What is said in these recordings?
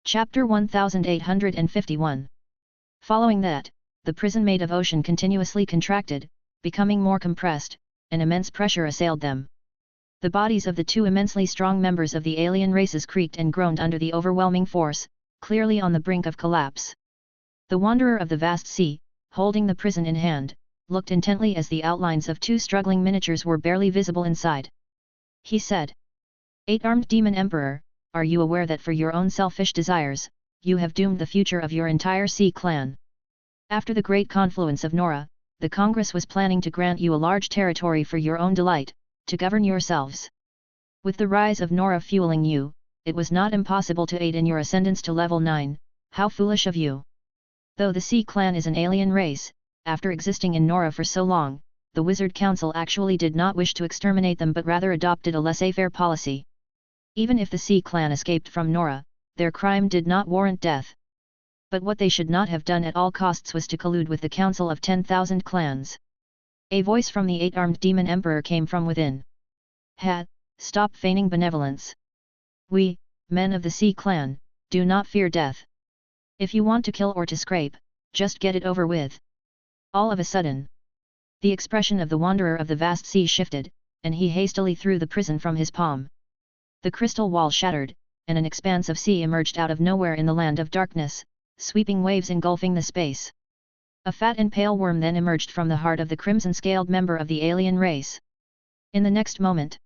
Chapter 1851. Following that, the prison made of ocean continuously contracted, becoming more compressed, and immense pressure assailed them. The bodies of the two immensely strong members of the alien races creaked and groaned under the overwhelming force, clearly on the brink of collapse. The wanderer of the vast sea, holding the prison in hand, looked intently as the outlines of two struggling miniatures were barely visible inside. He said, "Eight-armed demon emperor, are you aware that for your own selfish desires, you have doomed the future of your entire sea clan? After the great confluence of Nora, the Congress was planning to grant you a large territory for your own delight, to govern yourselves. With the rise of Nora fueling you, it was not impossible to aid in your ascendance to level 9, how foolish of you. Though the Sea Clan is an alien race, after existing in Nora for so long, the Wizard Council actually did not wish to exterminate them but rather adopted a laissez-faire policy. Even if the Sea Clan escaped from Nora, their crime did not warrant death. But what they should not have done at all costs was to collude with the Council of 10,000 clans." A voice from the eight-armed demon emperor came from within. "Ha, stop feigning benevolence. We, men of the Sea Clan, do not fear death. If you want to kill or to scrape, just get it over with." All of a sudden, the expression of the wanderer of the vast sea shifted, and he hastily threw the prison from his palm. The crystal wall shattered, and an expanse of sea emerged out of nowhere in the land of darkness, sweeping waves engulfing the space. A fat and pale worm then emerged from the heart of the crimson-scaled member of the alien race. In the next moment,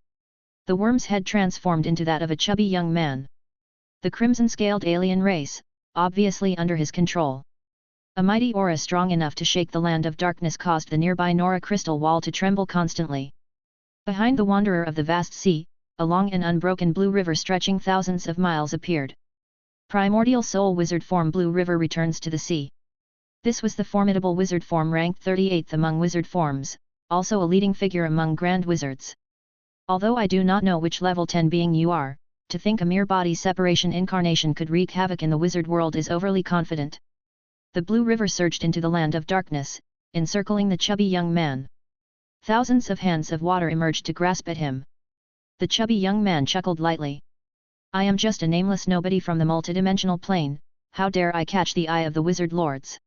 the worm's head transformed into that of a chubby young man. The crimson-scaled alien race, obviously under his control. A mighty aura strong enough to shake the land of darkness caused the nearby Nora crystal wall to tremble constantly. Behind the wanderer of the vast sea, a long and unbroken blue river stretching thousands of miles appeared. Primordial soul wizard form Blue River returns to the sea. This was the formidable wizard form ranked 38th among wizard forms, also a leading figure among grand wizards. Although I do not know which level 10 being you are, to think a mere body separation incarnation could wreak havoc in the wizard world is overly confident. The Blue River surged into the land of darkness, encircling the chubby young man. Thousands of hands of water emerged to grasp at him. The chubby young man chuckled lightly. "I am just a nameless nobody from the multidimensional plane, how dare I catch the eye of the wizard lords?"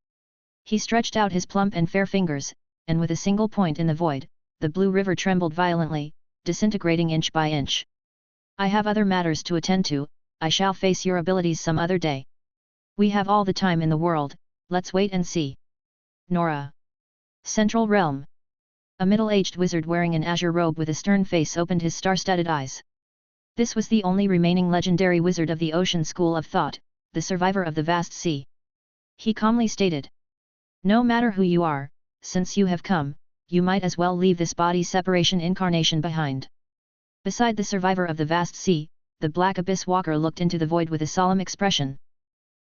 He stretched out his plump and fair fingers, and with a single point in the void, the Blue River trembled violently, disintegrating inch by inch. "I have other matters to attend to, I shall face your abilities some other day. We have all the time in the world, let's wait and see." Nora. Central Realm. A middle-aged wizard wearing an azure robe with a stern face opened his star-studded eyes. This was the only remaining legendary wizard of the Ocean School of Thought, the survivor of the vast sea. He calmly stated, "No matter who you are, since you have come, you might as well leave this body separation incarnation behind." Beside the survivor of the vast sea, the Black Abyss Walker looked into the void with a solemn expression.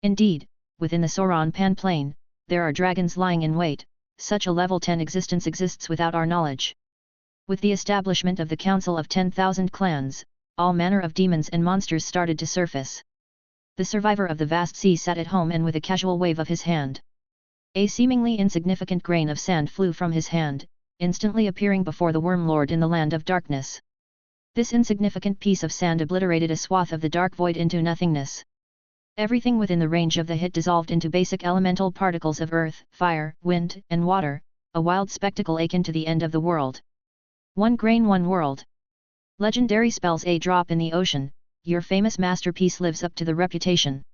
"Indeed, within the Sauron Pan plane, there are dragons lying in wait. Such a level 10 existence exists without our knowledge. With the establishment of the Council of 10,000 clans, all manner of demons and monsters started to surface." The survivor of the vast sea sat at home and with a casual wave of his hand. A seemingly insignificant grain of sand flew from his hand, instantly appearing before the Worm Lord in the land of darkness. This insignificant piece of sand obliterated a swath of the dark void into nothingness. Everything within the range of the hit dissolved into basic elemental particles of earth, fire, wind, and water, a wild spectacle akin to the end of the world. One grain, one world. Legendary spells. A drop in the ocean, your famous masterpiece lives up to the reputation.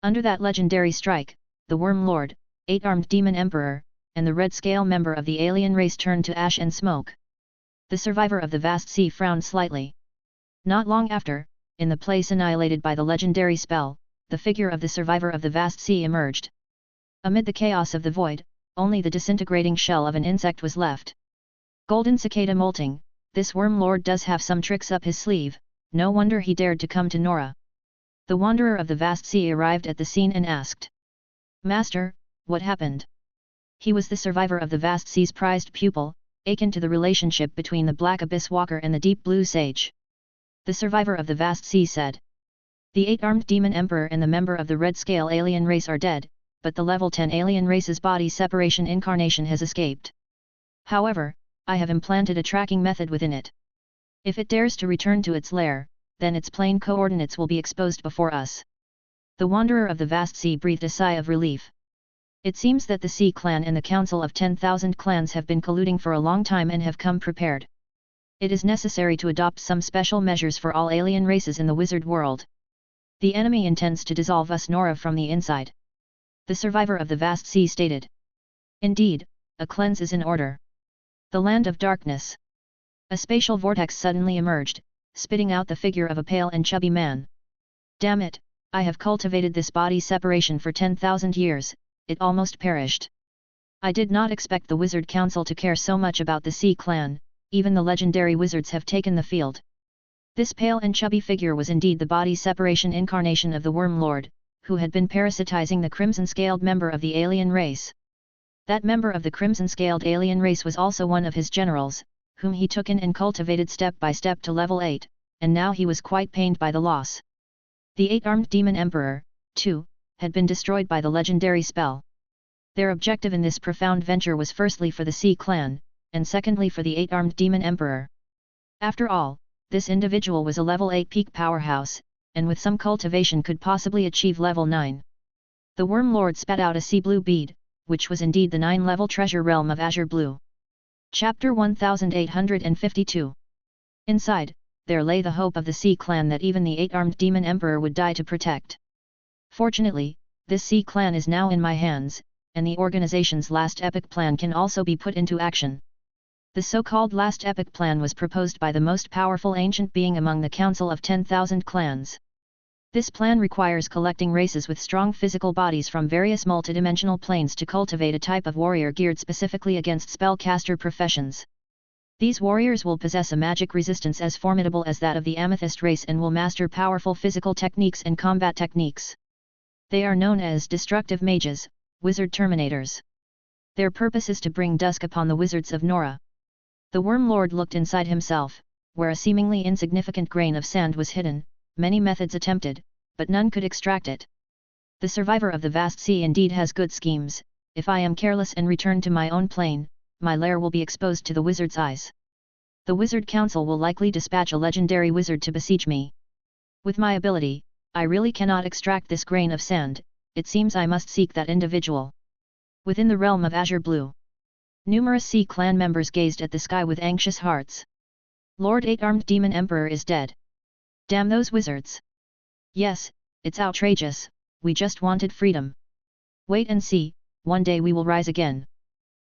Under that legendary strike, the Worm Lord, eight-armed demon emperor, and the red scale member of the alien race turned to ash and smoke. The survivor of the vast sea frowned slightly. Not long after, in the place annihilated by the legendary spell, the figure of the survivor of the vast sea emerged. Amid the chaos of the void, only the disintegrating shell of an insect was left. Golden cicada molting, this Worm Lord does have some tricks up his sleeve, no wonder he dared to come to Nora. The wanderer of the vast sea arrived at the scene and asked, "Master, what happened?" He was the survivor of the vast sea's prized pupil, akin to the relationship between the Black Abyss Walker and the Deep Blue Sage. The survivor of the vast sea said, "The eight-armed demon emperor and the member of the red scale alien race are dead, but the level 10 alien race's body separation incarnation has escaped. However, I have implanted a tracking method within it. If it dares to return to its lair, then its plane coordinates will be exposed before us." The wanderer of the vast sea breathed a sigh of relief. It seems that the Sea Clan and the Council of 10,000 clans have been colluding for a long time and have come prepared. It is necessary to adopt some special measures for all alien races in the wizard world. The enemy intends to dissolve us Nora from the inside. The survivor of the vast sea stated. Indeed, a cleanse is in order. The land of darkness. A spatial vortex suddenly emerged, spitting out the figure of a pale and chubby man. Damn it, I have cultivated this body separation for 10,000 years, it almost perished. I did not expect the Wizard Council to care so much about the Sea Clan, even the legendary wizards have taken the field. This pale and chubby figure was indeed the body separation incarnation of the Worm Lord, who had been parasitizing the crimson-scaled member of the alien race. That member of the crimson-scaled alien race was also one of his generals, whom he took in and cultivated step by step to level 8, and now he was quite pained by the loss. The 8-armed demon emperor, too, had been destroyed by the legendary spell. Their objective in this profound venture was firstly for the Sea Clan, and secondly for the 8-armed demon emperor. After all, this individual was a level 8 peak powerhouse, and with some cultivation could possibly achieve level 9. The Worm Lord spat out a sea blue bead, which was indeed the 9-level treasure realm of Azure Blue. Chapter 1852. Inside, there lay the hope of the Sea Clan that even the 8-armed demon emperor would die to protect. Fortunately, this Sea Clan is now in my hands, and the organization's last epic plan can also be put into action. The so-called last epic plan was proposed by the most powerful ancient being among the Council of 10,000 clans. This plan requires collecting races with strong physical bodies from various multidimensional planes to cultivate a type of warrior geared specifically against spellcaster professions. These warriors will possess a magic resistance as formidable as that of the Amethyst race and will master powerful physical techniques and combat techniques. They are known as destructive mages, wizard terminators. Their purpose is to bring dusk upon the wizards of Nora. The Worm Lord looked inside himself, where a seemingly insignificant grain of sand was hidden. Many methods attempted, but none could extract it. The survivor of the vast sea indeed has good schemes. If I am careless and return to my own plane, my lair will be exposed to the wizard's eyes. The Wizard Council will likely dispatch a legendary wizard to besiege me. With my ability, I really cannot extract this grain of sand, it seems I must seek that individual. Within the realm of Azure Blue, numerous Sea Clan members gazed at the sky with anxious hearts. Lord 8-armed demon emperor is dead. Damn those wizards! Yes, it's outrageous, we just wanted freedom. Wait and see, one day we will rise again.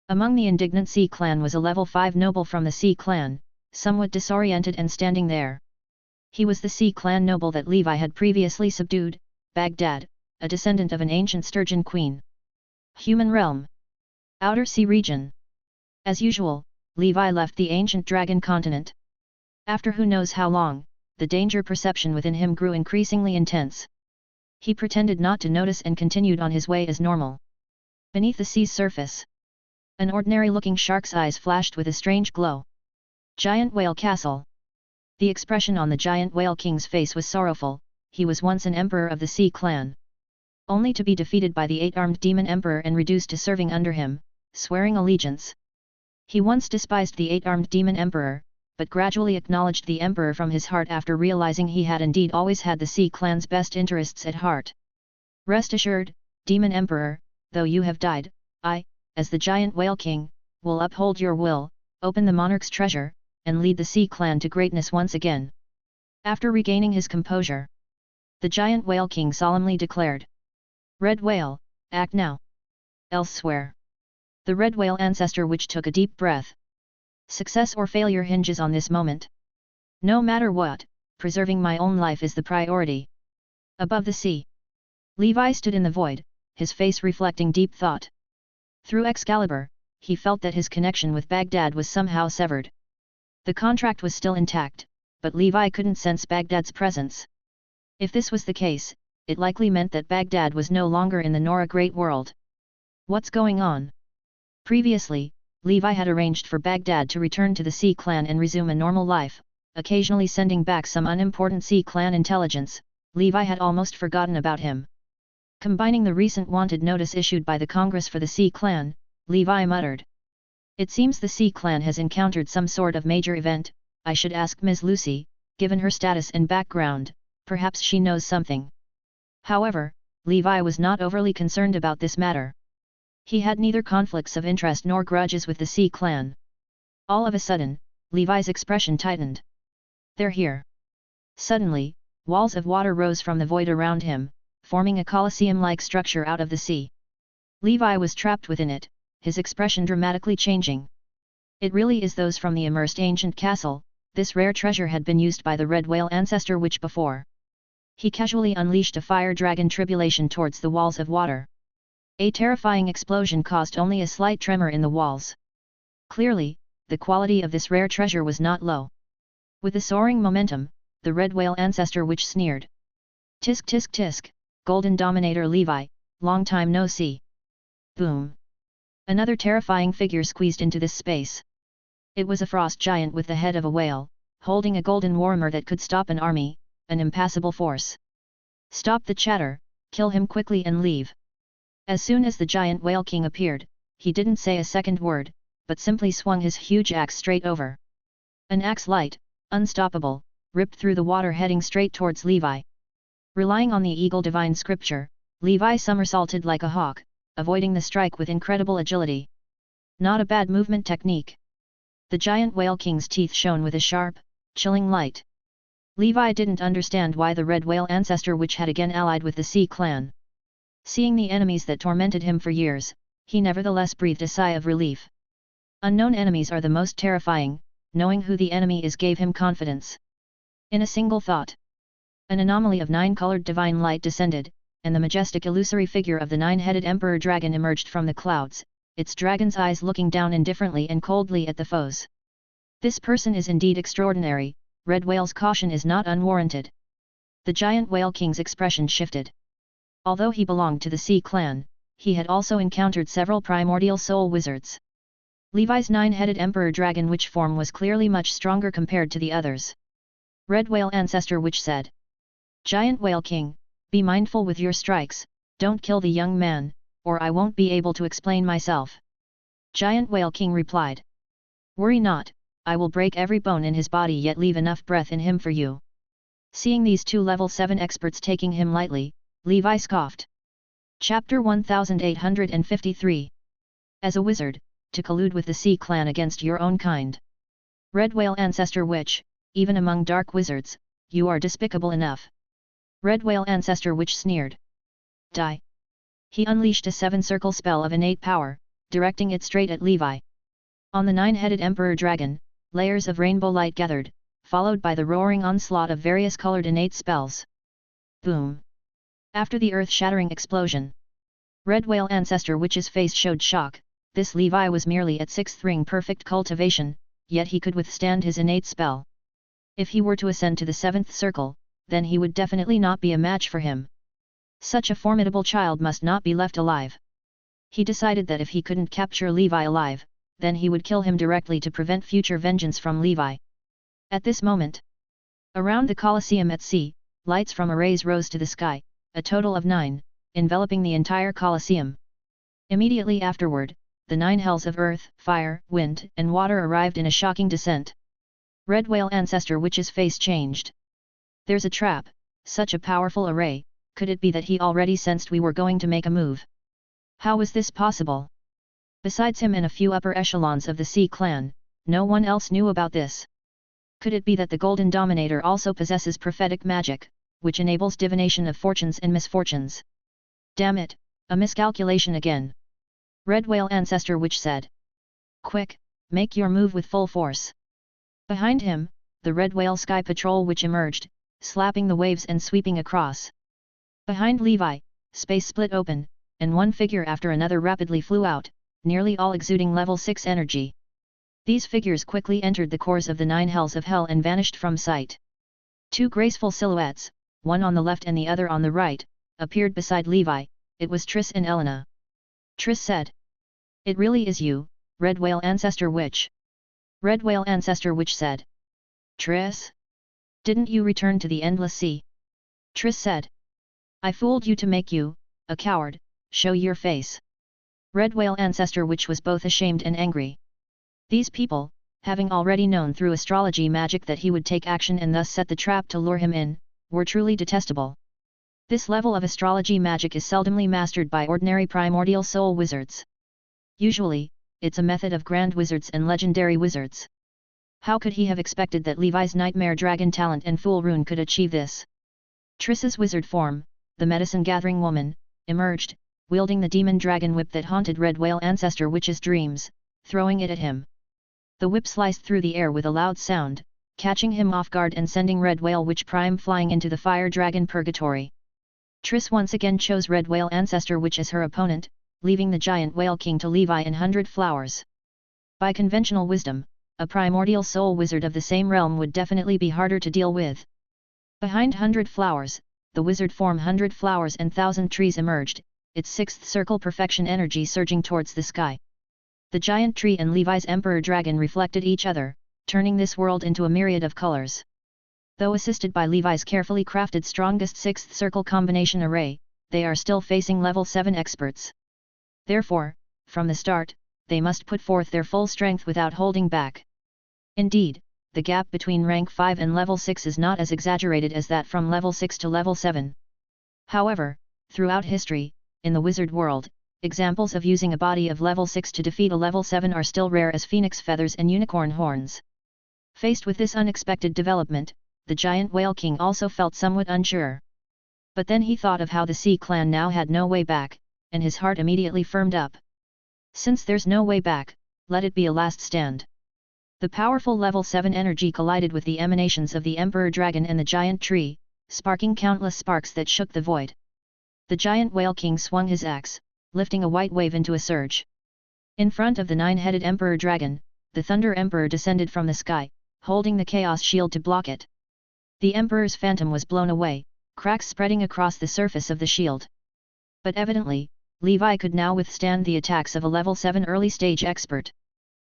Among the indignant Sea Clan was a level 5 noble from the Sea Clan, somewhat disoriented and standing there. He was the Sea Clan noble that Levi had previously subdued, Baghdad, a descendant of an ancient sturgeon queen. Human realm. Outer Sea region. As usual, Levi left the ancient dragon continent. After who knows how long, the danger perception within him grew increasingly intense. He pretended not to notice and continued on his way as normal. Beneath the sea's surface, an ordinary-looking shark's eyes flashed with a strange glow. Giant Whale Castle. The expression on the giant whale king's face was sorrowful. He was once an emperor of the Sea Clan, only to be defeated by the 8-armed demon emperor and reduced to serving under him, swearing allegiance. He once despised the 8-armed demon emperor, but gradually acknowledged the emperor from his heart after realizing he had indeed always had the Sea Clan's best interests at heart. Rest assured, demon emperor, though you have died, I, as the giant whale king, will uphold your will, open the monarch's treasure, and lead the Sea Clan to greatness once again. After regaining his composure, the giant whale king solemnly declared. Red whale, act now. Else swear. The red whale ancestor which took a deep breath. Success or failure hinges on this moment. No matter what, preserving my own life is the priority. Above the sea, Levi stood in the void, his face reflecting deep thought. Through Excalibur, he felt that his connection with Baghdad was somehow severed. The contract was still intact, but Levi couldn't sense Baghdad's presence. If this was the case, it likely meant that Baghdad was no longer in the Nora Great World. What's going on? Previously, Levi had arranged for Baghdad to return to the Sea Clan and resume a normal life, occasionally sending back some unimportant Sea Clan intelligence. Levi had almost forgotten about him. Combining the recent wanted notice issued by the Congress for the Sea Clan, Levi muttered. It seems the Sea Clan has encountered some sort of major event. I should ask Ms. Lucy, given her status and background, perhaps she knows something. However, Levi was not overly concerned about this matter. He had neither conflicts of interest nor grudges with the Sea clan. All of a sudden, Levi's expression tightened. "They're here." Suddenly, walls of water rose from the void around him, forming a colosseum-like structure out of the sea. Levi was trapped within it, his expression dramatically changing. "It really is those from the immersed ancient castle." This rare treasure had been used by the Red Whale ancestor witch before. He casually unleashed a fire dragon tribulation towards the walls of water. A terrifying explosion caused only a slight tremor in the walls. Clearly, the quality of this rare treasure was not low. With the soaring momentum, the Red Whale ancestor witch sneered. "Tisk tisk tisk, Golden Dominator Levi, long time no see." Boom! Another terrifying figure squeezed into this space. It was a frost giant with the head of a whale, holding a golden warhammer that could stop an army, an impassable force. "Stop the chatter, kill him quickly and leave." As soon as the giant whale king appeared, he didn't say a second word, but simply swung his huge axe straight over. An axe light, unstoppable, ripped through the water heading straight towards Levi. Relying on the eagle divine scripture, Levi somersaulted like a hawk, avoiding the strike with incredible agility. Not a bad movement technique. The giant whale king's teeth shone with a sharp, chilling light. Levi didn't understand why the Red Whale ancestor witch had again allied with the Sea clan. Seeing the enemies that tormented him for years, he nevertheless breathed a sigh of relief. Unknown enemies are the most terrifying, knowing who the enemy is gave him confidence. In a single thought, an anomaly of 9-colored divine light descended, and the majestic illusory figure of the 9-headed emperor dragon emerged from the clouds, its dragon's eyes looking down indifferently and coldly at the foes. "This person is indeed extraordinary, Red Whale's caution is not unwarranted." The giant whale king's expression shifted. Although he belonged to the Sea clan, he had also encountered several primordial soul wizards. Levi's 9-headed emperor dragon witch form was clearly much stronger compared to the others. Red Whale ancestor witch said. "Giant whale king, be mindful with your strikes, don't kill the young man, or I won't be able to explain myself." Giant whale king replied. "Worry not, I will break every bone in his body yet leave enough breath in him for you." Seeing these two level 7 experts taking him lightly, Levi scoffed. Chapter 1853. As a wizard, to collude with the Sea clan against your own kind. Red Whale ancestor witch, even among dark wizards, you are despicable enough. Red Whale ancestor witch sneered. "Die." He unleashed a 7-circle spell of innate power, directing it straight at Levi. On the 9-headed emperor dragon, layers of rainbow light gathered, followed by the roaring onslaught of various colored innate spells. Boom! After the earth-shattering explosion, Red Whale ancestor witch's face showed shock. This Levi was merely at 6th ring perfect cultivation, yet he could withstand his innate spell. If he were to ascend to the 7th circle, then he would definitely not be a match for him. Such a formidable child must not be left alive. He decided that if he couldn't capture Levi alive, then he would kill him directly to prevent future vengeance from Levi. At this moment, around the Colosseum at sea, lights from arrays rose to the sky, a total of 9, enveloping the entire Colosseum. Immediately afterward, the 9 hells of earth, fire, wind, and water arrived in a shocking descent. Red Whale ancestor witch's face changed. "There's a trap, such a powerful array, could it be that he already sensed we were going to make a move? How was this possible? Besides him and a few upper echelons of the Sea clan, no one else knew about this. Could it be that the Golden Dominator also possesses prophetic magic, which enables divination of fortunes and misfortunes? Damn it, a miscalculation again." Red Whale ancestor witch said. "Quick, make your move with full force." Behind him, the Red Whale Sky Patrol witch emerged, slapping the waves and sweeping across. Behind Levi, space split open, and one figure after another rapidly flew out, nearly all exuding level 6 energy. These figures quickly entered the cores of the 9 hells of hell and vanished from sight. 2 graceful silhouettes, one on the left and the other on the right, appeared beside Levi. It was Triss and Elena. Triss said. "It really is you, Red Whale ancestor witch." Red Whale ancestor witch said. "Triss? Didn't you return to the endless sea?" Triss said. "I fooled you to make you, a coward, show your face." Red Whale ancestor witch was both ashamed and angry. These people, having already known through astrology magic that he would take action and thus set the trap to lure him in, were truly detestable. This level of astrology magic is seldomly mastered by ordinary primordial soul wizards. Usually, it's a method of grand wizards and legendary wizards. How could he have expected that Levi's nightmare dragon talent and fool rune could achieve this? Triss's wizard form, the medicine-gathering woman, emerged, wielding the demon dragon whip that haunted Red Whale Ancestor Witch's dreams, throwing it at him. The whip sliced through the air with a loud sound, catching him off guard and sending Red Whale Witch Prime flying into the fire dragon purgatory. Triss once again chose Red Whale Ancestor Witch as her opponent, leaving the giant Whale King to Levi in 100 flowers. By conventional wisdom, a primordial soul wizard of the same realm would definitely be harder to deal with. Behind 100 flowers, the wizard form 100 flowers and 1,000 trees emerged, its sixth circle perfection energy surging towards the sky. The giant tree and Levi's emperor dragon reflected each other, turning this world into a myriad of colors. Though assisted by Levi's carefully crafted strongest sixth circle combination array, they are still facing level 7 experts. Therefore, from the start, they must put forth their full strength without holding back. Indeed, the gap between rank 5 and level 6 is not as exaggerated as that from level 6 to level 7. However, throughout history, in the wizard world, examples of using a body of level 6 to defeat a level 7 are still rare as phoenix feathers and unicorn horns. Faced with this unexpected development, the giant Whale King also felt somewhat unsure. But then he thought of how the Sea Clan now had no way back, and his heart immediately firmed up. Since there's no way back, let it be a last stand. The powerful level 7 energy collided with the emanations of the Emperor Dragon and the giant tree, sparking countless sparks that shook the void. The giant Whale King swung his axe, lifting a white wave into a surge. In front of the 9-headed Emperor Dragon, the Thunder Emperor descended from the sky, holding the Chaos Shield to block it. The Emperor's phantom was blown away, cracks spreading across the surface of the shield. But evidently, Levi could now withstand the attacks of a level 7 early-stage expert.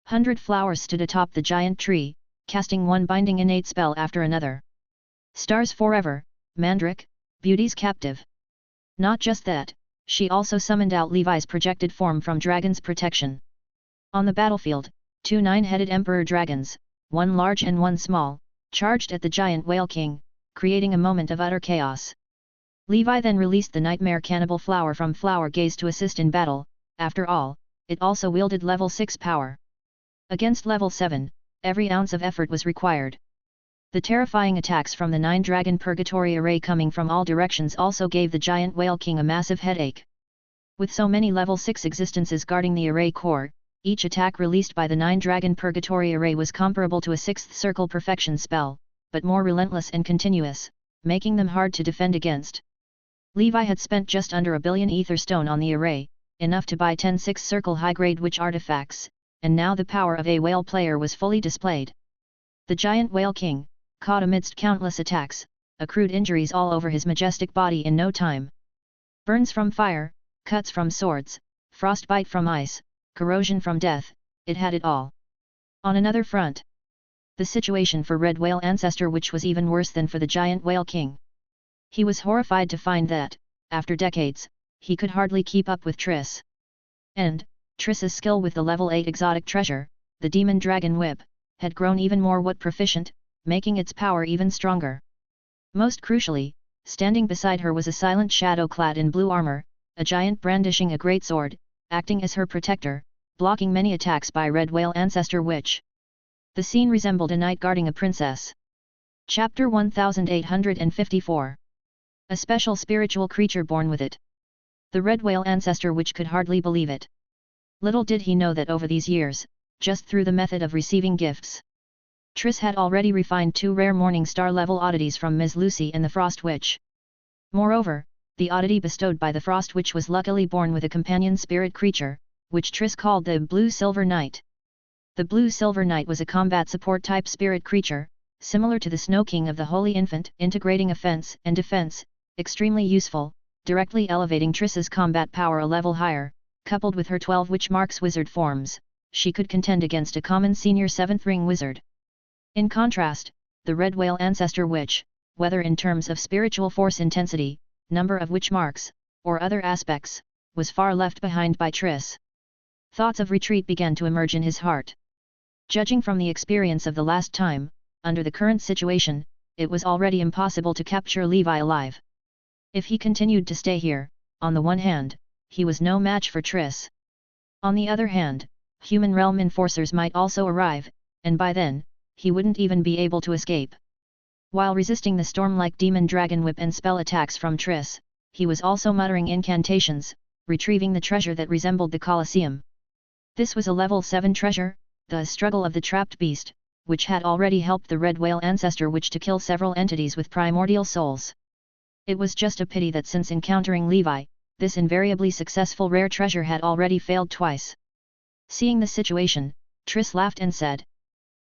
100 flowers stood atop the giant tree, casting one binding innate spell after another. Stars forever, Mandrake, beauty's captive. Not just that, she also summoned out Levi's projected form from Dragon's protection. On the battlefield, 2 9-headed Emperor Dragons, one large and one small, charged at the giant Whale King, creating a moment of utter chaos. Levi then released the Nightmare Cannibal Flower from Flower Gaze to assist in battle. After all, it also wielded level 6 power. Against level 7, every ounce of effort was required. The terrifying attacks from the 9-dragon purgatory array coming from all directions also gave the giant Whale King a massive headache. With so many level 6 existences guarding the array core, each attack released by the 9-dragon purgatory array was comparable to a 6th circle perfection spell, but more relentless and continuous, making them hard to defend against. Levi had spent just under 1 billion ether stone on the array, enough to buy 10 6th circle high-grade witch artifacts, and now the power of a whale player was fully displayed. The giant Whale King, caught amidst countless attacks, accrued injuries all over his majestic body in no time. Burns from fire, cuts from swords, frostbite from ice, corrosion from death, it had it all. On another front, the situation for Red Whale Ancestor Witch was even worse than for the giant Whale King. He was horrified to find that, after decades, he could hardly keep up with Triss. And, Triss's skill with the level 8 exotic treasure, the Demon Dragon Whip, had grown even more proficient, making its power even stronger. Most crucially, standing beside her was a silent shadow clad in blue armor, a giant brandishing a great sword, acting as her protector, blocking many attacks by Red Whale Ancestor Witch. The scene resembled a knight guarding a princess. Chapter 1854. A special spiritual creature born with it. The Red Whale Ancestor Witch could hardly believe it. Little did he know that over these years, just through the method of receiving gifts, Triss had already refined 2 rare Morning Star level oddities from Ms. Lucy and the Frost Witch. Moreover, the oddity bestowed by the Frost Witch was luckily born with a companion spirit creature, which Triss called the Blue Silver Knight. The Blue Silver Knight was a combat support type spirit creature, similar to the Snow King of the Holy Infant, integrating offense and defense, extremely useful, directly elevating Triss's combat power a level higher. Coupled with her 12 Witch Marks wizard forms, she could contend against a common senior 7th ring wizard. In contrast, the Red Whale Ancestor Witch, whether in terms of spiritual force intensity, number of Witch Marks, or other aspects, was far left behind by Triss. Thoughts of retreat began to emerge in his heart. Judging from the experience of the last time, under the current situation, it was already impossible to capture Levi alive. If he continued to stay here, on the one hand, he was no match for Triss. On the other hand, human realm enforcers might also arrive, and by then, he wouldn't even be able to escape. While resisting the storm-like demon dragon whip and spell attacks from Triss, he was also muttering incantations, retrieving the treasure that resembled the Colosseum. This was a level 7 treasure, the struggle of the trapped beast, which had already helped the red whale ancestor witch to kill several entities with primordial souls. It was just a pity that since encountering Levi, this invariably successful rare treasure had already failed twice. Seeing the situation, Triss laughed and said,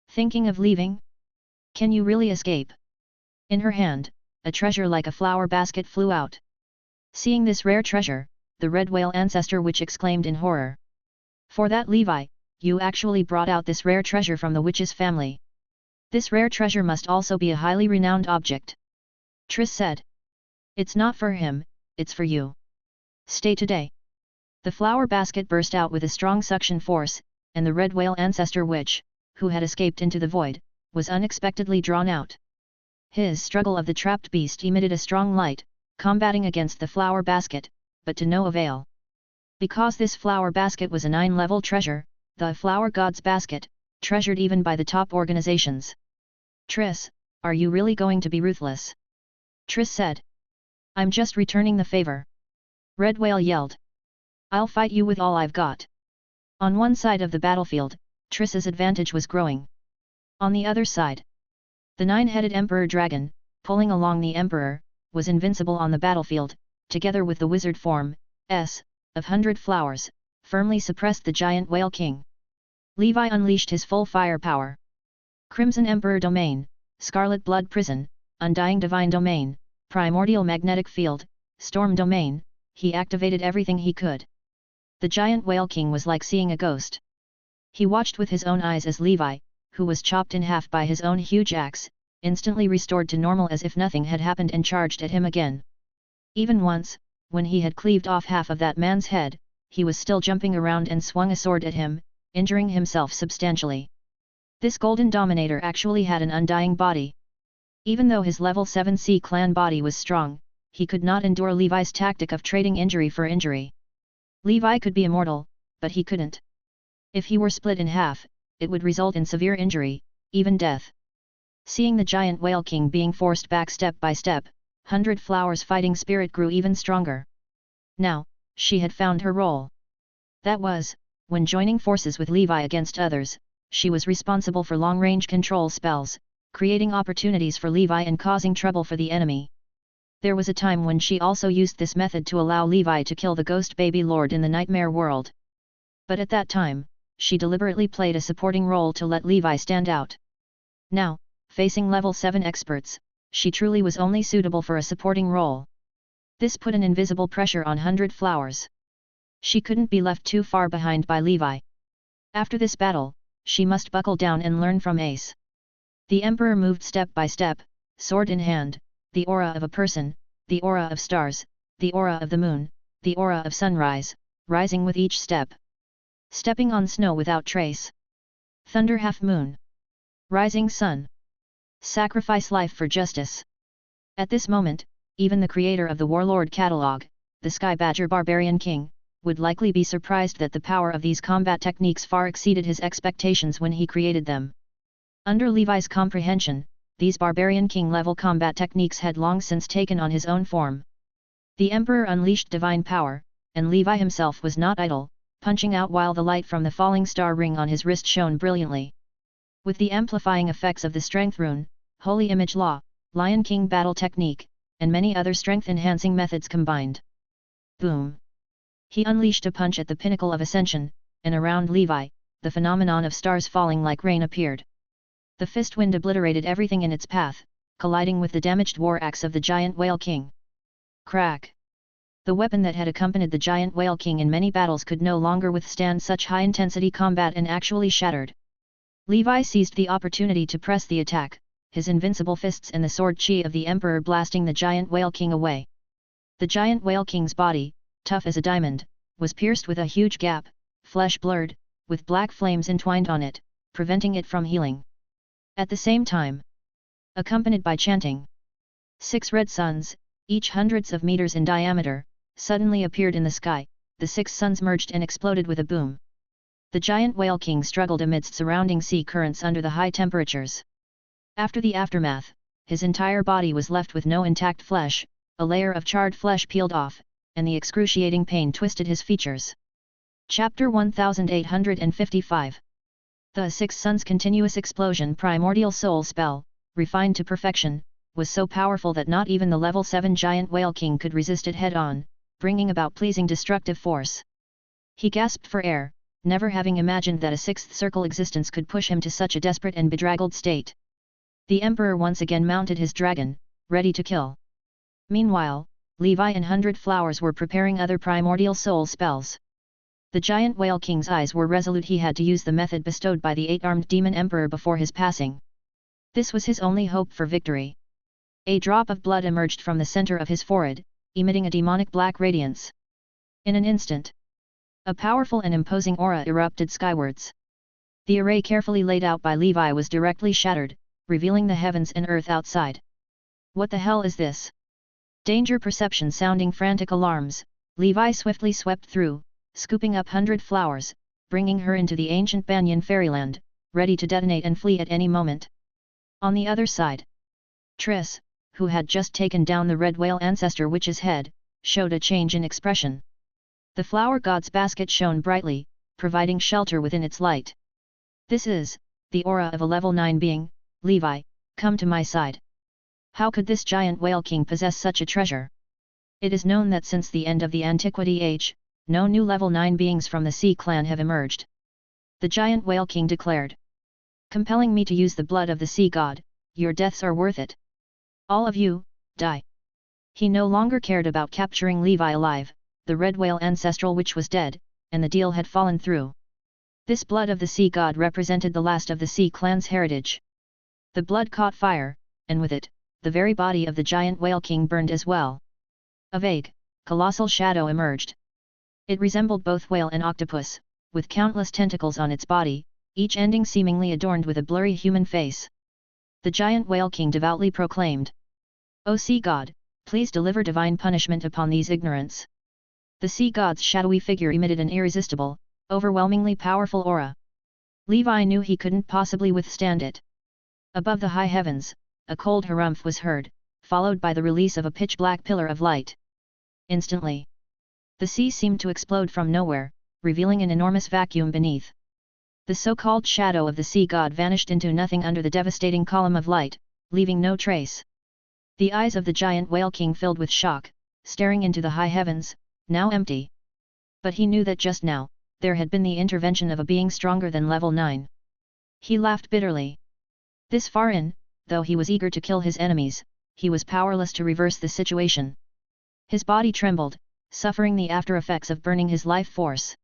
"Thinking of leaving? Can you really escape?" In her hand, a treasure like a flower basket flew out. Seeing this rare treasure, the red whale ancestor witch exclaimed in horror. "For that Levi, you actually brought out this rare treasure from the witch's family. This rare treasure must also be a highly renowned object." Triss said. "It's not for him, it's for you. Stay today." The flower basket burst out with a strong suction force, and the red whale ancestor witch, who had escaped into the void, was unexpectedly drawn out. His struggle of the trapped beast emitted a strong light, combating against the flower basket, but to no avail. Because this flower basket was a 9-level treasure, the flower god's basket, treasured even by the top organizations. "Triss, are you really going to be ruthless?" Triss said. "I'm just returning the favor." Red whale yelled. "I'll fight you with all I've got." On one side of the battlefield, Triss's advantage was growing. On the other side, the 9-headed Emperor Dragon, pulling along the Emperor, was invincible on the battlefield, together with the wizard form, of 100 Flowers, firmly suppressed the giant Whale King. Levi unleashed his full firepower. Crimson Emperor Domain, Scarlet Blood Prison, Undying Divine Domain, Primordial Magnetic Field, Storm Domain, he activated everything he could. The giant Whale King was like seeing a ghost. He watched with his own eyes as Levi, who was chopped in half by his own huge axe, instantly restored to normal as if nothing had happened and charged at him again. Even once, when he had cleaved off half of that man's head, he was still jumping around and swung a sword at him, injuring himself substantially. This Golden Dominator actually had an undying body. Even though his level 7 Sea Clan body was strong, he could not endure Levi's tactic of trading injury for injury. Levi could be immortal, but he couldn't. If he were split in half, it would result in severe injury, even death. Seeing the giant Whale King being forced back step by step, 100 Flowers' fighting spirit grew even stronger. Now, she had found her role. That was, when joining forces with Levi against others, she was responsible for long-range control spells, creating opportunities for Levi and causing trouble for the enemy. There was a time when she also used this method to allow Levi to kill the ghost baby lord in the nightmare world. But at that time, she deliberately played a supporting role to let Levi stand out. Now, facing level 7 experts, she truly was only suitable for a supporting role. This put an invisible pressure on 100 Flowers. She couldn't be left too far behind by Levi. After this battle, she must buckle down and learn from Ace. The Emperor moved step by step, sword in hand, the aura of a person, the aura of stars, the aura of the moon, the aura of sunrise, rising with each step. Stepping on snow without trace. Thunder half-moon. Rising sun. Sacrifice life for justice. At this moment, even the creator of the Warlord Catalog, the Sky Badger Barbarian King, would likely be surprised that the power of these combat techniques far exceeded his expectations when he created them. Under Levi's comprehension, these Barbarian King-level combat techniques had long since taken on his own form. The Emperor unleashed divine power, and Levi himself was not idle, punching out while the light from the falling star ring on his wrist shone brilliantly. With the amplifying effects of the Strength Rune, Holy Image Law, Lion King Battle Technique, and many other strength-enhancing methods combined. Boom! He unleashed a punch at the pinnacle of ascension, and around Levi, the phenomenon of stars falling like rain appeared. The fist wind obliterated everything in its path, colliding with the damaged war axe of the giant Whale King. Crack! The weapon that had accompanied the giant Whale King in many battles could no longer withstand such high-intensity combat and actually shattered. Levi seized the opportunity to press the attack, his invincible fists and the sword chi of the Emperor blasting the giant Whale King away. The giant Whale King's body, tough as a diamond, was pierced with a huge gap, flesh blurred, with black flames entwined on it, preventing it from healing. At the same time, accompanied by chanting, 6 red suns, each hundreds of meters in diameter, suddenly appeared in the sky. The 6 suns merged and exploded with a boom. The giant Whale King struggled amidst surrounding sea currents under the high temperatures. After the aftermath, his entire body was left with no intact flesh, a layer of charred flesh peeled off, and the excruciating pain twisted his features. Chapter 1855. The 6 Suns Continuous Explosion Primordial Soul Spell, refined to perfection, was so powerful that not even the level 7 giant Whale King could resist it head-on, bringing about pleasing destructive force. He gasped for air, never having imagined that a 6th circle existence could push him to such a desperate and bedraggled state. The Emperor once again mounted his dragon, ready to kill. Meanwhile, Levi and 100 Flowers were preparing other primordial soul spells. The giant Whale King's eyes were resolute. He had to use the method bestowed by the 8-armed demon emperor before his passing. This was his only hope for victory. A drop of blood emerged from the center of his forehead, emitting a demonic black radiance. In an instant, a powerful and imposing aura erupted skywards. The array carefully laid out by Levi was directly shattered, revealing the heavens and earth outside. What the hell is this? Danger perception sounding frantic alarms, Levi swiftly swept through, scooping up 100 Flowers, bringing her into the ancient Banyan fairyland, ready to detonate and flee at any moment. On the other side, Triss, who had just taken down the red whale ancestor witch's head, showed a change in expression. The flower god's basket shone brightly, providing shelter within its light. This is the aura of a level 9 being. Levi, come to my side. How could this giant Whale King possess such a treasure? It is known that since the end of the Antiquity Age, no new level 9 beings from the Sea Clan have emerged. The giant Whale King declared. Compelling me to use the blood of the sea god, your deaths are worth it. All of you, die. He no longer cared about capturing Levi alive. The red whale ancestral witch was dead, and the deal had fallen through. This blood of the sea god represented the last of the Sea Clan's heritage. The blood caught fire, and with it, the very body of the giant Whale King burned as well. A vague, colossal shadow emerged. It resembled both whale and octopus, with countless tentacles on its body, each ending seemingly adorned with a blurry human face. The giant Whale King devoutly proclaimed, O sea god, please deliver divine punishment upon these ignorants. The sea god's shadowy figure emitted an irresistible, overwhelmingly powerful aura. Levi knew he couldn't possibly withstand it. Above the high heavens, a cold harumph was heard, followed by the release of a pitch-black pillar of light. Instantly, the sea seemed to explode from nowhere, revealing an enormous vacuum beneath. The so-called shadow of the sea god vanished into nothing under the devastating column of light, leaving no trace. The eyes of the giant Whale King filled with shock, staring into the high heavens, now empty. But he knew that just now, there had been the intervention of a being stronger than level 9. He laughed bitterly. This far in, though he was eager to kill his enemies, he was powerless to reverse the situation. His body trembled, suffering the after-effects of burning his life force.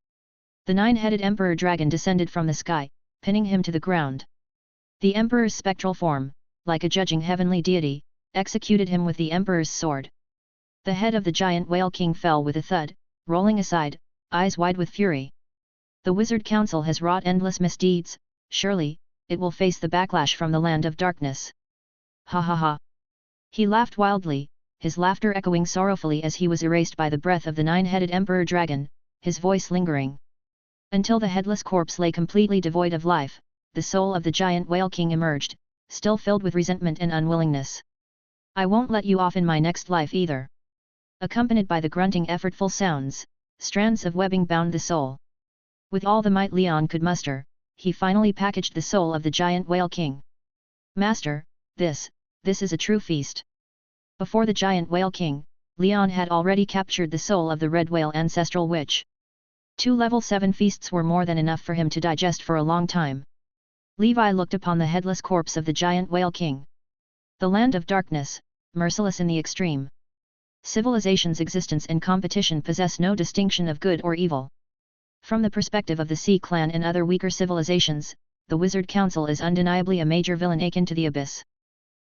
The 9-headed Emperor Dragon descended from the sky, pinning him to the ground. The Emperor's spectral form, like a judging heavenly deity, executed him with the Emperor's sword. The head of the giant Whale King fell with a thud, rolling aside, eyes wide with fury. The Wizard Council has wrought endless misdeeds, surely, it will face the backlash from the land of darkness. Ha ha ha. He laughed wildly, his laughter echoing sorrowfully as he was erased by the breath of the 9-headed Emperor Dragon, his voice lingering. Until the headless corpse lay completely devoid of life, the soul of the giant Whale King emerged, still filled with resentment and unwillingness. I won't let you off in my next life either. Accompanied by the grunting effortful sounds, strands of webbing bound the soul. With all the might Leon could muster, he finally packaged the soul of the giant Whale King. Master, this is a true feast. Before the giant Whale King, Leon had already captured the soul of the red whale ancestral witch. 2 level 7 feasts were more than enough for him to digest for a long time. Levi looked upon the headless corpse of the giant Whale King. The land of darkness, merciless in the extreme. Civilization's existence and competition possess no distinction of good or evil. From the perspective of the Sea Clan and other weaker civilizations, the Wizard Council is undeniably a major villain akin to the abyss.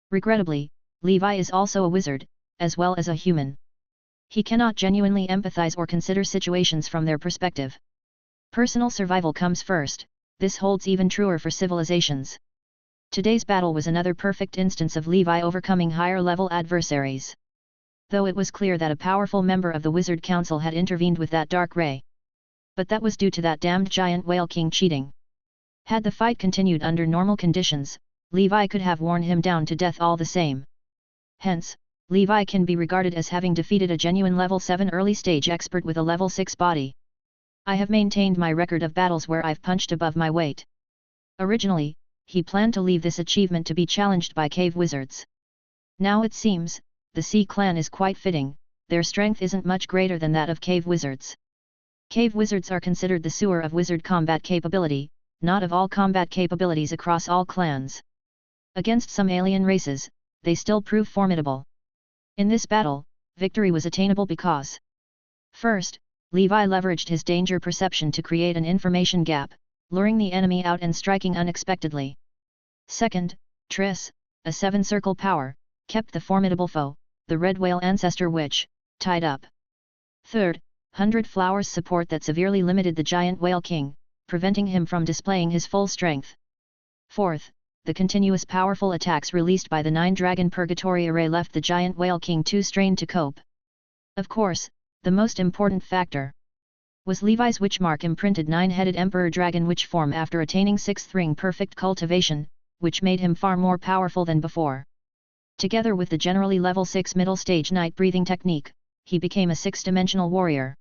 Regrettably, Levi is also a wizard, as well as a human. He cannot genuinely empathize or consider situations from their perspective. Personal survival comes first, this holds even truer for civilizations. Today's battle was another perfect instance of Levi overcoming higher-level adversaries. though it was clear that a powerful member of the Wizard Council had intervened with that dark ray. But that was due to that damned giant whale king cheating. Had the fight continued under normal conditions, Levi could have worn him down to death all the same. Hence, Levi can be regarded as having defeated a genuine level 7 early stage expert with a level 6 body. I have maintained my record of battles where I've punched above my weight. Originally, he planned to leave this achievement to be challenged by cave wizards. Now it seems, the Sea Clan is quite fitting, their strength isn't much greater than that of cave wizards. Cave wizards are considered the sewer of wizard combat capability, not of all combat capabilities across all clans. Against some alien races, they still prove formidable. In this battle, victory was attainable because: first, Levi leveraged his danger perception to create an information gap, luring the enemy out and striking unexpectedly. Second, Triss, a 7-circle power, kept the formidable foe, the Red Whale Ancestor Witch, tied up. Third, 100 Flowers support that severely limited the giant Whale King, preventing him from displaying his full strength. Fourth, the continuous powerful attacks released by the 9-Dragon Purgatory Array left the giant Whale King too strained to cope. Of course, the most important factor was Levi's witch mark imprinted 9-headed Emperor Dragon Witch form after attaining 6th ring perfect cultivation, which made him far more powerful than before. Together with the generally level 6 middle stage night breathing technique, he became a 6-dimensional warrior.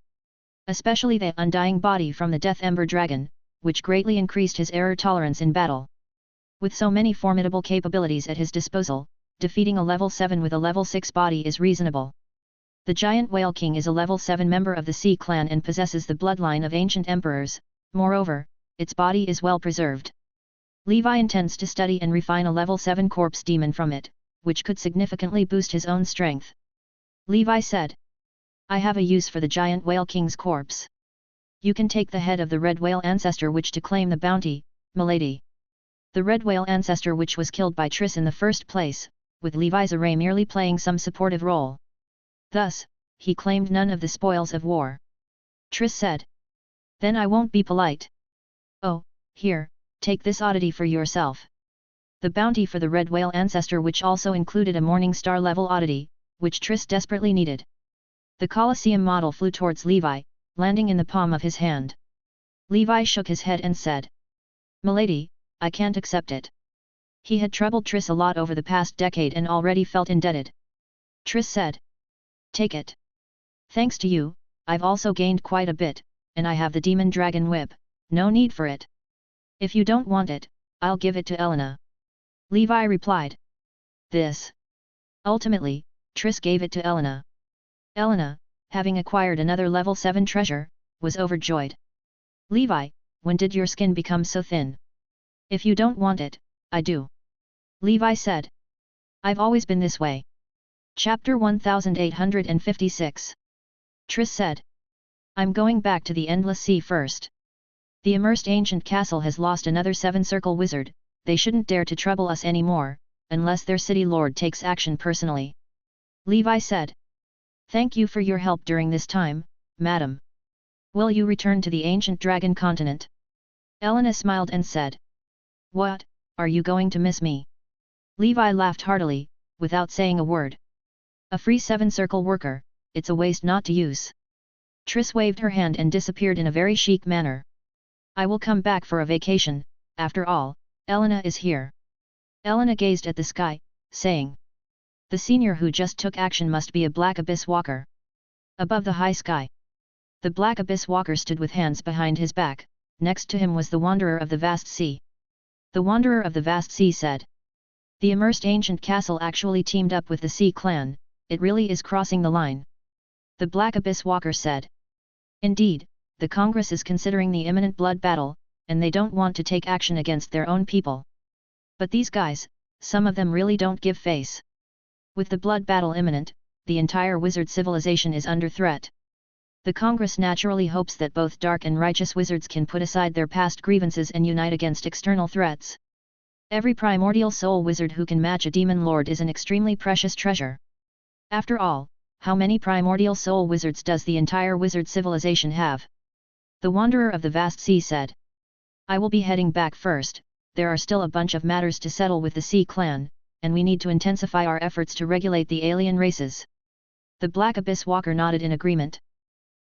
Especially the undying body from the Death Ember Dragon, which greatly increased his error tolerance in battle. With so many formidable capabilities at his disposal, defeating a level 7 with a level 6 body is reasonable. The giant Whale King is a level 7 member of the Sea Clan and possesses the bloodline of ancient emperors, moreover, its body is well preserved. Levi intends to study and refine a level 7 corpse demon from it, which could significantly boost his own strength. Levi said, "I have a use for the giant Whale King's corpse. You can take the head of the Red Whale Ancestor Witch to claim the bounty, milady." The Red Whale Ancestor Witch was killed by Triss in the first place, with Levi's array merely playing some supportive role. Thus, he claimed none of the spoils of war. Triss said, "Then I won't be polite. Oh, here, take this oddity for yourself." The bounty for the Red Whale Ancestor Witch also included a Morning Star level oddity, which Triss desperately needed. The Colosseum model flew towards Levi, landing in the palm of his hand. Levi shook his head and said, "Milady, I can't accept it." He had troubled Triss a lot over the past decade and already felt indebted. Triss said, "Take it. Thanks to you, I've also gained quite a bit, and I have the Demon Dragon Whip, no need for it. If you don't want it, I'll give it to Elena." Levi replied. This. Ultimately, Triss gave it to Elena. Elena, having acquired another level 7 treasure, was overjoyed. "Levi, when did your skin become so thin?" "If you don't want it, I do." Levi said. "I've always been this way." Chapter 1856. Triss said, "I'm going back to the Endless Sea first. The immersed ancient castle has lost another 7-circle wizard, they shouldn't dare to trouble us anymore, unless their city lord takes action personally." Levi said, "Thank you for your help during this time, madam. Will you return to the ancient dragon continent?" Elena smiled and said, "What, are you going to miss me?" Levi laughed heartily, without saying a word. "A free 7-circle worker, it's a waste not to use." Triss waved her hand and disappeared in a very chic manner. "I will come back for a vacation, after all, Elena is here." Elena gazed at the sky, saying, "The senior who just took action must be a Black Abyss Walker." Above the high sky, the Black Abyss Walker stood with hands behind his back, next to him was the Wanderer of the Vast Sea. The Wanderer of the Vast Sea said, "The immersed ancient castle actually teamed up with the Sea Clan, it really is crossing the line." The Black Abyss Walker said, "Indeed, the Congress is considering the imminent blood battle, and they don't want to take action against their own people. But these guys, some of them really don't give face. With the blood battle imminent, the entire wizard civilization is under threat. The Congress naturally hopes that both dark and righteous wizards can put aside their past grievances and unite against external threats. Every primordial soul wizard who can match a demon lord is an extremely precious treasure. After all, how many primordial soul wizards does the entire wizard civilization have?" The Wanderer of the Vast Sea said, "I will be heading back first, there are still a bunch of matters to settle with the Sea Clan, and we need to intensify our efforts to regulate the alien races." The Black Abyss Walker nodded in agreement.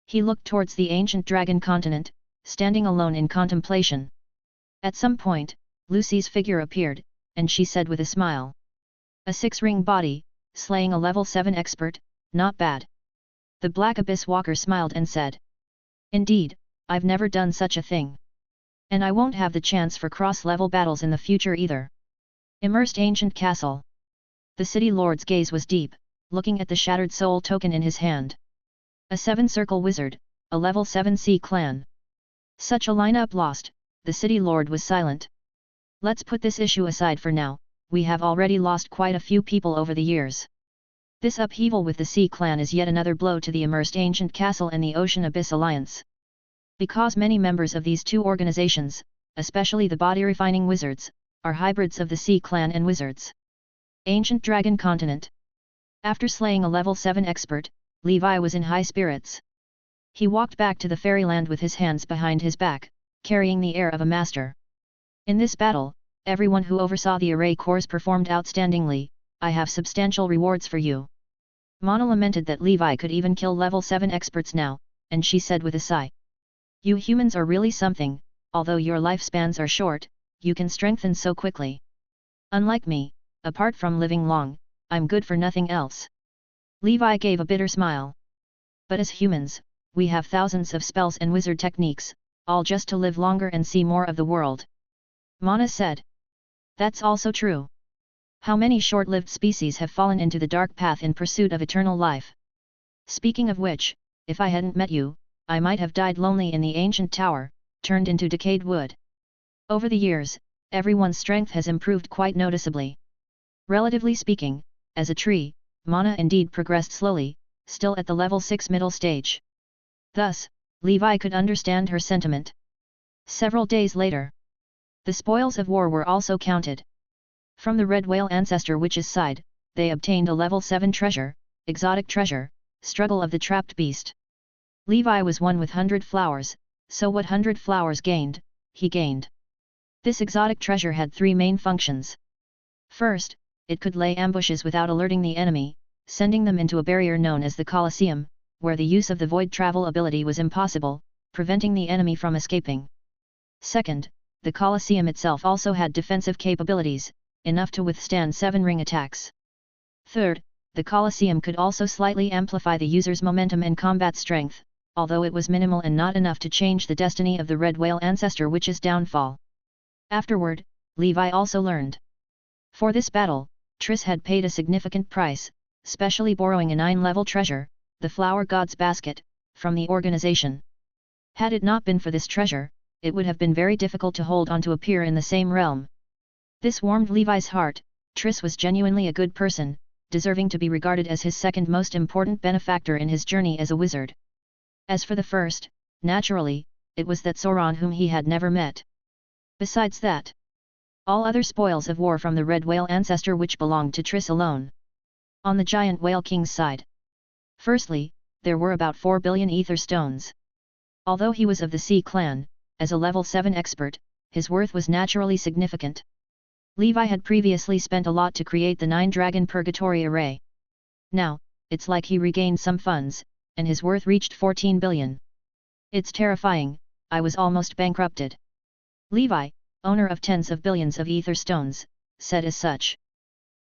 He looked towards the ancient dragon continent, standing alone in contemplation. At some point, Lucy's figure appeared, and she said with a smile. A 6-ring body, slaying a level 7 expert, not bad. The Black Abyss Walker smiled and said. Indeed, I've never done such a thing. And I won't have the chance for cross-level battles in the future either. Immersed Ancient Castle. The city lord's gaze was deep, looking at the shattered soul token in his hand. A 7-circle wizard, a level 7 sea clan. Such a lineup lost, the city lord was silent. Let's put this issue aside for now, we have already lost quite a few people over the years. This upheaval with the Sea Clan is yet another blow to the Immersed Ancient Castle and the Ocean Abyss Alliance. Because many members of these two organizations, especially the body-refining wizards, are hybrids of the Sea Clan and wizards. Ancient Dragon Continent. After slaying a level 7 expert, Levi was in high spirits. He walked back to the fairyland with his hands behind his back, carrying the air of a master. In this battle, everyone who oversaw the array corps performed outstandingly. I have substantial rewards for you. Mana lamented that Levi could even kill level 7 experts now, and she said with a sigh. You humans are really something, although your lifespans are short, you can strengthen so quickly. Unlike me, apart from living long, I'm good for nothing else. Levi gave a bitter smile. But as humans, we have thousands of spells and wizard techniques, all just to live longer and see more of the world. Mana said. That's also true. How many short-lived species have fallen into the dark path in pursuit of eternal life? Speaking of which, if I hadn't met you, I might have died lonely in the ancient tower, turned into decayed wood. Over the years, everyone's strength has improved quite noticeably. Relatively speaking, as a tree, Mana indeed progressed slowly, still at the level 6 middle stage. Thus, Levi could understand her sentiment. Several days later, the spoils of war were also counted. From the Red Whale Ancestor Witch's side, they obtained a level 7 treasure, exotic treasure, Struggle of the Trapped Beast. Levi was one with 100 flowers, so what 100 flowers gained, he gained. This exotic treasure had 3 main functions. First, it could lay ambushes without alerting the enemy, sending them into a barrier known as the Colosseum, where the use of the void travel ability was impossible, preventing the enemy from escaping. Second, the Colosseum itself also had defensive capabilities, enough to withstand 7-ring attacks. Third, the Colosseum could also slightly amplify the user's momentum and combat strength, although it was minimal and not enough to change the destiny of the Red Whale Ancestor Witch's downfall. Afterward, Levi also learned. For this battle, Triss had paid a significant price, specially borrowing a 9-level treasure, the Flower God's Basket, from the organization. Had it not been for this treasure, it would have been very difficult to hold on to appear in the same realm. This warmed Levi's heart. Triss was genuinely a good person, deserving to be regarded as his second most important benefactor in his journey as a wizard. As for the first, naturally, it was that Sauron whom he had never met. Besides that, all other spoils of war from the Red Whale Ancestor Witch belonged to Triss alone. On the Giant Whale King's side. Firstly, there were about 4 billion ether stones. Although he was of the Sea Clan, as a level 7 expert, his worth was naturally significant. Levi had previously spent a lot to create the 9-dragon purgatory array. Now, it's like he regained some funds, and his worth reached 14 billion. It's terrifying, I was almost bankrupted. Levi, owner of tens of billions of ether stones, said as such.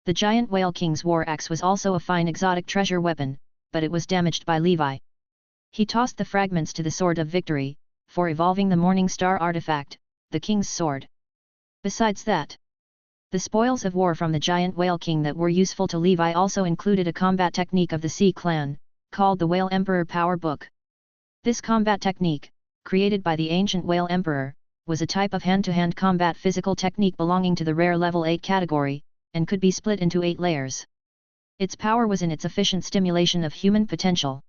The Giant Whale King's war axe was also a fine exotic treasure weapon, but it was damaged by Levi. He tossed the fragments to the Sword of Victory, for evolving the Morning Star artifact, the King's Sword. Besides that, the spoils of war from the Giant Whale King that were useful to Levi also included a combat technique of the Sea Clan, called the Whale Emperor Power Book. This combat technique, created by the ancient Whale Emperor, was a type of hand-to-hand combat physical technique belonging to the rare level 8 category, and could be split into 8 layers. Its power was in its efficient stimulation of human potential.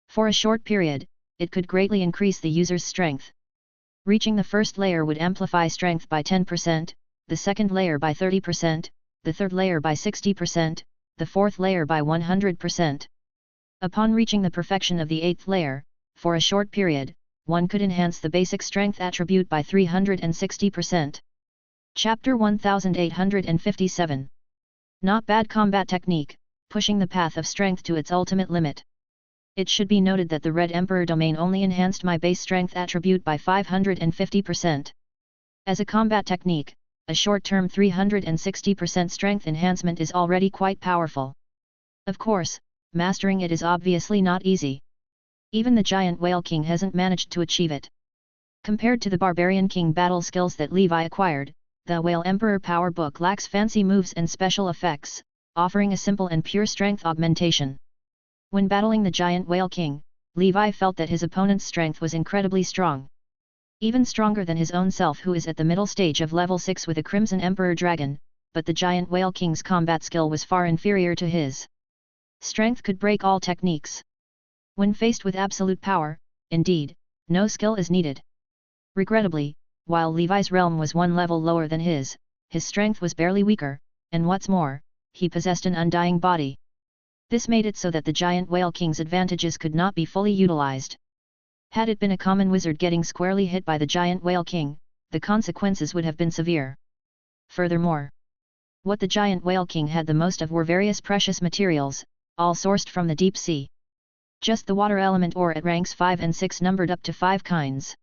For a short period, it could greatly increase the user's strength. Reaching the first layer would amplify strength by 10%, the second layer by 30%, the third layer by 60%, the fourth layer by 100%. Upon reaching the perfection of the 8th layer, for a short period, one could enhance the basic strength attribute by 360%. Chapter 1857. Not bad combat technique, pushing the path of strength to its ultimate limit. It should be noted that the Red Emperor domain only enhanced my base strength attribute by 550%. As a combat technique, a short-term 360% strength enhancement is already quite powerful. Of course, mastering it is obviously not easy. Even the Giant Whale King hasn't managed to achieve it. Compared to the Barbarian King battle skills that Levi acquired, the Whale Emperor Power Book lacks fancy moves and special effects, offering a simple and pure strength augmentation. When battling the Giant Whale King, Levi felt that his opponent's strength was incredibly strong. Even stronger than his own self, who is at the middle stage of level 6 with a Crimson Emperor Dragon, but the Giant Whale King's combat skill was far inferior to his. Strength could break all techniques. When faced with absolute power, indeed, no skill is needed. Regrettably, while Levi's realm was one level lower than his strength was barely weaker, and what's more, he possessed an undying body. This made it so that the Giant Whale King's advantages could not be fully utilized. Had it been a common wizard getting squarely hit by the Giant Whale King, the consequences would have been severe. Furthermore, what the Giant Whale King had the most of were various precious materials, all sourced from the deep sea. Just the water element ore at ranks 5 and 6 numbered up to 5 kinds.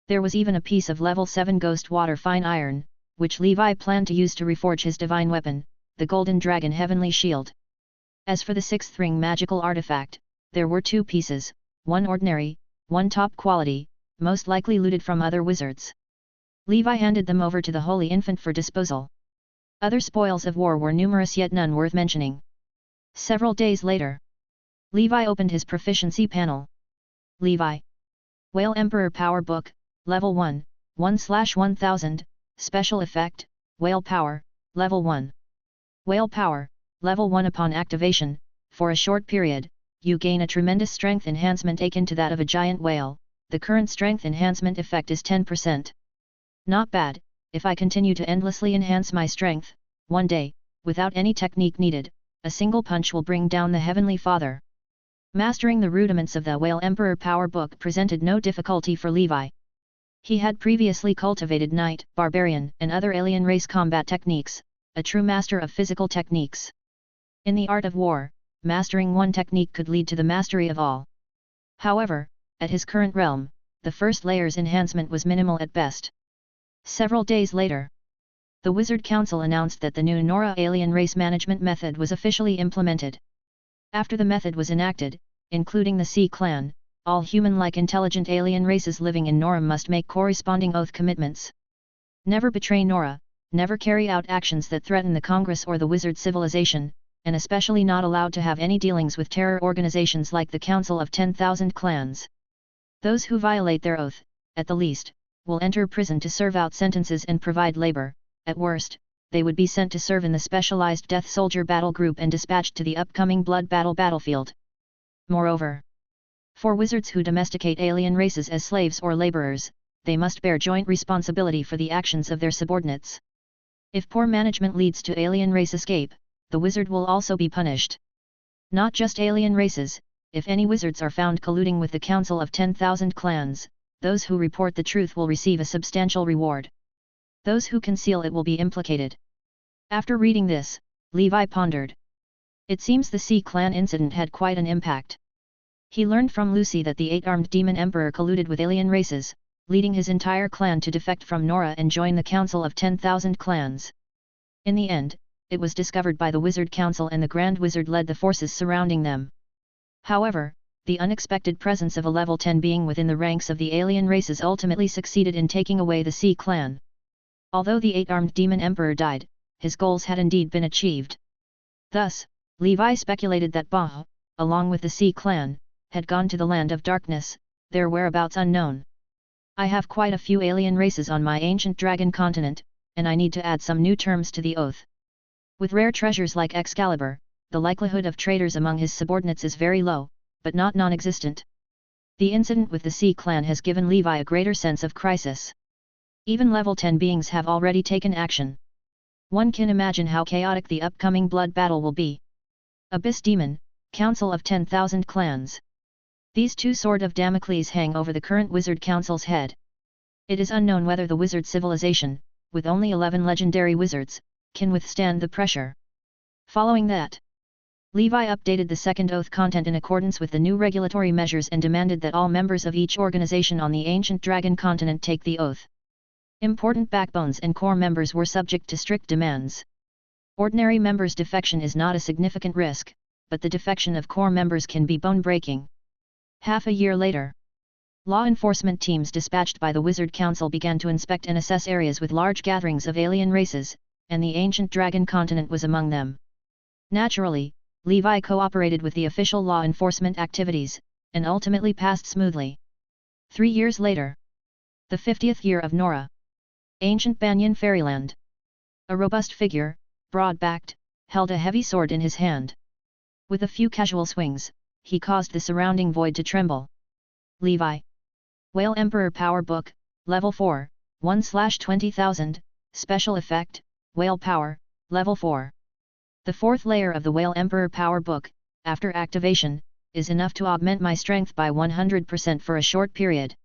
There was even a piece of level 7 ghost water fine iron, which Levi planned to use to reforge his divine weapon, the Golden Dragon Heavenly Shield. As for the 6th ring magical artifact, there were 2 pieces, one ordinary, one top quality, most likely looted from other wizards. Levi handed them over to the Holy Infant for disposal. Other spoils of war were numerous, yet none worth mentioning. Several days later, Levi opened his proficiency panel. Levi. Whale Emperor Power Book, Level 1, 1/1000, Special Effect, Whale Power, Level 1. Whale Power, Level 1. Upon activation, for a short period, you gain a tremendous strength enhancement akin to that of a giant whale. The current strength enhancement effect is 10%. Not bad. If I continue to endlessly enhance my strength, one day, without any technique needed, a single punch will bring down the Heavenly Father. Mastering the rudiments of the Whale Emperor Power Book presented no difficulty for Levi. He had previously cultivated Knight, Barbarian, and other alien race combat techniques, a true master of physical techniques. In the art of war, mastering one technique could lead to the mastery of all. However, at his current realm, the first layer's enhancement was minimal at best. Several days later, the Wizard Council announced that the new Nora alien race management method was officially implemented. After the method was enacted, including the Sea Clan, all human-like intelligent alien races living in Nora must make corresponding oath commitments. Never betray Nora, never carry out actions that threaten the Congress or the wizard civilization, and especially not allowed to have any dealings with terror organizations like the Council of 10,000 Clans. Those who violate their oath, at the least, will enter prison to serve out sentences and provide labor. At worst, they would be sent to serve in the specialized Death Soldier battle group and dispatched to the upcoming Blood Battle battlefield. Moreover, for wizards who domesticate alien races as slaves or laborers, they must bear joint responsibility for the actions of their subordinates. If poor management leads to alien race escape, the wizard will also be punished. Not just alien races, if any wizards are found colluding with the Council of 10,000 Clans, those who report the truth will receive a substantial reward. Those who conceal it will be implicated. After reading this, Levi pondered. It seems the Sea Clan incident had quite an impact. He learned from Lucy that the 8-armed demon emperor colluded with alien races, leading his entire clan to defect from Nora and join the Council of 10,000 Clans. In the end, it was discovered by the Wizard Council, and the Grand Wizard led the forces surrounding them. However, the unexpected presence of a level 10 being within the ranks of the alien races ultimately succeeded in taking away the Sea Clan. Although the 8-armed demon emperor died, his goals had indeed been achieved. Thus, Levi speculated that Bah, along with the Sea Clan, had gone to the Land of Darkness, their whereabouts unknown. I have quite a few alien races on my ancient dragon continent, and I need to add some new terms to the oath. With rare treasures like Excalibur, the likelihood of traitors among his subordinates is very low, but not non-existent. The incident with the Sea Clan has given Levi a greater sense of crisis. Even level 10 beings have already taken action. One can imagine how chaotic the upcoming blood battle will be. Abyss Demon, Council of 10,000 Clans. These two swords of Damocles hang over the current Wizard Council's head. It is unknown whether the wizard civilization, with only 11 legendary wizards, can withstand the pressure. Following that, Levi updated the second oath content in accordance with the new regulatory measures and demanded that all members of each organization on the ancient dragon continent take the oath. Important backbones and core members were subject to strict demands. Ordinary members' defection is not a significant risk, but the defection of core members can be bone-breaking. Half a year later, law enforcement teams dispatched by the Wizard Council began to inspect and assess areas with large gatherings of alien races, and the ancient dragon continent was among them. Naturally, Levi cooperated with the official law enforcement activities, and ultimately passed smoothly. 3 years later, the 50th year of Nora. Ancient Banyan Fairyland. A robust figure, broad-backed, held a heavy sword in his hand. With a few casual swings, he caused the surrounding void to tremble. Levi. Whale Emperor Power Book, Level 4, 1/20,000, Special Effect, Whale Power, Level 4. The fourth layer of the Whale Emperor Power Book, after activation, is enough to augment my strength by 100% for a short period.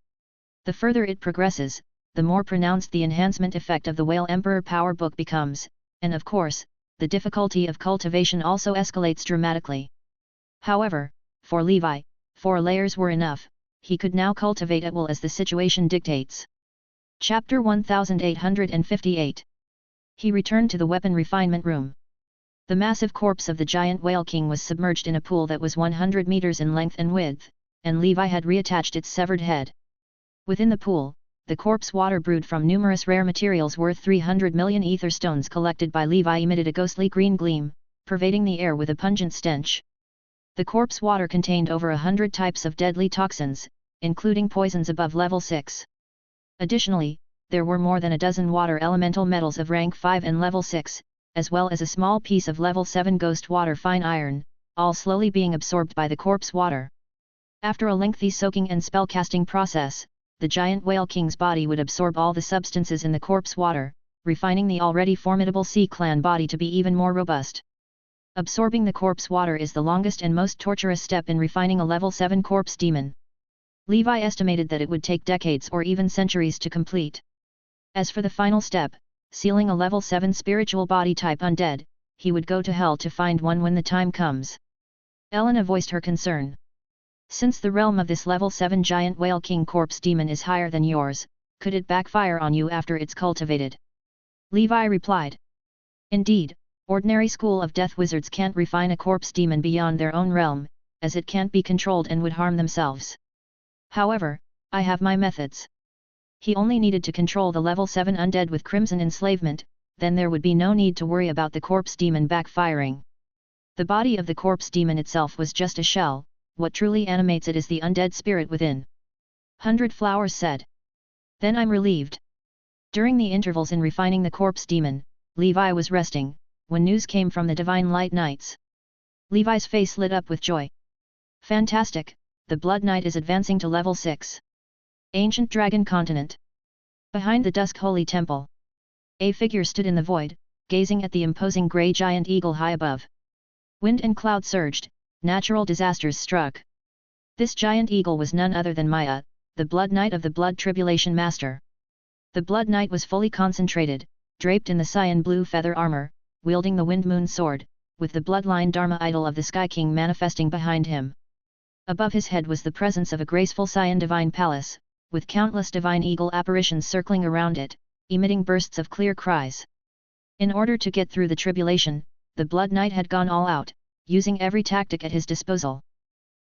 The further it progresses, the more pronounced the enhancement effect of the Whale Emperor Power Book becomes, and of course, the difficulty of cultivation also escalates dramatically. However, for Levi, 4 layers were enough. He could now cultivate at will as the situation dictates. Chapter 1858. He returned to the weapon refinement room. The massive corpse of the giant whale king was submerged in a pool that was 100 meters in length and width, and Levi had reattached its severed head. Within the pool, the corpse water brewed from numerous rare materials worth 300 million ether stones collected by Levi emitted a ghostly green gleam, pervading the air with a pungent stench. The corpse water contained over 100 types of deadly toxins, including poisons above level 6. Additionally, there were more than a dozen water elemental metals of rank 5 and level 6, as well as a small piece of level 7 ghost water fine iron, all slowly being absorbed by the corpse water. After a lengthy soaking and spellcasting process, the giant whale king's body would absorb all the substances in the corpse water, refining the already formidable Sea Clan body to be even more robust. Absorbing the corpse water is the longest and most torturous step in refining a level 7 corpse demon. Levi estimated that it would take decades or even centuries to complete. As for the final step, sealing a level 7 spiritual body type undead, he would go to hell to find one when the time comes. Elena voiced her concern. Since the realm of this level 7 giant whale king corpse demon is higher than yours, could it backfire on you after it's cultivated? Levi replied. Indeed, ordinary school of death wizards can't refine a corpse demon beyond their own realm, as it can't be controlled and would harm themselves. However, I have my methods. He only needed to control the level 7 undead with crimson enslavement, then there would be no need to worry about the corpse demon backfiring. The body of the corpse demon itself was just a shell, what truly animates it is the undead spirit within. 100 Flowers said. Then I'm relieved. During the intervals in refining the corpse demon, Levi was resting, when news came from the Divine Light Knights. Levi's face lit up with joy. Fantastic, the Blood Knight is advancing to level 6. Ancient Dragon Continent. Behind the Dusk Holy Temple, a figure stood in the void, gazing at the imposing grey giant eagle high above. Wind and cloud surged, natural disasters struck. This giant eagle was none other than Maya, the Blood Knight of the Blood Tribulation Master. The Blood Knight was fully concentrated, draped in the cyan blue feather armor, wielding the Wind Moon sword, with the bloodline Dharma idol of the Sky King manifesting behind him. Above his head was the presence of a graceful cyan divine palace, with countless divine eagle apparitions circling around it, emitting bursts of clear cries. In order to get through the tribulation, the Blood Knight had gone all out, using every tactic at his disposal.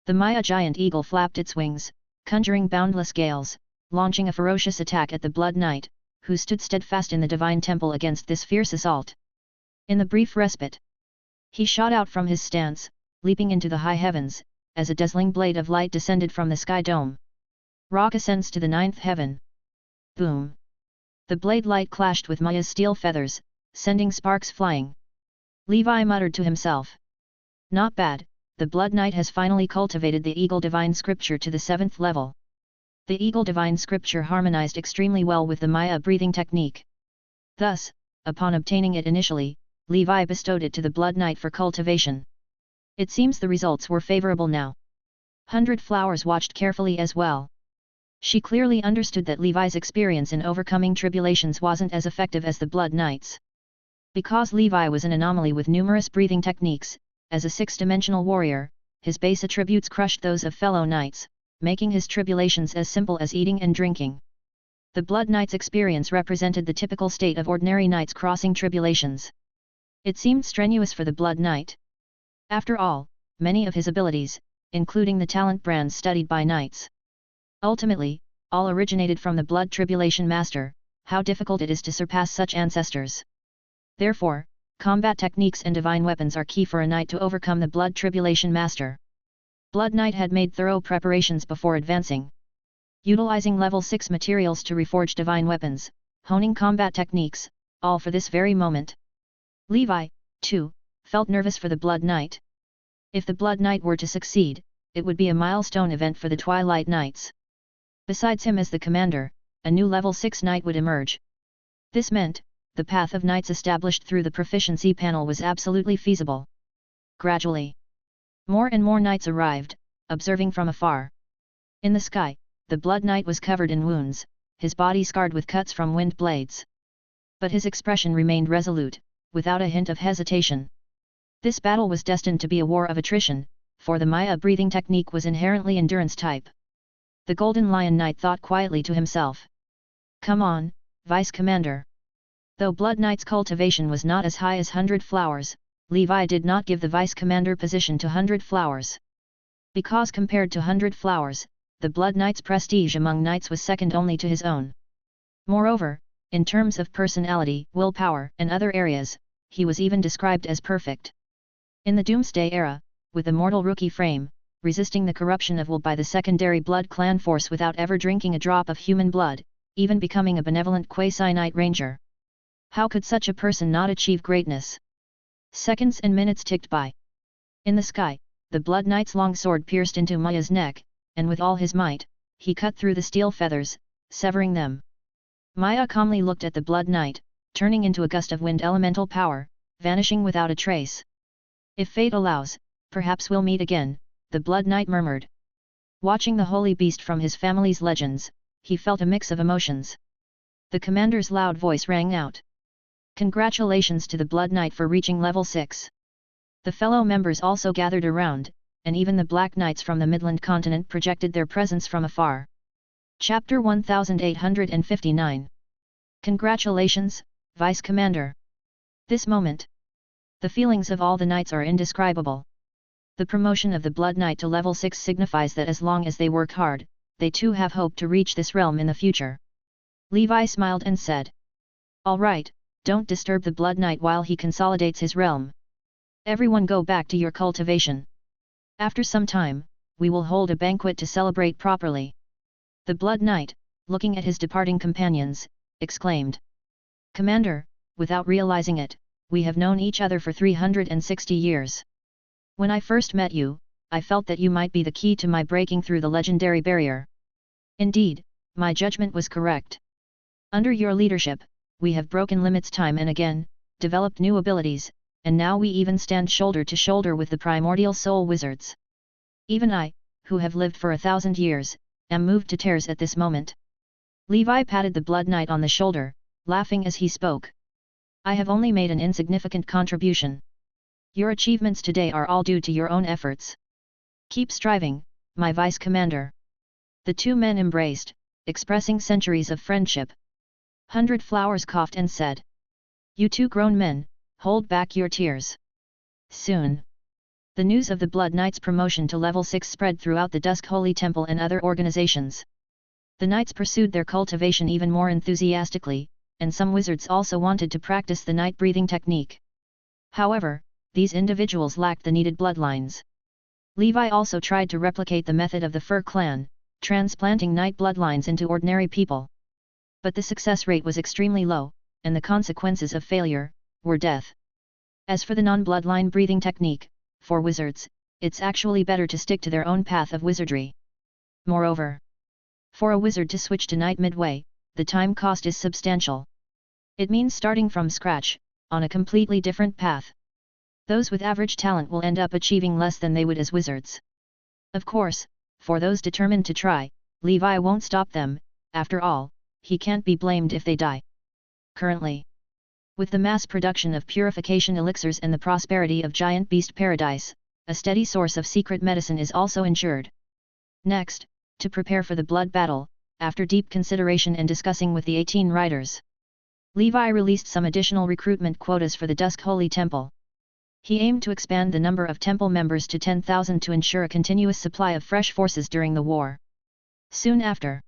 The Maya giant eagle flapped its wings, conjuring boundless gales, launching a ferocious attack at the Blood Knight, who stood steadfast in the divine temple against this fierce assault. In the brief respite, he shot out from his stance, leaping into the high heavens, as a dazzling blade of light descended from the sky dome. Rock ascends to the 9th heaven. Boom! The blade light clashed with Maya's steel feathers, sending sparks flying. Levi muttered to himself. Not bad, the Blood Knight has finally cultivated the Eagle Divine Scripture to the 7th level. The Eagle Divine Scripture harmonized extremely well with the Maya breathing technique. Thus, upon obtaining it initially, Levi bestowed it to the Blood Knight for cultivation. It seems the results were favorable now. 100 Flowers watched carefully as well. She clearly understood that Levi's experience in overcoming tribulations wasn't as effective as the Blood Knight's. Because Levi was an anomaly with numerous breathing techniques, as a six-dimensional warrior, his base attributes crushed those of fellow knights, making his tribulations as simple as eating and drinking. The Blood Knight's experience represented the typical state of ordinary knights crossing tribulations. It seemed strenuous for the Blood Knight. After all, many of his abilities, including the talent brands studied by knights, ultimately, all originated from the Blood Tribulation Master. How difficult it is to surpass such ancestors. Therefore, combat techniques and divine weapons are key for a knight to overcome the Blood Tribulation Master. Blood Knight had made thorough preparations before advancing. Utilizing level 6 materials to reforge divine weapons, honing combat techniques, all for this very moment. Levi, too, felt nervous for the Blood Knight. If the Blood Knight were to succeed, it would be a milestone event for the Twilight Knights. Besides him as the commander, a new level 6 knight would emerge. This meant, the path of knights established through the proficiency panel was absolutely feasible. Gradually, more and more knights arrived, observing from afar. In the sky, the Blood Knight was covered in wounds, his body scarred with cuts from wind blades. But his expression remained resolute, without a hint of hesitation. This battle was destined to be a war of attrition, for the Maya breathing technique was inherently endurance type. The Golden Lion Knight thought quietly to himself. Come on, Vice Commander. Though Blood Knight's cultivation was not as high as 100 flowers, Levi did not give the Vice Commander position to 100 flowers. Because compared to 100 flowers, the Blood Knight's prestige among knights was second only to his own. Moreover, in terms of personality, willpower, and other areas, he was even described as perfect. In the Doomsday era, with a mortal rookie frame, resisting the corruption of will by the secondary Blood Clan force without ever drinking a drop of human blood, even becoming a benevolent quasi-knight ranger. How could such a person not achieve greatness? Seconds and minutes ticked by. In the sky, the Blood Knight's long sword pierced into Maya's neck, and with all his might, he cut through the steel feathers, severing them. Maya calmly looked at the Blood Knight, turning into a gust of wind elemental power, vanishing without a trace. If fate allows, perhaps we'll meet again, the Blood Knight murmured. Watching the holy beast from his family's legends, he felt a mix of emotions. The commander's loud voice rang out. Congratulations to the Blood Knight for reaching level 6. The fellow members also gathered around, and even the Black Knights from the Midland continent projected their presence from afar. Chapter 1859. Congratulations, Vice Commander. This moment, the feelings of all the knights are indescribable. The promotion of the Blood Knight to level 6 signifies that as long as they work hard, they too have hope to reach this realm in the future. Levi smiled and said. All right, don't disturb the Blood Knight while he consolidates his realm. Everyone go back to your cultivation. After some time, we will hold a banquet to celebrate properly. The Blood Knight, looking at his departing companions, exclaimed. Commander, without realizing it, we have known each other for 360 years. When I first met you, I felt that you might be the key to my breaking through the legendary barrier. Indeed, my judgment was correct. Under your leadership, we have broken limits time and again, developed new abilities, and now we even stand shoulder to shoulder with the primordial soul wizards. Even I, who have lived for 1,000 years, am moved to tears at this moment. Levi patted the Blood Knight on the shoulder, laughing as he spoke. I have only made an insignificant contribution. Your achievements today are all due to your own efforts. Keep striving, my Vice Commander. The two men embraced, expressing centuries of friendship. 100 Flowers coughed and said. You two grown men, hold back your tears. Soon. The news of the Blood Knight's promotion to level 6 spread throughout the Dusk Holy Temple and other organizations. The knights pursued their cultivation even more enthusiastically, and some wizards also wanted to practice the night breathing technique. However, these individuals lacked the needed bloodlines. Levi also tried to replicate the method of the Fur clan, transplanting night bloodlines into ordinary people. But the success rate was extremely low, and the consequences of failure were death. As for the non-bloodline breathing technique, for wizards, it's actually better to stick to their own path of wizardry. Moreover, for a wizard to switch to night midway, the time cost is substantial. It means starting from scratch, on a completely different path. Those with average talent will end up achieving less than they would as wizards. Of course, for those determined to try, Levi won't stop them, after all, he can't be blamed if they die. Currently, With the mass production of purification elixirs and the prosperity of giant beast paradise, a steady source of secret medicine is also ensured. Next, to prepare for the blood battle, after deep consideration and discussing with the 18 riders, Levi released some additional recruitment quotas for the Dusk Holy Temple. He aimed to expand the number of temple members to 10,000 to ensure a continuous supply of fresh forces during the war. Soon after,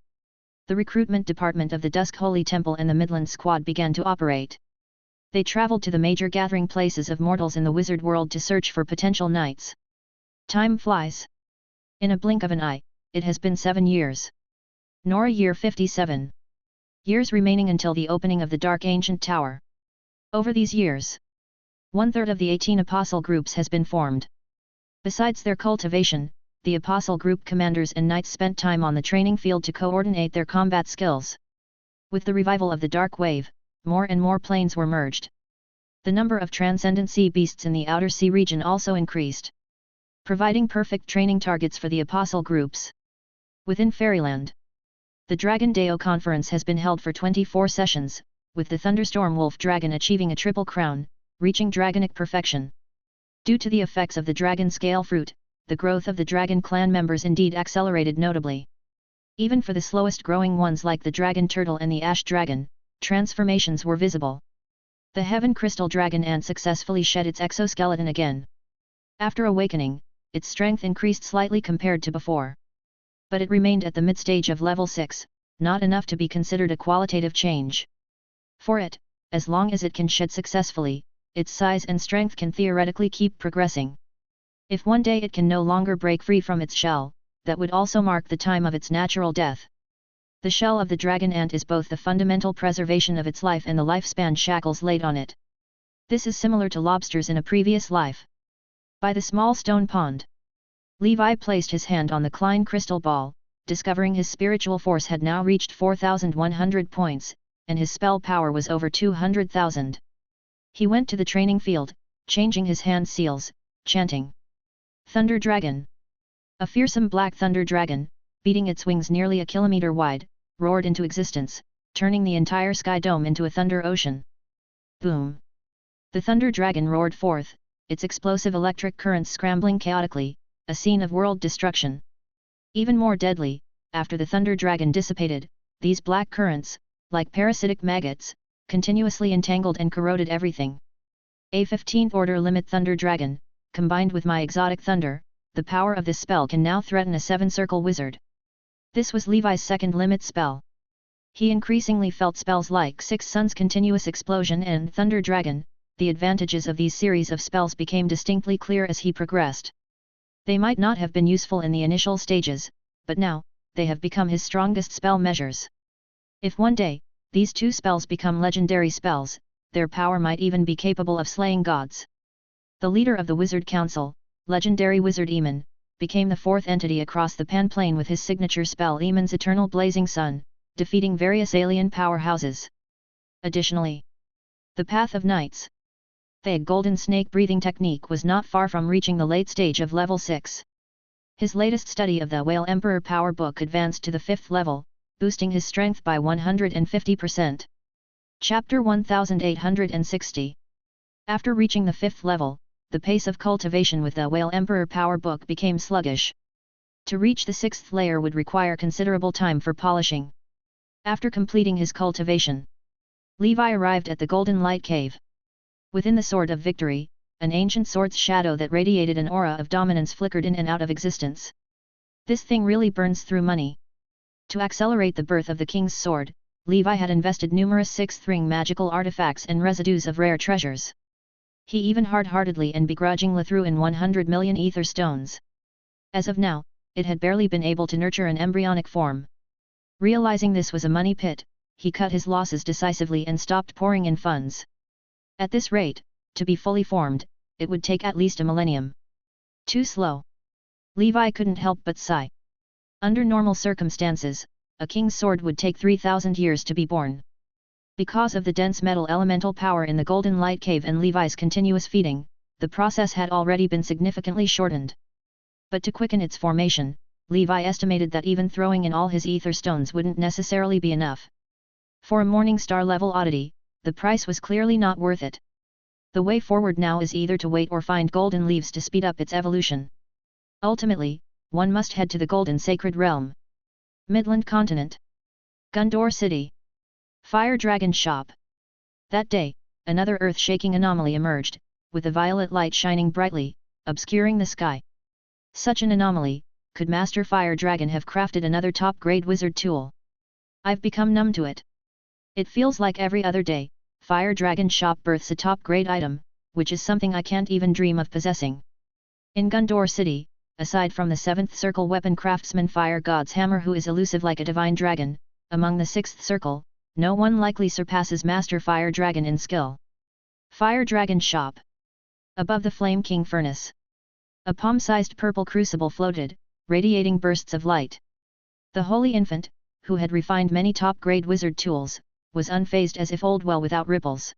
the recruitment department of the Dusk Holy Temple and the Midland Squad began to operate. They traveled to the major gathering places of mortals in the wizard world to search for potential knights. Time flies. In a blink of an eye, it has been 7 years. Nora year 57. Years remaining until the opening of the Dark Ancient Tower. Over these years, 1/3 of the 18 apostle groups has been formed. Besides their cultivation, the apostle group commanders and knights spent time on the training field to coordinate their combat skills. With the revival of the Dark Wave, more and more planes were merged. The number of transcendent sea beasts in the outer sea region also increased, providing perfect training targets for the apostle groups. Within Fairyland, the Dragon Deo conference has been held for 24 sessions, with the Thunderstorm Wolf Dragon achieving a triple crown, reaching dragonic perfection. Due to the effects of the Dragon Scale Fruit, the growth of the Dragon Clan members indeed accelerated notably. Even for the slowest growing ones like the Dragon Turtle and the Ash Dragon, transformations were visible. The Heaven Crystal Dragon Ant successfully shed its exoskeleton again. After awakening, its strength increased slightly compared to before. But it remained at the mid-stage of level 6, not enough to be considered a qualitative change. For it, as long as it can shed successfully, its size and strength can theoretically keep progressing. If one day it can no longer break free from its shell, that would also mark the time of its natural death. The shell of the dragon ant is both the fundamental preservation of its life and the lifespan shackles laid on it. This is similar to lobsters in a previous life. By the small stone pond, Levi placed his hand on the Klein crystal ball, discovering his spiritual force had now reached 4,100 points, and his spell power was over 200,000. He went to the training field, changing his hand seals, chanting, "Thunder Dragon!" A fearsome black thunder dragon, beating its wings nearly a kilometer wide, roared into existence, turning the entire sky dome into a thunder ocean. Boom! The thunder dragon roared forth, its explosive electric currents scrambling chaotically, a scene of world destruction. Even more deadly, after the thunder dragon dissipated, these black currents, like parasitic maggots, continuously entangled and corroded everything. A 15th order limit thunder dragon, combined with my exotic thunder, the power of this spell can now threaten a 7-circle wizard. This was Levi's second limit spell. He increasingly felt spells like Six Suns Continuous Explosion and Thunder Dragon. The advantages of these series of spells became distinctly clear as he progressed. They might not have been useful in the initial stages, but now, they have become his strongest spell measures. If one day, these two spells become legendary spells, their power might even be capable of slaying gods. The leader of the Wizard Council, legendary wizard Eamon, became the fourth entity across the Panplane with his signature spell Eamon's Eternal Blazing Sun, defeating various alien powerhouses. Additionally, the Path of Knights, the golden snake breathing technique was not far from reaching the late stage of level 6. His latest study of the Whale Emperor Power Book advanced to the 5th level, boosting his strength by 150%. Chapter 1860. After reaching the 5th level, the pace of cultivation with the Whale Emperor Power Book became sluggish. To reach the 6th layer would require considerable time for polishing. After completing his cultivation, Levi arrived at the Golden Light Cave. Within the Sword of Victory, an ancient sword's shadow that radiated an aura of dominance flickered in and out of existence. This thing really burns through money. To accelerate the birth of the King's Sword, Levi had invested numerous 6th-ring magical artifacts and residues of rare treasures. He even hard-heartedly and begrudgingly threw in 100 million ether stones. As of now, it had barely been able to nurture an embryonic form. Realizing this was a money pit, he cut his losses decisively and stopped pouring in funds. At this rate, to be fully formed, it would take at least a millennium. Too slow. Levi couldn't help but sigh. Under normal circumstances, a king's sword would take 3,000 years to be born. Because of the dense metal elemental power in the Golden Light Cave and Levi's continuous feeding, the process had already been significantly shortened. But to quicken its formation, Levi estimated that even throwing in all his ether stones wouldn't necessarily be enough. For a Morning Star level oddity, the price was clearly not worth it. The way forward now is either to wait or find golden leaves to speed up its evolution. Ultimately, one must head to the Golden Sacred Realm. Midland Continent. Gundor City. Fire Dragon Shop. That day, another earth-shaking anomaly emerged, with a violet light shining brightly, obscuring the sky. Such an anomaly, could Master Fire Dragon have crafted another top-grade wizard tool? I've become numb to it. It feels like every other day, Fire Dragon Shop births a top-grade item, which is something I can't even dream of possessing. In Gundor City, aside from the 7th Circle weapon craftsman Fire God's Hammer who is elusive like a divine dragon, among the 6th Circle, no one likely surpasses Master Fire Dragon in skill. Fire Dragon Shop. Above the Flame King Furnace. A palm-sized purple crucible floated, radiating bursts of light. The Holy Infant, who had refined many top-grade wizard tools, was unfazed as if old well without ripples.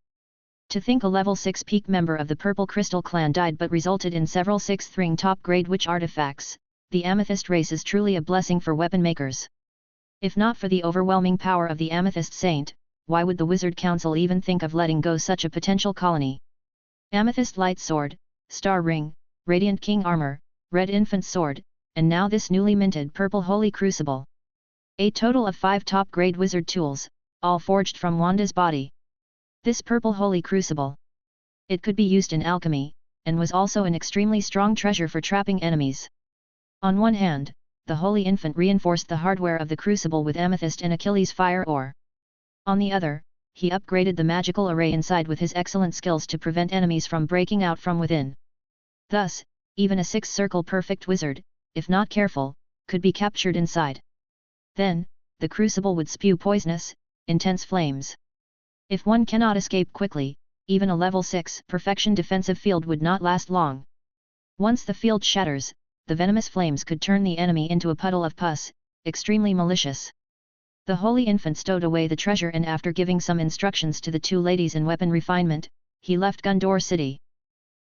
To think a level 6 peak member of the Purple Crystal clan died but resulted in several 6th ring top-grade witch artifacts, the Amethyst race is truly a blessing for weapon makers. If not for the overwhelming power of the Amethyst Saint, why would the Wizard Council even think of letting go such a potential colony? Amethyst Light Sword, Star Ring, Radiant King Armor, Red Infant Sword, and now this newly minted Purple Holy Crucible. A total of 5 top-grade wizard tools, all forged from Wanda's body. This Purple Holy Crucible. It could be used in alchemy, and was also an extremely strong treasure for trapping enemies. On one hand, the Holy Infant reinforced the hardware of the crucible with amethyst and Achilles fire ore. On the other, he upgraded the magical array inside with his excellent skills to prevent enemies from breaking out from within. Thus, even a 6th Circle perfect wizard, if not careful, could be captured inside. Then, the crucible would spew poisonous, intense flames. If one cannot escape quickly, even a level 6 perfection defensive field would not last long. Once the field shatters, the venomous flames could turn the enemy into a puddle of pus, extremely malicious. The Holy Infant stowed away the treasure and after giving some instructions to the 2 ladies in weapon refinement, he left Gundor City.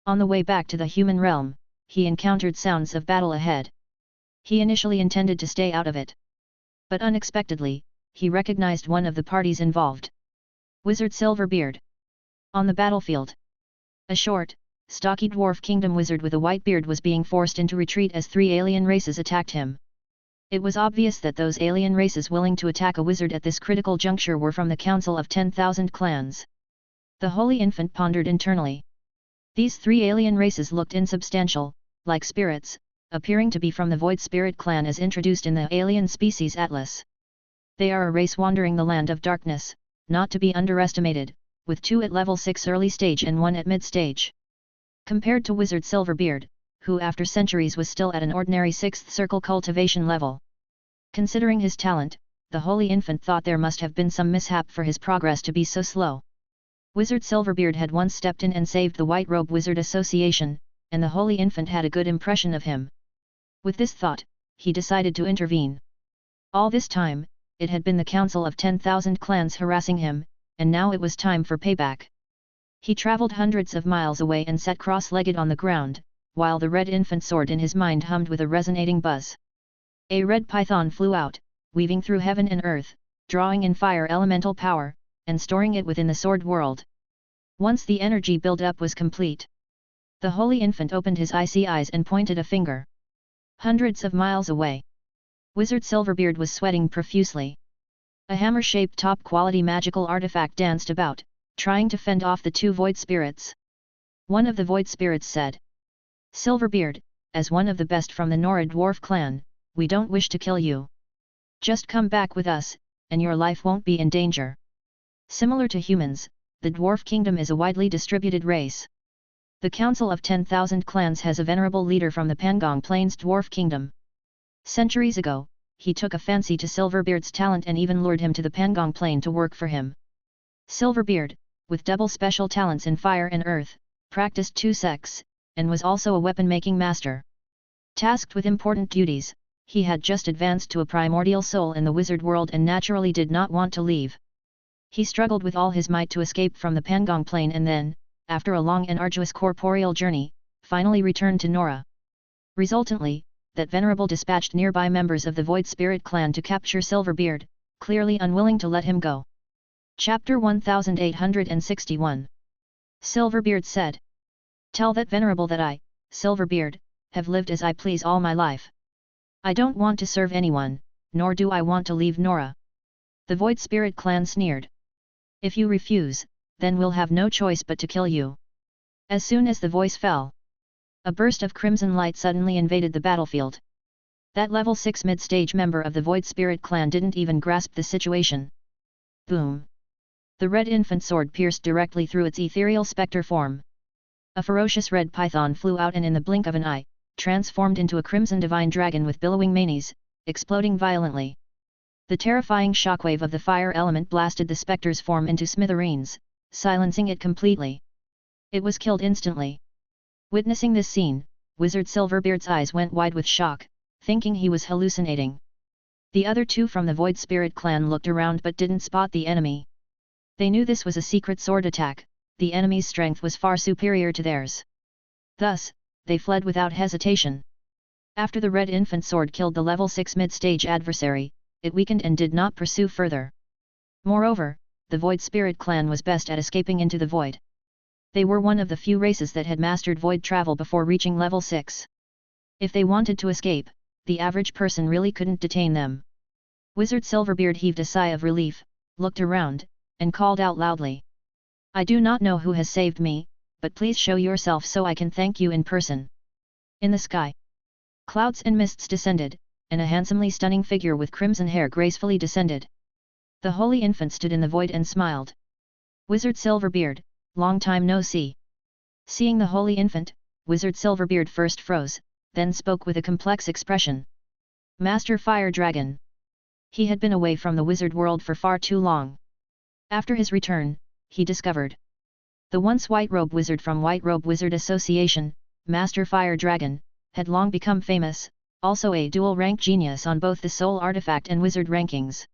On the way back to the human realm, he encountered sounds of battle ahead. He initially intended to stay out of it. But unexpectedly, he recognized one of the parties involved. Wizard Silverbeard. On the battlefield. A short, stocky dwarf kingdom wizard with a white beard was being forced into retreat as 3 alien races attacked him. It was obvious that those alien races willing to attack a wizard at this critical juncture were from the Council of 10,000 Clans. The Holy Infant pondered internally. These 3 alien races looked insubstantial, like spirits, appearing to be from the Void Spirit clan as introduced in the Alien Species Atlas. They are a race wandering the land of darkness, not to be underestimated, with 2 at level 6 early stage and 1 at mid stage. Compared to Wizard Silverbeard, who after centuries was still at an ordinary 6th Circle cultivation level. Considering his talent, the Holy Infant thought there must have been some mishap for his progress to be so slow. Wizard Silverbeard had once stepped in and saved the White Robe Wizard Association, and the Holy Infant had a good impression of him. With this thought, he decided to intervene. All this time, it had been the Council of 10,000 Clans harassing him, and now it was time for payback. He traveled hundreds of miles away and sat cross-legged on the ground, while the red infant sword in his mind hummed with a resonating buzz. A red python flew out, weaving through heaven and earth, drawing in fire elemental power, and storing it within the sword world. Once the energy build-up was complete, the Holy Infant opened his icy eyes and pointed a finger. Hundreds of miles away, Wizard Silverbeard was sweating profusely. A hammer-shaped top-quality magical artifact danced about, trying to fend off the 2 void spirits. One of the void spirits said, "Silverbeard, as one of the best from the Nora dwarf clan, we don't wish to kill you. Just come back with us, and your life won't be in danger." Similar to humans, the dwarf kingdom is a widely distributed race. The Council of 10,000 Clans has a venerable leader from the Pangong Plains dwarf kingdom. Centuries ago, he took a fancy to Silverbeard's talent and even lured him to the Pangong Plain to work for him. Silverbeard, with double special talents in fire and earth, practiced 2 sects, and was also a weapon-making master. Tasked with important duties, he had just advanced to a primordial soul in the wizard world and naturally did not want to leave. He struggled with all his might to escape from the Pangong Plain and then, after a long and arduous corporeal journey, finally returned to Nora. Resultantly, that venerable dispatched nearby members of the Void Spirit clan to capture Silverbeard, clearly unwilling to let him go. Chapter 1861. Silverbeard said. Tell that venerable that I, Silverbeard, have lived as I please all my life. I don't want to serve anyone, nor do I want to leave Nora. The Void Spirit clan sneered. If you refuse, then we'll have no choice but to kill you. As soon as the voice fell, a burst of crimson light suddenly invaded the battlefield. That level 6 mid-stage member of the Void Spirit clan didn't even grasp the situation. Boom! The red infant sword pierced directly through its ethereal spectre form. A ferocious red python flew out and in the blink of an eye, transformed into a crimson divine dragon with billowing manes, exploding violently. The terrifying shockwave of the fire element blasted the spectre's form into smithereens, silencing it completely. It was killed instantly. Witnessing this scene, Wizard Silverbeard's eyes went wide with shock, thinking he was hallucinating. The other two from the Void Spirit clan looked around but didn't spot the enemy. They knew this was a secret sword attack, the enemy's strength was far superior to theirs. Thus, they fled without hesitation. After the red infant sword killed the level 6 mid-stage adversary, it weakened and did not pursue further. Moreover, the Void Spirit clan was best at escaping into the void. They were one of the few races that had mastered void travel before reaching level 6. If they wanted to escape, the average person really couldn't detain them. Wizard Silverbeard heaved a sigh of relief, looked around, and called out loudly. I do not know who has saved me, but please show yourself so I can thank you in person. In the sky, clouds and mists descended, and a handsomely stunning figure with crimson hair gracefully descended. The holy infant stood in the void and smiled. Wizard Silverbeard, long time no see. Seeing the holy infant, Wizard Silverbeard first froze, then spoke with a complex expression. Master Fire Dragon. He had been away from the wizard world for far too long. After his return, he discovered the once White Robe Wizard from White Robe Wizard Association, Master Fire Dragon, had long become famous, also a dual-rank genius on both the Soul Artifact and Wizard rankings.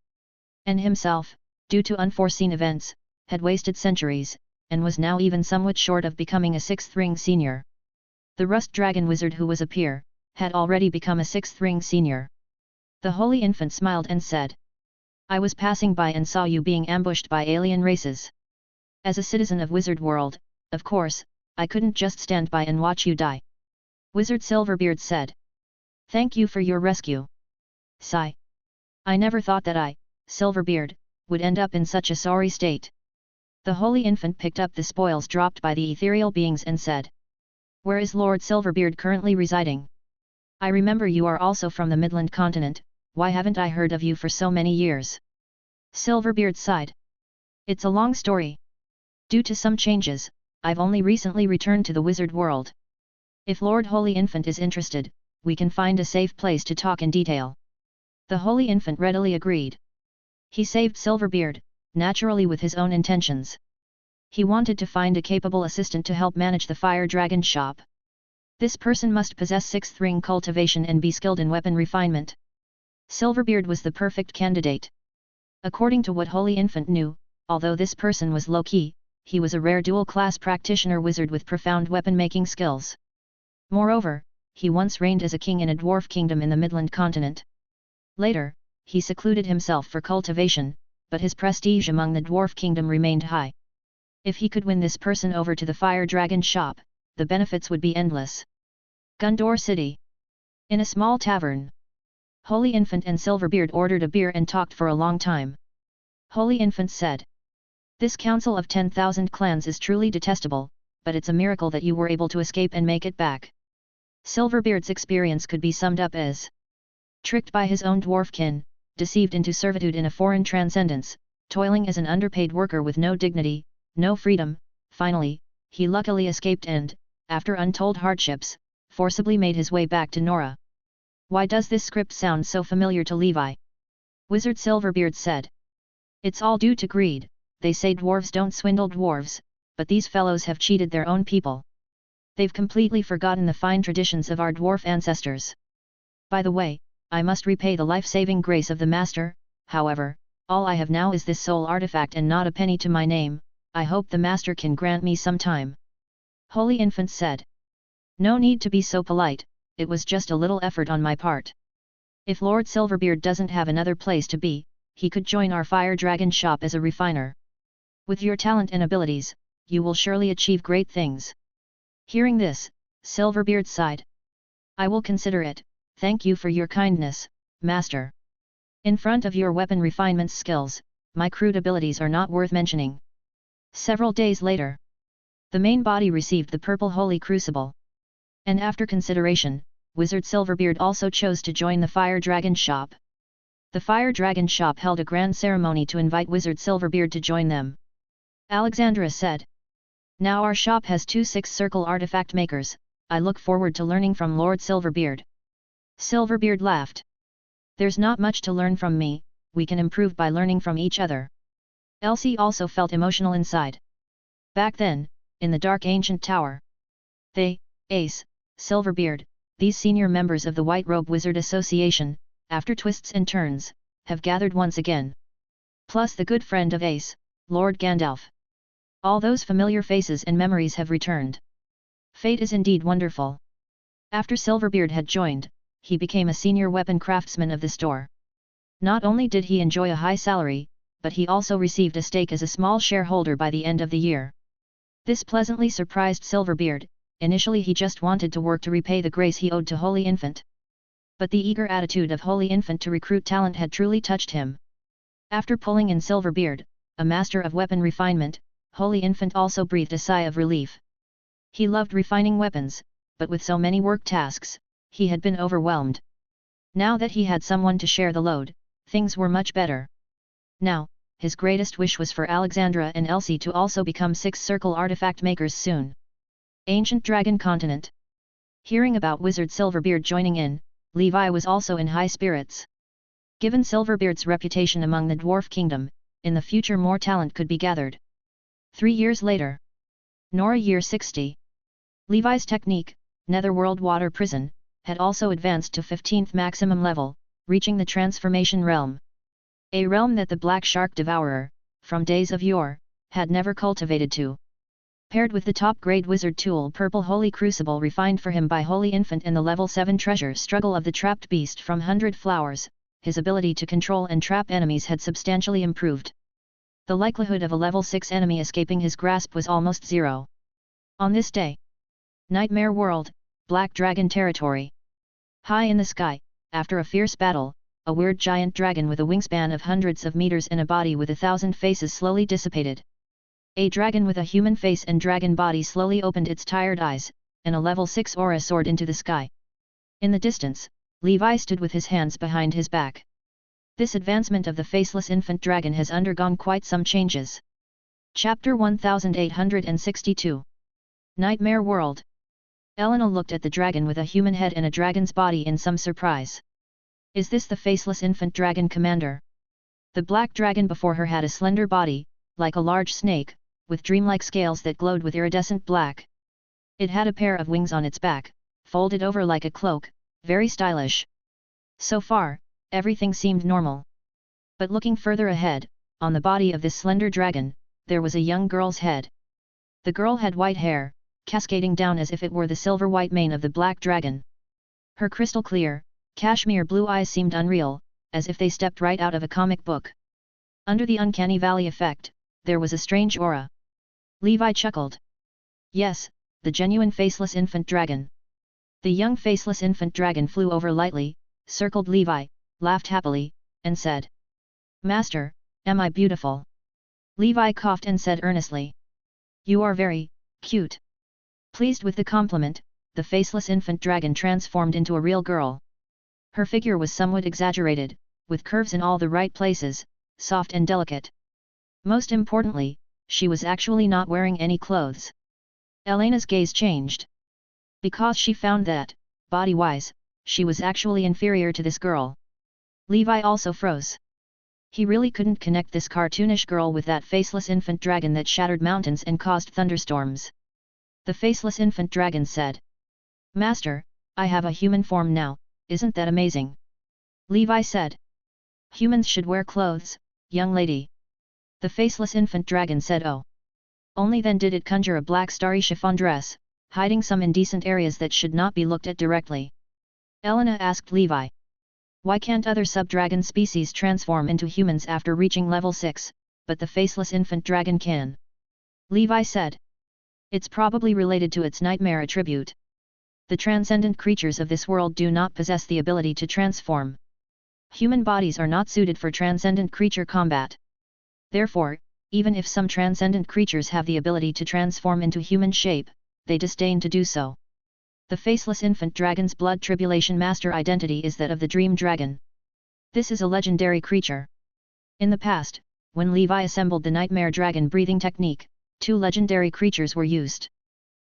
And himself, due to unforeseen events, had wasted centuries, and was now even somewhat short of becoming a 6th ring senior. The Rust Dragon Wizard who was a peer, had already become a 6th ring senior. The Holy Infant smiled and said, I was passing by and saw you being ambushed by alien races. As a citizen of Wizard World, of course, I couldn't just stand by and watch you die. Wizard Silverbeard said. Thank you for your rescue. Sigh. I never thought that I, Silverbeard, would end up in such a sorry state. The Holy Infant picked up the spoils dropped by the ethereal beings and said. Where is Lord Silverbeard currently residing? I remember you are also from the Midland continent, why haven't I heard of you for so many years? Silverbeard sighed. It's a long story. Due to some changes, I've only recently returned to the wizard world. If Lord Holy Infant is interested, we can find a safe place to talk in detail. The Holy Infant readily agreed. He saved Silverbeard, naturally with his own intentions. He wanted to find a capable assistant to help manage the Fire Dragon shop. This person must possess 6th ring cultivation and be skilled in weapon refinement. Silverbeard was the perfect candidate. According to what Holy Infant knew, although this person was low-key, he was a rare dual-class practitioner wizard with profound weapon-making skills. Moreover, he once reigned as a king in a dwarf kingdom in the Midland continent. Later, he secluded himself for cultivation, but his prestige among the dwarf kingdom remained high. If he could win this person over to the Fire Dragon shop, the benefits would be endless. Gundor City. In a small tavern, Holy Infant and Silverbeard ordered a beer and talked for a long time. Holy Infant said, this council of 10,000 clans is truly detestable, but it's a miracle that you were able to escape and make it back. Silverbeard's experience could be summed up as tricked by his own dwarf kin, deceived into servitude in a foreign transcendence, toiling as an underpaid worker with no dignity, no freedom. Finally, he luckily escaped and, after untold hardships, forcibly made his way back to Nora. Why does this script sound so familiar to Levi? Wizard Silverbeard said. It's all due to greed. They say dwarves don't swindle dwarves, but these fellows have cheated their own people. They've completely forgotten the fine traditions of our dwarf ancestors. By the way, I must repay the life-saving grace of the Master, however, all I have now is this soul artifact and not a penny to my name. I hope the Master can grant me some time. Holy Infant said. No need to be so polite, it was just a little effort on my part. If Lord Silverbeard doesn't have another place to be, he could join our Fire Dragon shop as a refiner. With your talent and abilities, you will surely achieve great things. Hearing this, Silverbeard sighed. I will consider it, thank you for your kindness, Master. In front of your weapon refinement skills, my crude abilities are not worth mentioning. Several days later, the main body received the purple holy crucible. And after consideration, Wizard Silverbeard also chose to join the Fire Dragon shop. The Fire Dragon shop held a grand ceremony to invite Wizard Silverbeard to join them. Alexandra said. Now our shop has 2 6-circle artifact makers, I look forward to learning from Lord Silverbeard. Silverbeard laughed. There's not much to learn from me, we can improve by learning from each other. Elsie also felt emotional inside. Back then, in the dark ancient tower, they, Ace, Silverbeard, these senior members of the White Robe Wizard Association, after twists and turns, have gathered once again. Plus the good friend of Ace, Lord Gandalf. All those familiar faces and memories have returned. Fate is indeed wonderful. After Silverbeard had joined, he became a senior weapon craftsman of the store. Not only did he enjoy a high salary, but he also received a stake as a small shareholder by the end of the year. This pleasantly surprised Silverbeard. Initially he just wanted to work to repay the grace he owed to Holy Infant. But the eager attitude of Holy Infant to recruit talent had truly touched him. After pulling in Silverbeard, a master of weapon refinement, Holy Infant also breathed a sigh of relief. He loved refining weapons, but with so many work tasks, he had been overwhelmed. Now that he had someone to share the load, things were much better. Now, his greatest wish was for Alexandra and Elsie to also become 6-circle artifact makers soon. Ancient Dragon Continent. Hearing about Wizard Silverbeard joining in, Levi was also in high spirits. Given Silverbeard's reputation among the Dwarf Kingdom, in the future more talent could be gathered. 3 years later. Nora year 60. Levi's technique, Netherworld Water Prison, had also advanced to 15th maximum level, reaching the Transformation Realm. A realm that the Black Shark Devourer, from days of yore, had never cultivated to. Paired with the top-grade wizard tool Purple Holy Crucible refined for him by Holy Infant and the level 7 treasure struggle of the Trapped Beast from 100 Flowers, his ability to control and trap enemies had substantially improved. The likelihood of a level 6 enemy escaping his grasp was almost zero. On this day, Nightmare World, Black Dragon Territory. High in the sky, after a fierce battle, a weird giant dragon with a wingspan of hundreds of meters and a body with 1,000 faces slowly dissipated. A dragon with a human face and dragon body slowly opened its tired eyes, and a level 6 aura soared into the sky. In the distance, Levi stood with his hands behind his back. This advancement of the faceless infant dragon has undergone quite some changes. Chapter 1862. Nightmare World. Elena looked at the dragon with a human head and a dragon's body in some surprise. Is this the faceless infant dragon commander? The black dragon before her had a slender body, like a large snake, with dreamlike scales that glowed with iridescent black. It had a pair of wings on its back, folded over like a cloak, very stylish. So far, everything seemed normal. But looking further ahead, on the body of this slender dragon, there was a young girl's head. The girl had white hair, cascading down as if it were the silver-white mane of the black dragon. Her crystal-clear, cashmere blue eyes seemed unreal, as if they stepped right out of a comic book. Under the uncanny valley effect, there was a strange aura. Levi chuckled. Yes, the genuine faceless infant dragon. The young faceless infant dragon flew over lightly, circled Levi, laughed happily, and said, "Master, am I beautiful?" Levi coughed and said earnestly, "You are very cute." Pleased with the compliment, the faceless infant dragon transformed into a real girl. Her figure was somewhat exaggerated, with curves in all the right places, soft and delicate. Most importantly, she was actually not wearing any clothes. Elena's gaze changed. Because she found that, body-wise, she was actually inferior to this girl. Levi also froze. He really couldn't connect this cartoonish girl with that faceless infant dragon that shattered mountains and caused thunderstorms. The faceless infant dragon said, "Master, I have a human form now, isn't that amazing?" Levi said, "Humans should wear clothes, young lady." The faceless infant dragon said, "Oh." Only then did it conjure a black starry chiffon dress, hiding some indecent areas that should not be looked at directly. Elena asked Levi, "Why can't other sub-dragon species transform into humans after reaching level 6, but the faceless infant dragon can. Levi said. It's probably related to its nightmare attribute. The transcendent creatures of this world do not possess the ability to transform. Human bodies are not suited for transcendent creature combat. Therefore, even if some transcendent creatures have the ability to transform into human shape, they disdain to do so. The faceless infant dragon's blood tribulation master identity is that of the dream dragon. This is a legendary creature. In the past, when Levi assembled the nightmare dragon breathing technique, two legendary creatures were used.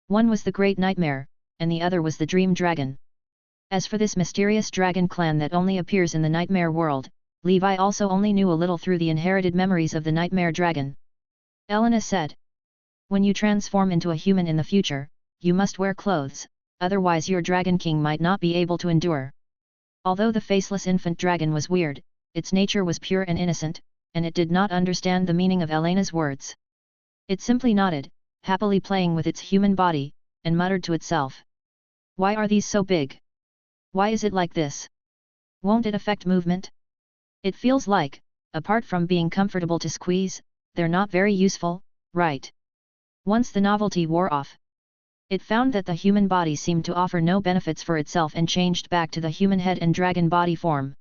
One was the Great Nightmare, and the other was the Dream Dragon. As for this mysterious dragon clan that only appears in the nightmare world, Levi also only knew a little through the inherited memories of the nightmare dragon. Elena said. When you transform into a human in the future, you must wear clothes, otherwise your dragon king might not be able to endure. Although the faceless infant dragon was weird, its nature was pure and innocent, and it did not understand the meaning of Elena's words. It simply nodded, happily playing with its human body, and muttered to itself. Why are these so big? Why is it like this? Won't it affect movement? It feels like, apart from being comfortable to squeeze, they're not very useful, right? Once the novelty wore off, it found that the human body seemed to offer no benefits for itself and changed back to the human head and dragon body form.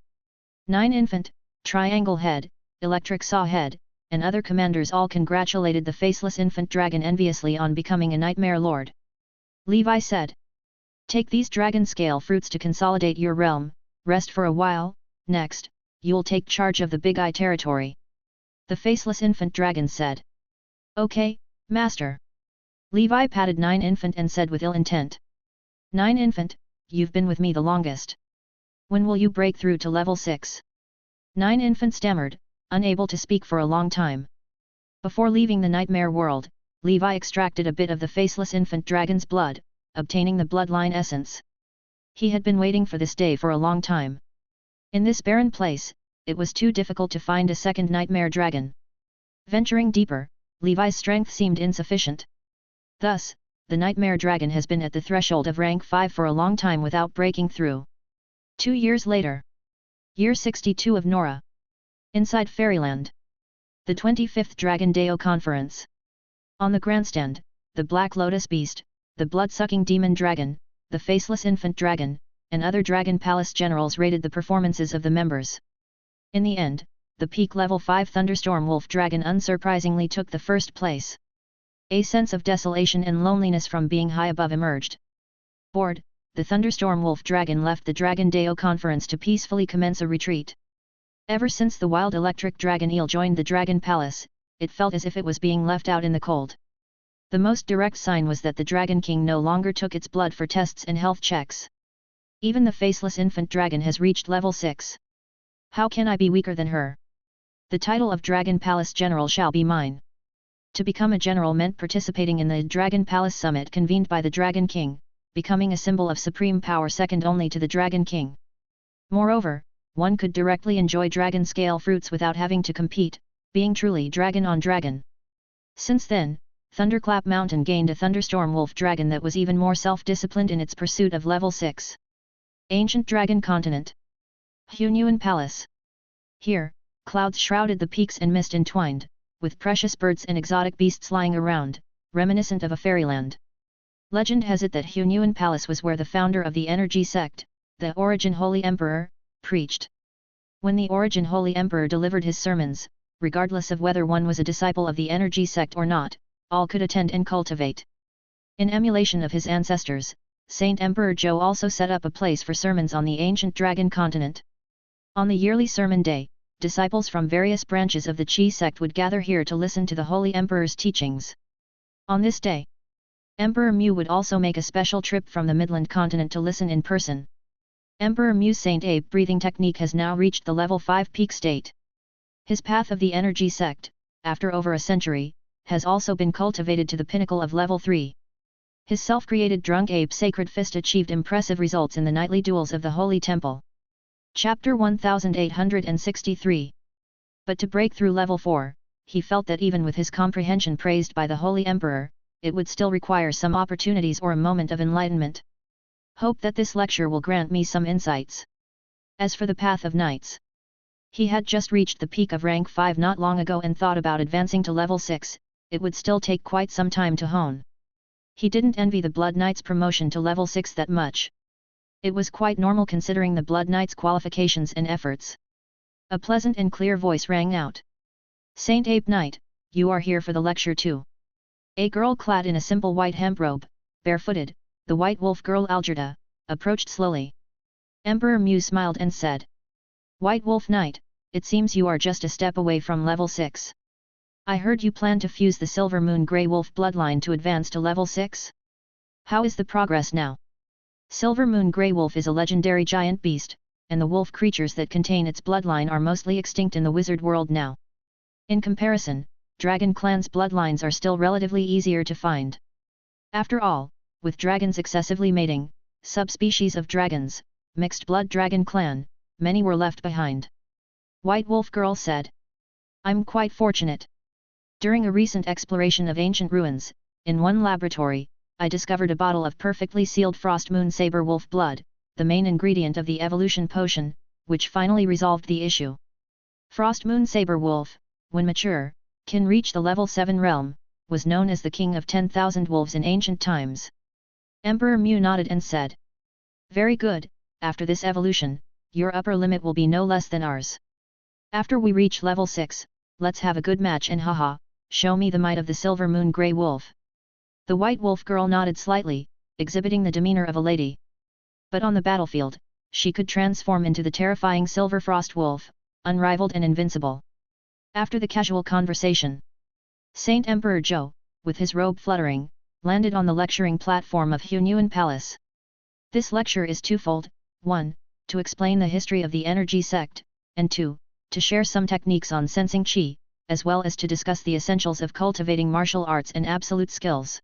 9 Infant, Triangle Head, Electric Saw Head, and other commanders all congratulated the faceless infant dragon enviously on becoming a nightmare lord. Levi said. Take these dragon scale fruits to consolidate your realm, rest for a while, next, you'll take charge of the Big Eye territory. The faceless infant dragon said. Okay, master. Levi patted 9 Infant and said with ill intent. 9 Infant, you've been with me the longest. When will you break through to level 6? 9 Infant stammered, unable to speak for a long time. Before leaving the nightmare world, Levi extracted a bit of the faceless infant dragon's blood, obtaining the bloodline essence. He had been waiting for this day for a long time. In this barren place, it was too difficult to find a second nightmare dragon. Venturing deeper, Levi's strength seemed insufficient. Thus, the nightmare dragon has been at the threshold of rank 5 for a long time without breaking through. 2 years later. Year 62 of Nora. Inside Fairyland. The 25th Dragon Deo Conference. On the grandstand, the Black Lotus Beast, the blood-sucking demon dragon, the faceless infant dragon, and other Dragon Palace generals rated the performances of the members. In the end, the peak level 5 Thunderstorm Wolf Dragon unsurprisingly took the first place. A sense of desolation and loneliness from being high above emerged. Bored, the Thunderstorm Wolf Dragon left the Dragon Deo Conference to peacefully commence a retreat. Ever since the wild electric dragon eel joined the Dragon Palace, it felt as if it was being left out in the cold. The most direct sign was that the Dragon King no longer took its blood for tests and health checks. Even the faceless infant dragon has reached level 6. How can I be weaker than her? The title of Dragon Palace General shall be mine. To become a general meant participating in the Dragon Palace Summit convened by the Dragon King, becoming a symbol of supreme power second only to the Dragon King. Moreover, one could directly enjoy dragon scale fruits without having to compete, being truly dragon on dragon. Since then, Thunderclap Mountain gained a Thunderstorm Wolf Dragon that was even more self-disciplined in its pursuit of level 6. Ancient Dragon Continent. Hunyuan Palace. Here, clouds shrouded the peaks and mist entwined, with precious birds and exotic beasts lying around, reminiscent of a fairyland. Legend has it that Hunyuan Palace was where the founder of the Energy Sect, the Origin Holy Emperor, preached. When the Origin Holy Emperor delivered his sermons, regardless of whether one was a disciple of the Energy Sect or not, all could attend and cultivate. In emulation of his ancestors, Saint Emperor Zhou also set up a place for sermons on the ancient Dragon Continent. On the yearly sermon day, disciples from various branches of the Qi sect would gather here to listen to the Holy Emperor's teachings. On this day, Emperor Mu would also make a special trip from the Midland continent to listen in person. Emperor Mu's Saint Abe breathing technique has now reached the level 5 peak state. His path of the Energy Sect, after over a century, has also been cultivated to the pinnacle of level 3. His self-created Drunk Abe Sacred Fist achieved impressive results in the nightly duels of the Holy Temple. Chapter 1863. But to break through level 4, he felt that even with his comprehension praised by the Holy Emperor, it would still require some opportunities or a moment of enlightenment. Hope that this lecture will grant me some insights. As for the Path of Knights, He had just reached the peak of rank 5 not long ago and thought about advancing to level 6, it would still take quite some time to hone. He didn't envy the Blood Knight's promotion to level 6 that much. It was quite normal considering the Blood Knight's qualifications and efforts. A pleasant and clear voice rang out. Saint Ape Knight, you are here for the lecture too. A girl clad in a simple white hemp robe, barefooted, the white wolf girl Algerda, approached slowly. Emperor Mew smiled and said. White Wolf Knight, it seems you are just a step away from level 6. I heard you plan to fuse the Silver Moon Grey Wolf bloodline to advance to level 6? How is the progress now? Silver Moon Grey Wolf is a legendary giant beast, and the wolf creatures that contain its bloodline are mostly extinct in the wizard world now. In comparison, dragon clans' bloodlines are still relatively easier to find. After all, with dragons excessively mating, subspecies of dragons, mixed blood dragon clan, many were left behind. White Wolf Girl said. I'm quite fortunate. During a recent exploration of ancient ruins, in one laboratory, I discovered a bottle of perfectly sealed Frost Moon Saber Wolf blood, the main ingredient of the evolution potion, which finally resolved the issue. Frost Moon Saber Wolf, when mature, can reach the level 7 realm, was known as the king of 10,000 wolves in ancient times. Emperor Mew nodded and said. Very good, after this evolution, your upper limit will be no less than ours. After we reach level 6, let's have a good match and haha, show me the might of the Silver Moon Grey Wolf. The White Wolf Girl nodded slightly, exhibiting the demeanor of a lady. But on the battlefield, she could transform into the terrifying Silver Frost Wolf, unrivaled and invincible. After the casual conversation, Saint Emperor Zhou, with his robe fluttering, landed on the lecturing platform of Hunyuan Palace. This lecture is twofold: 1. To explain the history of the energy sect, and 2. To share some techniques on sensing qi, as well as to discuss the essentials of cultivating martial arts and absolute skills.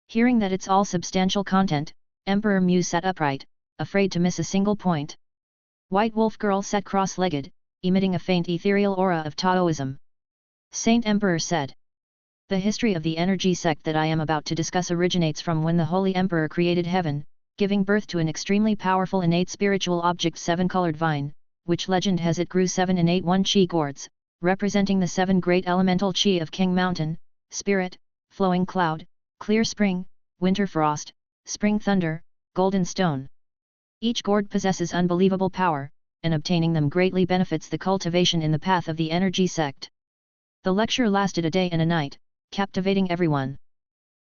Hearing that it's all substantial content, Emperor Mew sat upright, afraid to miss a single point. White Wolf Girl sat cross-legged, emitting a faint ethereal aura of Taoism. Saint Emperor said. The history of the energy sect that I am about to discuss originates from when the Holy Emperor created heaven, giving birth to an extremely powerful innate spiritual object, 7-colored vine, which legend has it grew 7 innate 1 qi gourds, representing the 7 great elemental qi of King Mountain, Spirit, Flowing Cloud, Clear Spring, Winter Frost, Spring Thunder, Golden Stone. Each gourd possesses unbelievable power, and obtaining them greatly benefits the cultivation in the path of the energy sect. The lecture lasted a day and a night, captivating everyone.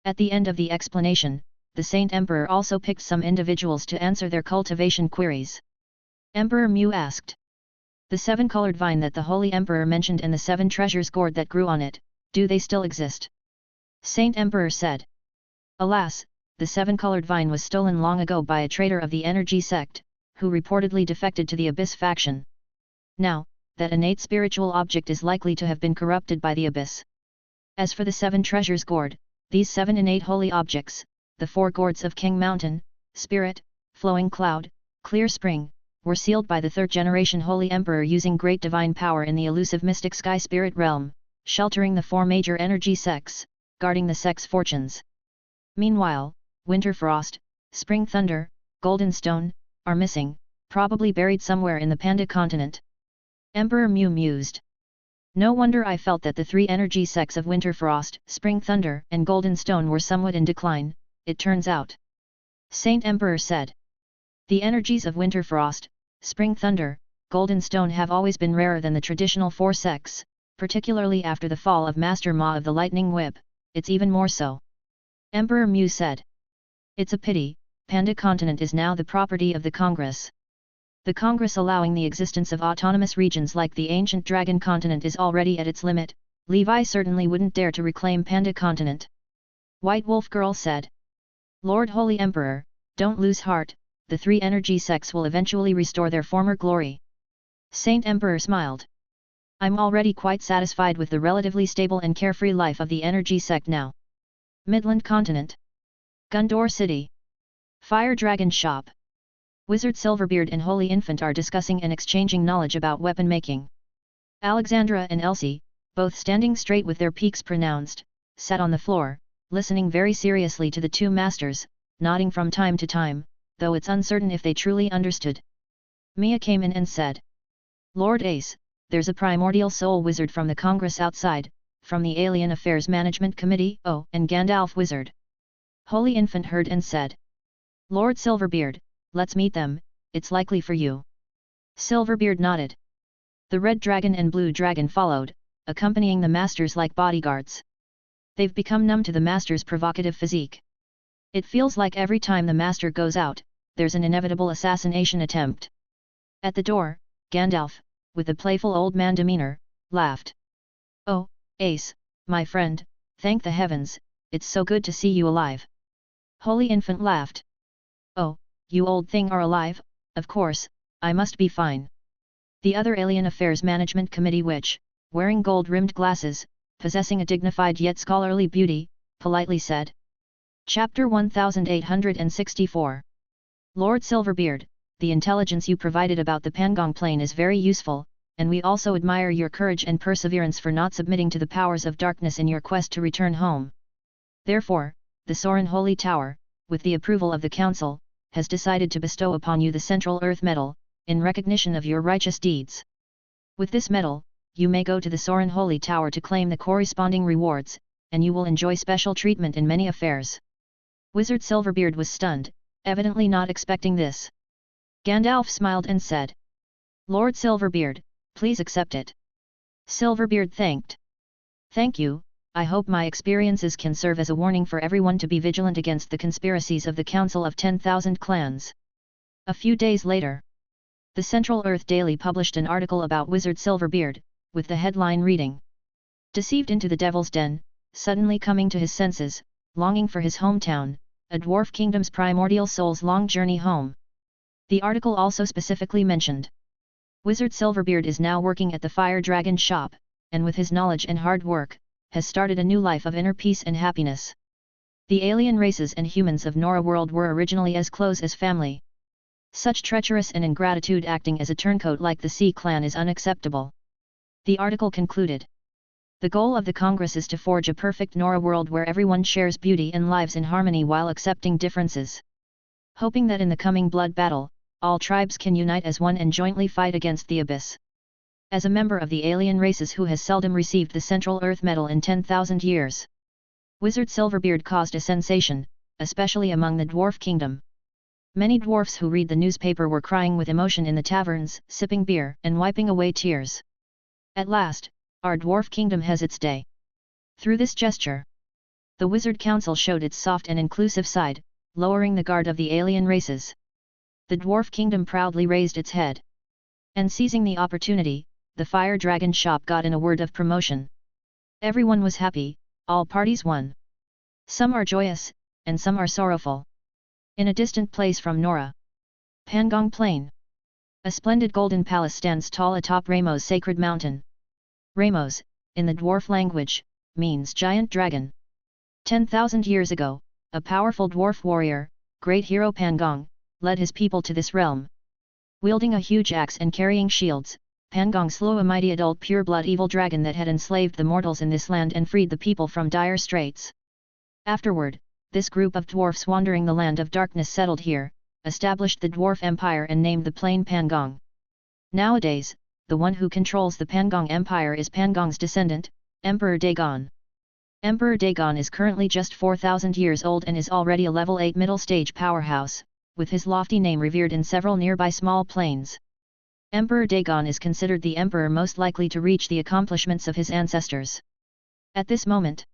At the end of the explanation, the Saint Emperor also picked some individuals to answer their cultivation queries. Emperor Mew asked. The 7-colored vine that the Holy Emperor mentioned and the 7 treasures gourd that grew on it, do they still exist? Saint Emperor said. Alas, the 7-colored vine was stolen long ago by a traitor of the energy sect, who reportedly defected to the Abyss faction. Now, that innate spiritual object is likely to have been corrupted by the Abyss. As for the 7 treasures gourd, these 7 innate holy objects, the 4 gourds of King Mountain, Spirit, Flowing Cloud, Clear Spring, were sealed by the 3rd-generation Holy Emperor using great divine power in the elusive mystic sky spirit realm, sheltering the 4 major energy sects, guarding the sect's fortunes. Meanwhile, Winter Frost, Spring Thunder, Golden Stone, are missing, probably buried somewhere in the Panda continent. Emperor Mew mused. No wonder I felt that the 3 energy sects of Winter Frost, Spring Thunder, and Golden Stone were somewhat in decline, it turns out. Saint Emperor said. The energies of Winter Frost, Spring Thunder, Golden Stone have always been rarer than the traditional 4 sects, particularly after the fall of Master Ma of the Lightning Whip, it's even more so. Emperor Mew said. It's a pity, Panda continent is now the property of the Congress. The Congress allowing the existence of autonomous regions like the ancient Dragon continent is already at its limit, Levi certainly wouldn't dare to reclaim Panda continent. White Wolf Girl said. Lord Holy Emperor, don't lose heart, the 3 energy sects will eventually restore their former glory. Saint Emperor smiled. I'm already quite satisfied with the relatively stable and carefree life of the energy sect now. Midland Continent. Gundor City. Fire Dragon Shop. Wizard Silverbeard and Holy Infant are discussing and exchanging knowledge about weapon making. Alexandra and Elsie, both standing straight with their peaks pronounced, sat on the floor, listening very seriously to the 2 masters, nodding from time to time, though it's uncertain if they truly understood. Mia came in and said. Lord Ace, there's a primordial soul wizard from the Congress outside, from the Alien Affairs Management Committee, oh, and Gandalf wizard. Holy Infant heard and said. Lord Silverbeard, let's meet them, it's likely for you. Silverbeard nodded. The red dragon and blue dragon followed, accompanying the masters like bodyguards. They've become numb to the master's provocative physique. It feels like every time the master goes out, there's an inevitable assassination attempt. At the door, Gandalf, with a playful old man demeanor, laughed. Oh, Ace, my friend, thank the heavens, it's so good to see you alive. Holy Infant laughed. Oh, you old thing are alive, of course, I must be fine. The other Alien Affairs Management Committee witch, wearing gold-rimmed glasses, possessing a dignified yet scholarly beauty, politely said. Chapter 1864. Lord Silverbeard, the intelligence you provided about the Pangong Plain is very useful, and we also admire your courage and perseverance for not submitting to the powers of darkness in your quest to return home. Therefore, the Sorin Holy Tower, with the approval of the Council, has decided to bestow upon you the Central Earth Medal, in recognition of your righteous deeds. With this medal, you may go to the Sorin Holy Tower to claim the corresponding rewards, and you will enjoy special treatment in many affairs. Wizard Silverbeard was stunned, evidently not expecting this. Gandalf smiled and said. Lord Silverbeard, please accept it. Silverbeard thanked. Thank you, I hope my experiences can serve as a warning for everyone to be vigilant against the conspiracies of the Council of 10,000 Clans. A few days later, the Central Earth Daily published an article about Wizard Silverbeard, with the headline reading. Deceived into the Devil's Den, suddenly coming to his senses, longing for his hometown, a dwarf kingdom's primordial soul's long journey home. The article also specifically mentioned. Wizard Silverbeard is now working at the Fire Dragon shop, and with his knowledge and hard work, has started a new life of inner peace and happiness. The alien races and humans of Nora world were originally as close as family. Such treacherous and ingratitude acting as a turncoat like the Sea Clan is unacceptable. The article concluded. The goal of the Congress is to forge a perfect Nora world where everyone shares beauty and lives in harmony while accepting differences. Hoping that in the coming blood battle, all tribes can unite as one and jointly fight against the abyss. As a member of the alien races who has seldom received the Central Earth Medal in 10,000 years, Wizard Silverbeard caused a sensation, especially among the Dwarf Kingdom. Many dwarfs who read the newspaper were crying with emotion in the taverns, sipping beer and wiping away tears. At last, our Dwarf Kingdom has its day. Through this gesture, the Wizard Council showed its soft and inclusive side, lowering the guard of the alien races. The Dwarf Kingdom proudly raised its head. And seizing the opportunity, the Fire Dragon shop got in a word of promotion. Everyone was happy, all parties won. Some are joyous, and some are sorrowful. In a distant place from Nora, Pangong Plain, a splendid golden palace stands tall atop Ramos' sacred mountain. Ramos, in the dwarf language, means giant dragon. 10,000 years ago, a powerful dwarf warrior, great hero Pangong, led his people to this realm. Wielding a huge axe and carrying shields, Pangong slew a mighty adult pure-blood evil dragon that had enslaved the mortals in this land and freed the people from dire straits. Afterward, this group of dwarfs wandering the land of darkness settled here, established the dwarf empire and named the plain Pangong. Nowadays, the one who controls the Pangong Empire is Pangong's descendant, Emperor Dagon. Emperor Dagon is currently just 4,000 years old and is already a level 8 middle-stage powerhouse, with his lofty name revered in several nearby small plains. Emperor Dagon is considered the emperor most likely to reach the accomplishments of his ancestors. At this moment,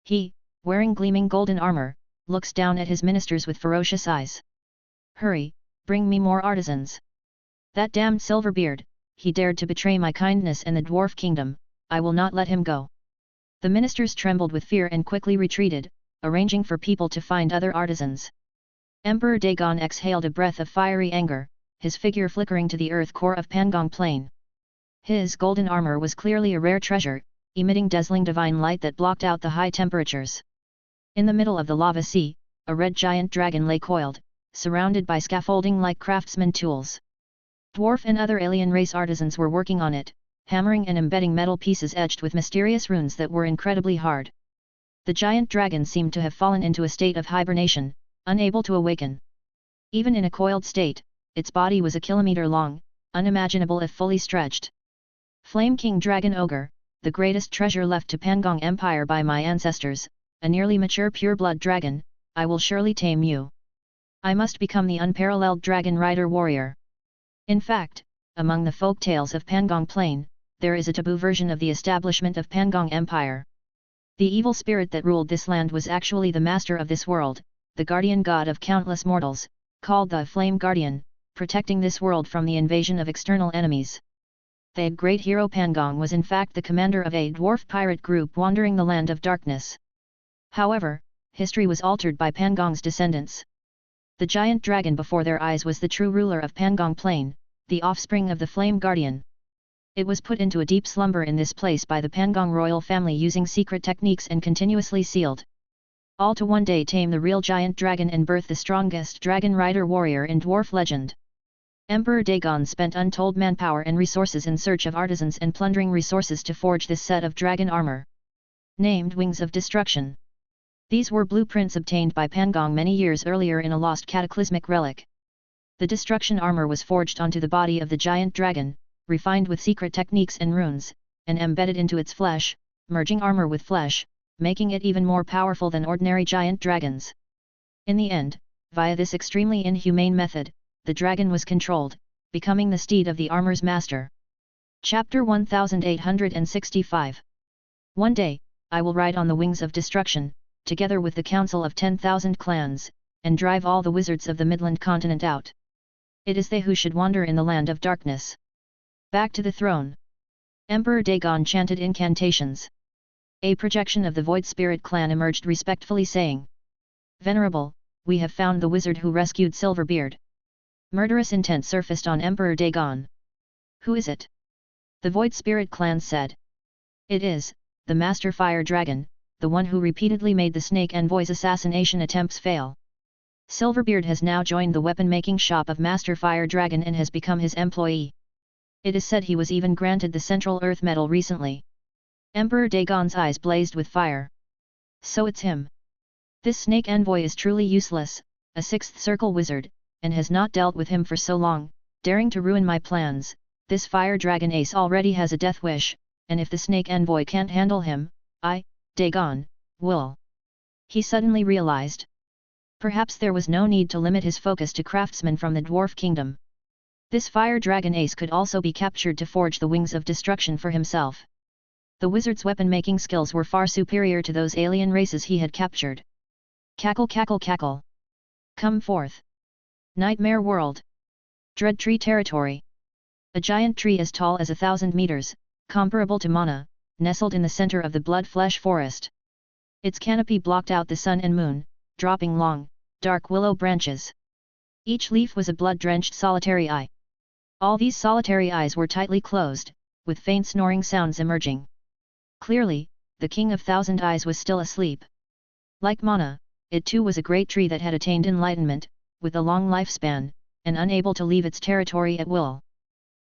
he, wearing gleaming golden armor, looks down at his ministers with ferocious eyes. Hurry, bring me more artisans. That damned Silverbeard, he dared to betray my kindness and the Dwarf Kingdom, I will not let him go. The ministers trembled with fear and quickly retreated, arranging for people to find other artisans. Emperor Dagon exhaled a breath of fiery anger, his figure flickering to the earth core of Pangong Plain. His golden armor was clearly a rare treasure, emitting dazzling divine light that blocked out the high temperatures. In the middle of the lava sea, a red giant dragon lay coiled, surrounded by scaffolding like craftsman tools. Dwarf and other alien race artisans were working on it, hammering and embedding metal pieces etched with mysterious runes that were incredibly hard. The giant dragon seemed to have fallen into a state of hibernation, unable to awaken. Even in a coiled state, its body was a kilometer long, unimaginable if fully stretched. Flame King Dragon Ogre, the greatest treasure left to Pangong Empire by my ancestors, a nearly mature pure-blood dragon, I will surely tame you. I must become the unparalleled dragon rider warrior. In fact, among the folk tales of Pangong Plain, there is a taboo version of the establishment of Pangong Empire. The evil spirit that ruled this land was actually the master of this world, the guardian god of countless mortals, called the Flame Guardian, protecting this world from the invasion of external enemies. The great hero Pangong was in fact the commander of a dwarf pirate group wandering the land of darkness. However, history was altered by Pangong's descendants. The giant dragon before their eyes was the true ruler of Pangong Plain, the offspring of the Flame Guardian. It was put into a deep slumber in this place by the Pangong royal family using secret techniques and continuously sealed. All to one day tame the real giant dragon and birth the strongest dragon rider warrior in dwarf legend. Emperor Dagon spent untold manpower and resources in search of artisans and plundering resources to forge this set of dragon armor. Named Wings of Destruction. These were blueprints obtained by Pangong many years earlier in a lost cataclysmic relic. The destruction armor was forged onto the body of the giant dragon, refined with secret techniques and runes, and embedded into its flesh, merging armor with flesh, making it even more powerful than ordinary giant dragons. In the end, via this extremely inhumane method, the dragon was controlled, becoming the steed of the armor's master. Chapter 1865. One day, I will ride on the wings of destruction, together with the council of 10,000 clans, and drive all the wizards of the Midland continent out. It is they who should wander in the land of darkness. Back to the throne. Emperor Dagon chanted incantations. A projection of the Void Spirit clan emerged respectfully saying, "Venerable, we have found the wizard who rescued Silverbeard." Murderous intent surfaced on Emperor Dagon. "Who is it?" The Void Spirit clan said. "It is, the Master Fire Dragon, the one who repeatedly made the Snake Envoy's assassination attempts fail. Silverbeard has now joined the weapon-making shop of Master Fire Dragon and has become his employee. It is said he was even granted the Central Earth Medal recently." Emperor Dagon's eyes blazed with fire. "So it's him. This Snake Envoy is truly useless, a sixth circle wizard, and has not dealt with him for so long, daring to ruin my plans. This Fire Dragon Ace already has a death wish, and if the Snake Envoy can't handle him, I, Dagon, will." He suddenly realized. Perhaps there was no need to limit his focus to craftsmen from the Dwarf Kingdom. This Fire Dragon Ace could also be captured to forge the Wings of Destruction for himself. The wizard's weapon-making skills were far superior to those alien races he had captured. Cackle cackle cackle. Come forth. Nightmare World. Dread Tree Territory. A giant tree as tall as 1,000 meters, comparable to Mana, nestled in the center of the blood-flesh forest. Its canopy blocked out the sun and moon, dropping long, dark willow branches. Each leaf was a blood-drenched solitary eye. All these solitary eyes were tightly closed, with faint snoring sounds emerging. Clearly, the King of Thousand Eyes was still asleep. Like Mana, it too was a great tree that had attained enlightenment, with a long lifespan, and unable to leave its territory at will.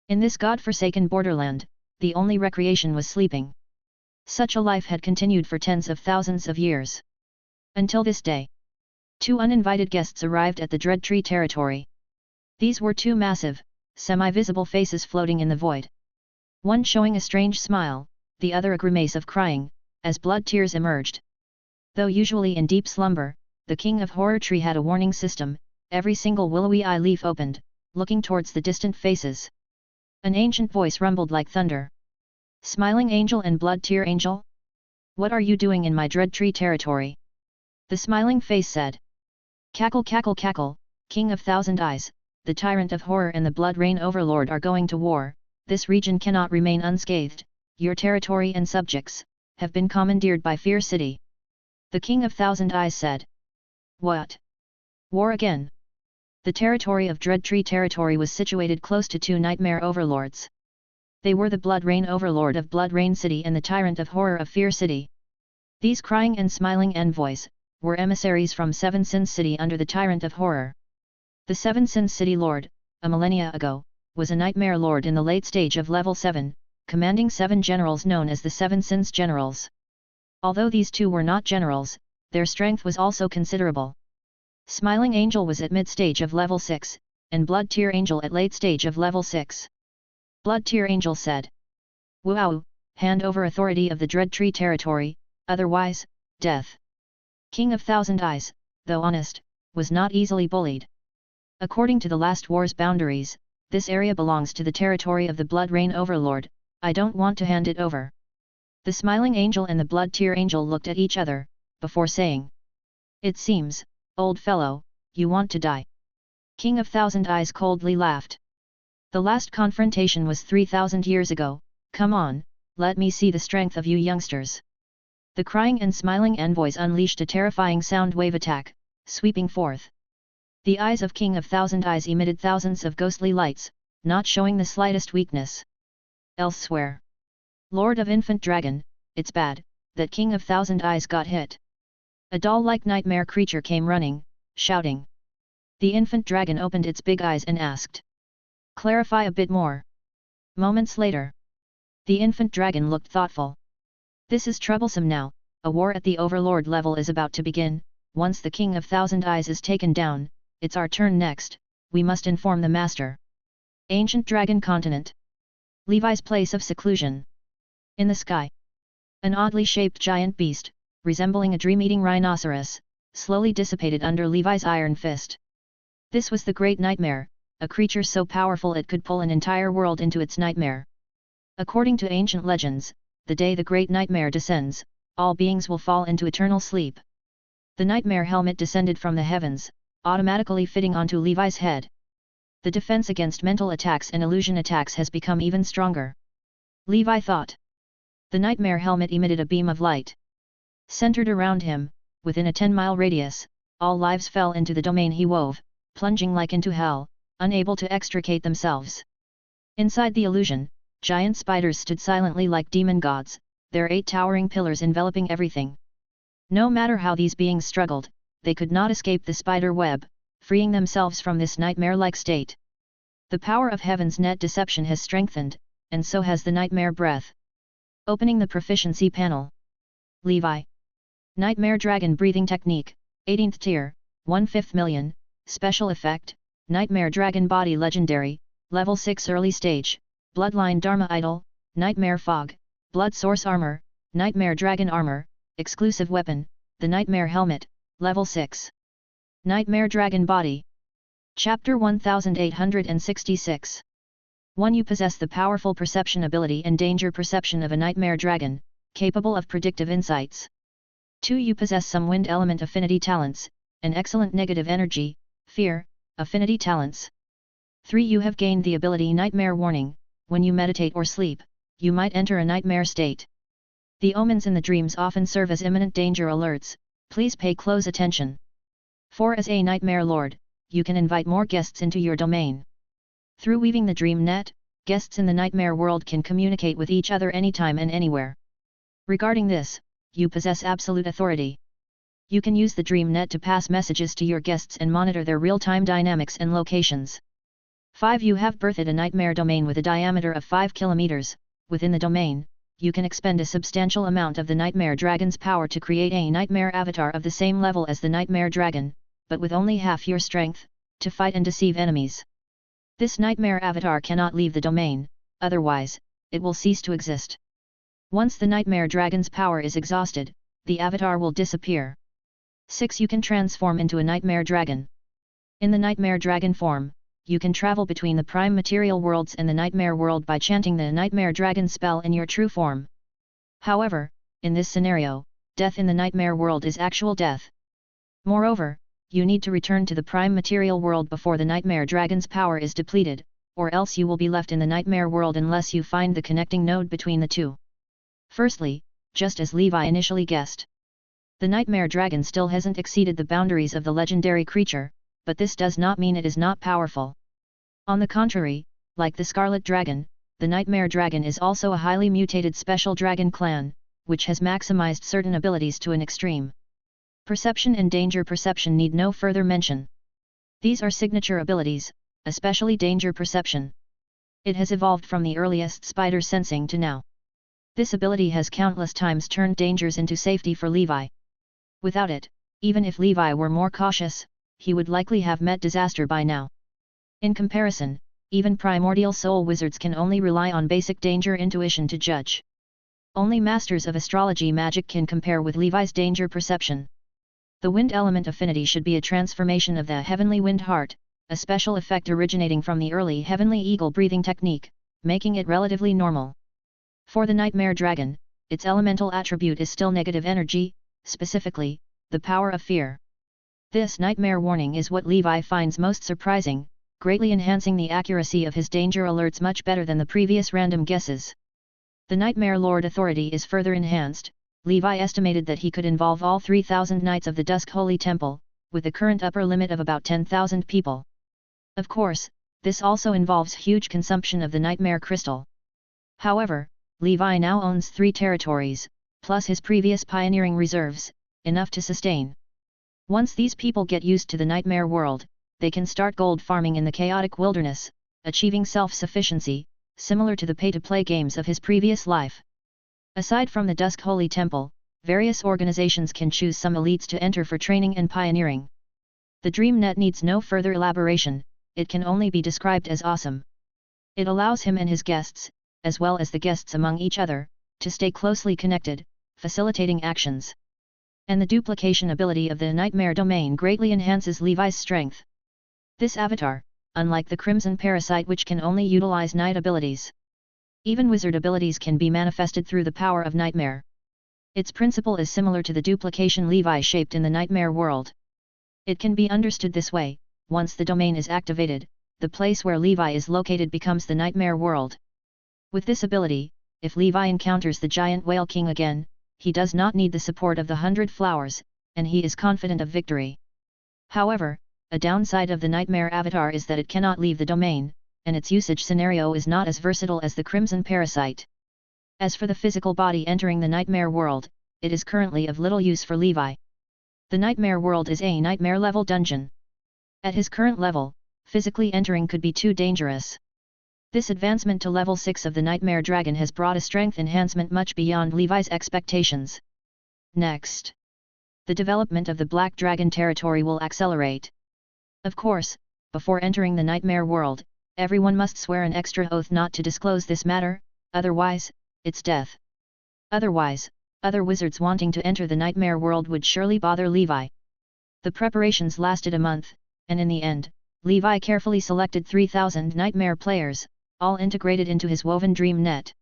In this god-forsaken borderland, the only recreation was sleeping. Such a life had continued for tens of thousands of years. Until this day. 2 uninvited guests arrived at the Dread Tree territory. These were 2 massive, semi-visible faces floating in the void. One showing a strange smile, the other a grimace of crying, as blood tears emerged. Though usually in deep slumber, the King of Horror Tree had a warning system. Every single willowy eye leaf opened, looking towards the distant faces. An ancient voice rumbled like thunder. "Smiling Angel and Blood Tear Angel? What are you doing in my Dread Tree territory?" The smiling face said. "Cackle cackle cackle, King of Thousand Eyes, the Tyrant of Horror and the Blood Rain Overlord are going to war. This region cannot remain unscathed. Your territory and subjects have been commandeered by Fear City." The King of Thousand Eyes said. "What? War again?" The territory of Dread Tree territory was situated close to 2 nightmare overlords. They were the Blood Rain Overlord of Blood Rain City and the Tyrant of Horror of Fear City. These crying and smiling envoys were emissaries from Seven Sins City under the Tyrant of Horror. The Seven Sins City Lord, a millennia ago, was a nightmare lord in the late stage of level 7, commanding 7 generals known as the Seven Sins Generals. Although these 2 were not generals, their strength was also considerable. Smiling Angel was at mid-stage of level 6, and Blood Tear Angel at late stage of level 6. Blood Tear Angel said. Wow, hand over authority of the Dread Tree territory, otherwise, death. King of Thousand Eyes, though honest, was not easily bullied. According to the last war's boundaries, this area belongs to the territory of the Blood Rain Overlord. I don't want to hand it over. The Smiling Angel and the Blood Tear Angel looked at each other, before saying, "It seems, old fellow, you want to die." King of Thousand Eyes coldly laughed. "The last confrontation was 3,000 years ago, come on, let me see the strength of you youngsters." The crying and smiling envoys unleashed a terrifying sound wave attack, sweeping forth. The eyes of King of Thousand Eyes emitted thousands of ghostly lights, not showing the slightest weakness. Elsewhere. Lord of Infant Dragon, it's bad, that King of Thousand Eyes got hit. A doll-like nightmare creature came running, shouting. The infant dragon opened its big eyes and asked. "Clarify a bit more." Moments later. The infant dragon looked thoughtful. "This is troublesome now, a war at the overlord level is about to begin. Once the King of Thousand Eyes is taken down, it's our turn next, we must inform the master." Ancient Dragon Continent. Levi's place of seclusion. In the sky. An oddly shaped giant beast, resembling a dream-eating rhinoceros, slowly dissipated under Levi's iron fist. This was the Great Nightmare, a creature so powerful it could pull an entire world into its nightmare. According to ancient legends, the day the Great Nightmare descends, all beings will fall into eternal sleep. The nightmare helmet descended from the heavens, automatically fitting onto Levi's head. The defense against mental attacks and illusion attacks has become even stronger. Levi thought. The nightmare helmet emitted a beam of light. Centered around him, within a 10-mile radius, all lives fell into the domain he wove, plunging like into hell, unable to extricate themselves. Inside the illusion, giant spiders stood silently like demon gods, their 8 towering pillars enveloping everything. No matter how these beings struggled, they could not escape the spider web, freeing themselves from this nightmare-like state. The power of heaven's net deception has strengthened, and so has the nightmare breath. Opening the proficiency panel. Levi. Nightmare Dragon Breathing Technique, 18th tier, 1/5 million, Special Effect, Nightmare Dragon Body Legendary, Level 6 Early Stage, Bloodline Dharma Idol, Nightmare Fog, Blood Source Armor, Nightmare Dragon Armor, Exclusive Weapon, the Nightmare Helmet, Level 6. Nightmare Dragon Body. Chapter 1866. 1. You possess the powerful perception ability and danger perception of a nightmare dragon, capable of predictive insights. 2. You possess some wind element affinity talents, and excellent negative energy, fear, affinity talents. 3. You have gained the ability Nightmare Warning. When you meditate or sleep, you might enter a nightmare state. The omens in the dreams often serve as imminent danger alerts, please pay close attention. 4. As a nightmare lord, you can invite more guests into your domain. Through weaving the dream net, guests in the nightmare world can communicate with each other anytime and anywhere. Regarding this, you possess absolute authority. You can use the dream net to pass messages to your guests and monitor their real-time dynamics and locations. 5. You have birthed a nightmare domain with a diameter of 5 kilometers. Within the domain, you can expend a substantial amount of the nightmare dragon's power to create a nightmare avatar of the same level as the nightmare dragon, but with only half your strength, to fight and deceive enemies. This nightmare avatar cannot leave the domain, otherwise, it will cease to exist. Once the nightmare dragon's power is exhausted, the avatar will disappear. 6. You can transform into a nightmare dragon. In the nightmare dragon form, you can travel between the prime material worlds and the nightmare world by chanting the nightmare dragon spell in your true form. However, in this scenario, death in the nightmare world is actual death. Moreover, you need to return to the prime material world before the nightmare dragon's power is depleted, or else you will be left in the nightmare world unless you find the connecting node between the two. Firstly, just as Levi initially guessed, the nightmare dragon still hasn't exceeded the boundaries of the legendary creature, but this does not mean it is not powerful. On the contrary, like the Scarlet Dragon, the Nightmare Dragon is also a highly mutated special dragon clan, which has maximized certain abilities to an extreme. Perception and danger perception need no further mention. These are signature abilities, especially danger perception. It has evolved from the earliest spider sensing to now. This ability has countless times turned dangers into safety for Levi. Without it, even if Levi were more cautious, he would likely have met disaster by now. In comparison, even primordial soul wizards can only rely on basic danger intuition to judge. Only masters of astrology magic can compare with Levi's danger perception. The wind element affinity should be a transformation of the heavenly wind heart, a special effect originating from the early heavenly eagle breathing technique, making it relatively normal. For the nightmare dragon, its elemental attribute is still negative energy, specifically, the power of fear. This nightmare warning is what Levi finds most surprising, greatly enhancing the accuracy of his danger alerts much better than the previous random guesses. The Nightmare Lord authority is further enhanced. Levi estimated that he could involve all 3,000 Knights of the Dusk Holy Temple, with the current upper limit of about 10,000 people. Of course, this also involves huge consumption of the Nightmare Crystal. However, Levi now owns 3 territories, plus his previous pioneering reserves, enough to sustain. Once these people get used to the Nightmare World, they can start gold farming in the chaotic wilderness, achieving self-sufficiency, similar to the pay-to-play games of his previous life. Aside from the Dusk Holy Temple, various organizations can choose some elites to enter for training and pioneering. The DreamNet needs no further elaboration, it can only be described as awesome. It allows him and his guests, as well as the guests among each other, to stay closely connected, facilitating actions. And the duplication ability of the Nightmare Domain greatly enhances Levi's strength. This avatar, unlike the Crimson Parasite which can only utilize night abilities. Even wizard abilities can be manifested through the power of Nightmare. Its principle is similar to the duplication Levi shaped in the Nightmare World. It can be understood this way: once the domain is activated, the place where Levi is located becomes the Nightmare World. With this ability, if Levi encounters the Giant Whale King again, he does not need the support of the 100 Flowers, and he is confident of victory. However, a downside of the Nightmare Avatar is that it cannot leave the domain, and its usage scenario is not as versatile as the Crimson Parasite. As for the physical body entering the Nightmare World, it is currently of little use for Levi. The Nightmare World is a Nightmare level dungeon. At his current level, physically entering could be too dangerous. This advancement to level 6 of the Nightmare Dragon has brought a strength enhancement much beyond Levi's expectations. Next, the development of the Black Dragon territory will accelerate. Of course, before entering the Nightmare World, everyone must swear an extra oath not to disclose this matter, otherwise, it's death. Otherwise, other wizards wanting to enter the Nightmare World would surely bother Levi. The preparations lasted a month, and in the end, Levi carefully selected 3,000 Nightmare players, all integrated into his woven dream net.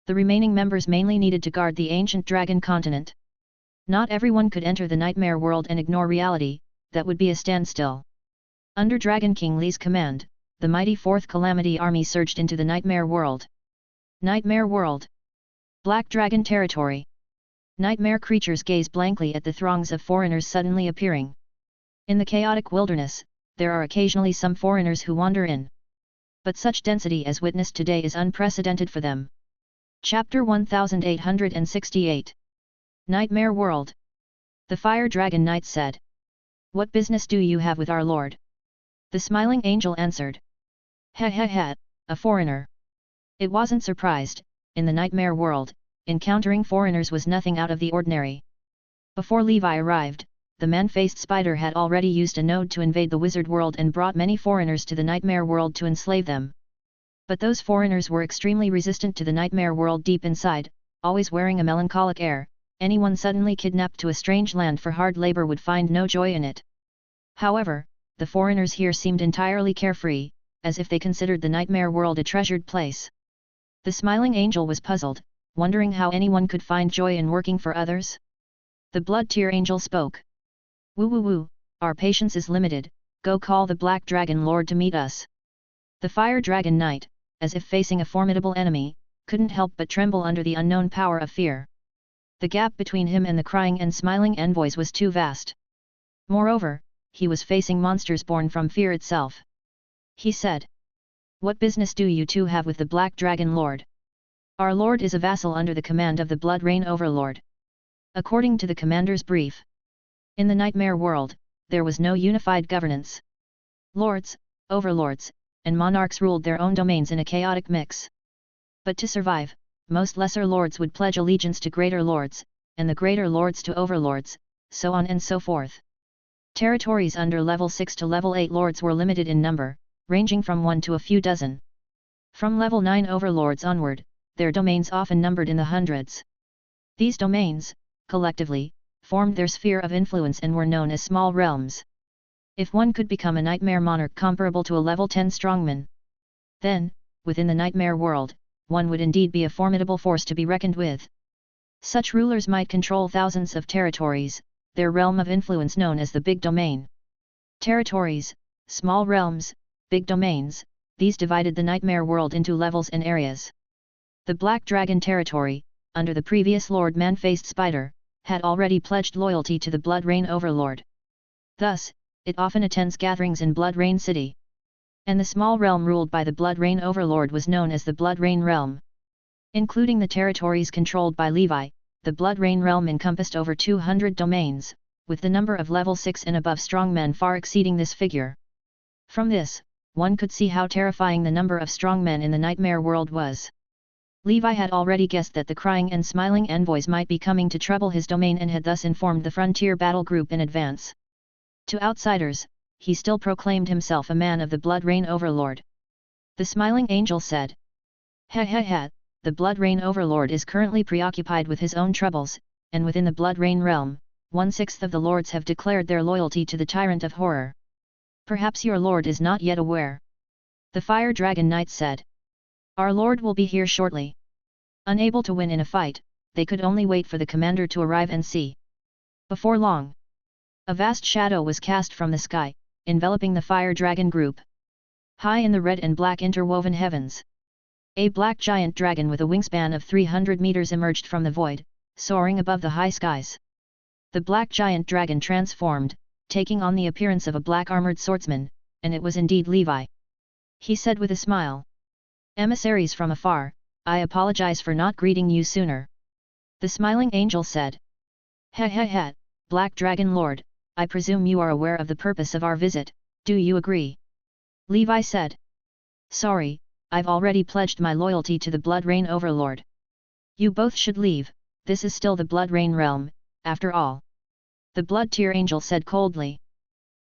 The remaining members mainly needed to guard the ancient dragon continent. Not everyone could enter the Nightmare World and ignore reality, that would be a standstill. Under Dragon King Li's command, the mighty Fourth Calamity Army surged into the Nightmare World. Nightmare World. Black Dragon Territory. Nightmare creatures gaze blankly at the throngs of foreigners suddenly appearing. In the chaotic wilderness, there are occasionally some foreigners who wander in. But such density as witnessed today is unprecedented for them. Chapter 1868. Nightmare World. The Fire Dragon Knight said. "What business do you have with our lord?" The smiling angel answered. "Ha ha ha, a foreigner." It wasn't surprised, in the Nightmare World, encountering foreigners was nothing out of the ordinary. Before Levi arrived, the man-faced spider had already used a node to invade the wizard world and brought many foreigners to the Nightmare World to enslave them. But those foreigners were extremely resistant to the Nightmare World deep inside, always wearing a melancholic air. Anyone suddenly kidnapped to a strange land for hard labor would find no joy in it. However, the foreigners here seemed entirely carefree, as if they considered the Nightmare World a treasured place. The smiling angel was puzzled, wondering how anyone could find joy in working for others. The Blood Tear Angel spoke. "Woo woo woo, our patience is limited, go call the Black Dragon Lord to meet us." The Fire Dragon Knight, as if facing a formidable enemy, couldn't help but tremble under the unknown power of fear. The gap between him and the crying and smiling envoys was too vast. Moreover, he was facing monsters born from fear itself. He said. "What business do you two have with the Black Dragon Lord?" "Our lord is a vassal under the command of the Blood Rain Overlord." According to the commander's brief. In the Nightmare World, there was no unified governance. Lords, overlords, and monarchs ruled their own domains in a chaotic mix. But to survive, most lesser lords would pledge allegiance to greater lords, and the greater lords to overlords, so on and so forth. Territories under level 6 to level 8 lords were limited in number, ranging from 1 to a few dozen. From level 9 overlords onward, their domains often numbered in the hundreds. These domains, collectively, formed their sphere of influence and were known as small realms. If one could become a nightmare monarch comparable to a level 10 strongman, then, within the nightmare world, one would indeed be a formidable force to be reckoned with. Such rulers might control thousands of territories, their realm of influence known as the big domain. Territories, small realms, big domains, these divided the nightmare world into levels and areas. The Black Dragon territory, under the previous Lord Man-Faced Spider, had already pledged loyalty to the Blood Rain Overlord. Thus, it often attends gatherings in Blood Rain City. And the small realm ruled by the Blood Rain Overlord was known as the Blood Rain Realm. Including the territories controlled by Levi, the Blood Rain Realm encompassed over 200 domains, with the number of level 6 and above strongmen far exceeding this figure. From this, one could see how terrifying the number of strongmen in the nightmare world was. Levi had already guessed that the crying and smiling envoys might be coming to trouble his domain and had thus informed the Frontier Battle Group in advance. To outsiders, he still proclaimed himself a man of the Blood Rain Overlord. The smiling angel said, "Ha ha ha, the Blood Rain Overlord is currently preoccupied with his own troubles, and within the Blood Rain realm, 1/6 of the lords have declared their loyalty to the Tyrant of Horror. Perhaps your lord is not yet aware." The Fire Dragon Knight said, "Our lord will be here shortly." Unable to win in a fight, they could only wait for the commander to arrive and see. Before long, a vast shadow was cast from the sky, enveloping the Fire Dragon group. High in the red and black interwoven heavens, a black giant dragon with a wingspan of 300 meters emerged from the void, soaring above the high skies. The black giant dragon transformed, taking on the appearance of a black armored swordsman, and it was indeed Levi. He said with a smile, "Emissaries from afar, I apologize for not greeting you sooner." The smiling angel said, "Ha ha ha, Black Dragon Lord, I presume you are aware of the purpose of our visit, do you agree?" Levi said, "Sorry, I've already pledged my loyalty to the Blood Rain Overlord. You both should leave, this is still the Blood Rain realm, after all." The Blood Tear Angel said coldly,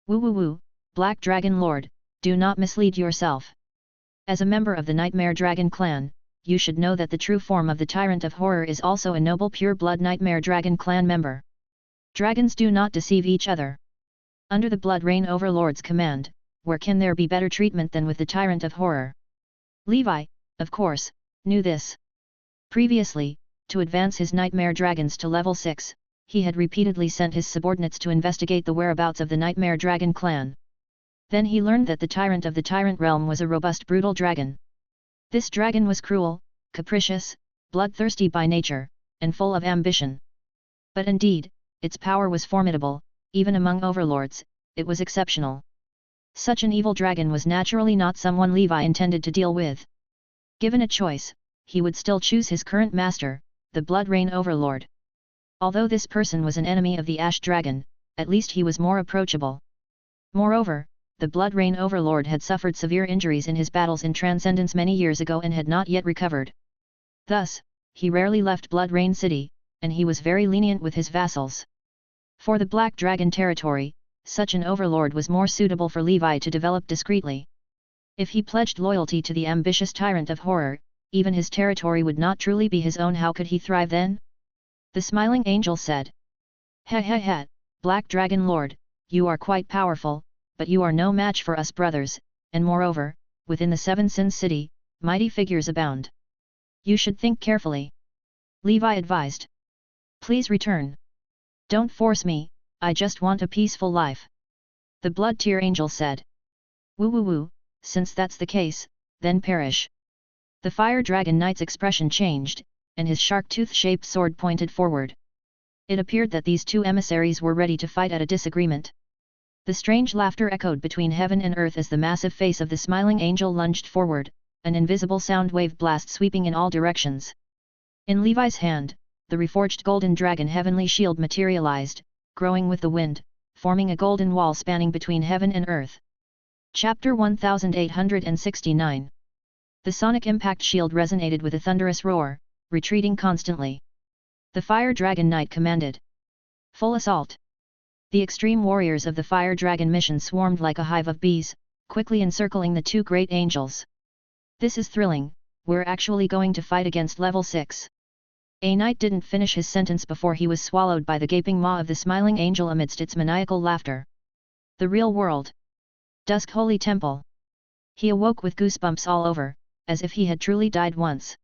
"Woo woo woo, Black Dragon Lord, do not mislead yourself. As a member of the Nightmare Dragon clan, you should know that the true form of the Tyrant of Horror is also a noble pure-blood Nightmare Dragon clan member. Dragons do not deceive each other. Under the Blood Rain Overlord's command, where can there be better treatment than with the Tyrant of Horror?" Levi, of course, knew this. Previously, to advance his Nightmare Dragons to level 6, he had repeatedly sent his subordinates to investigate the whereabouts of the Nightmare Dragon clan. Then he learned that the Tyrant of the Tyrant Realm was a robust brutal dragon. This dragon was cruel, capricious, bloodthirsty by nature, and full of ambition. But indeed, its power was formidable, even among overlords, it was exceptional. Such an evil dragon was naturally not someone Levi intended to deal with. Given a choice, he would still choose his current master, the Blood Rain Overlord. Although this person was an enemy of the Ash Dragon, at least he was more approachable. Moreover, the Blood Rain Overlord had suffered severe injuries in his battles in Transcendence many years ago and had not yet recovered. Thus, he rarely left Blood Rain City, and he was very lenient with his vassals. For the Black Dragon territory, such an overlord was more suitable for Levi to develop discreetly. If he pledged loyalty to the ambitious Tyrant of Horror, even his territory would not truly be his own. How could he thrive then? The smiling angel said, "Ha ha ha, Black Dragon Lord, you are quite powerful, but you are no match for us brothers, and moreover, within the Seven Sins City, mighty figures abound. You should think carefully." Levi advised. "Please return. Don't force me, I just want a peaceful life." The Blood Tear Angel said. "Woo woo woo, since that's the case, then perish." The Fire Dragon Knight's expression changed, and his shark-tooth-shaped sword pointed forward. It appeared that these two emissaries were ready to fight at a disagreement. The strange laughter echoed between heaven and earth as the massive face of the smiling angel lunged forward, an invisible sound wave blast sweeping in all directions. In Levi's hand, the reforged golden dragon heavenly shield materialized, growing with the wind, forming a golden wall spanning between heaven and earth. Chapter 1869. The sonic impact shield resonated with a thunderous roar, retreating constantly. The Fire Dragon Knight commanded, "Full assault!" The extreme warriors of the Fire Dragon mission swarmed like a hive of bees, quickly encircling the two great angels. "This is thrilling, we're actually going to fight against level 6. A knight didn't finish his sentence before he was swallowed by the gaping maw of the smiling angel amidst its maniacal laughter. The real world. Dusk Holy Temple. He awoke with goosebumps all over, as if he had truly died once.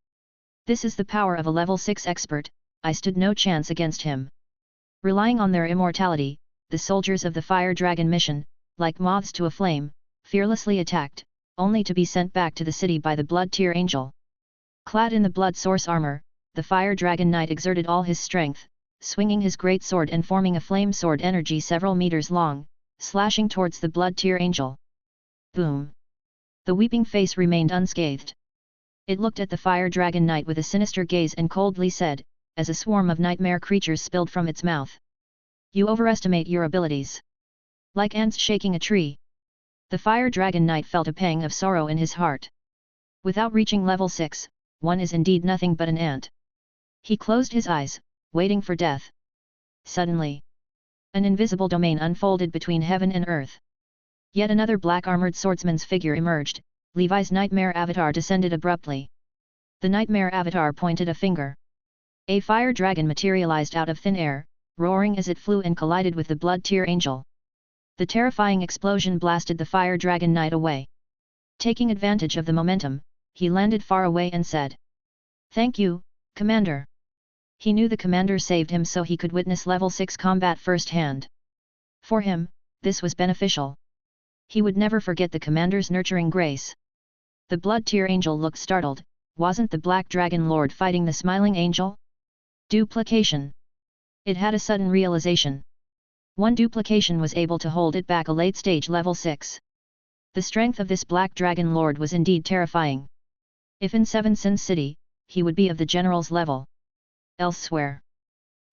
This is the power of a level 6 expert, I stood no chance against him. Relying on their immortality, the soldiers of the Fire Dragon mission, like moths to a flame, fearlessly attacked, only to be sent back to the city by the Blood Tear Angel. Clad in the Blood Source armor, the Fire Dragon Knight exerted all his strength, swinging his great sword and forming a flame sword energy several meters long, slashing towards the Blood Tear Angel. Boom! The weeping face remained unscathed. It looked at the Fire Dragon Knight with a sinister gaze and coldly said, as a swarm of nightmare creatures spilled from its mouth. "You overestimate your abilities. Like ants shaking a tree." The Fire Dragon Knight felt a pang of sorrow in his heart. Without reaching level 6, one is indeed nothing but an ant. He closed his eyes, waiting for death. Suddenly, an invisible domain unfolded between heaven and earth. Yet another black-armored swordsman's figure emerged. Levi's nightmare avatar descended abruptly. The nightmare avatar pointed a finger. A fire dragon materialized out of thin air, roaring as it flew and collided with the Blood Tear Angel. The terrifying explosion blasted the Fire Dragon Knight away. Taking advantage of the momentum, he landed far away and said, "Thank you, Commander." He knew the commander saved him so he could witness level 6 combat firsthand. For him, this was beneficial. He would never forget the commander's nurturing grace. The Blood Tear Angel looked startled. Wasn't the Black Dragon Lord fighting the Smiling Angel? Duplication. It had a sudden realization. One duplication was able to hold it back a late-stage level 6. The strength of this Black Dragon Lord was indeed terrifying. If in Seven Sin City, he would be of the general's level. Elsewhere,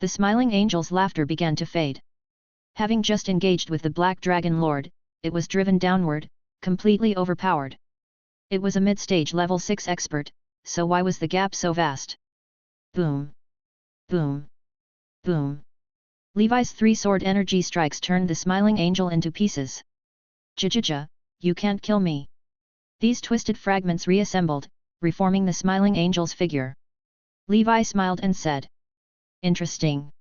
the Smiling Angel's laughter began to fade. Having just engaged with the Black Dragon Lord, it was driven downward, completely overpowered. It was a mid-stage level 6 expert, so why was the gap so vast? Boom! Boom! Boom! Levi's three-sword energy strikes turned the Smiling Angel into pieces. "Jajija, you can't kill me." These twisted fragments reassembled, reforming the Smiling Angel's figure. Levi smiled and said, "Interesting."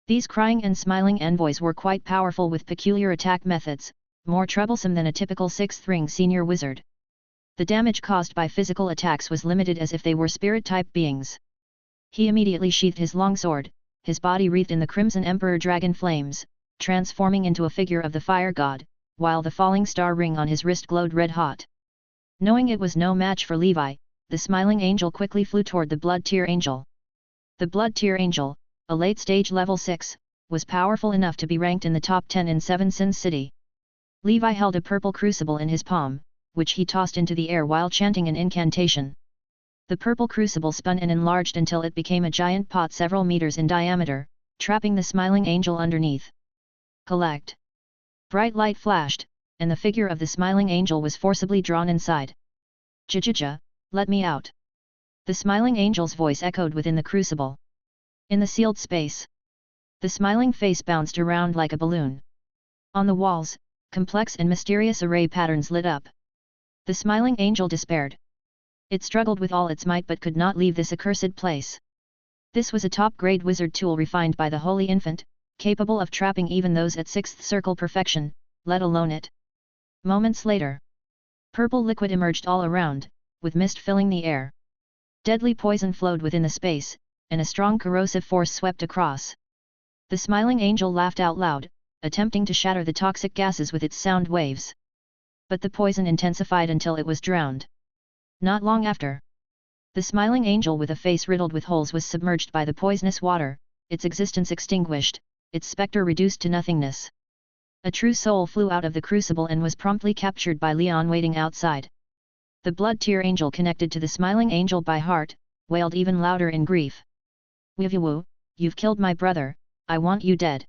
These crying and smiling envoys were quite powerful with peculiar attack methods, more troublesome than a typical 6th ring senior wizard. The damage caused by physical attacks was limited as if they were spirit-type beings. He immediately sheathed his longsword, his body wreathed in the Crimson Emperor Dragon flames, transforming into a figure of the fire god, while the falling star ring on his wrist glowed red-hot. Knowing it was no match for Levi, the Smiling Angel quickly flew toward the Blood Tear Angel. The Blood Tear Angel, a late-stage level 6, was powerful enough to be ranked in the top 10 in Seven Sin City. Levi held a purple crucible in his palm, which he tossed into the air while chanting an incantation. The purple crucible spun and enlarged until it became a giant pot several meters in diameter, trapping the Smiling Angel underneath. Collect! Bright light flashed, and the figure of the Smiling Angel was forcibly drawn inside. "Jajija, let me out!" The Smiling Angel's voice echoed within the crucible. In the sealed space, the smiling face bounced around like a balloon. On the walls, complex and mysterious array patterns lit up. The Smiling Angel despaired. It struggled with all its might but could not leave this accursed place. This was a top-grade wizard tool refined by the Holy Infant, capable of trapping even those at 6th circle perfection, let alone it. Moments later, purple liquid emerged all around, with mist filling the air. Deadly poison flowed within the space, and a strong corrosive force swept across. The Smiling Angel laughed out loud, attempting to shatter the toxic gases with its sound waves. But the poison intensified until it was drowned. Not long after, the Smiling Angel with a face riddled with holes was submerged by the poisonous water, its existence extinguished, its spectre reduced to nothingness. A true soul flew out of the crucible and was promptly captured by Leon waiting outside. The Blood Tear Angel, connected to the Smiling Angel by heart, wailed even louder in grief. "Wivu, you've killed my brother, I want you dead."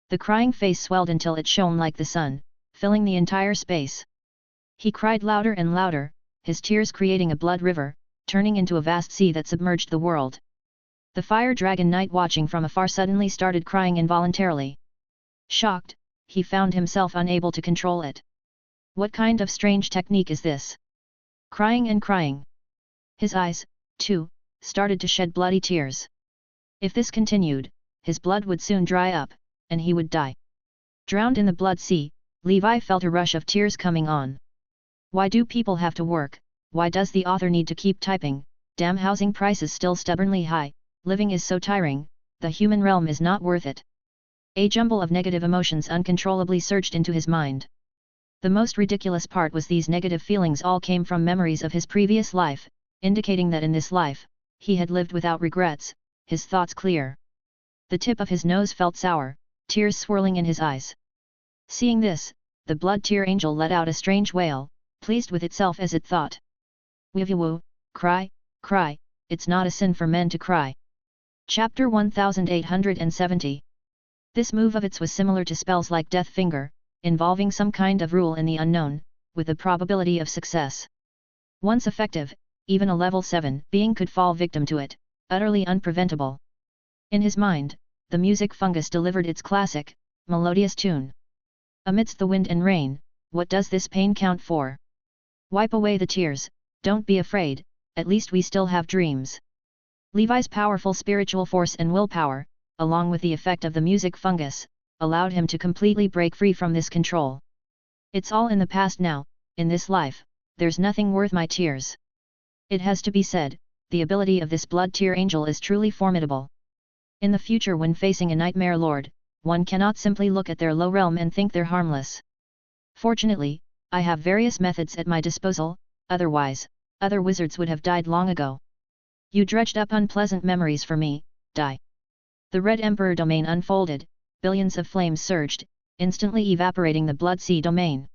The crying face swelled until it shone like the sun, filling the entire space. He cried louder and louder, his tears creating a blood river, turning into a vast sea that submerged the world. The Fire Dragon Knight, watching from afar, suddenly started crying involuntarily. Shocked, he found himself unable to control it. What kind of strange technique is this? Crying and crying. His eyes, too, started to shed bloody tears. If this continued, his blood would soon dry up, and he would die. Drowned in the blood sea, Levi felt a rush of tears coming on. Why do people have to work? Why does the author need to keep typing? Damn, housing prices still stubbornly high, living is so tiring, the human realm is not worth it. A jumble of negative emotions uncontrollably surged into his mind. The most ridiculous part was these negative feelings all came from memories of his previous life, indicating that in this life, he had lived without regrets, his thoughts clear. The tip of his nose felt sour, tears swirling in his eyes. Seeing this, the blood tear angel let out a strange wail, pleased with itself as it thought. Woo, cry, cry, it's not a sin for men to cry. Chapter 1870. This move of its was similar to spells like Death Finger, involving some kind of rule in the unknown, with the probability of success. Once effective, even a level 7 being could fall victim to it, utterly unpreventable. In his mind, the music fungus delivered its classic, melodious tune. Amidst the wind and rain, what does this pain count for? Wipe away the tears, don't be afraid, at least we still have dreams. Levi's powerful spiritual force and willpower, along with the effect of the music fungus, allowed him to completely break free from this control. It's all in the past now, in this life, there's nothing worth my tears. It has to be said, the ability of this blood tear angel is truly formidable. In the future when facing a nightmare lord, one cannot simply look at their low realm and think they're harmless. Fortunately, I have various methods at my disposal, otherwise, other wizards would have died long ago. You dredged up unpleasant memories for me, die. The Red Emperor domain unfolded, billions of flames surged, instantly evaporating the Blood Sea domain.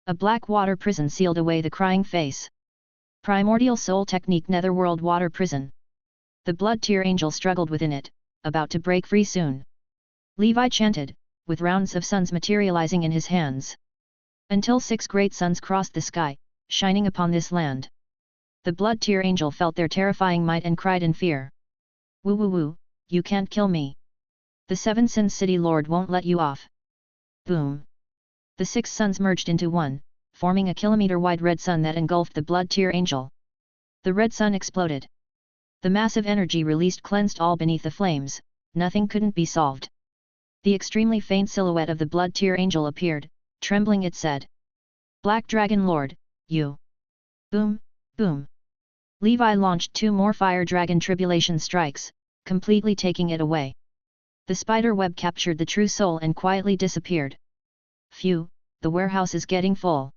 A black water prison sealed away the crying face. Primordial soul technique netherworld water prison. The blood tear angel struggled within it, about to break free soon. Levi chanted, with rounds of suns materializing in his hands. Until 6 great suns crossed the sky, shining upon this land. The blood tear angel felt their terrifying might and cried in fear. Woo woo woo, you can't kill me. The 7 Sin City Lord won't let you off. Boom. The 6 suns merged into one, forming a kilometer-wide red sun that engulfed the blood tear angel. The red sun exploded. The massive energy released cleansed all beneath the flames, nothing couldn't be solved. The extremely faint silhouette of the blood tear angel appeared, trembling it said. Black Dragon Lord, you. Boom, boom. Levi launched 2 more fire dragon tribulation strikes, completely taking it away. The spider web captured the true soul and quietly disappeared. Phew, the warehouse is getting full.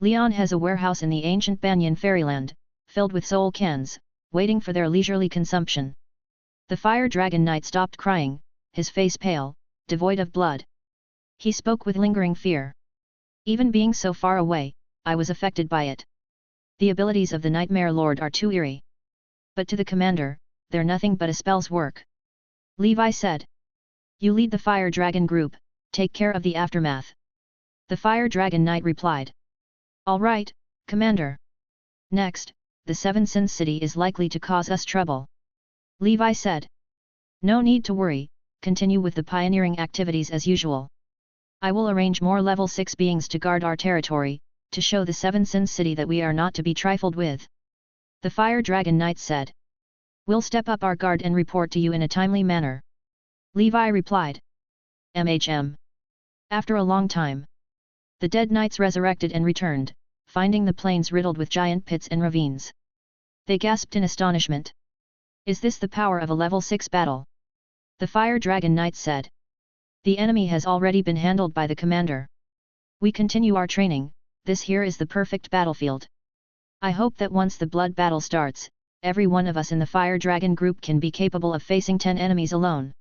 Leon has a warehouse in the ancient Banyan fairyland, filled with soul cans, waiting for their leisurely consumption. The fire dragon knight stopped crying, his face pale, devoid of blood. He spoke with lingering fear. Even being so far away, I was affected by it. The abilities of the Nightmare Lord are too eerie. But to the commander, they're nothing but a spell's work. Levi said. You lead the fire dragon group, take care of the aftermath. The fire dragon knight replied. All right, commander. Next, the 7 Sin City is likely to cause us trouble. Levi said. No need to worry, continue with the pioneering activities as usual. I will arrange more level 6 beings to guard our territory, to show the 7 Sin City that we are not to be trifled with. The Fire Dragon Knight said. We'll step up our guard and report to you in a timely manner. Levi replied. After a long time, the dead knights resurrected and returned, finding the plains riddled with giant pits and ravines. They gasped in astonishment. Is this the power of a level 6 battle? The Fire Dragon Knight said. The enemy has already been handled by the commander. We continue our training, this here is the perfect battlefield. I hope that once the blood battle starts, every one of us in the Fire Dragon group can be capable of facing 10 enemies alone.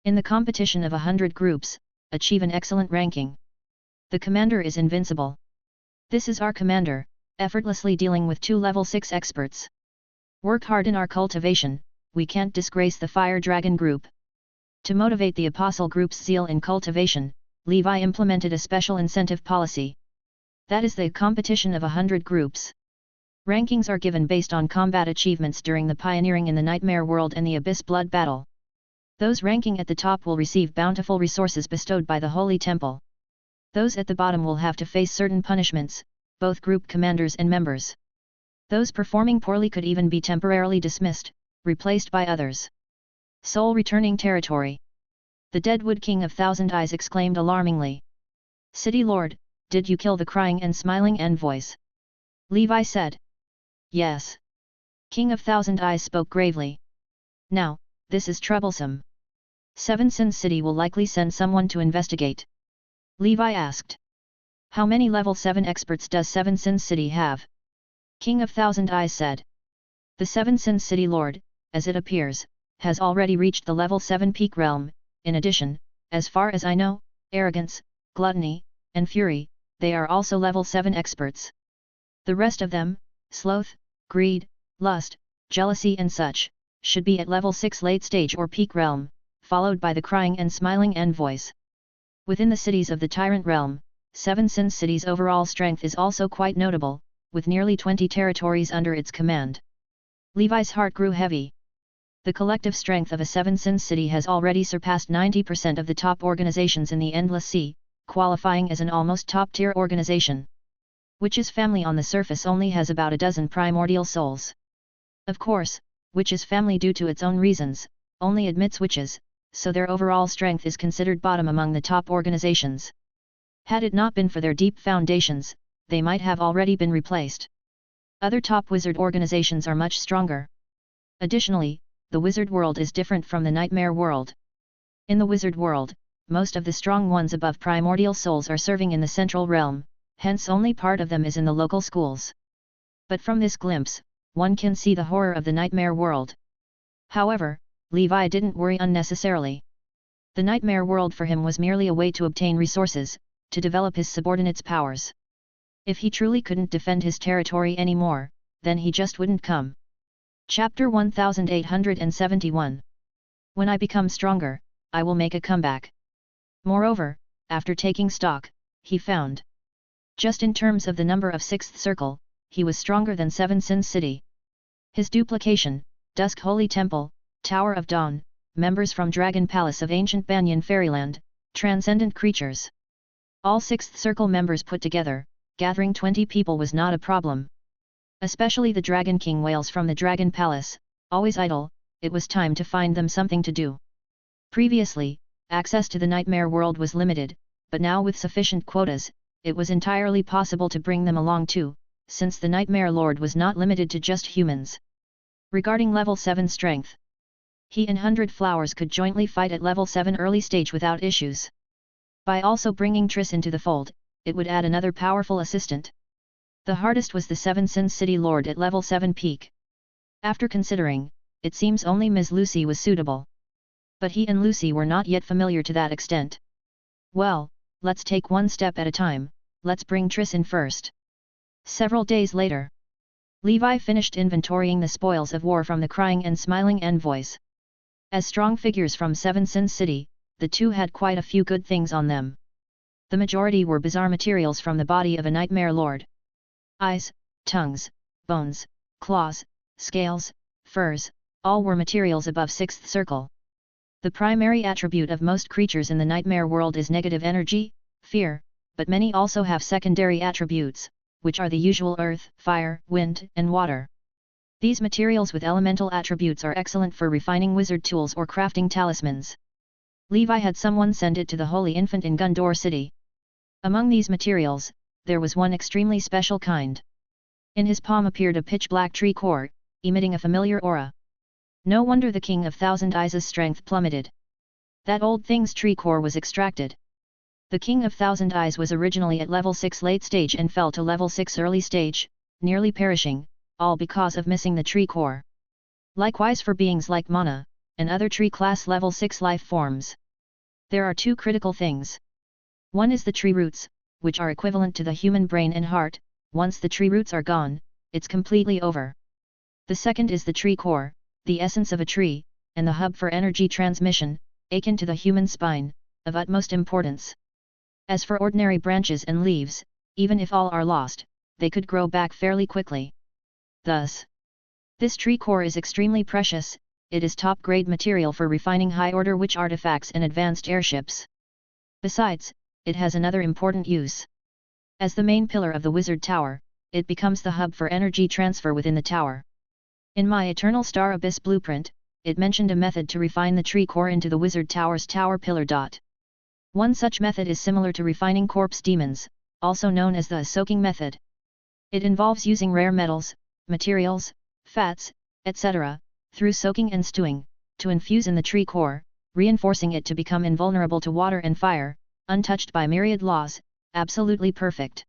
In the competition of 100 groups, achieve an excellent ranking. The commander is invincible. This is our commander, effortlessly dealing with 2 level 6 experts. Work hard in our cultivation, we can't disgrace the Fire Dragon group. To motivate the Apostle group's zeal in cultivation, Levi implemented a special incentive policy. That is the competition of 100 groups. Rankings are given based on combat achievements during the pioneering in the Nightmare World and the Abyss Blood Battle. Those ranking at the top will receive bountiful resources bestowed by the Holy Temple. Those at the bottom will have to face certain punishments, both group commanders and members. Those performing poorly could even be temporarily dismissed, replaced by others. Soul returning territory. The Deadwood King of Thousand Eyes exclaimed alarmingly. City Lord, did you kill the crying and smiling envoys? Levi said. Yes. King of Thousand Eyes spoke gravely. Now, this is troublesome. Seven Sins City will likely send someone to investigate. Levi asked. How many level 7 experts does Seven Sins City have? King of Thousand Eyes said. The Seven Sins City Lord, as it appears, has already reached the level 7 peak realm. In addition, as far as I know, arrogance, gluttony, and fury, they are also level 7 experts. The rest of them, sloth, greed, lust, jealousy and such, should be at level 6 late stage or peak realm, followed by the crying and smiling envoys. Within the cities of the Tyrant Realm, Seven Sins City's overall strength is also quite notable, with nearly 20 territories under its command. Levi's heart grew heavy. The collective strength of a Seven Sins City has already surpassed 90% of the top organizations in the Endless Sea, qualifying as an almost top-tier organization. Witch's family on the surface only has about a dozen primordial souls. Of course, Witch's family, due to its own reasons, only admits witches, so their overall strength is considered bottom among the top organizations. Had it not been for their deep foundations, they might have already been replaced. Other top wizard organizations are much stronger. Additionally, the wizard world is different from the nightmare world. In the wizard world, most of the strong ones above primordial souls are serving in the central realm, hence only part of them is in the local schools. But from this glimpse, one can see the horror of the nightmare world. However, Levi didn't worry unnecessarily. The nightmare world for him was merely a way to obtain resources, to develop his subordinates' powers. If he truly couldn't defend his territory anymore, then he just wouldn't come. Chapter 1871. When I become stronger, I will make a comeback. Moreover, after taking stock, he found. Just in terms of the number of Sixth Circle, he was stronger than Seven Sins City. His duplication, Dusk Holy Temple, Tower of Dawn, members from Dragon Palace of Ancient Banyan Fairyland, transcendent creatures. All Sixth Circle members put together, gathering 20 people was not a problem. Especially the Dragon King whales from the Dragon Palace, always idle, it was time to find them something to do. Previously, access to the nightmare world was limited, but now with sufficient quotas, it was entirely possible to bring them along too, since the Nightmare Lord was not limited to just humans. Regarding level 7 strength, he and 100 Flowers could jointly fight at level 7 early stage without issues. By also bringing Triss into the fold, it would add another powerful assistant. The hardest was the Seven Sins City Lord at level 7 peak. After considering, it seems only Ms. Lucy was suitable. But he and Lucy were not yet familiar to that extent. Well, let's take one step at a time, let's bring Triss in first. Several days later, Levi finished inventorying the spoils of war from the crying and smiling envoys. As strong figures from Seven Sins City, the two had quite a few good things on them. The majority were bizarre materials from the body of a nightmare lord. Eyes, tongues, bones, claws, scales, furs, all were materials above 6th circle. The primary attribute of most creatures in the nightmare world is negative energy, fear, but many also have secondary attributes, which are the usual earth, fire, wind, and water. These materials with elemental attributes are excellent for refining wizard tools or crafting talismans. Levi had someone send it to the Holy Infant in Gundor City. Among these materials, there was one extremely special kind. In his palm appeared a pitch-black tree core, emitting a familiar aura. No wonder the King of Thousand Eyes' strength plummeted. That old thing's tree core was extracted. The King of Thousand Eyes was originally at level 6 late stage and fell to level 6 early stage, nearly perishing, all because of missing the tree core. Likewise for beings like Mana, and other tree class level 6 life forms. There are two critical things. One is the tree roots, which are equivalent to the human brain and heart. Once the tree roots are gone, it's completely over. The second is the tree core, the essence of a tree, and the hub for energy transmission, akin to the human spine, of utmost importance. As for ordinary branches and leaves, even if all are lost, they could grow back fairly quickly. Thus, this tree core is extremely precious. It is top-grade material for refining high-order witch artifacts and advanced airships. Besides, it has another important use. As the main pillar of the wizard tower, it becomes the hub for energy transfer within the tower. In my Eternal Star Abyss blueprint, it mentioned a method to refine the tree core into the wizard tower's tower pillar. One such method is similar to refining corpse demons, also known as the soaking method. It involves using rare metals, materials, fats, etc., through soaking and stewing, to infuse in the tree core, reinforcing it to become invulnerable to water and fire, untouched by myriad laws, absolutely perfect.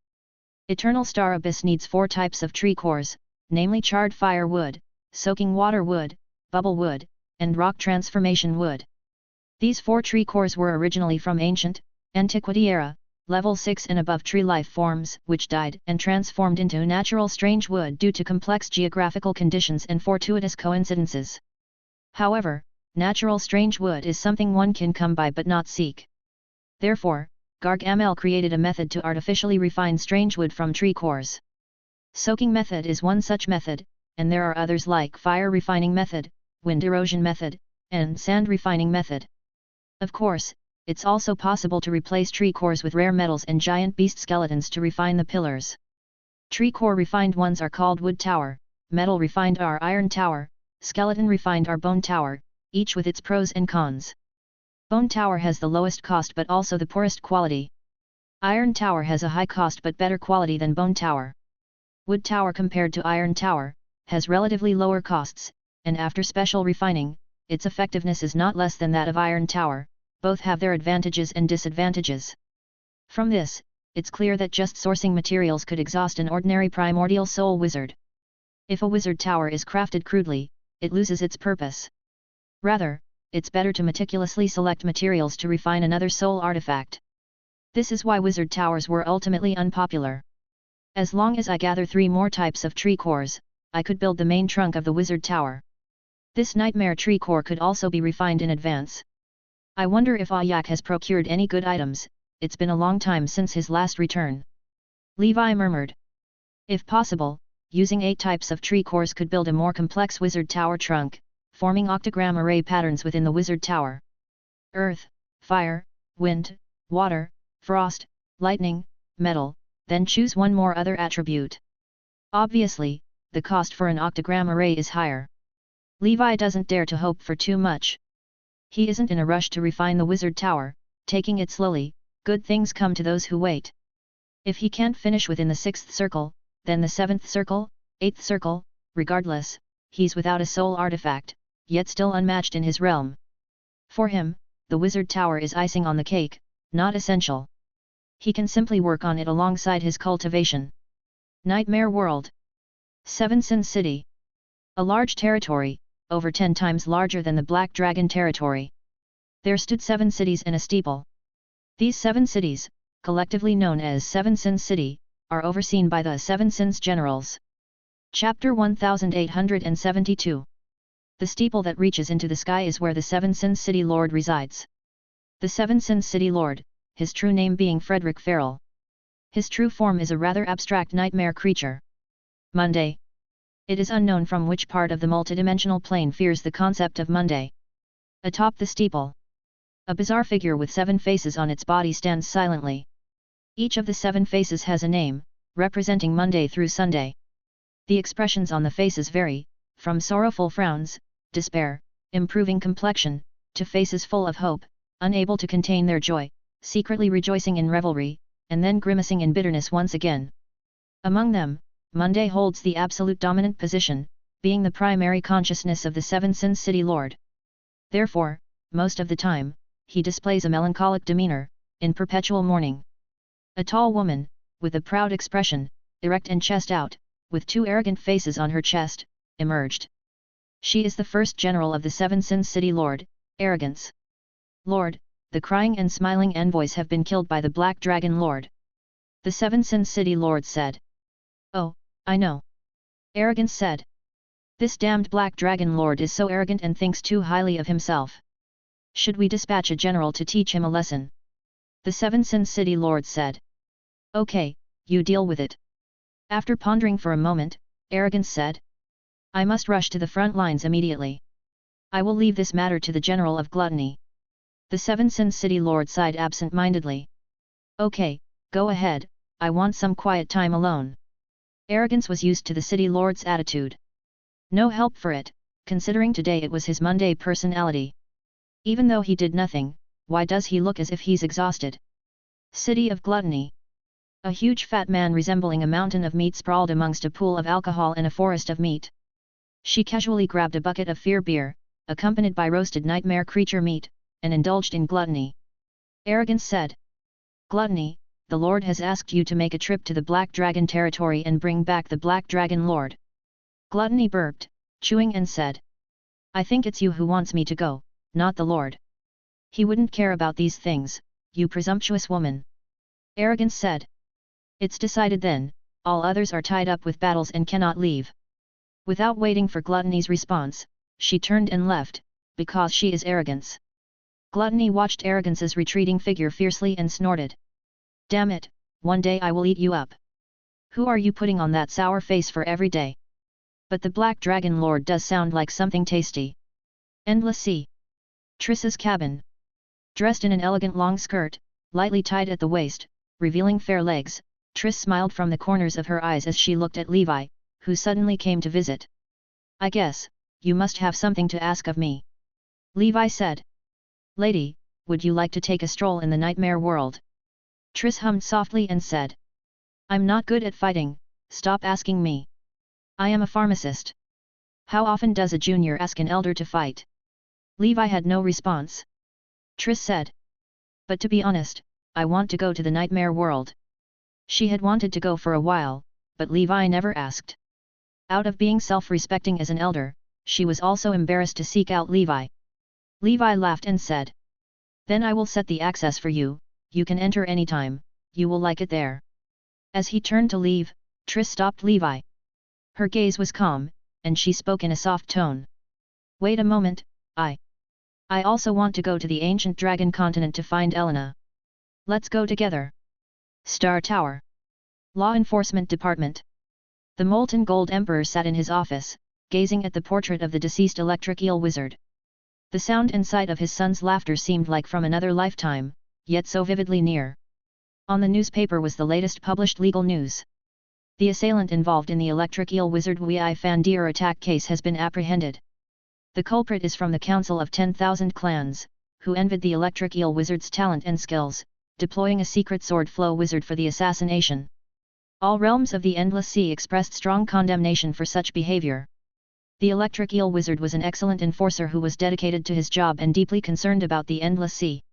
Eternal Star Abyss needs 4 types of tree cores, namely charred fire wood, soaking water wood, bubble wood, and rock transformation wood. These 4 tree cores were originally from ancient, antiquity era, level 6 and above tree life forms which died and transformed into natural strange wood due to complex geographical conditions and fortuitous coincidences. However, natural strange wood is something one can come by but not seek. Therefore, Gargamel created a method to artificially refine strange wood from tree cores. Soaking method is one such method, and there are others like fire refining method, wind erosion method, and sand refining method. Of course, it's also possible to replace tree cores with rare metals and giant beast skeletons to refine the pillars. Tree core refined ones are called wood tower, metal refined are iron tower, skeleton refined are bone tower, each with its pros and cons. Bone tower has the lowest cost but also the poorest quality. Iron tower has a high cost but better quality than bone tower. Wood tower compared to iron tower, has relatively lower costs, and after special refining, its effectiveness is not less than that of iron tower. Both have their advantages and disadvantages. From this, it's clear that just sourcing materials could exhaust an ordinary primordial soul wizard. If a wizard tower is crafted crudely, it loses its purpose. Rather, it's better to meticulously select materials to refine another soul artifact. This is why wizard towers were ultimately unpopular. As long as I gather 3 more types of tree cores, I could build the main trunk of the wizard tower. This nightmare tree core could also be refined in advance. I wonder if Ayak has procured any good items, it's been a long time since his last return. Levi murmured. If possible, using 8 types of tree cores could build a more complex wizard tower trunk, forming octagram array patterns within the wizard tower. Earth, fire, wind, water, frost, lightning, metal, then choose one more other attribute. Obviously, the cost for an octagram array is higher. Levi doesn't dare to hope for too much. He isn't in a rush to refine the wizard tower, taking it slowly, good things come to those who wait. If he can't finish within the 6th circle, then the 7th circle, 8th circle, regardless, he's without a soul artifact, yet still unmatched in his realm. For him, the wizard tower is icing on the cake, not essential. He can simply work on it alongside his cultivation. Nightmare World. 7 Sin City. A large territory, over 10 times larger than the Black Dragon territory. There stood 7 cities and a steeple. These 7 cities, collectively known as 7 Sin City, are overseen by the 7 Sins generals. Chapter 1872. The steeple that reaches into the sky is where the 7 Sin City Lord resides. The 7 Sin City Lord, his true name being Frederick Farrell. His true form is a rather abstract nightmare creature. Monday. It is unknown from which part of the multidimensional plane fears the concept of Monday. Atop the steeple, a bizarre figure with 7 faces on its body stands silently. Each of the 7 faces has a name, representing Monday through Sunday. The expressions on the faces vary, from sorrowful frowns, despair, improving complexion, to faces full of hope, unable to contain their joy, secretly rejoicing in revelry, and then grimacing in bitterness once again. Among them, Monday holds the absolute dominant position, being the primary consciousness of the 7 Sin City Lord. Therefore, most of the time, he displays a melancholic demeanor, in perpetual mourning. A tall woman, with a proud expression, erect and chest out, with 2 arrogant faces on her chest, emerged. She is the first general of the 7 Sin City Lord, Arrogance. Lord, the crying and smiling envoys have been killed by the Black Dragon Lord. The 7 Sin City Lord said. Oh, I know. Arrogance said. This damned Black Dragon Lord is so arrogant and thinks too highly of himself. Should we dispatch a general to teach him a lesson? The 7 Sin City Lord said. Okay, you deal with it. After pondering for a moment, Arrogance said. I must rush to the front lines immediately. I will leave this matter to the General of Gluttony. The 7 Sin City Lord sighed absent-mindedly. Okay, go ahead, I want some quiet time alone. Arrogance was used to the city lord's attitude. No help for it, considering today it was his Monday personality. Even though he did nothing, why does he look as if he's exhausted? City of Gluttony. A huge fat man resembling a mountain of meat sprawled amongst a pool of alcohol and a forest of meat. She casually grabbed a bucket of fear beer, accompanied by roasted nightmare creature meat, and indulged in gluttony. Arrogance said. Gluttony, the Lord has asked you to make a trip to the Black Dragon territory and bring back the Black Dragon Lord. Gluttony burped, chewing and said. I think it's you who wants me to go, not the Lord. He wouldn't care about these things, you presumptuous woman. Arrogance said. It's decided then, all others are tied up with battles and cannot leave. Without waiting for Gluttony's response, she turned and left, because she is Arrogance. Gluttony watched Arrogance's retreating figure fiercely and snorted. Damn it, one day I will eat you up. Who are you putting on that sour face for every day? But the Black Dragon Lord does sound like something tasty. Endless Sea. Triss's cabin. Dressed in an elegant long skirt, lightly tied at the waist, revealing fair legs, Triss smiled from the corners of her eyes as she looked at Levi, who suddenly came to visit. I guess, you must have something to ask of me. Levi said. Lady, would you like to take a stroll in the nightmare world? Triss hummed softly and said. I'm not good at fighting, stop asking me. I am a pharmacist. How often does a junior ask an elder to fight? Levi had no response. Triss said. But to be honest, I want to go to the nightmare world. She had wanted to go for a while, but Levi never asked. Out of being self-respecting as an elder, she was also embarrassed to seek out Levi. Levi laughed and said. Then I will set the access for you, you can enter anytime, you will like it there. As he turned to leave, Triss stopped Levi. Her gaze was calm, and she spoke in a soft tone. Wait a moment, I also want to go to the ancient dragon continent to find Elena. Let's go together. Star Tower. Law Enforcement Department. The Molten Gold Emperor sat in his office, gazing at the portrait of the deceased electric eel wizard. The sound and sight of his son's laughter seemed like from another lifetime, yet so vividly near. On the newspaper was the latest published legal news. The assailant involved in the electric eel wizard Wei Fandir attack case has been apprehended. The culprit is from the Council of 10,000 Clans, who envied the electric eel wizard's talent and skills, deploying a secret sword flow wizard for the assassination. All realms of the Endless Sea expressed strong condemnation for such behavior. The electric eel wizard was an excellent enforcer who was dedicated to his job and deeply concerned about the Endless Sea.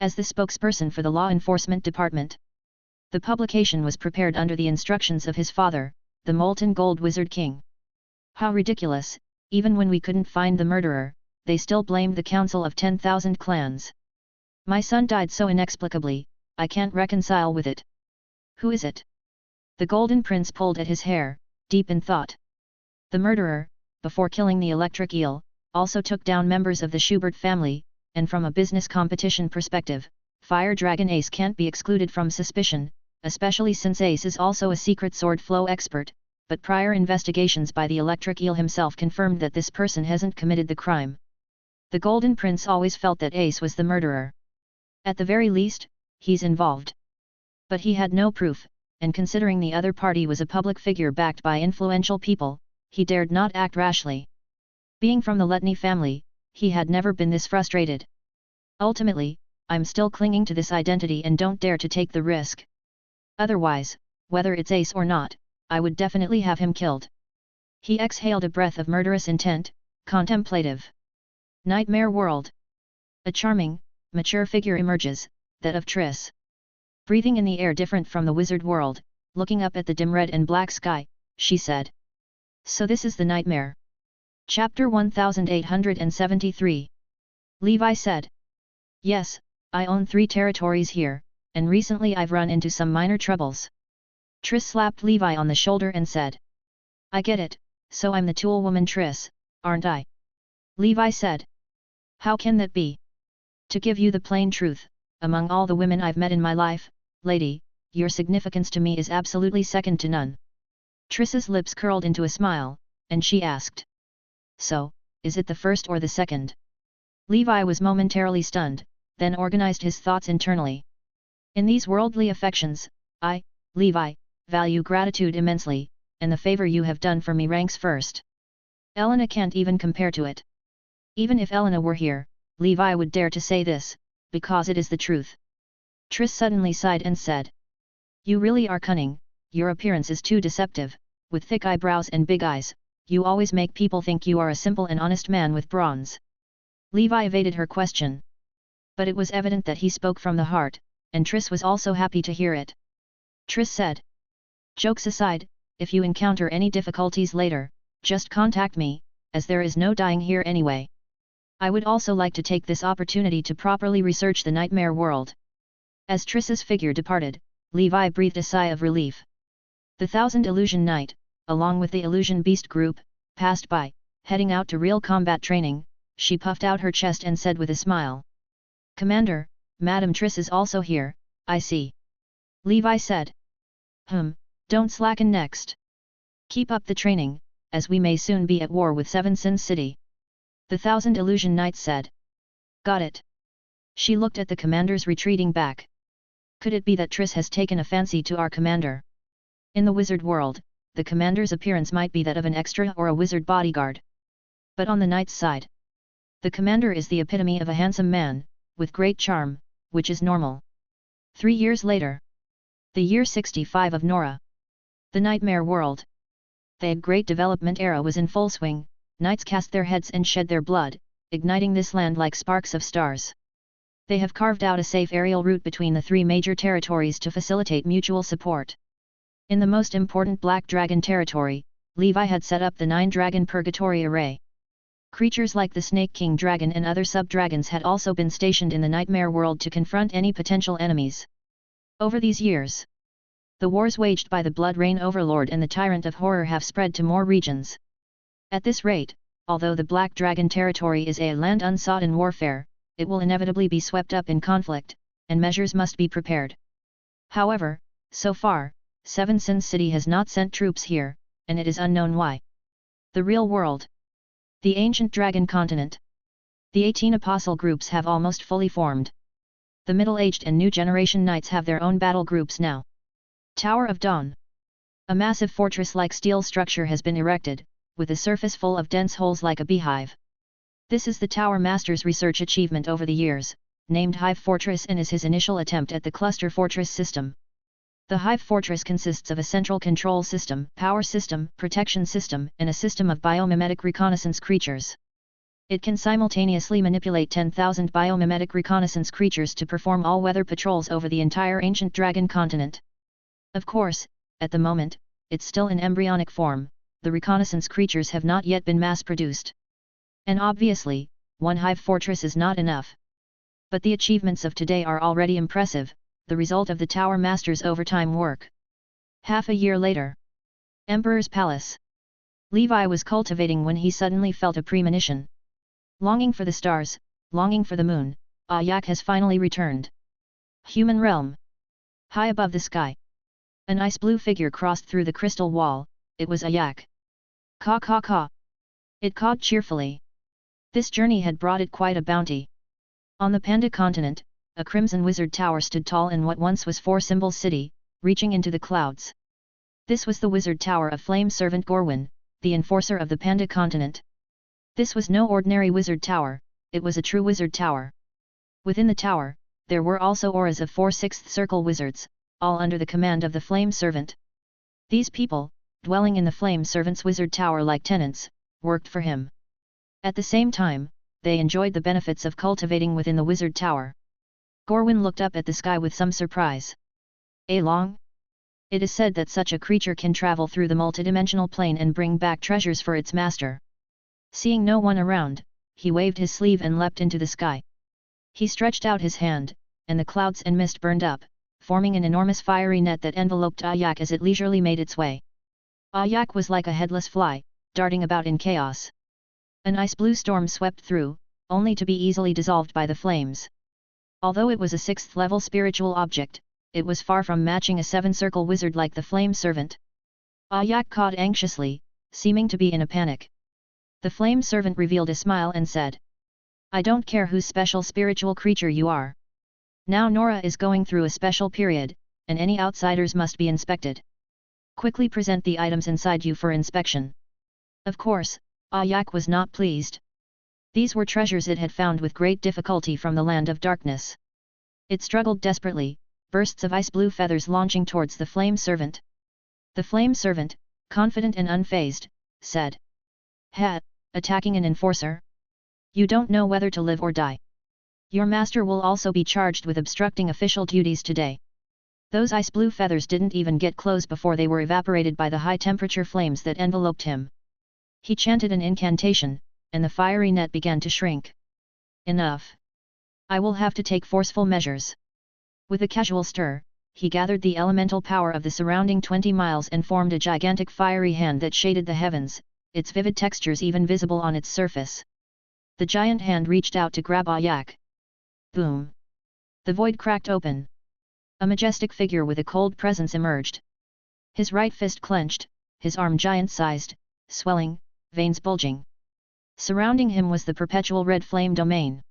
As the spokesperson for the Law Enforcement Department, the publication was prepared under the instructions of his father, the Molten Gold Wizard King. How ridiculous, even when we couldn't find the murderer, they still blamed the Council of 10,000 Clans. My son died so inexplicably, I can't reconcile with it. Who is it? The Golden Prince pulled at his hair, deep in thought. The murderer, before killing the electric eel, also took down members of the Schubert family, and from a business competition perspective, Fire Dragon Ace can't be excluded from suspicion, especially since Ace is also a secret sword flow expert, but prior investigations by the electric eel himself confirmed that this person hasn't committed the crime. The Golden Prince always felt that Ace was the murderer. At the very least, he's involved. But he had no proof, and considering the other party was a public figure backed by influential people, he dared not act rashly. Being from the Letny family, he had never been this frustrated. Ultimately, I'm still clinging to this identity and don't dare to take the risk. Otherwise, whether it's Ace or not, I would definitely have him killed. He exhaled a breath of murderous intent, contemplative. Nightmare World. A charming, mature figure emerges, that of Triss. Breathing in the air different from the wizard world, looking up at the dim red and black sky, she said. So this is the nightmare. Chapter 1873. Levi said. Yes, I own 3 territories here, and recently I've run into some minor troubles. Triss slapped Levi on the shoulder and said. I get it, so I'm the tool woman Triss, aren't I? Levi said. How can that be? To give you the plain truth, among all the women I've met in my life, lady, your significance to me is absolutely second to none. Triss's lips curled into a smile, and she asked. So, is it the first or the second? Levi was momentarily stunned, then organized his thoughts internally. In these worldly affections, I, Levi, value gratitude immensely, and the favor you have done for me ranks first. Elena can't even compare to it. Even if Elena were here, Levi would dare to say this, because it is the truth. Triss suddenly sighed and said. You really are cunning, your appearance is too deceptive, with thick eyebrows and big eyes, you always make people think you are a simple and honest man with bronze. Levi evaded her question. But it was evident that he spoke from the heart, and Triss was also happy to hear it. Triss said. Jokes aside, if you encounter any difficulties later, just contact me, as there is no dying here anyway. I would also like to take this opportunity to properly research the nightmare world. As Triss's figure departed, Levi breathed a sigh of relief. The 1000 Illusion Knight, along with the Illusion Beast group, passed by, heading out to real combat training. She puffed out her chest and said with a smile. Commander, Madame Triss is also here, I see. Levi said. Don't slacken next. Keep up the training, as we may soon be at war with Seven Sins City. The 1000 Illusion Knights said. Got it. She looked at the commander's retreating back. Could it be that Triss has taken a fancy to our commander? In the wizard world, the commander's appearance might be that of an extra or a wizard bodyguard. But on the knight's side, the commander is the epitome of a handsome man, with great charm, which is normal. 3 years later. The year 65 of Nora. The nightmare world. The great development era was in full swing, knights cast their heads and shed their blood, igniting this land like sparks of stars. They have carved out a safe aerial route between the 3 major territories to facilitate mutual support. In the most important Black Dragon territory, Levi had set up the 9-dragon purgatory array. Creatures like the Snake King Dragon and other sub-dragons had also been stationed in the nightmare world to confront any potential enemies. Over these years, the wars waged by the Blood Rain Overlord and the Tyrant of Horror have spread to more regions. At this rate, although the Black Dragon territory is a land unsought in warfare, it will inevitably be swept up in conflict, and measures must be prepared. However, so far, Seven Sins City has not sent troops here, and it is unknown why. The real world. The ancient dragon continent. The 18 apostle groups have almost fully formed. The middle-aged and new generation knights have their own battle groups now. Tower of Dawn. A massive fortress-like steel structure has been erected, with a surface full of dense holes like a beehive. This is the Tower Master's research achievement over the years, named Hive Fortress, and is his initial attempt at the cluster fortress system. The Hive Fortress consists of a central control system, power system, protection system, and a system of biomimetic reconnaissance creatures. It can simultaneously manipulate 10,000 biomimetic reconnaissance creatures to perform all-weather patrols over the entire ancient dragon continent. Of course, at the moment, it's still in embryonic form, the reconnaissance creatures have not yet been mass-produced. And obviously, one Hive Fortress is not enough. But the achievements of today are already impressive, the result of the Tower Master's overtime work. Half a year later. Emperor's Palace. Levi was cultivating when he suddenly felt a premonition. Longing for the stars, longing for the moon, Ayak has finally returned. Human realm. High above the sky. An ice blue figure crossed through the crystal wall, it was Ayak. Caw caw caw. It cawed cheerfully. This journey had brought it quite a bounty. On the Panda continent, a crimson wizard tower stood tall in what once was Four Symbols City, reaching into the clouds. This was the wizard tower of Flame Servant Gorwyn, the enforcer of the Panda continent. This was no ordinary wizard tower, it was a true wizard tower. Within the tower, there were also auras of 4 sixth circle wizards, all under the command of the Flame Servant. These people, dwelling in the Flame Servant's wizard tower like tenants, worked for him. At the same time, they enjoyed the benefits of cultivating within the wizard tower. Gorwyn looked up at the sky with some surprise. Long? It is said that such a creature can travel through the multidimensional plane and bring back treasures for its master. Seeing no one around, he waved his sleeve and leapt into the sky. He stretched out his hand, and the clouds and mist burned up, forming an enormous fiery net that enveloped Ayak as it leisurely made its way. Ayak was like a headless fly, darting about in chaos. An ice-blue storm swept through, only to be easily dissolved by the flames. Although it was a 6th-level spiritual object, it was far from matching a 7-circle wizard like the Flame Servant. Ayak cawed anxiously, seeming to be in a panic. The Flame Servant revealed a smile and said, "I don't care whose special spiritual creature you are. Now Nora is going through a special period, and any outsiders must be inspected. Quickly present the items inside you for inspection. Of course, Ayak was not pleased. These were treasures it had found with great difficulty from the land of darkness. It struggled desperately, bursts of ice-blue feathers launching towards the flame servant. The flame servant, confident and unfazed, said, "Ha, attacking an enforcer? You don't know whether to live or die. Your master will also be charged with obstructing official duties today." Those ice-blue feathers didn't even get close before they were evaporated by the high-temperature flames that enveloped him. He chanted an incantation, and the fiery net began to shrink. "Enough! I will have to take forceful measures." With a casual stir, he gathered the elemental power of the surrounding 20 miles and formed a gigantic fiery hand that shaded the heavens, its vivid textures even visible on its surface. The giant hand reached out to grab Ayak. Boom! The void cracked open. A majestic figure with a cold presence emerged. His right fist clenched, his arm giant-sized, swelling, veins bulging. Surrounding him was the perpetual red flame domain.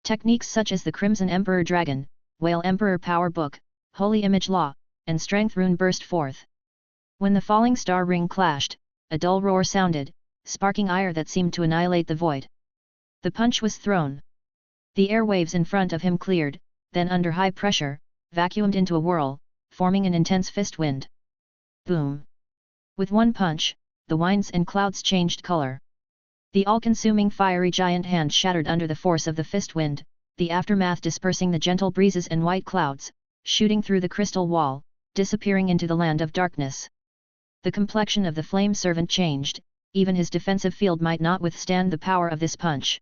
Techniques such as the Crimson Emperor Dragon, Whale Emperor Power Book, Holy Image Law, and Strength Rune burst forth. When the falling star ring clashed, a dull roar sounded, sparking ire that seemed to annihilate the void. The punch was thrown. The airwaves in front of him cleared, then under high pressure, vacuumed into a whirl, forming an intense fist wind. Boom! With one punch, the winds and clouds changed color. The all-consuming fiery giant hand shattered under the force of the fist wind, the aftermath dispersing the gentle breezes and white clouds, shooting through the crystal wall, disappearing into the land of darkness. The complexion of the flame servant changed, even his defensive field might not withstand the power of this punch.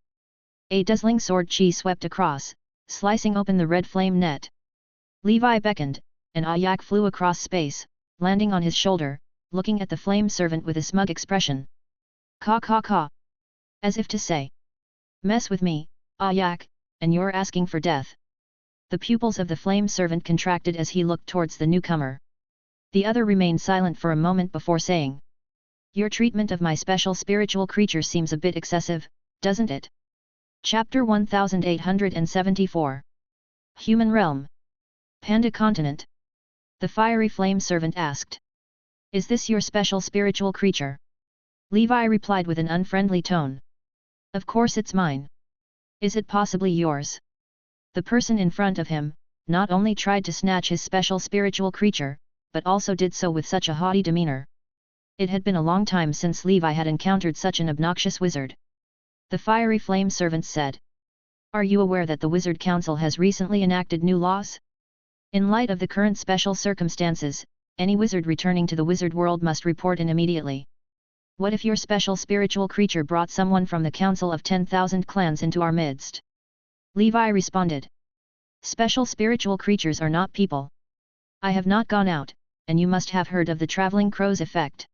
A dazzling sword chi swept across, slicing open the red flame net. Levi beckoned, and Ayak flew across space, landing on his shoulder, looking at the flame servant with a smug expression. "Caw caw caw!" As if to say, "Mess with me, Ayak, and you're asking for death." The pupils of the flame servant contracted as he looked towards the newcomer. The other remained silent for a moment before saying, "Your treatment of my special spiritual creature seems a bit excessive, doesn't it?" Chapter 1874. Human Realm. Panda Continent. The fiery flame servant asked, "Is this your special spiritual creature?" Levi replied with an unfriendly tone, "Of course it's mine. Is it possibly yours?" The person in front of him, not only tried to snatch his special spiritual creature, but also did so with such a haughty demeanor. It had been a long time since Levi had encountered such an obnoxious wizard. The fiery flame servant said, "Are you aware that the Wizard Council has recently enacted new laws? In light of the current special circumstances, any wizard returning to the wizard world must report in immediately. What if your special spiritual creature brought someone from the Council of 10,000 clans into our midst?" Levi responded, "Special spiritual creatures are not people. I have not gone out, and you must have heard of the traveling crow's effect.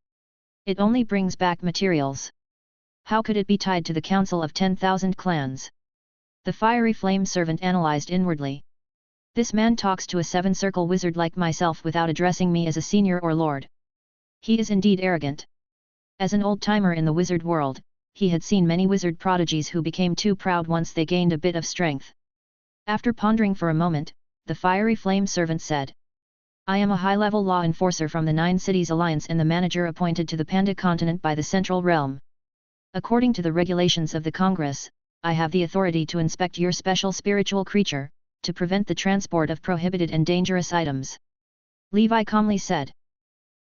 It only brings back materials. How could it be tied to the Council of 10,000 clans?" The fiery flame servant analyzed inwardly. "This man talks to a seven-circle wizard like myself without addressing me as a senior or lord. He is indeed arrogant." As an old-timer in the wizard world, he had seen many wizard prodigies who became too proud once they gained a bit of strength. After pondering for a moment, the fiery flame servant said, "I am a high-level law enforcer from the 9 Cities Alliance and the manager appointed to the Panda Continent by the Central Realm. According to the regulations of the Congress, I have the authority to inspect your special spiritual creature, to prevent the transport of prohibited and dangerous items." Levi calmly said,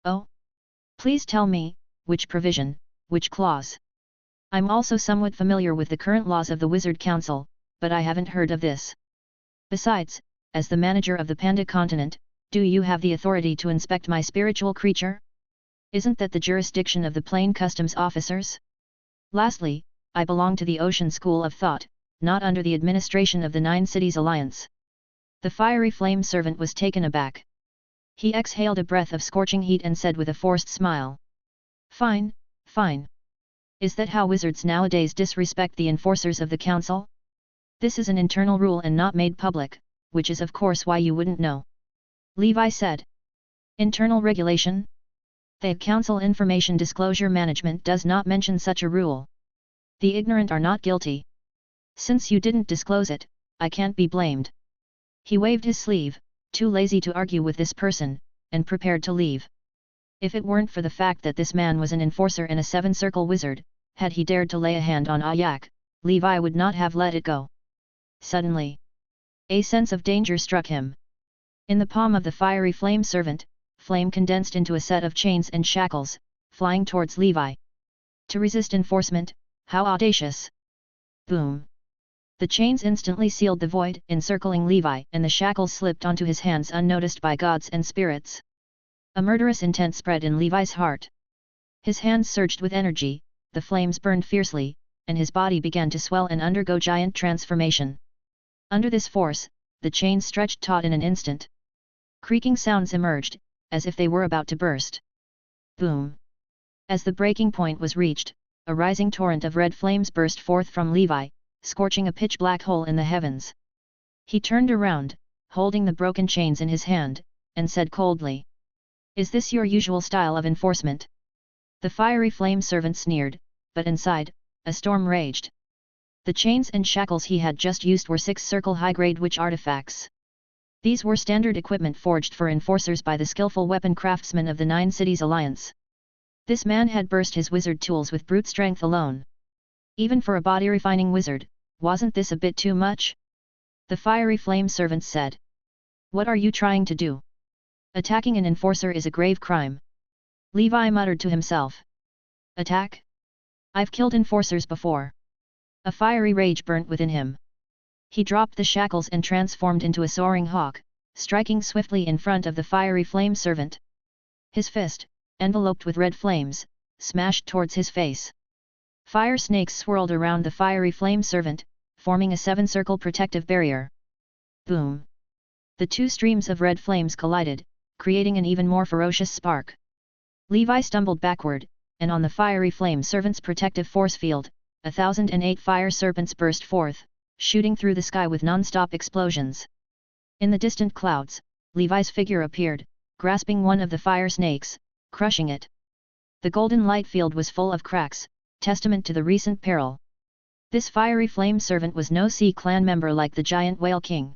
"Oh? Please tell me, which provision, which clause? I'm also somewhat familiar with the current laws of the Wizard Council, but I haven't heard of this. Besides, as the manager of the Panda Continent, do you have the authority to inspect my spiritual creature? Isn't that the jurisdiction of the Plain Customs officers? Lastly, I belong to the Ocean School of Thought, not under the administration of the 9 Cities Alliance." The fiery flame servant was taken aback. He exhaled a breath of scorching heat and said with a forced smile, "Fine, fine. Is that how wizards nowadays disrespect the enforcers of the council? This is an internal rule and not made public, which is of course why you wouldn't know." Levi said, "Internal regulation? The Council Information Disclosure Management does not mention such a rule. The ignorant are not guilty. Since you didn't disclose it, I can't be blamed." He waved his sleeve, too lazy to argue with this person, and prepared to leave. If it weren't for the fact that this man was an enforcer and a seven-circle wizard, had he dared to lay a hand on Ayak, Levi would not have let it go. Suddenly, a sense of danger struck him. In the palm of the fiery flame servant, flame condensed into a set of chains and shackles, flying towards Levi. To resist enforcement, how audacious! Boom! The chains instantly sealed the void, encircling Levi, and the shackles slipped onto his hands unnoticed by gods and spirits. A murderous intent spread in Levi's heart. His hands surged with energy, the flames burned fiercely, and his body began to swell and undergo giant transformation. Under this force, the chains stretched taut in an instant. Creaking sounds emerged, as if they were about to burst. Boom! As the breaking point was reached, a rising torrent of red flames burst forth from Levi, scorching a pitch-black hole in the heavens. He turned around, holding the broken chains in his hand, and said coldly, "Is this your usual style of enforcement?" The fiery flame servant sneered, but inside, a storm raged. The chains and shackles he had just used were six-circle high-grade witch artifacts. These were standard equipment forged for enforcers by the skillful weapon craftsmen of the Nine Cities Alliance. This man had burst his wizard tools with brute strength alone. Even for a body-refining wizard, wasn't this a bit too much? The fiery flame servant said. "What are you trying to do? Attacking an enforcer is a grave crime." Levi muttered to himself. "Attack? I've killed enforcers before." A fiery rage burnt within him. He dropped the shackles and transformed into a soaring hawk, striking swiftly in front of the fiery flame servant. His fist, enveloped with red flames, smashed towards his face. Fire snakes swirled around the fiery flame servant, forming a seven-circle protective barrier. Boom! The two streams of red flames collided, creating an even more ferocious spark. Levi stumbled backward, and on the fiery flame servant's protective force field, 1,008 fire serpents burst forth, shooting through the sky with non-stop explosions. In the distant clouds, Levi's figure appeared, grasping one of the fire snakes, crushing it. The golden light field was full of cracks, testament to the recent peril. This fiery flame servant was no Sea Clan member like the giant whale king.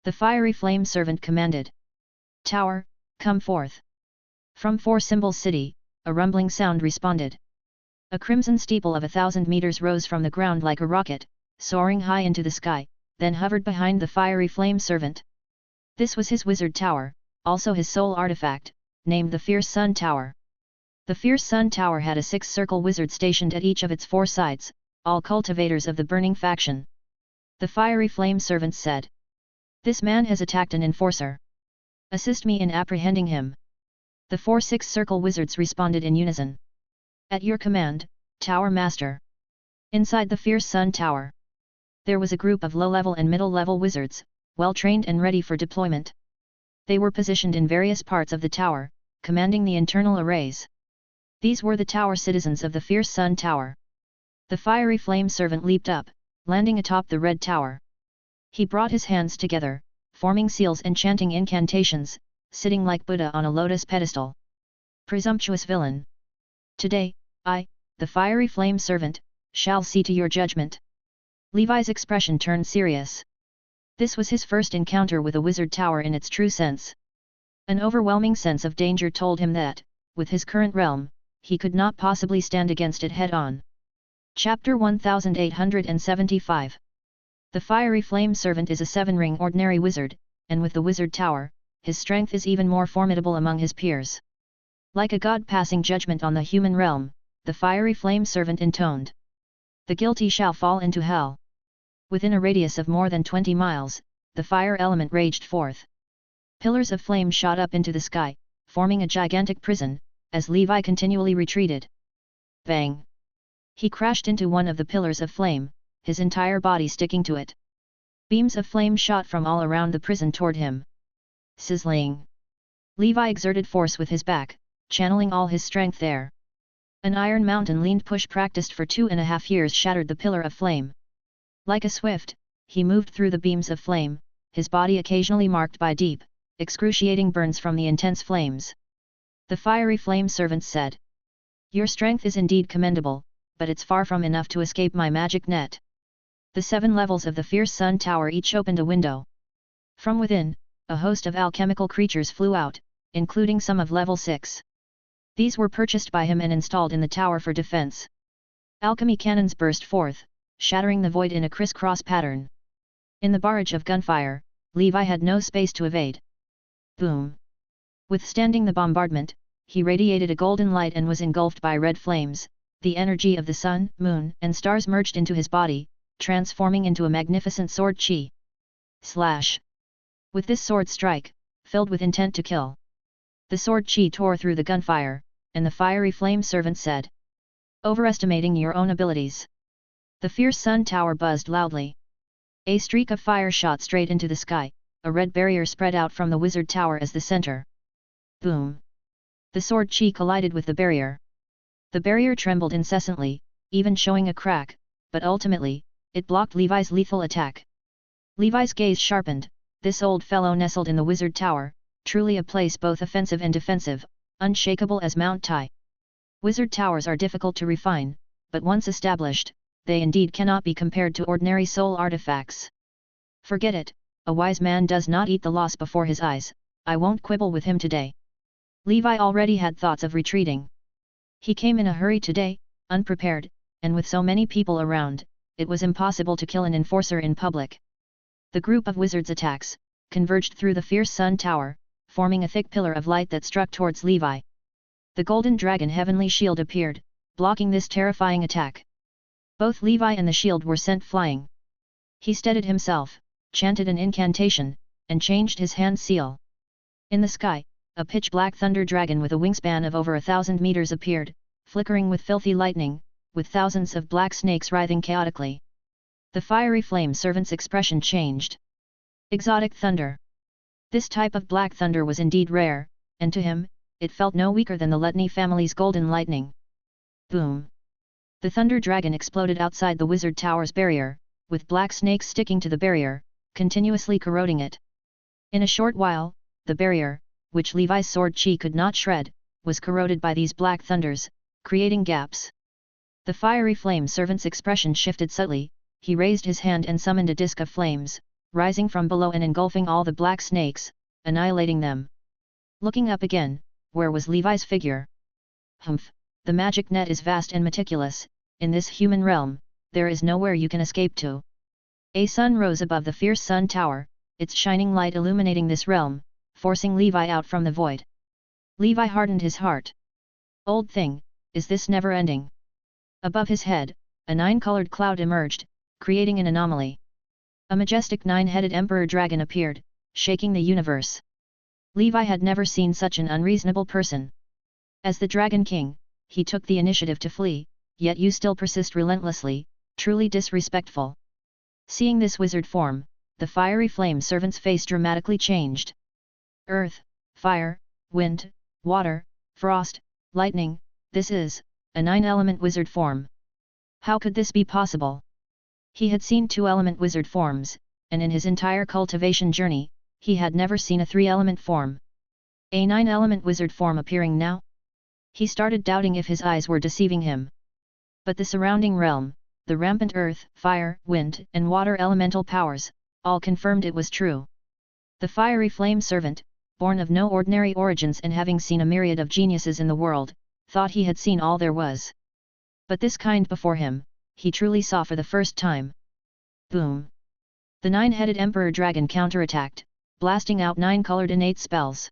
The fiery flame servant commanded, "Tower, come forth." From Four Symbols City, a rumbling sound responded. A crimson steeple of 1,000 meters rose from the ground like a rocket, soaring high into the sky, then hovered behind the fiery flame servant. This was his wizard tower, also his sole artifact, named the Fierce Sun Tower. The Fierce Sun Tower had a six-circle wizard stationed at each of its four sides, all cultivators of the burning faction. The fiery flame servant said, "This man has attacked an enforcer. Assist me in apprehending him." The four six-circle wizards responded in unison. "At your command, Tower Master." Inside the Fierce Sun Tower, there was a group of low-level and middle-level wizards, well-trained and ready for deployment. They were positioned in various parts of the tower, commanding the internal arrays. These were the tower citizens of the Fierce Sun Tower. The fiery flame servant leaped up, landing atop the red tower. He brought his hands together, forming seals and chanting incantations, sitting like Buddha on a lotus pedestal. "Presumptuous villain! Today, I, the fiery flame servant, shall see to your judgment." Levi's expression turned serious. This was his first encounter with a wizard tower in its true sense. An overwhelming sense of danger told him that, with his current realm, he could not possibly stand against it head-on. Chapter 1875. The fiery flame servant is a seven-ring ordinary wizard, and with the wizard tower, his strength is even more formidable among his peers. Like a god passing judgment on the human realm, the fiery flame servant intoned, "The guilty shall fall into hell." Within a radius of more than 20 miles, the fire element raged forth. Pillars of flame shot up into the sky, forming a gigantic prison, as Levi continually retreated. Bang! He crashed into one of the pillars of flame, his entire body sticking to it. Beams of flame shot from all around the prison toward him. Sizzling! Levi exerted force with his back, channeling all his strength there. An iron mountain leaned push practiced for 2.5 years shattered the pillar of flame. Like a swift, he moved through the beams of flame, his body occasionally marked by deep, excruciating burns from the intense flames. The fiery flame servant said, "Your strength is indeed commendable, but it's far from enough to escape my magic net." The 7 levels of the Fierce Sun Tower each opened a window. From within, a host of alchemical creatures flew out, including some of level 6. These were purchased by him and installed in the tower for defense. Alchemy cannons burst forth, shattering the void in a crisscross pattern. In the barrage of gunfire, Levi had no space to evade. Boom! Withstanding the bombardment, he radiated a golden light and was engulfed by red flames. The energy of the sun, moon, and stars merged into his body, transforming into a magnificent sword chi. Slash! With this sword strike, filled with intent to kill, the sword chi tore through the gunfire, and the fiery flame servant said, "Overestimating your own abilities." The fierce sun tower buzzed loudly. A streak of fire shot straight into the sky, a red barrier spread out from the wizard tower as the center. Boom! The sword chi collided with the barrier. The barrier trembled incessantly, even showing a crack, but ultimately, it blocked Levi's lethal attack. Levi's gaze sharpened. This old fellow nestled in the wizard tower, truly a place both offensive and defensive, unshakable as Mount Tai. Wizard towers are difficult to refine, but once established, they indeed cannot be compared to ordinary soul artifacts. Forget it, a wise man does not eat the loss before his eyes. I won't quibble with him today. Levi already had thoughts of retreating. He came in a hurry today, unprepared, and with so many people around, it was impossible to kill an enforcer in public. The group of wizards' attacks converged through the fierce sun tower, forming a thick pillar of light that struck towards Levi. The golden dragon heavenly shield appeared, blocking this terrifying attack. Both Levi and the shield were sent flying. He steadied himself, chanted an incantation, and changed his hand seal. In the sky, a pitch-black thunder dragon with a wingspan of over 1,000 meters appeared, flickering with filthy lightning, with thousands of black snakes writhing chaotically. The fiery flame servant's expression changed. Exotic thunder. This type of black thunder was indeed rare, and to him, it felt no weaker than the Letni family's golden lightning. Boom! The thunder dragon exploded outside the wizard tower's barrier, with black snakes sticking to the barrier, continuously corroding it. In a short while, the barrier, which Levi's sword chi could not shred, was corroded by these black thunders, creating gaps. The fiery flame servant's expression shifted subtly. He raised his hand and summoned a disk of flames, rising from below and engulfing all the black snakes, annihilating them. Looking up again, where was Levi's figure? Humph! The magic net is vast and meticulous. In this human realm, there is nowhere you can escape to. A sun rose above the fierce sun tower, its shining light illuminating this realm, forcing Levi out from the void. Levi hardened his heart. Old thing, is this never ending? Above his head, a 9-colored cloud emerged, creating an anomaly. A majestic 9-headed emperor dragon appeared, shaking the universe. Levi had never seen such an unreasonable person. As the Dragon King, he took the initiative to flee, yet you still persist relentlessly, truly disrespectful. Seeing this wizard form, the fiery flame servant's face dramatically changed. Earth, fire, wind, water, frost, lightning, this is a 9-element wizard form. How could this be possible? He had seen 2-element wizard forms, and in his entire cultivation journey, he had never seen a 3-element form. A 9-element wizard form appearing now? He started doubting if his eyes were deceiving him. But the surrounding realm, the rampant earth, fire, wind, and water elemental powers, all confirmed it was true. The fiery flame servant, born of no ordinary origins and having seen a myriad of geniuses in the world, thought he had seen all there was. But this kind before him, he truly saw for the first time. Boom! The 9-headed Emperor Dragon counterattacked, blasting out 9-colored innate spells.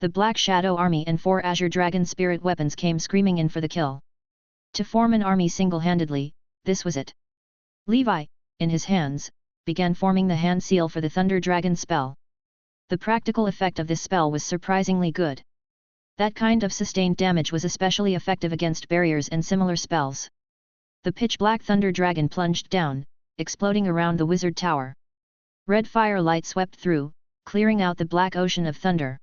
The Black Shadow Army and 4 Azure Dragon Spirit weapons came screaming in for the kill. To form an army single-handedly, this was it. Levi, in his hands, began forming the hand seal for the Thunder Dragon spell. The practical effect of this spell was surprisingly good. That kind of sustained damage was especially effective against barriers and similar spells. The pitch-black Thunder Dragon plunged down, exploding around the wizard tower. Red fire light swept through, clearing out the black ocean of thunder.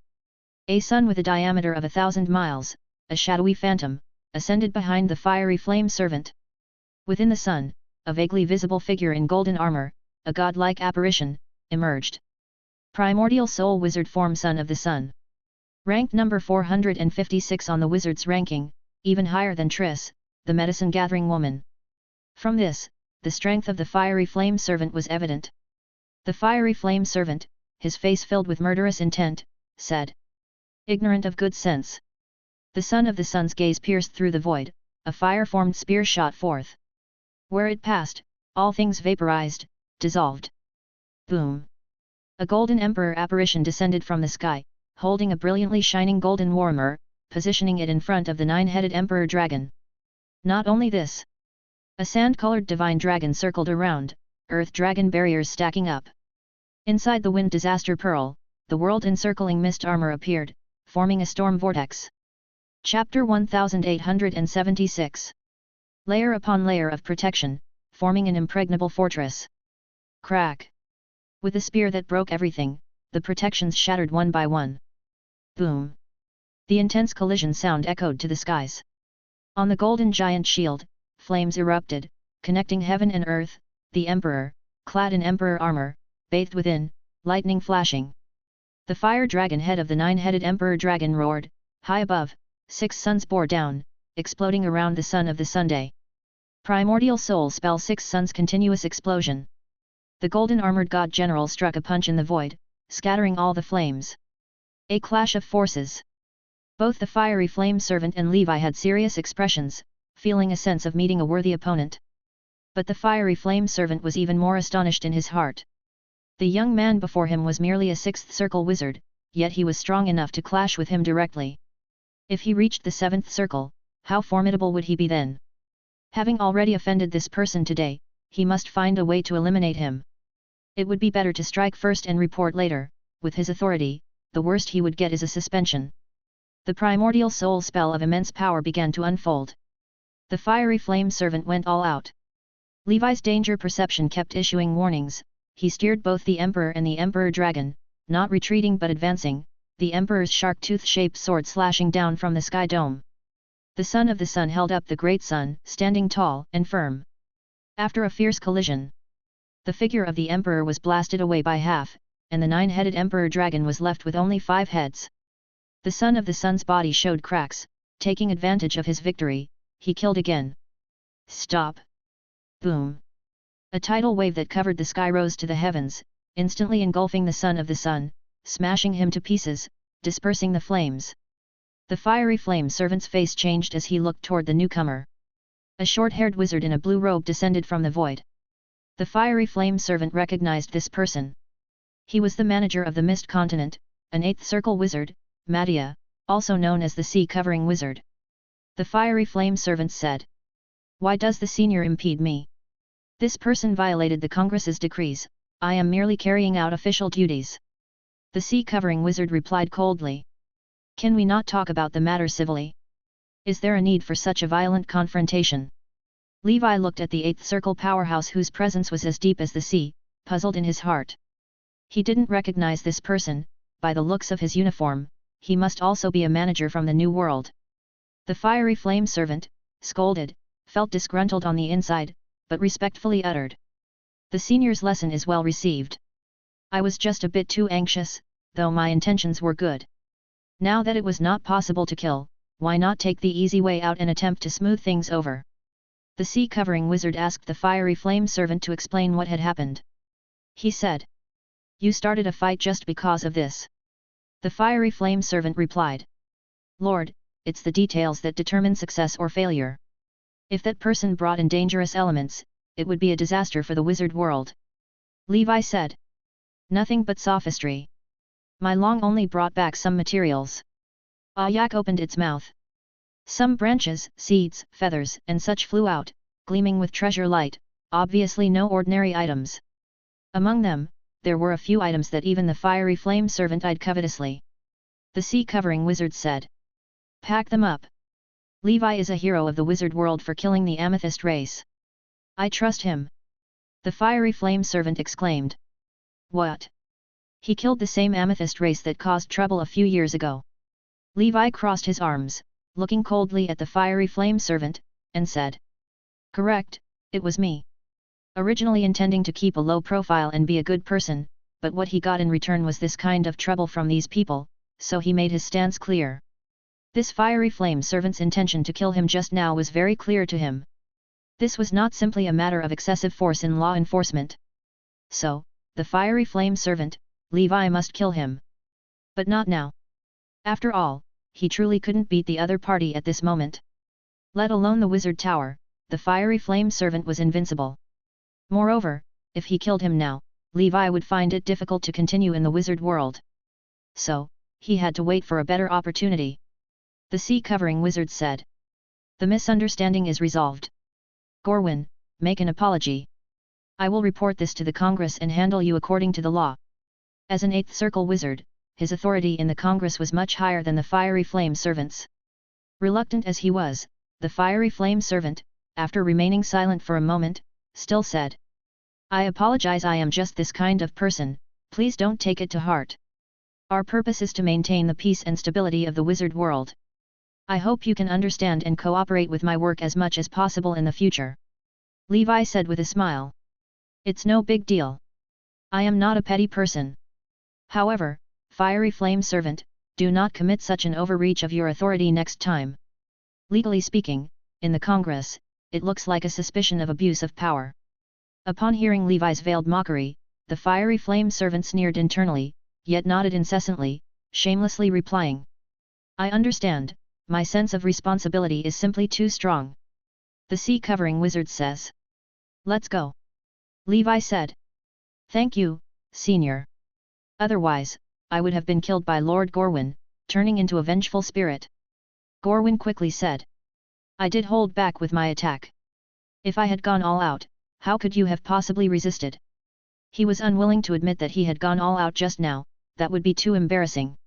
A sun with a diameter of 1,000 miles, a shadowy phantom, ascended behind the fiery flame servant. Within the sun, a vaguely visible figure in golden armor, a godlike apparition, emerged. Primordial soul wizard form, son of the sun. Ranked number 456 on the wizard's ranking, even higher than Triss, the medicine-gathering woman. From this, the strength of the fiery flame servant was evident. The fiery flame servant, his face filled with murderous intent, said. Ignorant of good sense. The son of the sun's gaze pierced through the void, a fire-formed spear shot forth. Where it passed, all things vaporized, dissolved. Boom! A golden emperor apparition descended from the sky, holding a brilliantly shining golden warhammer, positioning it in front of the nine-headed emperor dragon. Not only this. A sand-colored divine dragon circled around, earth dragon barriers stacking up. Inside the wind disaster pearl, the world-encircling mist armor appeared, forming a storm vortex. Chapter 1876. Layer upon layer of protection, forming an impregnable fortress. Crack! With a spear that broke everything, the protections shattered one by one. Boom! The intense collision sound echoed to the skies. On the golden giant shield, flames erupted, connecting heaven and earth, the emperor, clad in emperor armor, bathed within, lightning flashing. The fire dragon head of the nine-headed emperor dragon roared, high above, 6 suns bore down, exploding around the sun of the Sunday. Primordial soul spell 6 suns continuous explosion. The golden armored god general struck a punch in the void, scattering all the flames. A clash of forces. Both the fiery flame servant and Levi had serious expressions, feeling a sense of meeting a worthy opponent. But the fiery flame servant was even more astonished in his heart. The young man before him was merely a 6th circle wizard, yet he was strong enough to clash with him directly. If he reached the 7th circle, how formidable would he be then? Having already offended this person today, he must find a way to eliminate him. It would be better to strike first and report later. With his authority, the worst he would get is a suspension. The primordial soul spell of immense power began to unfold. The fiery flame servant went all out. Levi's danger perception kept issuing warnings. He steered both the emperor and the emperor dragon, not retreating but advancing, the emperor's shark tooth-shaped sword slashing down from the sky dome. The son of the sun held up the great sun, standing tall and firm. After a fierce collision, the figure of the emperor was blasted away by half, and the nine-headed emperor dragon was left with only 5 heads. The son of the sun's body showed cracks. Taking advantage of his victory, he killed again. Stop! Boom! A tidal wave that covered the sky rose to the heavens, instantly engulfing the son of the sun, smashing him to pieces, dispersing the flames. The fiery flame servant's face changed as he looked toward the newcomer. A short-haired wizard in a blue robe descended from the void. The fiery flame servant recognized this person. He was the manager of the Mist Continent, an 8th circle wizard, Mattia, also known as the Sea-covering wizard. The fiery flame servant said. Why does the senior impede me? This person violated the Congress's decrees. I am merely carrying out official duties. The Sea-covering wizard replied coldly. Can we not talk about the matter civilly? Is there a need for such a violent confrontation? Levi looked at the 8th circle powerhouse whose presence was as deep as the sea, puzzled in his heart. He didn't recognize this person. By the looks of his uniform, he must also be a manager from the New World. The fiery flame servant, scolded, felt disgruntled on the inside, but respectfully uttered. The senior's lesson is well received. I was just a bit too anxious, though my intentions were good. Now that it was not possible to kill, why not take the easy way out and attempt to smooth things over? The sea-covering wizard asked the fiery flame servant to explain what had happened. He said. You started a fight just because of this. The fiery flame servant replied. Lord, it's the details that determine success or failure. If that person brought in dangerous elements, it would be a disaster for the wizard world. Levi said. Nothing but sophistry. My long only brought back some materials. Ayak opened its mouth. Some branches, seeds, feathers, and such flew out, gleaming with treasure light, obviously no ordinary items. Among them, there were a few items that even the fiery flame servant eyed covetously. The sea-covering wizard said. Pack them up. Levi is a hero of the wizard world for killing the amethyst race. I trust him. The fiery flame servant exclaimed. What? He killed the same amethyst race that caused trouble a few years ago. Levi crossed his arms, looking coldly at the fiery flame servant, and said. Correct, it was me. Originally intending to keep a low profile and be a good person, but what he got in return was this kind of trouble from these people, so he made his stance clear. This fiery flame servant's intention to kill him just now was very clear to him. This was not simply a matter of excessive force in law enforcement. So, the fiery flame servant, Levi must kill him. But not now. After all, he truly couldn't beat the other party at this moment. Let alone the wizard tower, the fiery flame servant was invincible. Moreover, if he killed him now, Levi would find it difficult to continue in the wizard world. So, he had to wait for a better opportunity. The sea-covering wizard said. The misunderstanding is resolved. Gorwin, make an apology. I will report this to the Congress and handle you according to the law. As an 8th Circle wizard, his authority in the Congress was much higher than the fiery flame servant's. Reluctant as he was, the fiery flame servant, after remaining silent for a moment, still said. I apologize, I am just this kind of person, please don't take it to heart. Our purpose is to maintain the peace and stability of the wizard world. I hope you can understand and cooperate with my work as much as possible in the future. Levi said with a smile. It's no big deal. I am not a petty person. However, fiery flame servant, do not commit such an overreach of your authority next time. Legally speaking, in the Congress, it looks like a suspicion of abuse of power. Upon hearing Levi's veiled mockery, the fiery flame servant sneered internally, yet nodded incessantly, shamelessly replying. I understand, my sense of responsibility is simply too strong. The sea-covering wizard says. Let's go. Levi said. Thank you, Senior. Otherwise, I would have been killed by Lord Gorwin, turning into a vengeful spirit. Gorwin quickly said. I did hold back with my attack. If I had gone all out, how could you have possibly resisted? He was unwilling to admit that he had gone all out just now, that would be too embarrassing.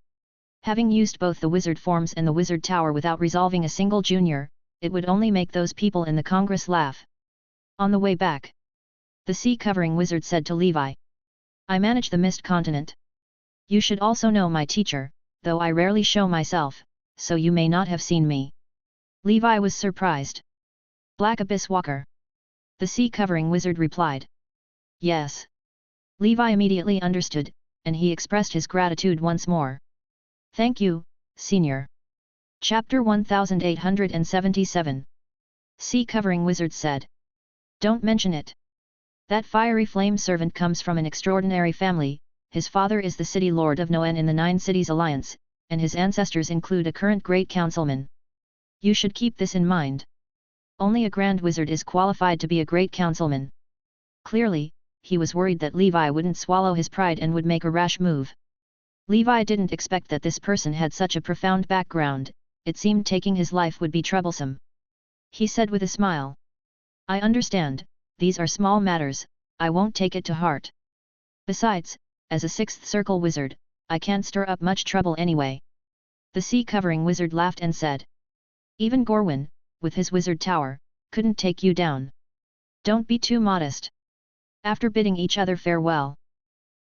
Having used both the wizard forms and the wizard tower without resolving a single junior, it would only make those people in the Congress laugh. On the way back, the sea-covering wizard said to Levi. I manage the Mist Continent. You should also know my teacher, though I rarely show myself, so you may not have seen me. Levi was surprised. Black Abyss Walker. The sea-covering wizard replied. Yes. Levi immediately understood, and he expressed his gratitude once more. Thank you, Senior. Chapter 1877. Sea-covering wizard said. Don't mention it. That fiery flame servant comes from an extraordinary family, his father is the city lord of Noen in the 9 Cities Alliance, and his ancestors include a current great councilman. You should keep this in mind. Only a grand wizard is qualified to be a great councilman. Clearly, he was worried that Levi wouldn't swallow his pride and would make a rash move. Levi didn't expect that this person had such a profound background, it seemed taking his life would be troublesome. He said with a smile. I understand, these are small matters, I won't take it to heart. Besides, as a 6th Circle wizard, I can't stir up much trouble anyway. The sea-covering wizard laughed and said. Even Gorwin, with his wizard tower, couldn't take you down. Don't be too modest. After bidding each other farewell,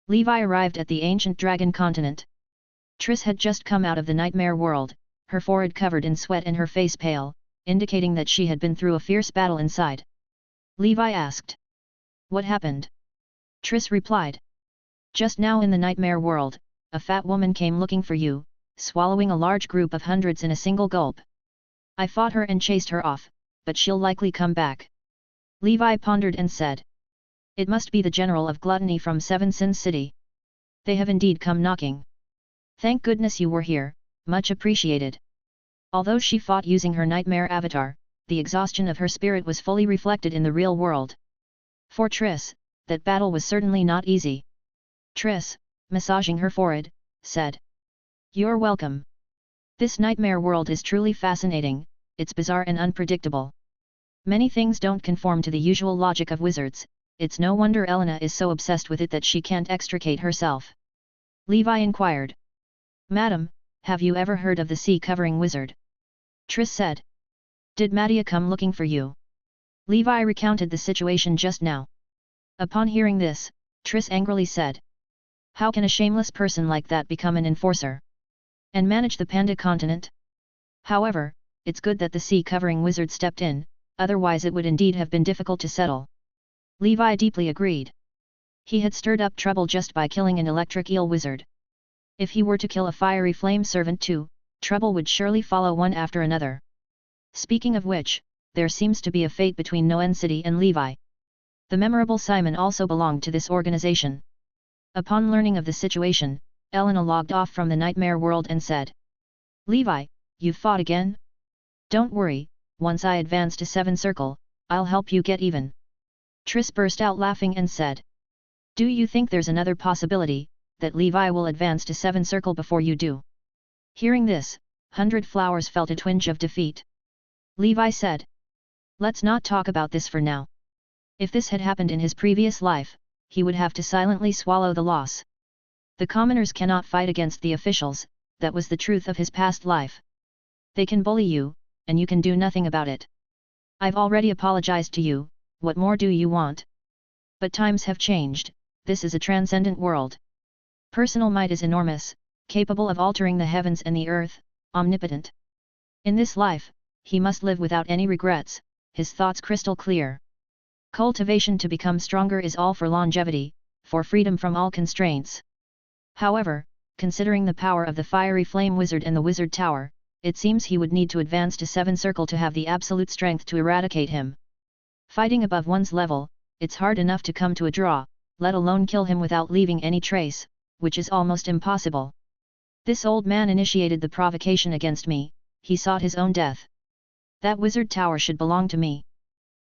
Levi arrived at the ancient dragon continent. Triss had just come out of the nightmare world, her forehead covered in sweat and her face pale, indicating that she had been through a fierce battle inside. Levi asked. What happened? Triss replied. Just now in the nightmare world, a fat woman came looking for you, swallowing a large group of hundreds in a single gulp. I fought her and chased her off, but she'll likely come back. Levi pondered and said. It must be the General of Gluttony from Seven Sins City. They have indeed come knocking. Thank goodness you were here, much appreciated. Although she fought using her nightmare avatar, the exhaustion of her spirit was fully reflected in the real world. For Triss, that battle was certainly not easy. Triss, massaging her forehead, said. You're welcome. This nightmare world is truly fascinating, it's bizarre and unpredictable. Many things don't conform to the usual logic of wizards, it's no wonder Elena is so obsessed with it that she can't extricate herself. Levi inquired. Madam, have you ever heard of the sea-covering wizard? Triss said. Did Mattia come looking for you? Levi recounted the situation just now. Upon hearing this, Triss angrily said. How can a shameless person like that become an enforcer? And manage the Panda continent? However, it's good that the sea-covering wizard stepped in, otherwise it would indeed have been difficult to settle. Levi deeply agreed. He had stirred up trouble just by killing an electric eel wizard. If he were to kill a fiery flame servant too, trouble would surely follow one after another. Speaking of which, there seems to be a fate between Noen City and Levi. The memorable Simon also belonged to this organization. Upon learning of the situation, Elena logged off from the nightmare world and said, "Levi, you've fought again? Don't worry, once I advance to 7 circle, I'll help you get even." Triss burst out laughing and said, "Do you think there's another possibility, that Levi will advance to 7 circle before you do?" Hearing this, 100 Flowers felt a twinge of defeat. Levi said, "Let's not talk about this for now. If this had happened in his previous life, he would have to silently swallow the loss. The commoners cannot fight against the officials, that was the truth of his past life. They can bully you, and you can do nothing about it. I've already apologized to you, what more do you want? But times have changed, this is a transcendent world. Personal might is enormous, capable of altering the heavens and the earth, omnipotent. In this life, he must live without any regrets, his thoughts crystal clear. Cultivation to become stronger is all for longevity, for freedom from all constraints. However, considering the power of the fiery flame wizard and the wizard tower, it seems he would need to advance to 7 circle to have the absolute strength to eradicate him. Fighting above one's level, it's hard enough to come to a draw, let alone kill him without leaving any trace, which is almost impossible. This old man initiated the provocation against me, he sought his own death. That wizard tower should belong to me.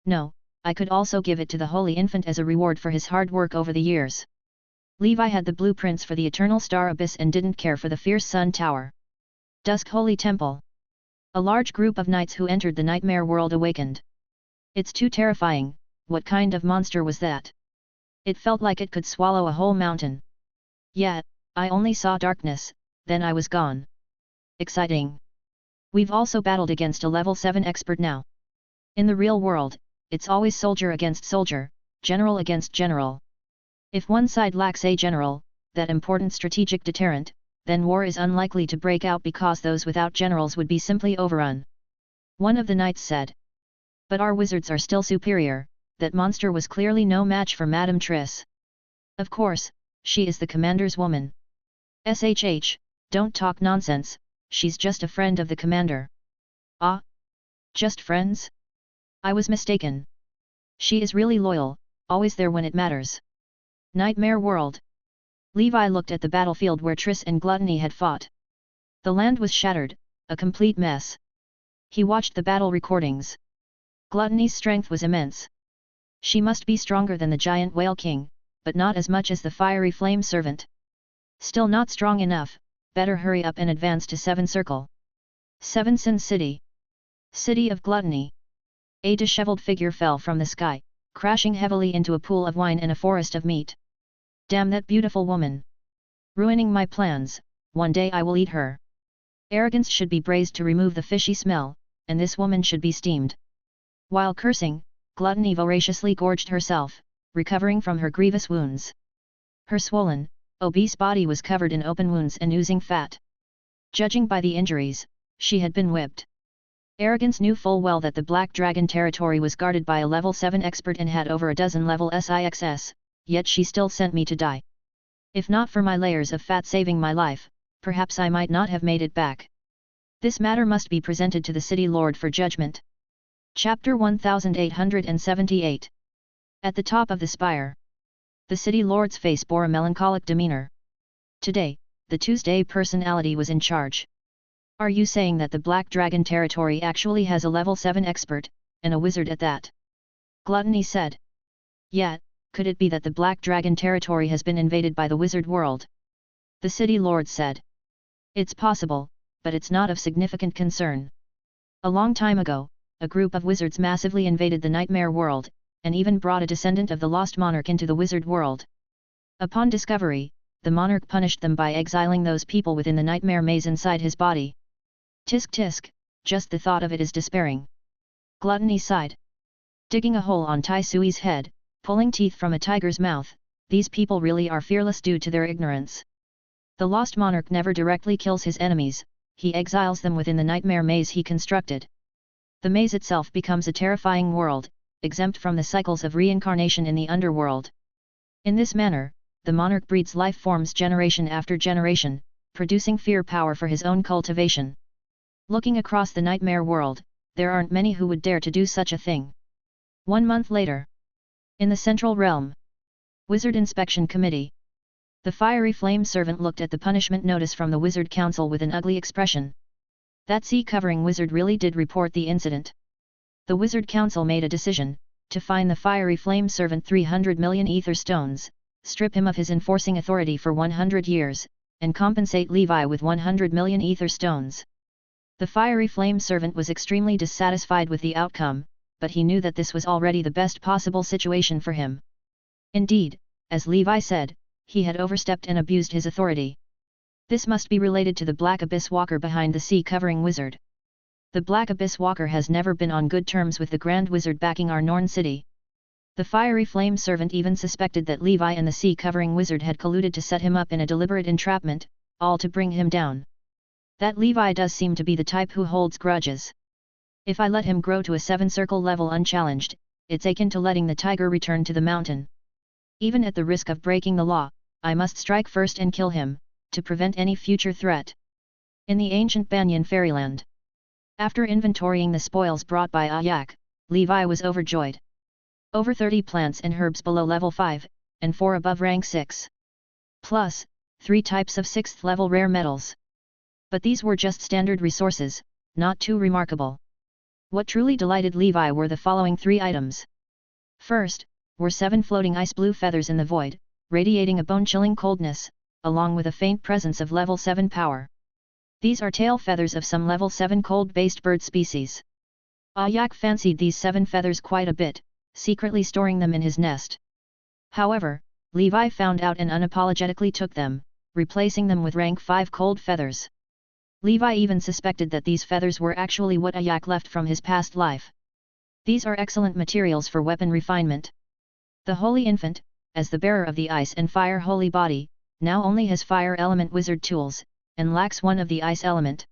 No, I could also give it to the Holy Infant as a reward for his hard work over the years. Levi had the blueprints for the Eternal Star Abyss and didn't care for the Fierce Sun Tower. Dusk Holy Temple. A large group of knights who entered the nightmare world awakened. It's too terrifying, what kind of monster was that? It felt like it could swallow a whole mountain. Yet, I only saw darkness, then I was gone. Exciting. We've also battled against a level 7 expert now. In the real world, it's always soldier against soldier, general against general. If one side lacks a general, that important strategic deterrent, then war is unlikely to break out because those without generals would be simply overrun. One of the knights said. But our wizards are still superior, that monster was clearly no match for Madame Triss. Of course, she is the commander's woman. SHH, don't talk nonsense, she's just a friend of the commander. Ah? Just friends? I was mistaken. She is really loyal, always there when it matters. Nightmare World. Levi looked at the battlefield where Triss and Gluttony had fought. The land was shattered, a complete mess. He watched the battle recordings. Gluttony's strength was immense. She must be stronger than the giant Whale King, but not as much as the fiery flame servant. Still not strong enough, better hurry up and advance to 7 circle. 7 Sin City. City of Gluttony. A disheveled figure fell from the sky, crashing heavily into a pool of wine and a forest of meat. Damn that beautiful woman! Ruining my plans, one day I will eat her. Arrogance should be braised to remove the fishy smell, and this woman should be steamed. While cursing, Gluttony voraciously gorged herself, recovering from her grievous wounds. Her swollen, obese body was covered in open wounds and oozing fat. Judging by the injuries, she had been whipped. Arrogance knew full well that the Black Dragon territory was guarded by a level 7 expert and had over a dozen level SIXs, yet she still sent me to die. If not for my layers of fat saving my life, perhaps I might not have made it back. This matter must be presented to the City Lord for judgment. Chapter 1878. At the top of the spire. The City Lord's face bore a melancholic demeanor. Today, the Tuesday personality was in charge. Are you saying that the Black Dragon territory actually has a level 7 expert, and a wizard at that? Gluttony said. Yet, could it be that the Black Dragon territory has been invaded by the wizard world? The City Lord said. It's possible, but it's not of significant concern. A long time ago, a group of wizards massively invaded the nightmare world, and even brought a descendant of the lost monarch into the wizard world. Upon discovery, the monarch punished them by exiling those people within the nightmare maze inside his body. Tisk tisk, just the thought of it is despairing. Gluttony sighed. Digging a hole on Tai Sui's head, pulling teeth from a tiger's mouth, these people really are fearless due to their ignorance. The lost monarch never directly kills his enemies, he exiles them within the nightmare maze he constructed. The maze itself becomes a terrifying world, exempt from the cycles of reincarnation in the underworld. In this manner, the monarch breeds life forms generation after generation, producing fear power for his own cultivation. Looking across the nightmare world, there aren't many who would dare to do such a thing. 1 month later. In the Central Realm. Wizard Inspection Committee. The fiery flame servant looked at the punishment notice from the Wizard Council with an ugly expression. That sea-covering wizard really did report the incident. The Wizard Council made a decision, to fine the fiery flame servant 300 million ether stones, strip him of his enforcing authority for 100 years, and compensate Levi with 100 million ether stones. The fiery flame servant was extremely dissatisfied with the outcome, but he knew that this was already the best possible situation for him. Indeed, as Levi said, he had overstepped and abused his authority. This must be related to the Black Abyss Walker behind the sea-covering wizard. The Black Abyss Walker has never been on good terms with the Grand Wizard backing our Norn city. The fiery flame servant even suspected that Levi and the sea-covering wizard had colluded to set him up in a deliberate entrapment, all to bring him down. That Levi does seem to be the type who holds grudges. If I let him grow to a 7-circle level unchallenged, it's akin to letting the tiger return to the mountain. Even at the risk of breaking the law, I must strike first and kill him, to prevent any future threat. In the ancient Banyan fairyland. After inventorying the spoils brought by Ayak, Levi was overjoyed. Over 30 plants and herbs below level 5, and 4 above rank 6. Plus, 3 types of 6th level rare metals. But these were just standard resources, not too remarkable. What truly delighted Levi were the following 3 items. First, were 7 floating ice blue feathers in the void, radiating a bone-chilling coldness, along with a faint presence of level 7 power. These are tail feathers of some level 7 cold-based bird species. Ayak fancied these 7 feathers quite a bit, secretly storing them in his nest. However, Levi found out and unapologetically took them, replacing them with rank 5 cold feathers. Levi even suspected that these feathers were actually what Ayak left from his past life. These are excellent materials for weapon refinement. The Holy Infant, as the bearer of the Ice and Fire Holy Body, now only has Fire Element Wizard tools, and lacks one of the Ice Element.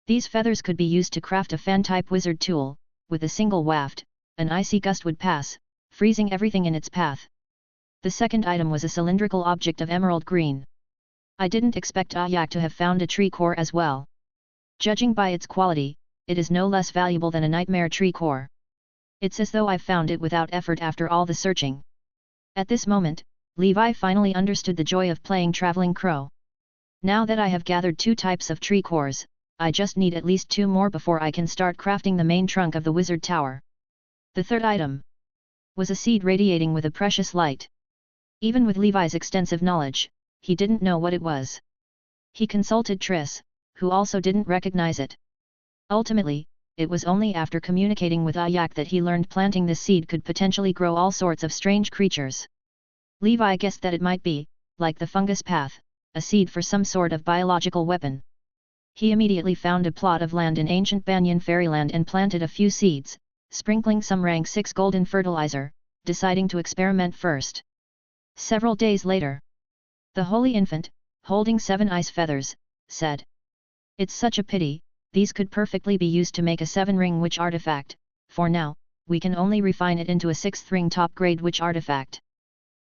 These feathers could be used to craft a fan-type wizard tool. With a single waft, an icy gust would pass, freezing everything in its path. The second item was a cylindrical object of emerald green. I didn't expect Ayak to have found a tree core as well. Judging by its quality, it is no less valuable than a nightmare tree core. It's as though I found it without effort after all the searching. At this moment, Levi finally understood the joy of playing Traveling Crow. Now that I have gathered 2 types of tree cores, I just need at least 2 more before I can start crafting the main trunk of the wizard tower. The third item was a seed radiating with a precious light. Even with Levi's extensive knowledge, he didn't know what it was. He consulted Triss, who also didn't recognize it. Ultimately, it was only after communicating with Ayak that he learned planting this seed could potentially grow all sorts of strange creatures. Levi guessed that it might be, like the fungus path, a seed for some sort of biological weapon. He immediately found a plot of land in ancient Banyan fairyland and planted a few seeds, sprinkling some rank 6 golden fertilizer, deciding to experiment first. Several days later, the Holy Infant, holding 7 ice feathers, said, "It's such a pity, these could perfectly be used to make a 7-ring witch artifact. For now, we can only refine it into a 6th ring top-grade witch artifact."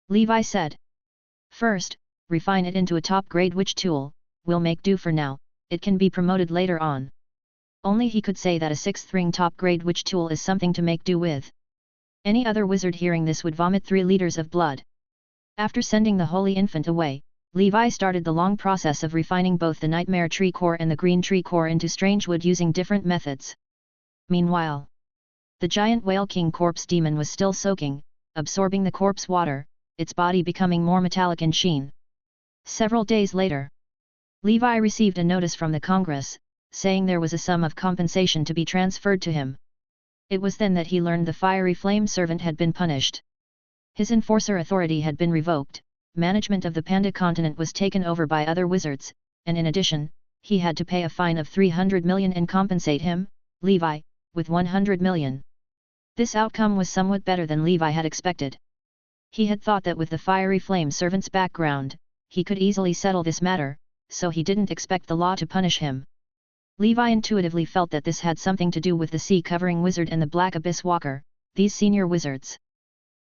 Levi said, "First, refine it into a top-grade witch tool, we'll make do for now, it can be promoted later on." Only he could say that a 6th ring top-grade witch tool is something to make do with. Any other wizard hearing this would vomit 3 liters of blood. After sending the Holy Infant away, Levi started the long process of refining both the Nightmare Tree Core and the Green Tree Core into strange wood using different methods. Meanwhile, the giant Whale King corpse demon was still soaking, absorbing the corpse water, its body becoming more metallic in sheen. Several days later, Levi received a notice from the Congress, saying there was a sum of compensation to be transferred to him. It was then that he learned the fiery flame servant had been punished. His enforcer authority had been revoked, management of the Panda continent was taken over by other wizards, and in addition, he had to pay a fine of 300 million and compensate him, Levi, with 100 million. This outcome was somewhat better than Levi had expected. He had thought that with the fiery flame servant's background, he could easily settle this matter, so he didn't expect the law to punish him. Levi intuitively felt that this had something to do with the sea-covering wizard and the Black Abyss Walker, these senior wizards.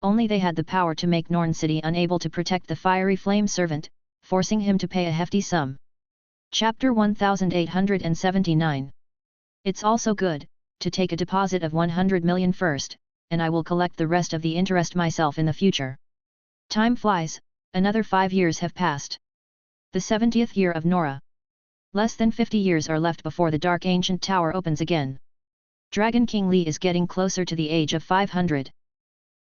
Only they had the power to make Norn City unable to protect the fiery flame servant, forcing him to pay a hefty sum. Chapter 1879. It's also good, to take a deposit of 100 million first, and I will collect the rest of the interest myself in the future. Time flies, Another 5 years have passed. The 70th year of Nora. Less than 50 years are left before the dark ancient tower opens again. Dragon King Li is getting closer to the age of 500.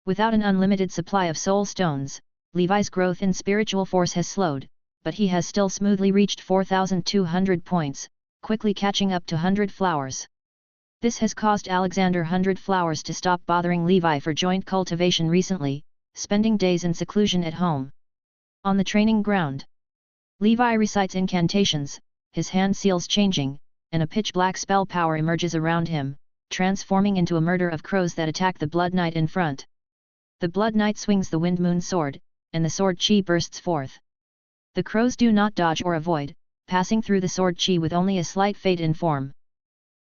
Without an unlimited supply of soul stones, Levi's growth in spiritual force has slowed, but he has still smoothly reached 4,200 points, quickly catching up to 100 flowers. This has caused Alexander 100 Flowers to stop bothering Levi for joint cultivation recently, spending days in seclusion at home. On the training ground, Levi recites incantations, his hand seals changing, and a pitch-black spell power emerges around him, transforming into a murder of crows that attack the Blood Knight in front. The Blood Knight swings the Wind Moon sword, and the sword chi bursts forth. The crows do not dodge or avoid, passing through the sword chi with only a slight fade in form.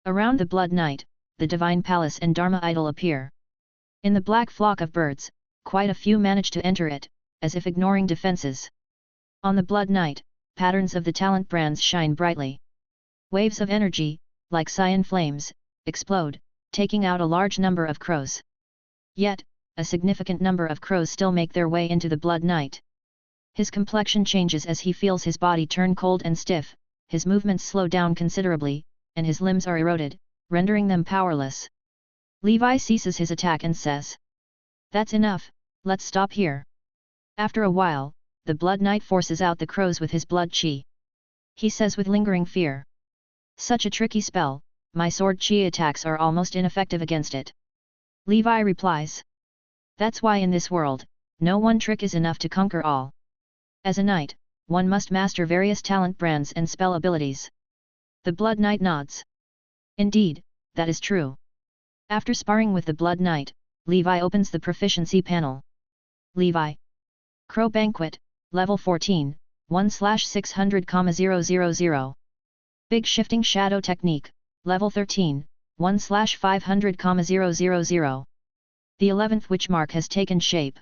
Around the Blood Knight, the Divine Palace and Dharma Idol appear. In the black flock of birds, quite a few manage to enter it, as if ignoring defenses. On the Blood Knight, patterns of the talent brands shine brightly. Waves of energy, like cyan flames, explode, taking out a large number of crows. Yet, a significant number of crows still make their way into the Blood Knight. His complexion changes as he feels his body turn cold and stiff, his movements slow down considerably, and his limbs are eroded, rendering them powerless. Levi ceases his attack and says, "That's enough, let's stop here." After a while, the Blood Knight forces out the crows with his blood chi. He says with lingering fear, "Such a tricky spell, my sword chi attacks are almost ineffective against it." Levi replies, "That's why in this world, no one trick is enough to conquer all. As a knight, one must master various talent brands and spell abilities." The Blood Knight nods. "Indeed, that is true." After sparring with the Blood Knight, Levi opens the proficiency panel. Levi. Crow Banquet, Level 14, 1/600,000. Big Shifting Shadow Technique, Level 13, 1/500,000. The 11th witch mark has taken shape.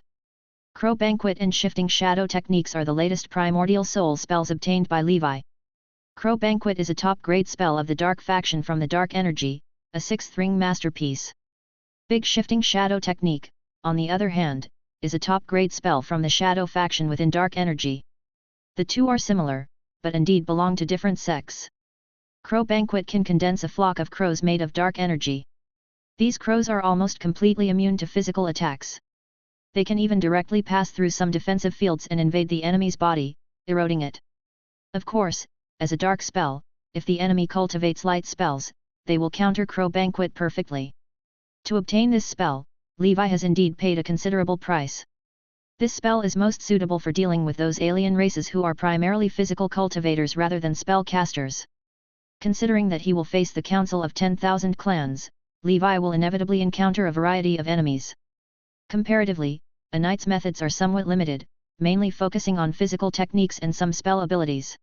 Crow Banquet and Shifting Shadow Techniques are the latest primordial soul spells obtained by Levi. Crow Banquet is a top-grade spell of the Dark faction from the Dark Energy, a 6th ring masterpiece. Big Shifting Shadow Technique, on the other hand, is a top-grade spell from the Shadow faction within Dark Energy. The two are similar, but indeed belong to different sects. Crow Banquet can condense a flock of crows made of Dark Energy. These crows are almost completely immune to physical attacks. They can even directly pass through some defensive fields and invade the enemy's body, eroding it. Of course, as a dark spell, if the enemy cultivates light spells, they will counter Crow Banquet perfectly. To obtain this spell, Levi has indeed paid a considerable price. This spell is most suitable for dealing with those alien races who are primarily physical cultivators rather than spell casters. Considering that he will face the Council of 10,000 clans, Levi will inevitably encounter a variety of enemies. Comparatively, a knight's methods are somewhat limited, mainly focusing on physical techniques and some spell abilities.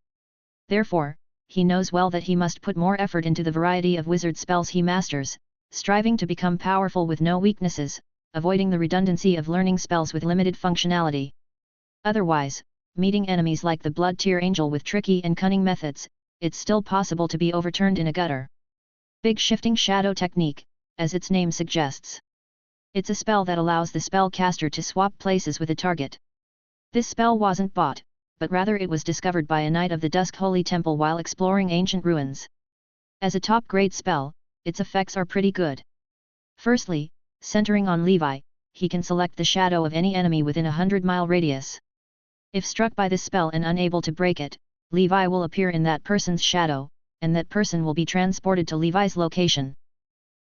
Therefore, he knows well that he must put more effort into the variety of wizard spells he masters, striving to become powerful with no weaknesses, avoiding the redundancy of learning spells with limited functionality. Otherwise, meeting enemies like the Blood Tear Angel with tricky and cunning methods, it's still possible to be overturned in a gutter. Big Shifting Shadow Technique, as its name suggests. It's a spell that allows the spellcaster to swap places with a target. This spell wasn't bought, but rather it was discovered by a knight of the Dusk Holy Temple while exploring ancient ruins. As a top-grade spell, its effects are pretty good. Firstly, centering on Levi, he can select the shadow of any enemy within a 100-mile radius. If struck by this spell and unable to break it, Levi will appear in that person's shadow, and that person will be transported to Levi's location.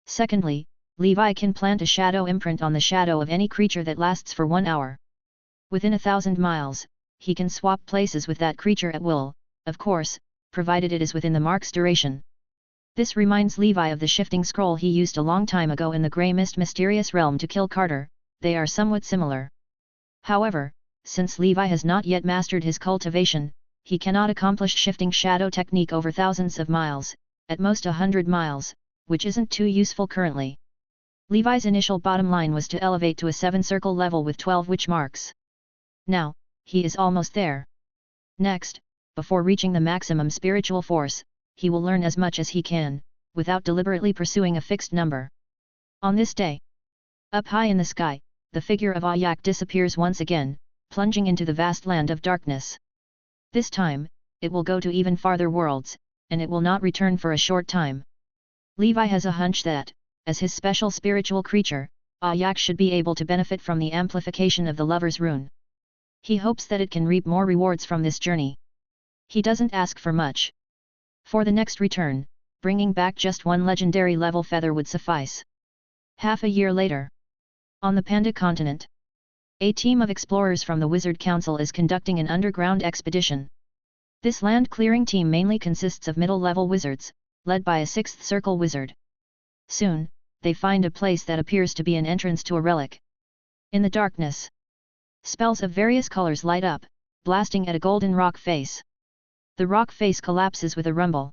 Secondly, Levi can plant a shadow imprint on the shadow of any creature that lasts for 1 hour. Within 1,000 miles, he can swap places with that creature at will, of course, provided it is within the mark's duration. This reminds Levi of the shifting scroll he used a long time ago in the Grey Mist mysterious realm to kill Carter. They are somewhat similar. However, since Levi has not yet mastered his cultivation, he cannot accomplish shifting shadow technique over thousands of miles, at most 100 miles, which isn't too useful currently. Levi's initial bottom line was to elevate to a 7-circle level with 12 witch marks. Now, he is almost there. Next, before reaching the maximum spiritual force, he will learn as much as he can, without deliberately pursuing a fixed number. On this day, up high in the sky, the figure of Ayak disappears once again, plunging into the vast land of darkness. This time, it will go to even farther worlds, and it will not return for a short time. Levi has a hunch that, as his special spiritual creature, Ayak should be able to benefit from the amplification of the Lover's Rune. He hopes that it can reap more rewards from this journey. He doesn't ask for much. For the next return, bringing back just one legendary level feather would suffice. Half a year later. On the Panda continent. A team of explorers from the Wizard Council is conducting an underground expedition. This land-clearing team mainly consists of middle-level wizards, led by a sixth circle wizard. Soon, they find a place that appears to be an entrance to a relic. In the darkness, spells of various colors light up, blasting at a golden rock face. The rock face collapses with a rumble.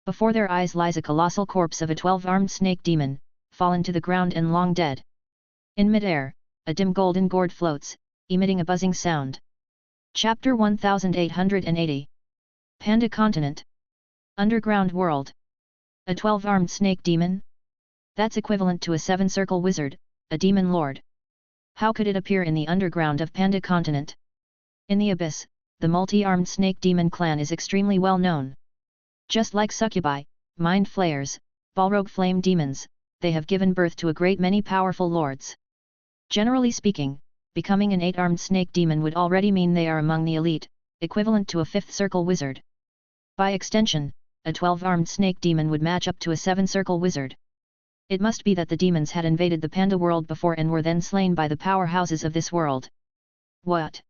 Before their eyes lies a colossal corpse of a 12-armed snake demon, fallen to the ground and long dead. In midair, a dim golden gourd floats, emitting a buzzing sound. Chapter 1880. Panda Continent. Underground World. A 12-armed snake demon? That's equivalent to a 7-circle wizard, a demon lord. How could it appear in the underground of Panda Continent? In the abyss, the multi-armed snake demon clan is extremely well known. Just like succubi, mind flayers, balrog flame demons, they have given birth to a great many powerful lords. Generally speaking, becoming an 8-armed snake demon would already mean they are among the elite, equivalent to a 5th circle wizard. By extension, a 12-armed snake demon would match up to a 7-circle wizard. It must be that the demons had invaded the Panda world before and were then slain by the powerhouses of this world. What?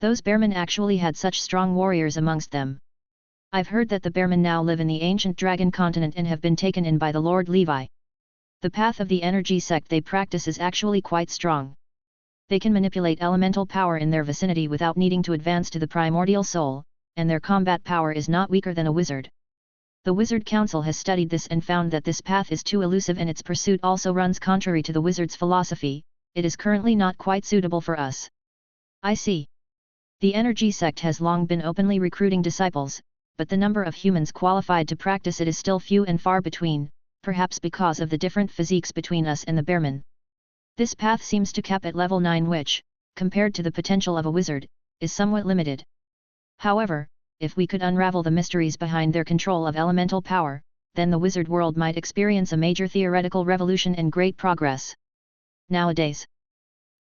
Those bearmen actually had such strong warriors amongst them. I've heard that the bearmen now live in the ancient dragon continent and have been taken in by the Lord Levi. The path of the energy sect they practice is actually quite strong. They can manipulate elemental power in their vicinity without needing to advance to the primordial soul, and their combat power is not weaker than a wizard. The Wizard Council has studied this and found that this path is too elusive and its pursuit also runs contrary to the wizard's philosophy. It is currently not quite suitable for us. I see. The energy sect has long been openly recruiting disciples, but the number of humans qualified to practice it is still few and far between, perhaps because of the different physiques between us and the bearmen. This path seems to cap at level 9 which, compared to the potential of a wizard, is somewhat limited. However, if we could unravel the mysteries behind their control of elemental power, then the wizard world might experience a major theoretical revolution and great progress. Nowadays,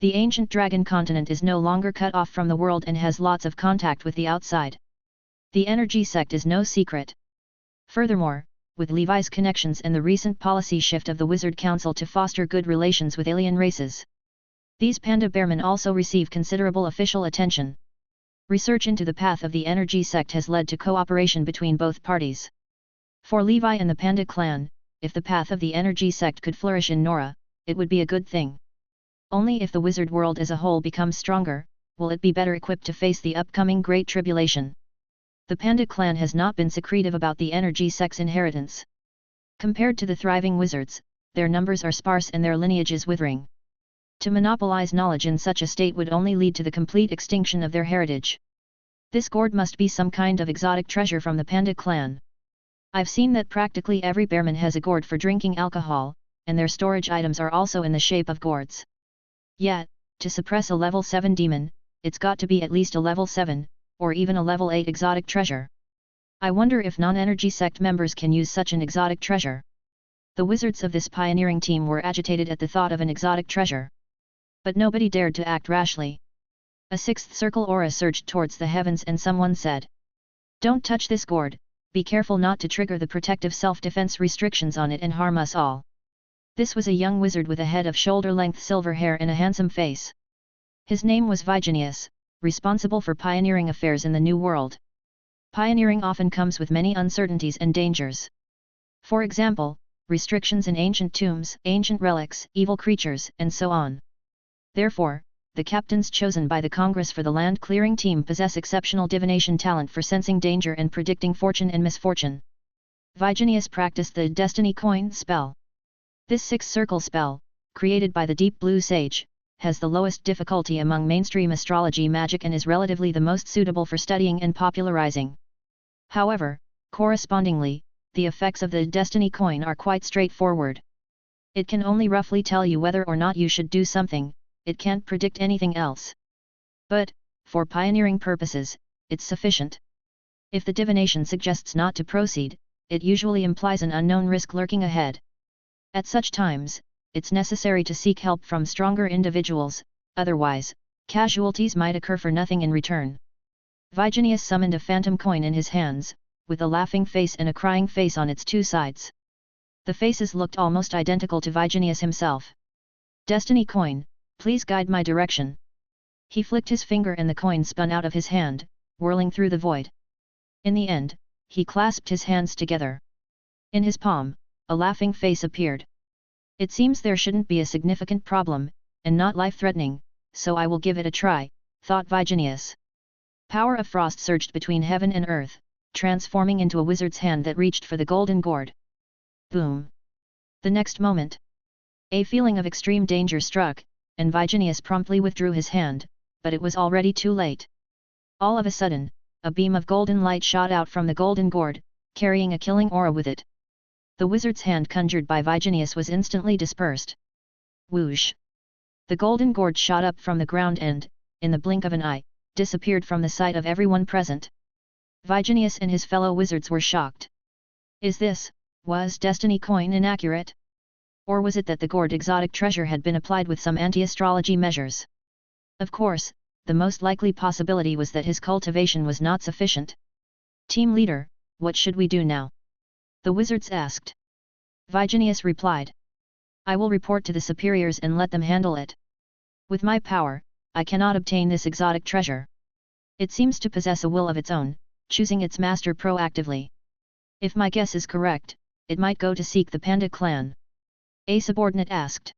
the ancient dragon continent is no longer cut off from the world and has lots of contact with the outside. The energy sect is no secret. Furthermore, with Levi's connections and the recent policy shift of the Wizard Council to foster good relations with alien races, these panda bearmen also receive considerable official attention. Research into the path of the energy sect has led to cooperation between both parties. For Levi and the Panda clan, if the path of the energy sect could flourish in Nora, it would be a good thing. Only if the wizard world as a whole becomes stronger, will it be better equipped to face the upcoming Great Tribulation. The Panda clan has not been secretive about the energy sect's inheritance. Compared to the thriving wizards, their numbers are sparse and their lineage is withering. To monopolize knowledge in such a state would only lead to the complete extinction of their heritage. This gourd must be some kind of exotic treasure from the Panda clan. I've seen that practically every bearman has a gourd for drinking alcohol, and their storage items are also in the shape of gourds. Yet, to suppress a level 7 demon, it's got to be at least a level 7, or even a level 8 exotic treasure. I wonder if non-energy sect members can use such an exotic treasure. The wizards of this pioneering team were agitated at the thought of an exotic treasure. But nobody dared to act rashly. A sixth circle aura surged towards the heavens and someone said, "Don't touch this gourd, be careful not to trigger the protective self-defense restrictions on it and harm us all." This was a young wizard with a head of shoulder-length silver hair and a handsome face. His name was Vigenius, responsible for pioneering affairs in the New World. Pioneering often comes with many uncertainties and dangers. For example, restrictions in ancient tombs, ancient relics, evil creatures, and so on. Therefore, the captains chosen by the Congress for the land clearing team possess exceptional divination talent for sensing danger and predicting fortune and misfortune. Vigenius practiced the Destiny Coin spell. This six-circle spell, created by the Deep Blue Sage, has the lowest difficulty among mainstream astrology magic and is relatively the most suitable for studying and popularizing. However, correspondingly, the effects of the Destiny Coin are quite straightforward. It can only roughly tell you whether or not you should do something. It can't predict anything else. But, for pioneering purposes, it's sufficient. If the divination suggests not to proceed, it usually implies an unknown risk lurking ahead. At such times, it's necessary to seek help from stronger individuals, otherwise, casualties might occur for nothing in return. Vigenius summoned a phantom coin in his hands, with a laughing face and a crying face on its two sides. The faces looked almost identical to Vigenius himself. Destiny coin, please guide my direction. He flicked his finger and the coin spun out of his hand, whirling through the void. In the end, he clasped his hands together. In his palm, a laughing face appeared. It seems there shouldn't be a significant problem, and not life-threatening, so I will give it a try, thought Vigenius. Power of frost surged between heaven and earth, transforming into a wizard's hand that reached for the golden gourd. Boom! The next moment, a feeling of extreme danger struck, and Vigenius promptly withdrew his hand, but it was already too late. All of a sudden, a beam of golden light shot out from the golden gourd, carrying a killing aura with it. The wizard's hand conjured by Vigenius was instantly dispersed. Whoosh! The golden gourd shot up from the ground and, in the blink of an eye, disappeared from the sight of everyone present. Vigenius and his fellow wizards were shocked. Was Destiny coin inaccurate? Or was it that the gourd exotic treasure had been applied with some anti-astrology measures? Of course, the most likely possibility was that his cultivation was not sufficient. Team leader, what should we do now? The wizards asked. Vigenius replied. I will report to the superiors and let them handle it. With my power, I cannot obtain this exotic treasure. It seems to possess a will of its own, choosing its master proactively. If my guess is correct, it might go to seek the Panda clan. A subordinate asked.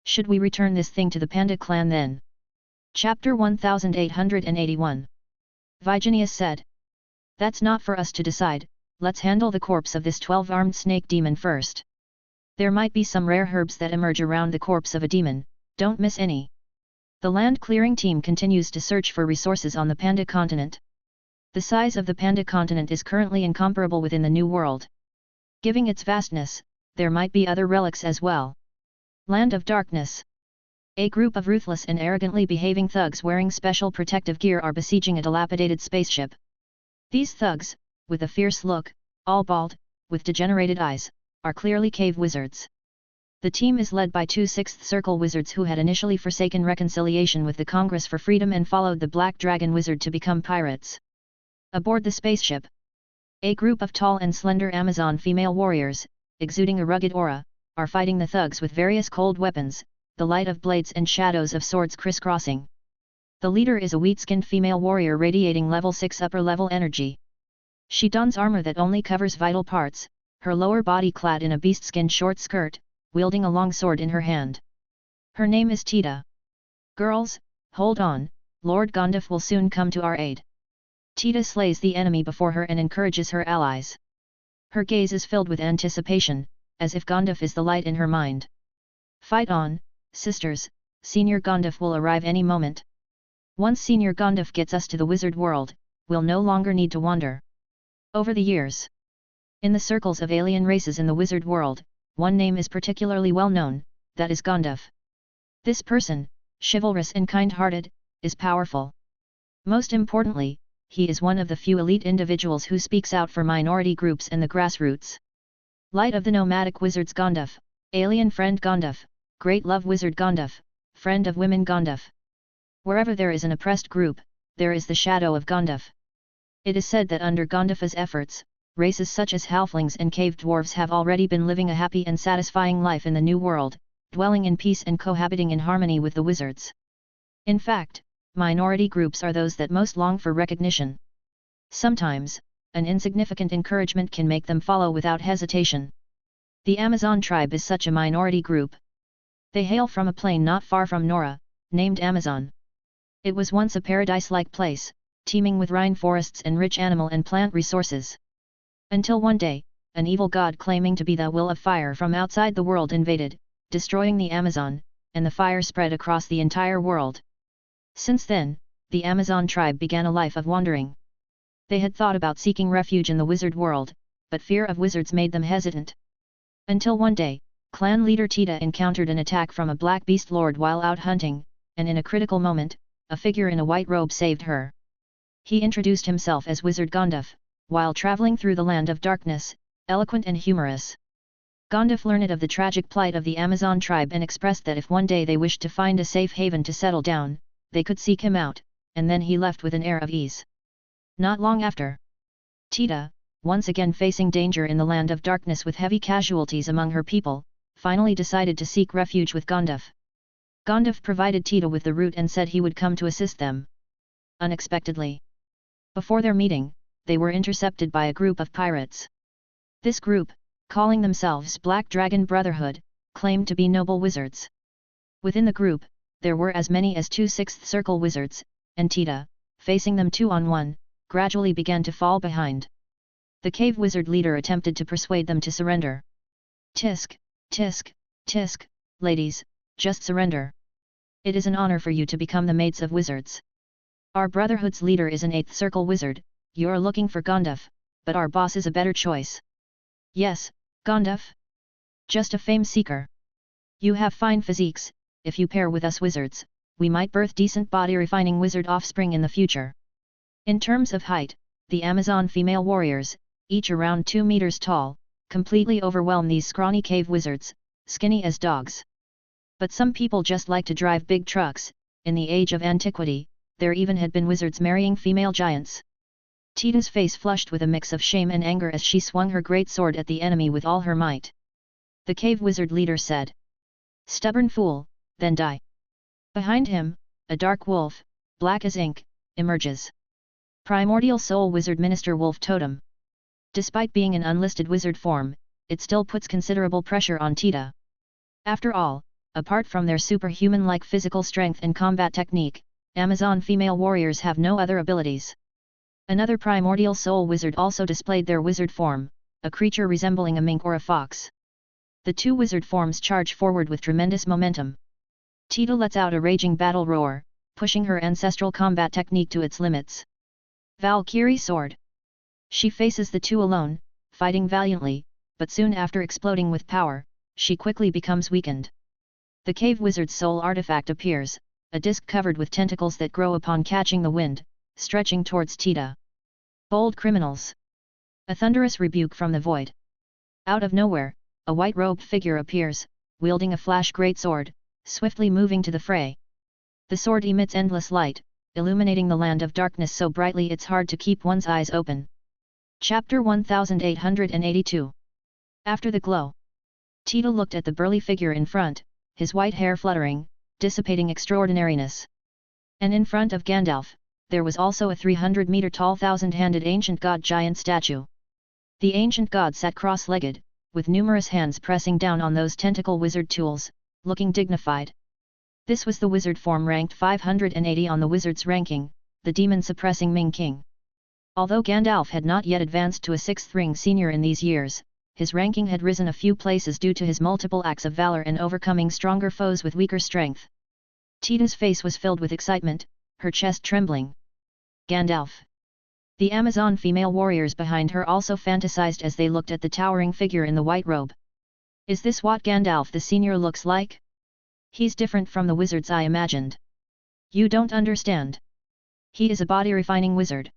Should we return this thing to the Panda clan then? Chapter 1881. Vigenius said. That's not for us to decide, let's handle the corpse of this 12-armed snake demon first. There might be some rare herbs that emerge around the corpse of a demon, don't miss any. The land clearing team continues to search for resources on the Panda continent. The size of the Panda continent is currently incomparable within the New World. Given its vastness, there might be other relics as well. Land of Darkness. A group of ruthless and arrogantly behaving thugs wearing special protective gear are besieging a dilapidated spaceship. These thugs, with a fierce look, all bald, with degenerated eyes, are clearly cave wizards. The team is led by two Sixth Circle wizards who had initially forsaken reconciliation with the Congress for Freedom and followed the Black Dragon wizard to become pirates. Aboard the spaceship, a group of tall and slender Amazon female warriors, exuding a rugged aura, are fighting the thugs with various cold weapons, the light of blades and shadows of swords crisscrossing. The leader is a wheat-skinned female warrior radiating level 6 upper-level energy. She dons armor that only covers vital parts, her lower body clad in a beast-skin short skirt, wielding a long sword in her hand. Her name is Tita. Girls, hold on, Lord Gondif will soon come to our aid. Tita slays the enemy before her and encourages her allies. Her gaze is filled with anticipation, as if Gondif is the light in her mind. Fight on, sisters, Senior Gondif will arrive any moment. Once Senior Gondif gets us to the wizard world, we'll no longer need to wander. Over the years, in the circles of alien races in the wizard world, one name is particularly well known, that is Gondif. This person, chivalrous and kind-hearted, is powerful. Most importantly, he is one of the few elite individuals who speaks out for minority groups and the grassroots. Light of the nomadic wizards Gondif, alien friend Gondif, great love wizard Gondif, friend of women Gondif. Wherever there is an oppressed group, there is the shadow of Gondif. It is said that under Gondif's efforts, races such as halflings and cave dwarves have already been living a happy and satisfying life in the New World, dwelling in peace and cohabiting in harmony with the wizards. In fact, minority groups are those that most long for recognition. Sometimes, an insignificant encouragement can make them follow without hesitation. The Amazon tribe is such a minority group. They hail from a plain not far from Nora, named Amazon. It was once a paradise-like place, teeming with rhine forests and rich animal and plant resources. Until one day, an evil god claiming to be the will of fire from outside the world invaded, destroying the Amazon, and the fire spread across the entire world. Since then, the Amazon tribe began a life of wandering. They had thought about seeking refuge in the wizard world, but fear of wizards made them hesitant. Until one day, clan leader Tita encountered an attack from a black beast lord while out hunting, and in a critical moment, a figure in a white robe saved her. He introduced himself as Wizard Gandalf, while traveling through the land of darkness, eloquent and humorous. Gandalf learned of the tragic plight of the Amazon tribe and expressed that if one day they wished to find a safe haven to settle down, they could seek him out, and then he left with an air of ease. Not long after, Tita, once again facing danger in the land of darkness with heavy casualties among her people, finally decided to seek refuge with Gandalf. Gandalf provided Tita with the route and said he would come to assist them. Unexpectedly, before their meeting, they were intercepted by a group of pirates. This group, calling themselves Black Dragon Brotherhood, claimed to be noble wizards. Within the group, there were as many as 2 sixth circle wizards, and Tita, facing them 2-on-1, gradually began to fall behind. The cave wizard leader attempted to persuade them to surrender. Tisk, tisk, tisk, ladies, just surrender. It is an honor for you to become the mates of wizards. Our brotherhood's leader is an 8th circle wizard, you're looking for Gandalf, but our boss is a better choice. Yes, Gandalf? Just a fame seeker. You have fine physiques, if you pair with us wizards, we might birth decent body-refining wizard offspring in the future. In terms of height, the Amazon female warriors, each around 2 meters tall, completely overwhelm these scrawny cave wizards, skinny as dogs. But some people just like to drive big trucks. In the age of antiquity, there even had been wizards marrying female giants. Tita's face flushed with a mix of shame and anger as she swung her great sword at the enemy with all her might. The cave wizard leader said, "Stubborn fool, then die." Behind him, a dark wolf, black as ink, emerges. Primordial Soul Wizard Minister Wolf Totem. Despite being an unlisted wizard form, it still puts considerable pressure on Tita. After all, apart from their superhuman-like physical strength and combat technique, Amazon female warriors have no other abilities. Another Primordial Soul Wizard also displayed their wizard form, a creature resembling a mink or a fox. The two wizard forms charge forward with tremendous momentum. Tita lets out a raging battle roar, pushing her ancestral combat technique to its limits. Valkyrie Sword. She faces the two alone, fighting valiantly, but soon after exploding with power, she quickly becomes weakened. The cave wizard's soul artifact appears, a disc covered with tentacles that grow upon catching the wind, stretching towards Tita. Bold criminals! A thunderous rebuke from the void. Out of nowhere, a white-robed figure appears, wielding a flash greatsword, swiftly moving to the fray. The sword emits endless light, illuminating the land of darkness so brightly it's hard to keep one's eyes open. Chapter 1882. After the glow. Tita looked at the burly figure in front, his white hair fluttering, dissipating extraordinariness. And in front of Gandalf, there was also a 300-meter-tall thousand-handed ancient god giant statue. The ancient god sat cross-legged, with numerous hands pressing down on those tentacle wizard tools, looking dignified. This was the wizard form ranked 580 on the wizard's ranking, the demon-suppressing Ming King. Although Gandalf had not yet advanced to a 6th ring senior in these years, his ranking had risen a few places due to his multiple acts of valor and overcoming stronger foes with weaker strength. Tita's face was filled with excitement, her chest trembling. Gandalf. The Amazon female warriors behind her also fantasized as they looked at the towering figure in the white robe. Is this what Gandalf the Senior looks like? He's different from the wizards I imagined. You don't understand. He is a body-refining wizard.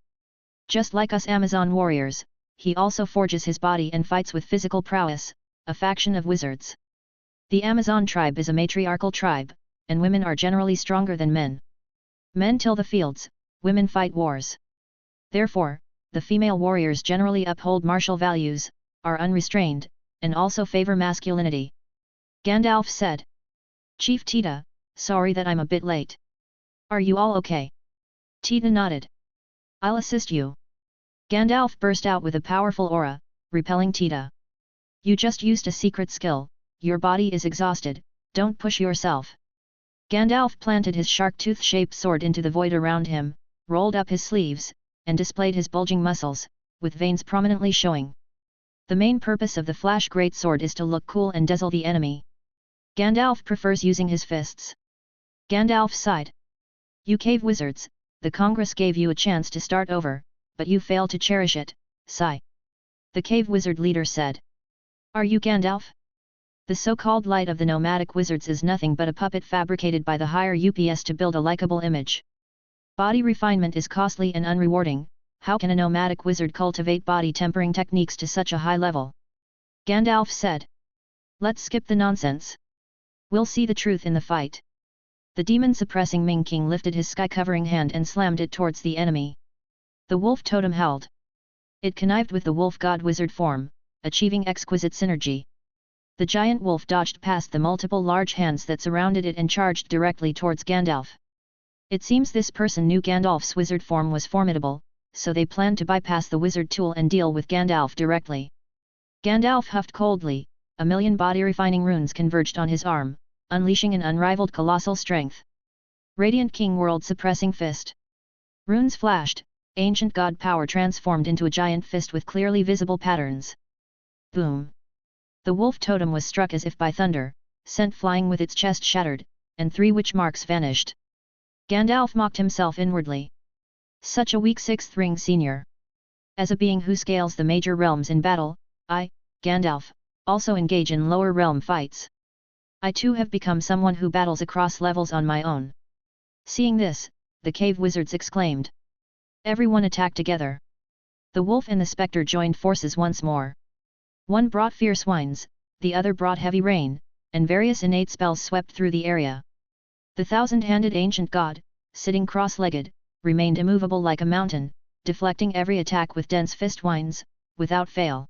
Just like us Amazon warriors, he also forges his body and fights with physical prowess, a faction of wizards. The Amazon tribe is a matriarchal tribe, and women are generally stronger than men. Men till the fields, women fight wars. Therefore, the female warriors generally uphold martial values, are unrestrained, and also favor masculinity. Gandalf said. Chief Tita, sorry that I'm a bit late. Are you all okay? Tita nodded. I'll assist you. Gandalf burst out with a powerful aura, repelling Tita. You just used a secret skill, your body is exhausted, don't push yourself. Gandalf planted his shark-tooth-shaped sword into the void around him, rolled up his sleeves, and displayed his bulging muscles, with veins prominently showing. The main purpose of the flash greatsword is to look cool and dazzle the enemy. Gandalf prefers using his fists. Gandalf sighed. You cave wizards, the Congress gave you a chance to start over, but you failed to cherish it, sigh. The cave wizard leader said. Are you Gandalf? The so-called light of the nomadic wizards is nothing but a puppet fabricated by the higher UPS to build a likable image. Body refinement is costly and unrewarding. How can a nomadic wizard cultivate body tempering techniques to such a high level? Gandalf said. Let's skip the nonsense. We'll see the truth in the fight. The demon-suppressing Ming King lifted his sky-covering hand and slammed it towards the enemy. The wolf totem howled. It connived with the wolf god wizard form, achieving exquisite synergy. The giant wolf dodged past the multiple large hands that surrounded it and charged directly towards Gandalf. It seems this person knew Gandalf's wizard form was formidable, so they planned to bypass the wizard tool and deal with Gandalf directly. Gandalf huffed coldly, a million body-refining runes converged on his arm, unleashing an unrivaled colossal strength. Radiant King World-Suppressing Fist. Runes flashed, ancient god power transformed into a giant fist with clearly visible patterns. Boom! The wolf totem was struck as if by thunder, sent flying with its chest shattered, and 3 witch marks vanished. Gandalf mocked himself inwardly. Such a weak 6th ring senior. As a being who scales the major realms in battle, I, Gandalf, also engage in lower realm fights. I too have become someone who battles across levels on my own. Seeing this, the cave wizards exclaimed. Everyone attacked together. The wolf and the spectre joined forces once more. One brought fierce winds, the other brought heavy rain, and various innate spells swept through the area. The thousand-handed ancient god, sitting cross-legged, remained immovable like a mountain, deflecting every attack with dense fist winds, without fail.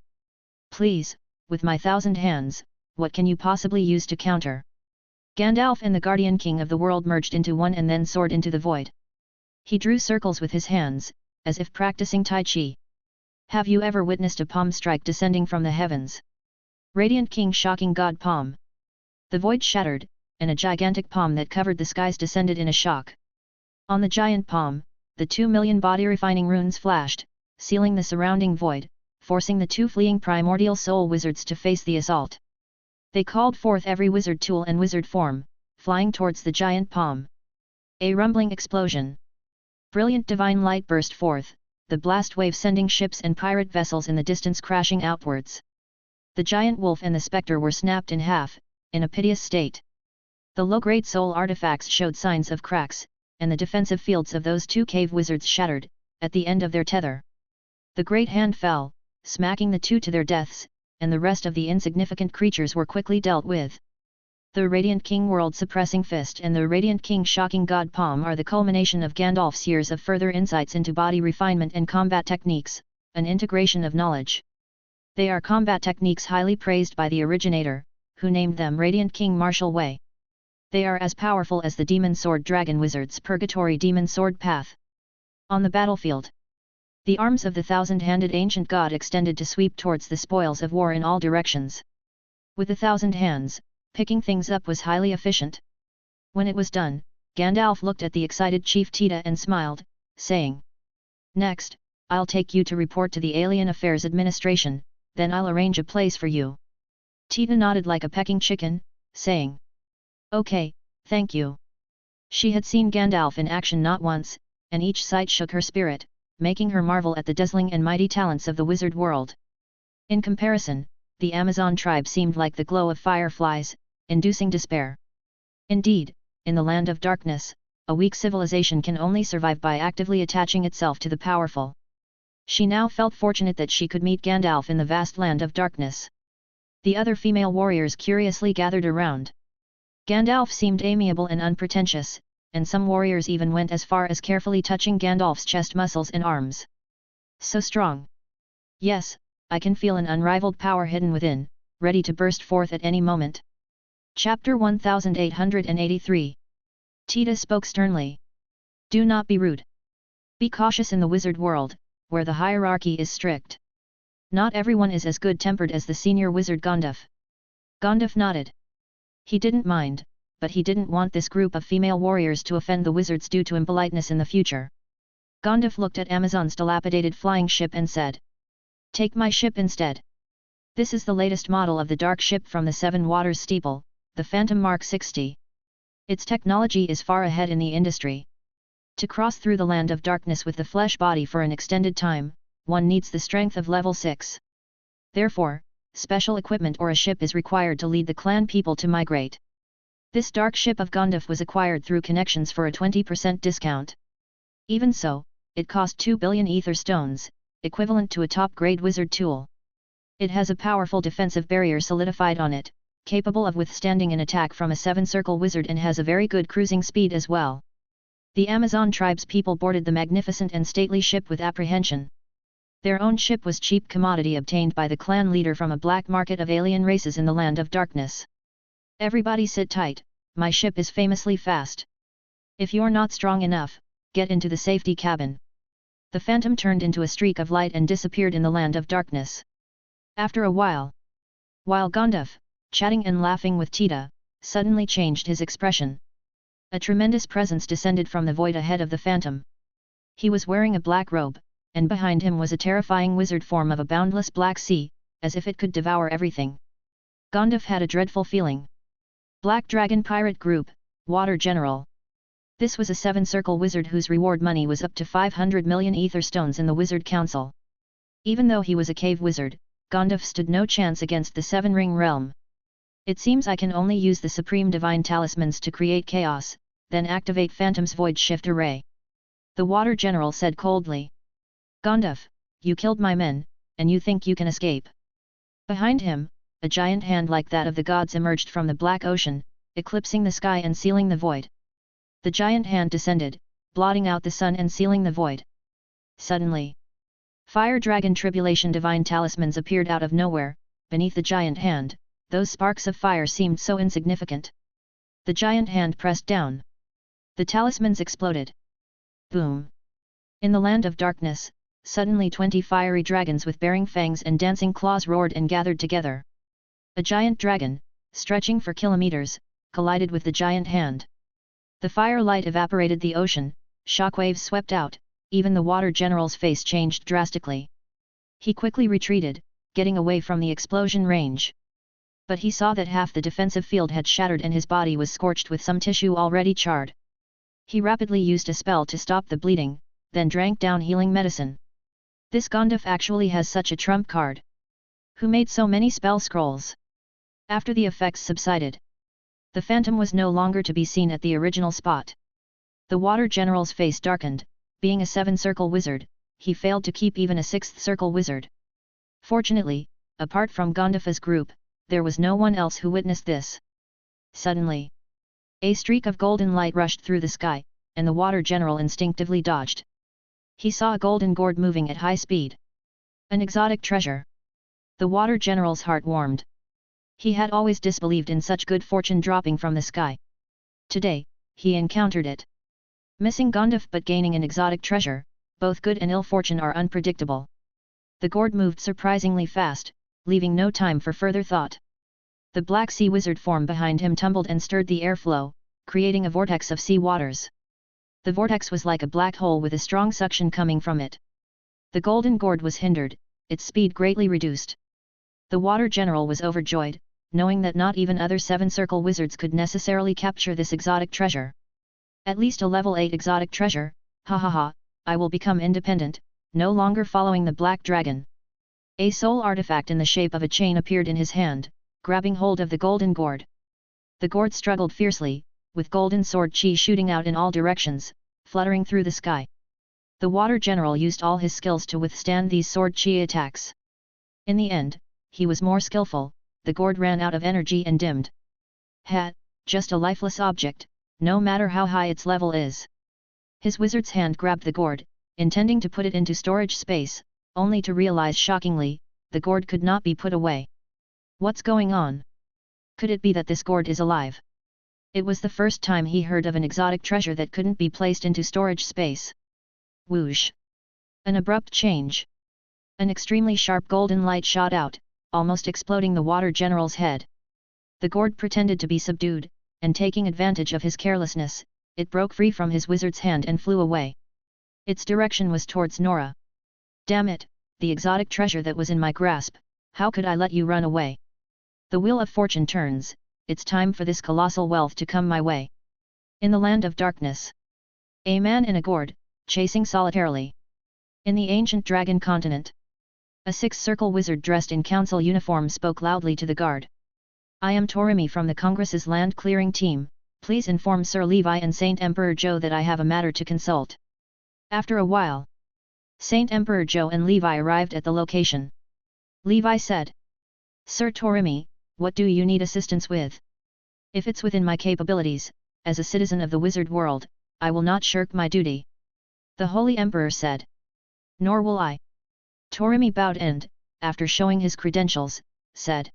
Please, with my 1,000 hands, what can you possibly use to counter? Gandalf and the Guardian King of the world merged into one and then soared into the void. He drew circles with his hands, as if practicing Tai Chi. Have you ever witnessed a palm strike descending from the heavens? Radiant King shocking god palm. The void shattered, and a gigantic palm that covered the skies descended in a shock. On the giant palm, the 2 million body-refining runes flashed, sealing the surrounding void, forcing the 2 fleeing primordial soul wizards to face the assault. They called forth every wizard tool and wizard form, flying towards the giant palm. A rumbling explosion. Brilliant divine light burst forth, the blast wave sending ships and pirate vessels in the distance crashing outwards. The giant wolf and the spectre were snapped in half, in a piteous state. The low-grade soul artifacts showed signs of cracks, and the defensive fields of those 2 cave wizards shattered, at the end of their tether. The great hand fell, smacking the 2 to their deaths, and the rest of the insignificant creatures were quickly dealt with. The Radiant King World-Suppressing Fist and the Radiant King Shocking God Palm are the culmination of Gandalf's years of further insights into body refinement and combat techniques, an integration of knowledge. They are combat techniques highly praised by the originator, who named them Radiant King Martial Way. They are as powerful as the Demon Sword Dragon Wizard's Purgatory Demon Sword Path. On the battlefield, the arms of the 1,000-handed ancient god extended to sweep towards the spoils of war in all directions. With 1,000 hands, picking things up was highly efficient. When it was done, Gandalf looked at the excited Chief Tita and smiled, saying, Next, I'll take you to report to the Alien Affairs Administration, then I'll arrange a place for you. Tita nodded like a pecking chicken, saying, Okay, thank you. She had seen Gandalf in action not once, and each sight shook her spirit, making her marvel at the dazzling and mighty talents of the wizard world. In comparison, the Amazon tribe seemed like the glow of fireflies, inducing despair. Indeed, in the land of darkness, a weak civilization can only survive by actively attaching itself to the powerful. She now felt fortunate that she could meet Gandalf in the vast land of darkness. The other female warriors curiously gathered around. Gandalf seemed amiable and unpretentious, and some warriors even went as far as carefully touching Gandalf's chest muscles and arms. So strong! Yes, I can feel an unrivaled power hidden within, ready to burst forth at any moment. Chapter 1883. Tita spoke sternly. Do not be rude. Be cautious in the wizard world, where the hierarchy is strict. Not everyone is as good-tempered as the senior wizard Gandalf. Gandalf nodded. He didn't mind, but he didn't want this group of female warriors to offend the wizards due to impoliteness in the future. Gandalf looked at Amazon's dilapidated flying ship and said, Take my ship instead. This is the latest model of the dark ship from the Seven Waters Steeple, the Phantom Mark 60. Its technology is far ahead in the industry. To cross through the land of darkness with the flesh body for an extended time, one needs the strength of level 6. Therefore, special equipment or a ship is required to lead the clan people to migrate. This dark ship of Gandalf was acquired through connections for a 20% discount. Even so, it cost 2 billion ether stones, equivalent to a top-grade wizard tool. It has a powerful defensive barrier solidified on it, capable of withstanding an attack from a 7-circle wizard, and has a very good cruising speed as well. The Amazon tribe's people boarded the magnificent and stately ship with apprehension. Their own ship was cheap commodity obtained by the clan leader from a black market of alien races in the land of darkness. Everybody sit tight, my ship is famously fast. If you're not strong enough, get into the safety cabin. The phantom turned into a streak of light and disappeared in the land of darkness. After a while Gandalf, chatting and laughing with Tita, suddenly changed his expression. A tremendous presence descended from the void ahead of the phantom. He was wearing a black robe, and behind him was a terrifying wizard form of a boundless black sea, as if it could devour everything. Gandalf had a dreadful feeling. Black Dragon Pirate Group, Water General. This was a 7-circle wizard whose reward money was up to 500 million ether stones in the Wizard Council. Even though he was a cave wizard, Gandalf stood no chance against the 7-ring realm. It seems I can only use the supreme divine talismans to create chaos, then activate Phantom's void shift array. The Water General said coldly. Gandalf, you killed my men, and you think you can escape. Behind him, a giant hand like that of the gods emerged from the black ocean, eclipsing the sky and sealing the void. The giant hand descended, blotting out the sun and sealing the void. Suddenly, Fire Dragon Tribulation divine talismans appeared out of nowhere. Beneath the giant hand, those sparks of fire seemed so insignificant. The giant hand pressed down. The talismans exploded. Boom! In the land of darkness, suddenly 20 fiery dragons with bearing fangs and dancing claws roared and gathered together. A giant dragon, stretching for kilometers, collided with the giant hand. The firelight evaporated the ocean, shockwaves swept out, even the Water General's face changed drastically. He quickly retreated, getting away from the explosion range. But he saw that half the defensive field had shattered and his body was scorched with some tissue already charred. He rapidly used a spell to stop the bleeding, then drank down healing medicine. This Gandalf actually has such a trump card. Who made so many spell scrolls? After the effects subsided, the phantom was no longer to be seen at the original spot. The Water General's face darkened. Being a 7-circle wizard, he failed to keep even a 6th-circle wizard. Fortunately, apart from Gandalf's group, there was no one else who witnessed this. Suddenly, a streak of golden light rushed through the sky, and the Water General instinctively dodged. He saw a golden gourd moving at high speed. An exotic treasure. The Water General's heart warmed. He had always disbelieved in such good fortune dropping from the sky. Today, he encountered it. Missing Gandalf but gaining an exotic treasure, both good and ill fortune are unpredictable. The gourd moved surprisingly fast, leaving no time for further thought. The Black Sea Wizard form behind him tumbled and stirred the airflow, creating a vortex of sea waters. The vortex was like a black hole with a strong suction coming from it. The golden gourd was hindered, its speed greatly reduced. The Water General was overjoyed, knowing that not even other 7-circle wizards could necessarily capture this exotic treasure. At least a level 8 exotic treasure, ha ha ha, I will become independent, no longer following the Black Dragon. A soul artifact in the shape of a chain appeared in his hand, grabbing hold of the golden gourd. The gourd struggled fiercely, with golden sword chi shooting out in all directions, fluttering through the sky. The Water General used all his skills to withstand these sword chi attacks. In the end, he was more skillful, the gourd ran out of energy and dimmed. Just a lifeless object, no matter how high its level is. His wizard's hand grabbed the gourd, intending to put it into storage space, only to realize shockingly, the gourd could not be put away. What's going on? Could it be that this gourd is alive? It was the first time he heard of an exotic treasure that couldn't be placed into storage space. Whoosh! An abrupt change. An extremely sharp golden light shot out, almost exploding the Water General's head. The gourd pretended to be subdued, and taking advantage of his carelessness, it broke free from his wizard's hand and flew away. Its direction was towards Nora. Damn it, the exotic treasure that was in my grasp, how could I let you run away? The wheel of fortune turns, it's time for this colossal wealth to come my way. In the land of darkness. A man in a gourd, chasing solitarily. In the ancient dragon continent. A 6-circle wizard dressed in council uniform spoke loudly to the guard. I am Torimi from the Congress's land clearing team, please inform Sir Levi and Saint Emperor Joe that I have a matter to consult. After a while, Saint Emperor Joe and Levi arrived at the location. Levi said, "Sir Torimi, what do you need assistance with? If it's within my capabilities, as a citizen of the wizard world, I will not shirk my duty." The Holy Emperor said, "Nor will I." Torimi bowed and, after showing his credentials, said.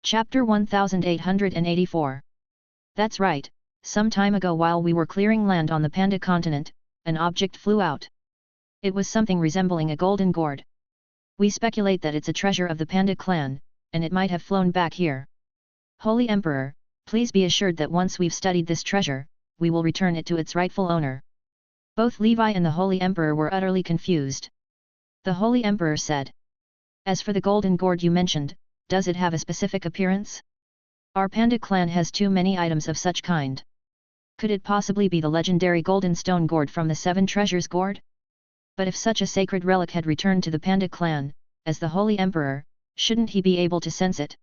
Chapter 1884. That's right, some time ago while we were clearing land on the Panda continent, an object flew out. It was something resembling a golden gourd. We speculate that it's a treasure of the Panda clan, and it might have flown back here. Holy Emperor, please be assured that once we've studied this treasure, we will return it to its rightful owner. Both Levi and the Holy Emperor were utterly confused. The Holy Emperor said, "As for the golden gourd you mentioned, does it have a specific appearance? Our Panda clan has too many items of such kind. Could it possibly be the legendary golden stone gourd from the Seven Treasures gourd? But if such a sacred relic had returned to the Panda clan, as the Holy Emperor, shouldn't he be able to sense it?"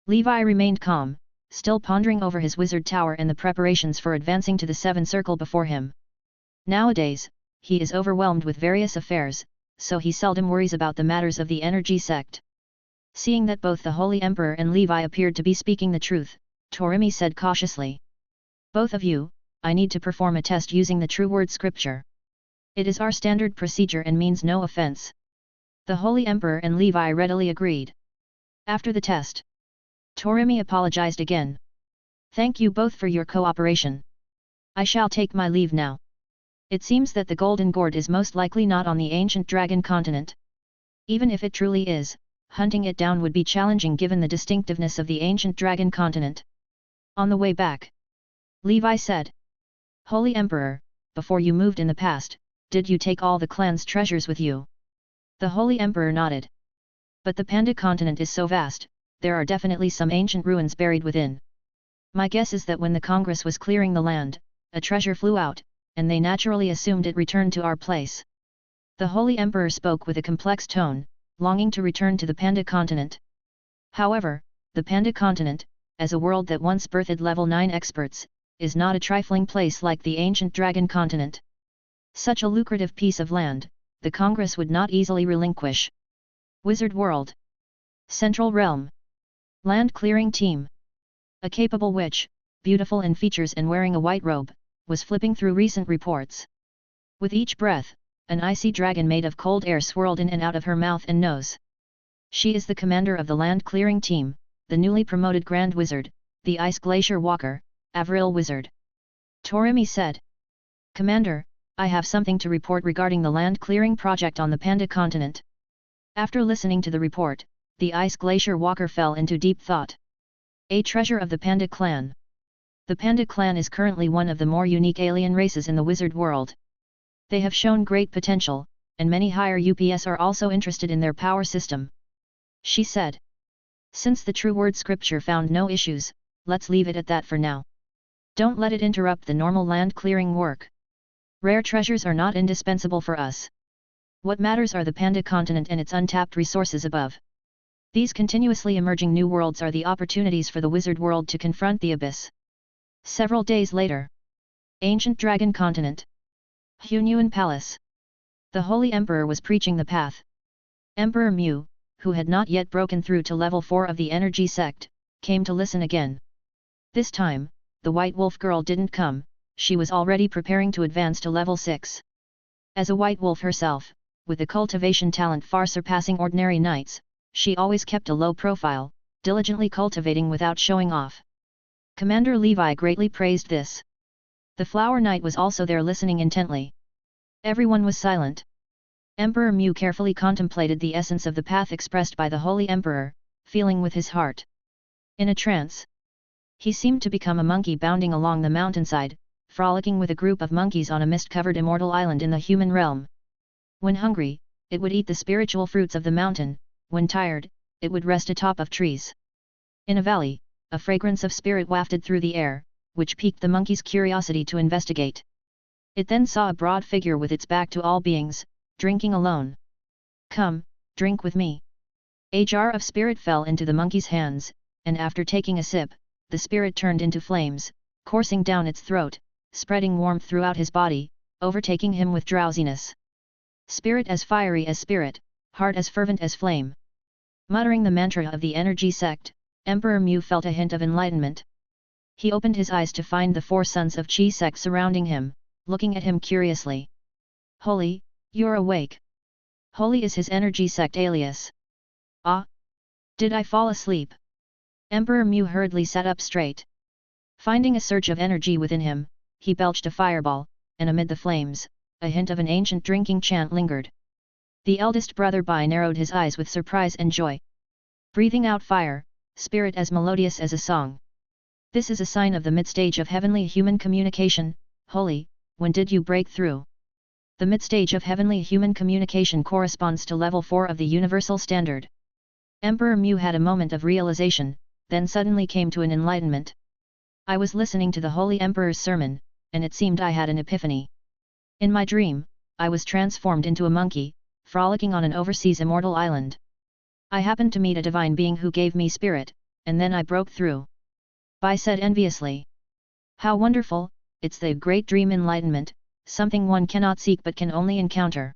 Levi remained calm, still pondering over his wizard tower and the preparations for advancing to the Seven Circle before him. Nowadays, he is overwhelmed with various affairs, so he seldom worries about the matters of the energy sect. Seeing that both the Holy Emperor and Levi appeared to be speaking the truth, Torimi said cautiously, "Both of you, I need to perform a test using the true word scripture. It is our standard procedure and means no offense." The Holy Emperor and Levi readily agreed. After the test, Torimi apologized again. "Thank you both for your cooperation. I shall take my leave now. It seems that the golden gourd is most likely not on the ancient dragon continent. Even if it truly is, hunting it down would be challenging given the distinctiveness of the ancient dragon continent." On the way back, Levi said, "Holy Emperor, before you moved in the past, did you take all the clan's treasures with you?" The Holy Emperor nodded. "But the Panda continent is so vast, there are definitely some ancient ruins buried within. My guess is that when the Congress was clearing the land, a treasure flew out, and they naturally assumed it returned to our place." The Holy Emperor spoke with a complex tone, longing to return to the Panda continent. However, the Panda continent, as a world that once birthed level 9 experts, is not a trifling place like the ancient dragon continent. Such a lucrative piece of land, the Congress would not easily relinquish. Wizard World. Central Realm. Land Clearing Team. A capable witch, beautiful in features and wearing a white robe, was flipping through recent reports. With each breath, an icy dragon made of cold air swirled in and out of her mouth and nose. She is the commander of the Land Clearing Team, the newly promoted Grand Wizard, the Ice Glacier Walker, Avril Wizard. Torimi said, "Commander, I have something to report regarding the land clearing project on the Panda continent." After listening to the report, the Ice Glacier Walker fell into deep thought. A treasure of the Panda clan. The Panda clan is currently one of the more unique alien races in the wizard world. They have shown great potential, and many higher UPS are also interested in their power system. She said, "Since the true word scripture found no issues, let's leave it at that for now. Don't let it interrupt the normal land clearing work. Rare treasures are not indispensable for us. What matters are the Panda continent and its untapped resources above. These continuously emerging new worlds are the opportunities for the wizard world to confront the abyss." Several days later, Ancient Dragon Continent. Hunyuan Palace. The Holy Emperor was preaching the path. Emperor Mu, who had not yet broken through to level 4 of the energy sect, came to listen again. This time, the White Wolf girl didn't come, she was already preparing to advance to level 6. As a White Wolf herself, with a cultivation talent far surpassing ordinary knights, she always kept a low profile, diligently cultivating without showing off. Commander Levi greatly praised this. The Flower Knight was also there listening intently. Everyone was silent. Emperor Mu carefully contemplated the essence of the path expressed by the Holy Emperor, feeling with his heart. In a trance, he seemed to become a monkey bounding along the mountainside, frolicking with a group of monkeys on a mist-covered immortal island in the human realm. When hungry, it would eat the spiritual fruits of the mountain, when tired, it would rest atop of trees. In a valley, a fragrance of spirit wafted through the air, which piqued the monkey's curiosity to investigate. It then saw a broad figure with its back to all beings, drinking alone. "Come, drink with me." A jar of spirit fell into the monkey's hands, and after taking a sip, the spirit turned into flames, coursing down its throat, spreading warmth throughout his body, overtaking him with drowsiness. Spirit as fiery as spirit, heart as fervent as flame. Muttering the mantra of the energy sect, Emperor Mu felt a hint of enlightenment. He opened his eyes to find the 4 sons of Qi sect surrounding him, looking at him curiously. Holy, you're awake. Holy is his energy sect alias. Ah! Did I fall asleep? Emperor Mu hurriedly sat up straight. Finding a surge of energy within him, he belched a fireball, and amid the flames, a hint of an ancient drinking chant lingered. The eldest brother Bai narrowed his eyes with surprise and joy. Breathing out fire, spirit as melodious as a song. This is a sign of the mid-stage of heavenly human communication. Holy, when did you break through? The mid-stage of heavenly human communication corresponds to level 4 of the universal standard. Emperor Mu had a moment of realization, then suddenly came to an enlightenment. I was listening to the Holy Emperor's sermon, and it seemed I had an epiphany. In my dream, I was transformed into a monkey, frolicking on an overseas immortal island. I happened to meet a divine being who gave me spirit, and then I broke through. Bai said enviously. How wonderful, it's the great dream enlightenment, something one cannot seek but can only encounter.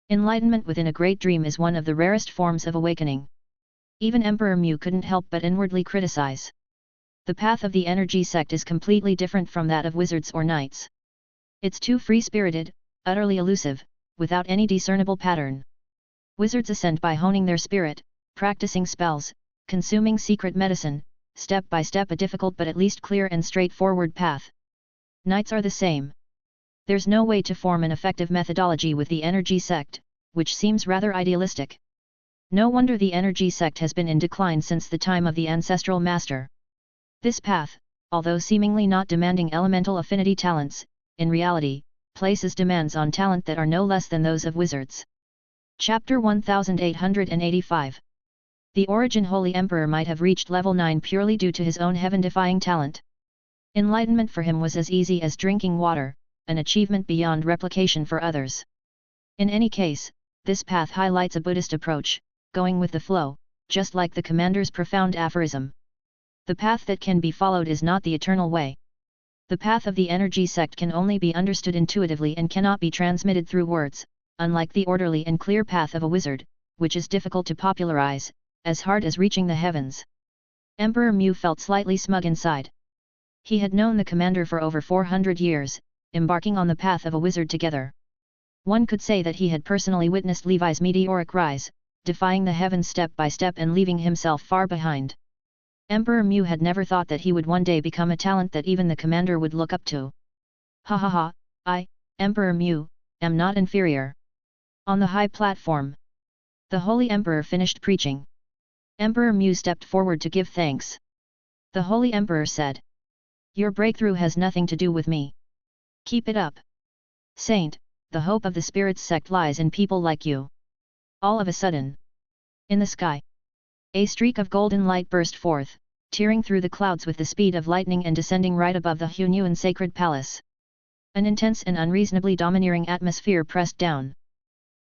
Enlightenment within a great dream is one of the rarest forms of awakening. Even Emperor Mu couldn't help but inwardly criticize. The path of the energy sect is completely different from that of wizards or knights. It's too free-spirited, utterly elusive, without any discernible pattern. Wizards ascend by honing their spirit, practicing spells, consuming secret medicine, step by step a difficult but at least clear and straightforward path. Knights are the same. There's no way to form an effective methodology with the energy sect, which seems rather idealistic. No wonder the energy sect has been in decline since the time of the ancestral master. This path, although seemingly not demanding elemental affinity talents, in reality, places demands on talent that are no less than those of wizards. Chapter 1885. The origin Holy Emperor might have reached level 9 purely due to his own heaven-defying talent. Enlightenment for him was as easy as drinking water, an achievement beyond replication for others. In any case, this path highlights a Buddhist approach, going with the flow, just like the commander's profound aphorism. The path that can be followed is not the eternal way. The path of the energy sect can only be understood intuitively and cannot be transmitted through words, unlike the orderly and clear path of a wizard, which is difficult to popularize, as hard as reaching the heavens. Emperor Mu felt slightly smug inside. He had known the commander for over 400 years, embarking on the path of a wizard together. One could say that he had personally witnessed Levi's meteoric rise, defying the heavens step by step and leaving himself far behind. Emperor Mu had never thought that he would one day become a talent that even the commander would look up to. Ha ha ha, I, Emperor Mu, am not inferior. On the high platform, the Holy Emperor finished preaching. Emperor Mu stepped forward to give thanks. The Holy Emperor said, "Your breakthrough has nothing to do with me. Keep it up. Saint, the hope of the spirit's sect lies in people like you." All of a sudden, in the sky, a streak of golden light burst forth, tearing through the clouds with the speed of lightning and descending right above the Hunyuan sacred palace. An intense and unreasonably domineering atmosphere pressed down.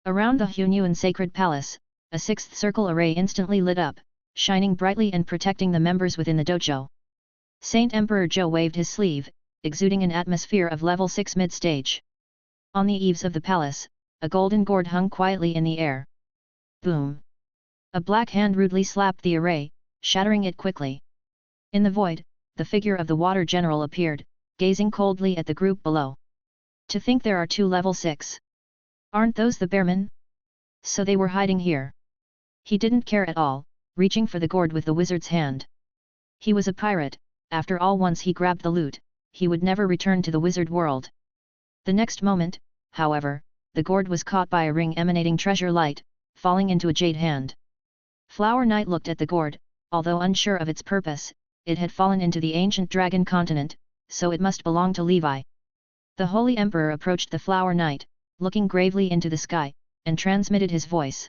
Around the Hunyuan sacred palace, a sixth circle array instantly lit up, shining brightly and protecting the members within the dojo. Saint Emperor Zhou waved his sleeve, exuding an atmosphere of level 6 mid-stage. On the eaves of the palace, a golden gourd hung quietly in the air. Boom! A black hand rudely slapped the array, shattering it quickly. In the void, the figure of the water general appeared, gazing coldly at the group below. To think there are 2 level 6. Aren't those the bearmen? So they were hiding here. He didn't care at all, reaching for the gourd with the wizard's hand. He was a pirate, after all. Once he grabbed the loot, he would never return to the wizard world. The next moment, however, the gourd was caught by a ring emanating treasure light, falling into a jade hand. Flower Knight looked at the gourd, although unsure of its purpose. It had fallen into the ancient dragon continent, so it must belong to Levi. The Holy Emperor approached the Flower Knight, looking gravely into the sky, and transmitted his voice.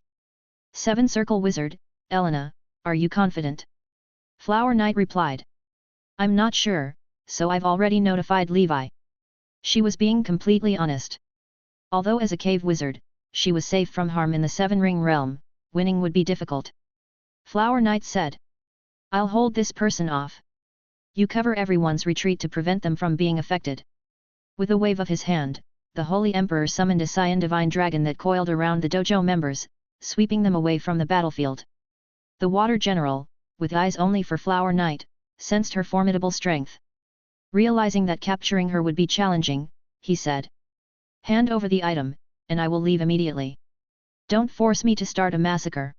7 Circle Wizard, Elena, are you confident? Flower Knight replied. I'm not sure, so I've already notified Levi. She was being completely honest. Although as a cave wizard, she was safe from harm in the 7 Ring realm, winning would be difficult. Flower Knight said. I'll hold this person off. You cover everyone's retreat to prevent them from being affected. With a wave of his hand, the Holy Emperor summoned a cyan divine dragon that coiled around the dojo members, sweeping them away from the battlefield. The Water General, with eyes only for Flower Knight, sensed her formidable strength. Realizing that capturing her would be challenging, he said, "Hand over the item, and I will leave immediately. Don't force me to start a massacre."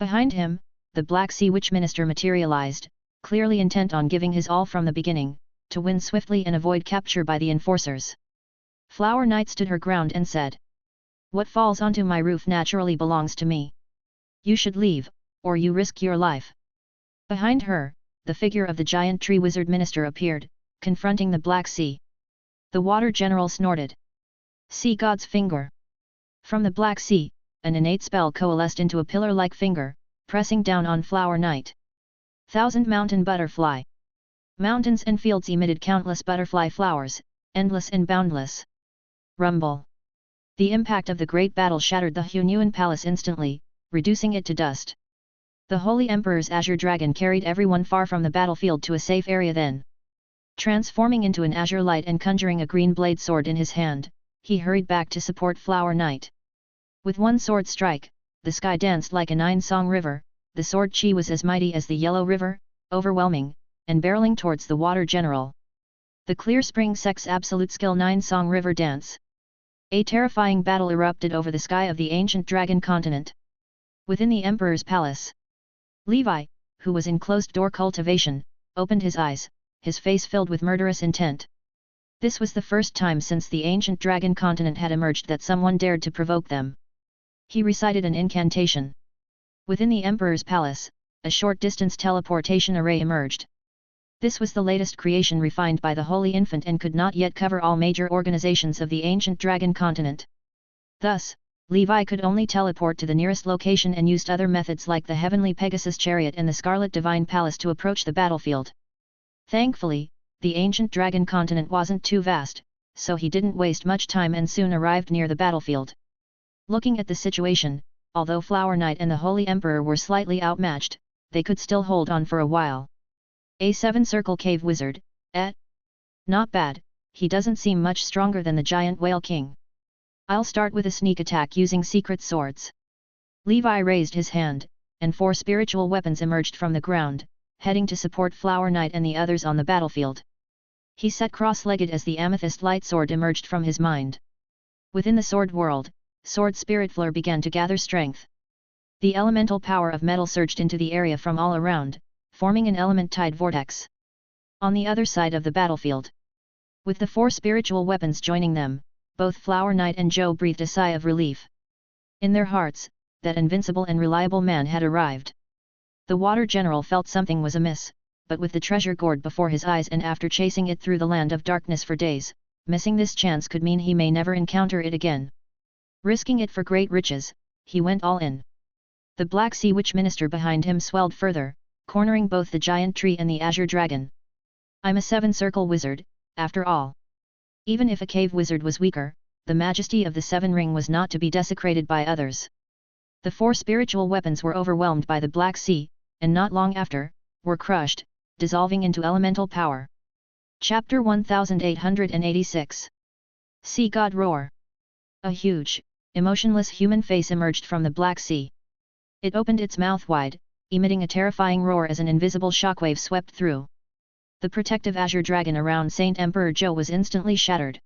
Behind him, the Black Sea Witch Minister materialized, clearly intent on giving his all from the beginning, to win swiftly and avoid capture by the enforcers. Flower Knight stood her ground and said, "What falls onto my roof naturally belongs to me. You should leave, or you risk your life." Behind her, the figure of the giant tree wizard minister appeared, confronting the Black Sea. The Water General snorted. "Sea God's finger." From the Black Sea, an innate spell coalesced into a pillar-like finger, pressing down on Flower Knight. Thousand Mountain Butterfly. Mountains and fields emitted countless butterfly flowers, endless and boundless. Rumble. The impact of the great battle shattered the Hunyuan Palace instantly, reducing it to dust. The Holy Emperor's Azure Dragon carried everyone far from the battlefield to a safe area then. Transforming into an azure light and conjuring a green blade sword in his hand, he hurried back to support Flower Knight. With one sword strike, the sky danced like a nine-song river, the sword chi was as mighty as the Yellow River, overwhelming, and barreling towards the Water General. The Clear Spring Sect's absolute skill nine-song river dance. A terrifying battle erupted over the sky of the ancient dragon continent. Within the Emperor's palace, Levi, who was in closed-door cultivation, opened his eyes, his face filled with murderous intent. This was the first time since the ancient dragon continent had emerged that someone dared to provoke them. He recited an incantation. Within the Emperor's palace, a short-distance teleportation array emerged. This was the latest creation refined by the Holy Infant and could not yet cover all major organizations of the ancient dragon continent. Thus, Levi could only teleport to the nearest location and used other methods like the Heavenly Pegasus Chariot and the Scarlet Divine Palace to approach the battlefield. Thankfully, the ancient dragon continent wasn't too vast, so he didn't waste much time and soon arrived near the battlefield. Looking at the situation, although Flower Knight and the Holy Emperor were slightly outmatched, they could still hold on for a while. A 7-circle cave wizard, Not bad, he doesn't seem much stronger than the giant whale king. I'll start with a sneak attack using secret swords. Levi raised his hand, and 4 spiritual weapons emerged from the ground, heading to support Flower Knight and the others on the battlefield. He sat cross-legged as the amethyst light sword emerged from his mind. Within the sword world, sword spirit flare began to gather strength. The elemental power of metal surged into the area from all around, forming an element-tide vortex. On the other side of the battlefield, with the 4 spiritual weapons joining them, both Flower Knight and Joe breathed a sigh of relief. In their hearts, that invincible and reliable man had arrived. The Water General felt something was amiss, but with the treasure gourd before his eyes and after chasing it through the land of darkness for days, missing this chance could mean he may never encounter it again. Risking it for great riches, he went all in. The Black Sea Witch Minister behind him swelled further, cornering both the giant tree and the azure dragon. "I'm a 7-circle wizard, after all." Even if a cave wizard was weaker, the majesty of the 7 ring was not to be desecrated by others. The 4 spiritual weapons were overwhelmed by the Black Sea, and not long after, were crushed, dissolving into elemental power. Chapter 1886. Sea God Roar. A huge, emotionless human face emerged from the Black Sea. It opened its mouth wide, emitting a terrifying roar as an invisible shockwave swept through. The protective azure dragon around Saint Emperor Joe was instantly shattered.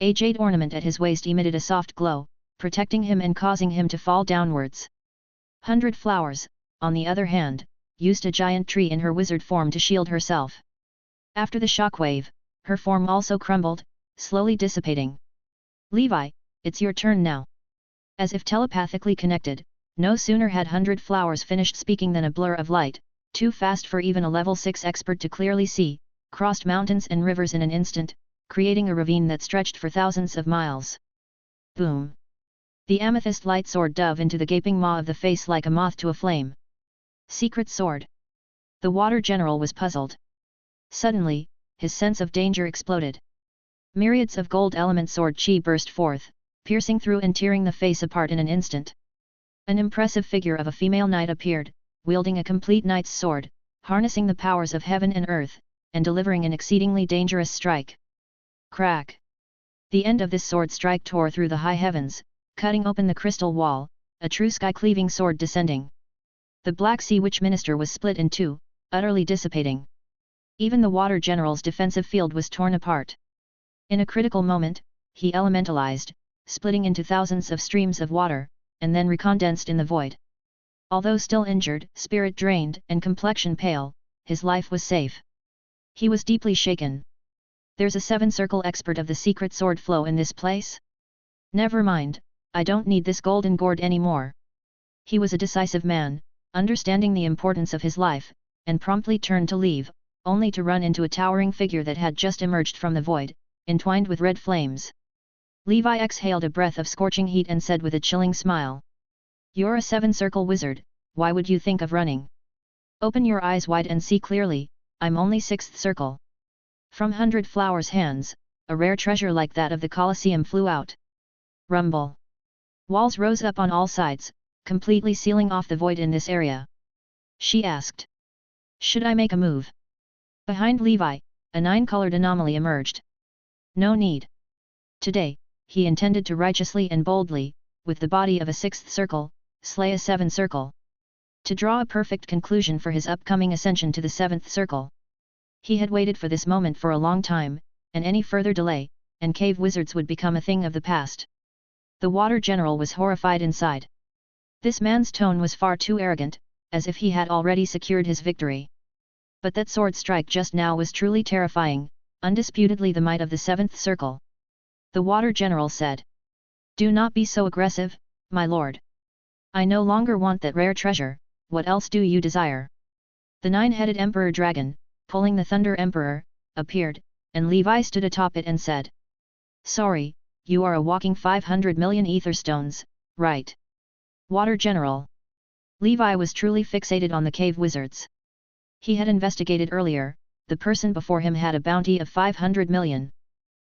A jade ornament at his waist emitted a soft glow, protecting him and causing him to fall downwards. 100 Flowers, on the other hand, used a giant tree in her wizard form to shield herself. After the shockwave, her form also crumbled, slowly dissipating. "Levi, it's your turn now." As if telepathically connected, no sooner had 100 Flowers finished speaking than a blur of light, too fast for even a level 6 expert to clearly see, crossed mountains and rivers in an instant, creating a ravine that stretched for thousands of miles. Boom! The amethyst light sword dove into the gaping maw of the face like a moth to a flame. Secret sword. The Water General was puzzled. Suddenly, his sense of danger exploded. Myriads of gold element sword chi burst forth, piercing through and tearing the face apart in an instant. An impressive figure of a female knight appeared, wielding a complete knight's sword, harnessing the powers of heaven and earth, and delivering an exceedingly dangerous strike. Crack! The end of this sword strike tore through the high heavens, cutting open the crystal wall, a true sky-cleaving sword descending. The Black Sea Witch Minister was split in two, utterly dissipating. Even the Water General's defensive field was torn apart. In a critical moment, he elementalized, splitting into thousands of streams of water, and then recondensed in the void. Although still injured, spirit drained, and complexion pale, his life was safe. He was deeply shaken. There's a seven-circle expert of the secret sword flow in this place? Never mind, I don't need this golden gourd anymore. He was a decisive man, understanding the importance of his life, and promptly turned to leave, only to run into a towering figure that had just emerged from the void, entwined with red flames. Levi exhaled a breath of scorching heat and said with a chilling smile. You're a seven-circle wizard, why would you think of running? Open your eyes wide and see clearly, I'm only sixth circle. From 100 Flowers' hands, a rare treasure like that of the Colosseum flew out. Rumble. Walls rose up on all sides, completely sealing off the void in this area. She asked. Should I make a move? Behind Levi, a 9-colored anomaly emerged. No need. Today, he intended to righteously and boldly, with the body of a sixth circle, slay a seventh circle. To draw a perfect conclusion for his upcoming ascension to the seventh circle. He had waited for this moment for a long time, and any further delay, and cave wizards would become a thing of the past. The Water General was horrified inside. This man's tone was far too arrogant, as if he had already secured his victory. But that sword strike just now was truly terrifying, undisputedly the might of the seventh circle. The Water General said. Do not be so aggressive, my lord. I no longer want that rare treasure, what else do you desire? The 9-headed Emperor Dragon, pulling the Thunder Emperor, appeared, and Levi stood atop it and said. Sorry, you are a walking 500 million ether stones, right? Water General. Levi was truly fixated on the cave wizards. He had investigated earlier, the person before him had a bounty of 500 million.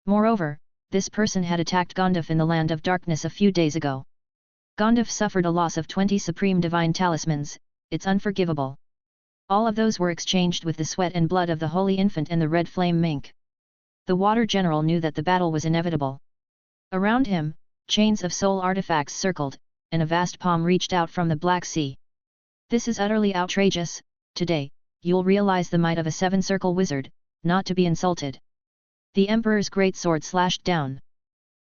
Moreover, this person had attacked Gondaf in the Land of Darkness a few days ago. Gondaf suffered a loss of 20 supreme divine talismans, it's unforgivable. All of those were exchanged with the sweat and blood of the Holy Infant and the Red Flame Mink. The Water General knew that the battle was inevitable. Around him, chains of soul artifacts circled, and a vast palm reached out from the Black Sea. This is utterly outrageous. Today, you'll realize the might of a seven-circle wizard, not to be insulted. The Emperor's great sword slashed down.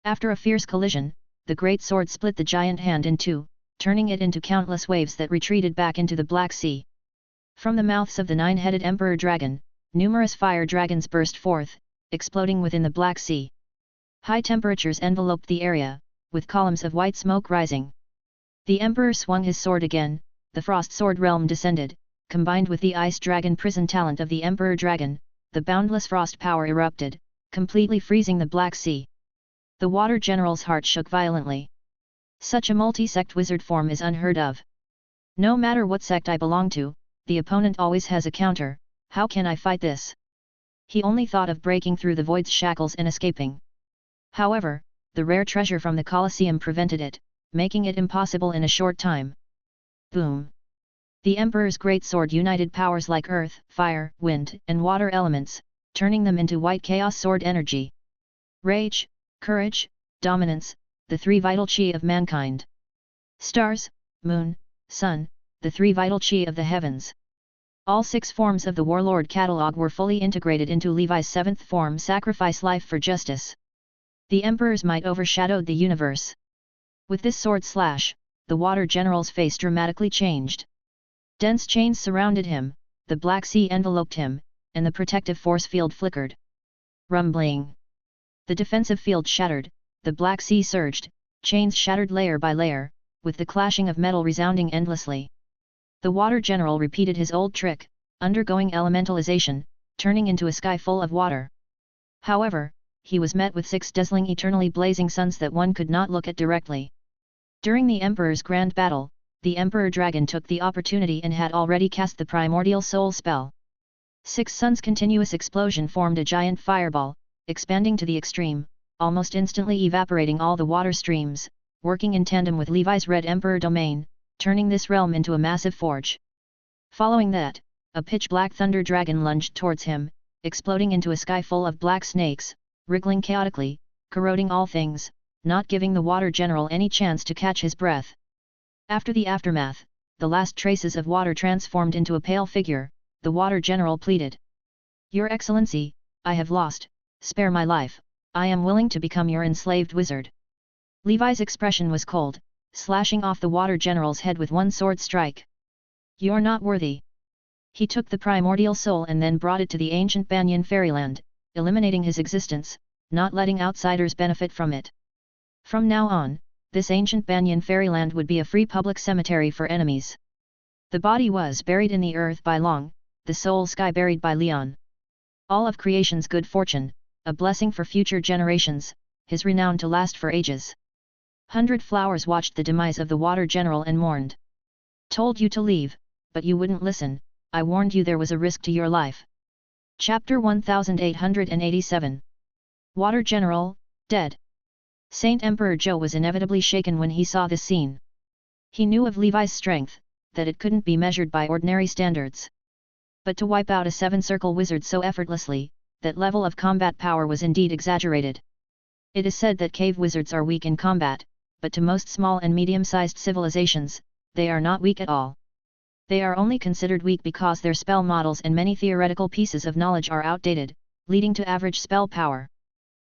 After a fierce collision, the great sword split the giant hand in two, turning it into countless waves that retreated back into the Black Sea. From the mouths of the 9-headed Emperor Dragon, numerous fire dragons burst forth, exploding within the Black Sea. High temperatures enveloped the area, with columns of white smoke rising. The Emperor swung his sword again, the Frost Sword realm descended, combined with the Ice Dragon prison talent of the Emperor Dragon, the boundless frost power erupted, completely freezing the Black Sea. The Water General's heart shook violently. Such a multi-sect wizard form is unheard of. No matter what sect I belong to, the opponent always has a counter, how can I fight this? He only thought of breaking through the void's shackles and escaping. However, the rare treasure from the Colosseum prevented it, making it impossible in a short time. Boom! The Emperor's great sword united powers like earth, fire, wind, and water elements, turning them into white chaos sword energy. Rage, courage, dominance, the three vital chi of mankind. Stars, moon, sun, the three vital chi of the heavens. All 6 forms of the Warlord catalog were fully integrated into Levi's 7th form, sacrifice life for justice. The Emperor's might overshadowed the universe. With this sword slash, the Water General's face dramatically changed. Dense chains surrounded him, the Black Sea enveloped him, and the protective force field flickered. Rumbling. The defensive field shattered, the Black Sea surged, chains shattered layer by layer, with the clashing of metal resounding endlessly. The Water General repeated his old trick, undergoing elementalization, turning into a sky full of water. However, he was met with 6 dazzling eternally blazing suns that one could not look at directly. During the Emperor's grand battle, the Emperor Dragon took the opportunity and had already cast the primordial soul spell. 6 suns' continuous explosion formed a giant fireball, expanding to the extreme, almost instantly evaporating all the water streams, working in tandem with Levi's Red Emperor domain, turning this realm into a massive forge. Following that, a pitch-black thunder dragon lunged towards him, exploding into a sky full of black snakes, wriggling chaotically, corroding all things, not giving the water general any chance to catch his breath. After the aftermath, the last traces of water transformed into a pale figure, the water general pleaded. Your Excellency, I have lost, spare my life, I am willing to become your enslaved wizard. Levi's expression was cold, slashing off the water general's head with one sword strike. You're not worthy. He took the primordial soul and then brought it to the ancient Banyan fairyland, eliminating his existence, not letting outsiders benefit from it. From now on, this ancient Banyan fairyland would be a free public cemetery for enemies. The body was buried in the earth by Long, the soul sky buried by Leon. All of creation's good fortune, a blessing for future generations, his renown to last for ages. 100 Flowers watched the demise of the water general and mourned. Told you to leave, but you wouldn't listen, I warned you there was a risk to your life. Chapter 1887. Water General, dead. Saint Emperor Joe was inevitably shaken when he saw this scene. He knew of Levi's strength, that it couldn't be measured by ordinary standards. But to wipe out a seven-circle wizard so effortlessly, that level of combat power was indeed exaggerated. It is said that cave wizards are weak in combat, but to most small and medium-sized civilizations, they are not weak at all. They are only considered weak because their spell models and many theoretical pieces of knowledge are outdated, leading to average spell power.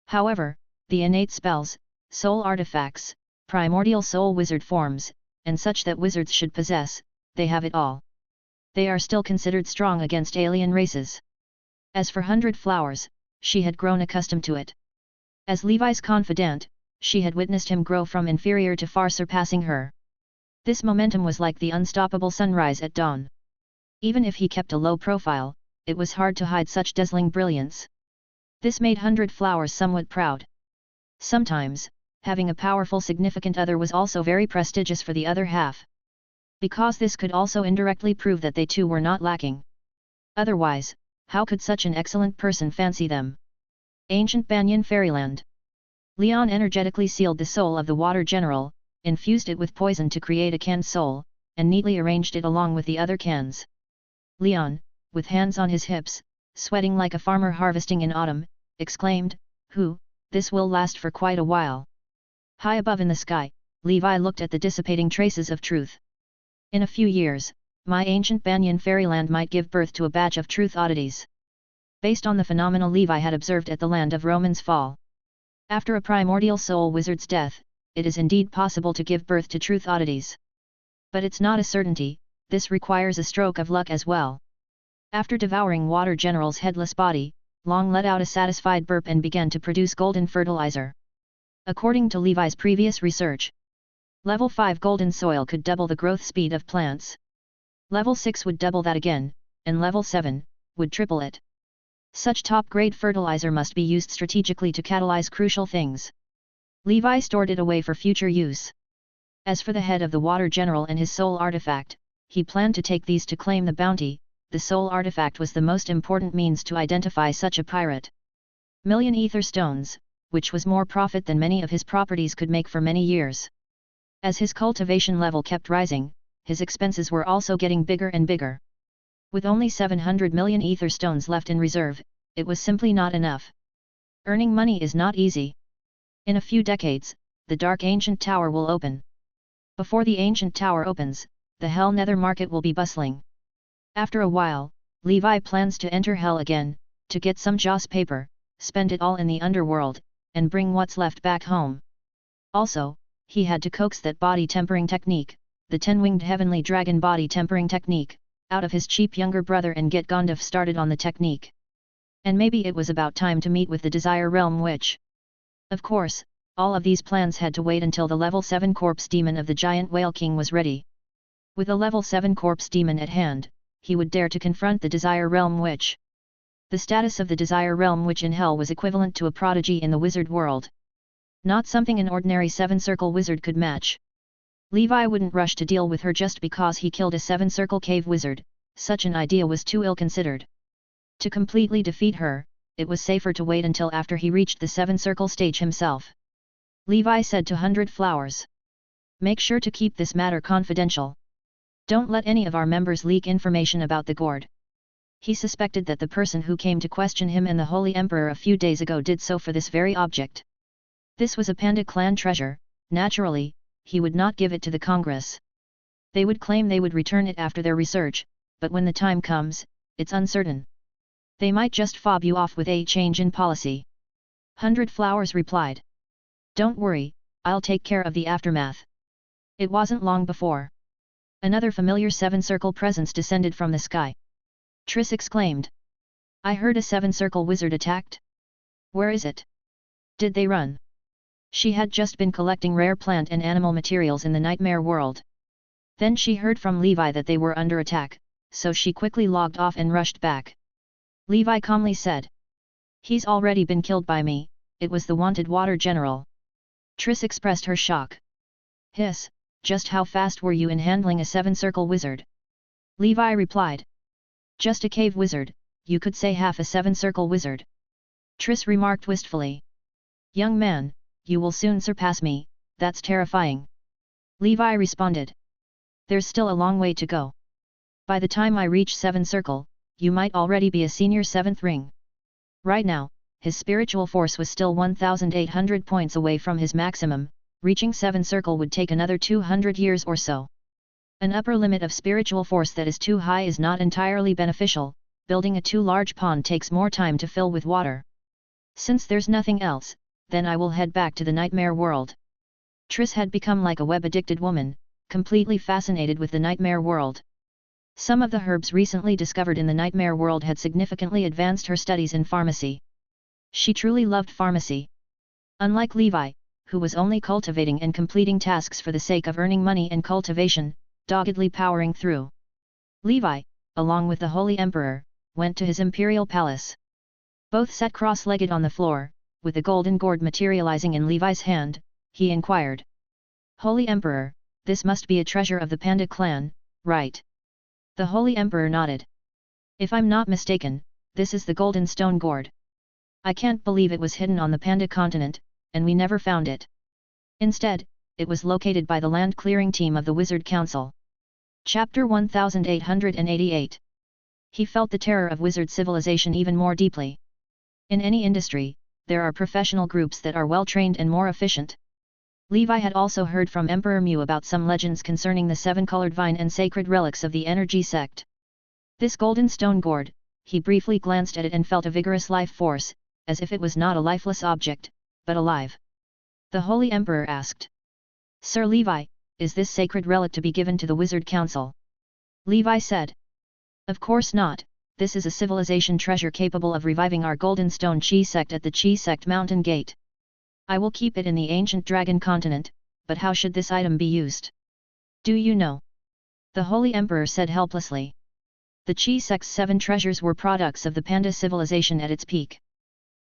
However, the innate spells, soul artifacts, primordial soul wizard forms, and such that wizards should possess, they have it all. They are still considered strong against alien races. As for 100 Flowers, she had grown accustomed to it. As Levi's confidant, she had witnessed him grow from inferior to far surpassing her. This momentum was like the unstoppable sunrise at dawn. Even if he kept a low profile, it was hard to hide such dazzling brilliance. This made 100 Flowers somewhat proud. Sometimes, having a powerful significant other was also very prestigious for the other half. Because this could also indirectly prove that they too were not lacking. Otherwise, how could such an excellent person fancy them? Ancient Banyan Fairyland. Leon energetically sealed the soul of the water general, infused it with poison to create a canned soul, and neatly arranged it along with the other cans. Leon, with hands on his hips, sweating like a farmer harvesting in autumn, exclaimed, this will last for quite a while. High above in the sky, Levi looked at the dissipating traces of truth. In a few years, my ancient Banyan fairyland might give birth to a batch of truth oddities. Based on the phenomena Levi had observed at the land of Roman's fall. After a primordial soul wizard's death, it is indeed possible to give birth to truth oddities. But it's not a certainty, this requires a stroke of luck as well. After devouring Water General's headless body, Long let out a satisfied burp and began to produce golden fertilizer. According to Levi's previous research, Level 5 golden soil could double the growth speed of plants. Level 6 would double that again, and Level 7 would triple it. Such top-grade fertilizer must be used strategically to catalyze crucial things. Levi stored it away for future use. As for the head of the Water General and his soul artifact, he planned to take these to claim the bounty. The soul artifact was the most important means to identify such a pirate. Million ether stones, which was more profit than many of his properties could make for many years. As his cultivation level kept rising, his expenses were also getting bigger and bigger. With only 700 million ether stones left in reserve, it was simply not enough. Earning money is not easy. In a few decades, the dark ancient tower will open. Before the ancient tower opens, the Hell Nether market will be bustling. After a while, Levi plans to enter Hell again, to get some joss paper, spend it all in the underworld, and bring what's left back home. Also, he had to coax that body tempering technique, the 10-winged heavenly dragon body tempering technique, out of his cheap younger brother and get Gondif started on the technique. And maybe it was about time to meet with the Desire Realm Witch. Of course, all of these plans had to wait until the level 7 corpse demon of the giant whale king was ready. With a level 7 corpse demon at hand, he would dare to confront the Desire Realm Witch. The status of the Desire Realm Witch in Hell was equivalent to a prodigy in the wizard world. Not something an ordinary 7-circle wizard could match. Levi wouldn't rush to deal with her just because he killed a 7-circle cave wizard, such an idea was too ill-considered. To completely defeat her, it was safer to wait until after he reached the 7-circle stage himself. Levi said to 100 Flowers. Make sure to keep this matter confidential. Don't let any of our members leak information about the gourd. He suspected that the person who came to question him and the Holy Emperor a few days ago did so for this very object. This was a Panda clan treasure, naturally, he would not give it to the Congress. They would claim they would return it after their research, but when the time comes, it's uncertain. They might just fob you off with a change in policy. 100 Flowers replied. Don't worry, I'll take care of the aftermath. It wasn't long before another familiar seven-circle presence descended from the sky. Triss exclaimed. I heard a seven-circle wizard attacked. Where is it? Did they run? She had just been collecting rare plant and animal materials in the nightmare world. Then she heard from Levi that they were under attack, so she quickly logged off and rushed back. Levi calmly said. He's already been killed by me, it was the wanted water general. Triss expressed her shock. Hiss, just how fast were you in handling a seven-circle wizard? Levi replied. Just a cave wizard, you could say half a seven-circle wizard. Triss remarked wistfully. Young man, you will soon surpass me, that's terrifying. Levi responded. There's still a long way to go. By the time I reach 7 circle, you might already be a senior 7th ring. Right now, his spiritual force was still 1,800 points away from his maximum, reaching 7 circle would take another 200 years or so. An upper limit of spiritual force that is too high is not entirely beneficial, building a too large pond takes more time to fill with water. Since there's nothing else, then I will head back to the nightmare world. Triss had become like a web-addicted woman, completely fascinated with the nightmare world. Some of the herbs recently discovered in the nightmare world had significantly advanced her studies in pharmacy. She truly loved pharmacy. Unlike Levi, who was only cultivating and completing tasks for the sake of earning money and cultivation, doggedly powering through. Levi, along with the Holy Emperor, went to his imperial palace. Both sat cross-legged on the floor, with the golden gourd materializing in Levi's hand. He inquired. Holy Emperor, this must be a treasure of the Panda clan, right? The Holy Emperor nodded. If I'm not mistaken, this is the golden stone gourd. I can't believe it was hidden on the Panda continent, and we never found it. Instead, it was located by the land clearing team of the Wizard Council. Chapter 1888. He felt the terror of wizard civilization even more deeply. In any industry, there are professional groups that are well trained and more efficient. Levi had also heard from Emperor Mu about some legends concerning the seven-colored vine and sacred relics of the energy sect. This golden stone gourd, he briefly glanced at it and felt a vigorous life force, as if it was not a lifeless object, but alive. The Holy Emperor asked. Sir Levi, is this sacred relic to be given to the Wizard Council? Levi said. Of course not, this is a civilization treasure capable of reviving our golden stone chi sect at the chi sect mountain gate. I will keep it in the ancient dragon continent, but how should this item be used? Do you know? The Holy Emperor said helplessly. The Chi sect's 7 treasures were products of the Panda civilization at its peak.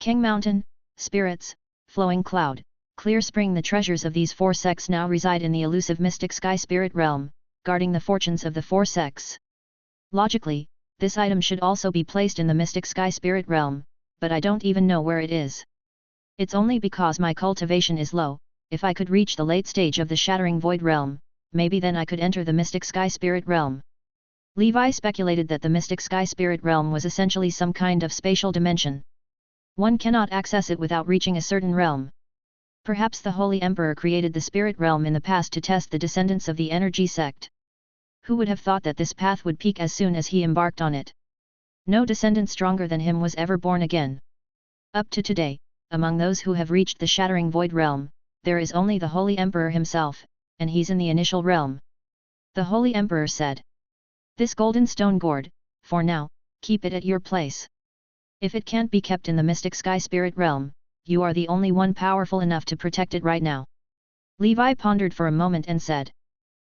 King Mountain, Spirits, Flowing Cloud, Clear Spring. The treasures of these 4 sects now reside in the elusive mystic sky spirit realm, guarding the fortunes of the 4 sects. Logically, this item should also be placed in the mystic sky spirit realm, but I don't even know where it is. It's only because my cultivation is low. If I could reach the late stage of the shattering void realm, maybe then I could enter the mystic sky spirit realm. Levi speculated that the mystic sky spirit realm was essentially some kind of spatial dimension. One cannot access it without reaching a certain realm. Perhaps the Holy Emperor created the spirit realm in the past to test the descendants of the energy sect. Who would have thought that this path would peak as soon as he embarked on it? No descendant stronger than him was ever born again. Up to today, among those who have reached the shattering void realm, there is only the Holy Emperor himself, and he's in the initial realm. The Holy Emperor said. This golden stone gourd, for now, keep it at your place. If it can't be kept in the mystic sky spirit realm, you are the only one powerful enough to protect it right now. Levi pondered for a moment and said.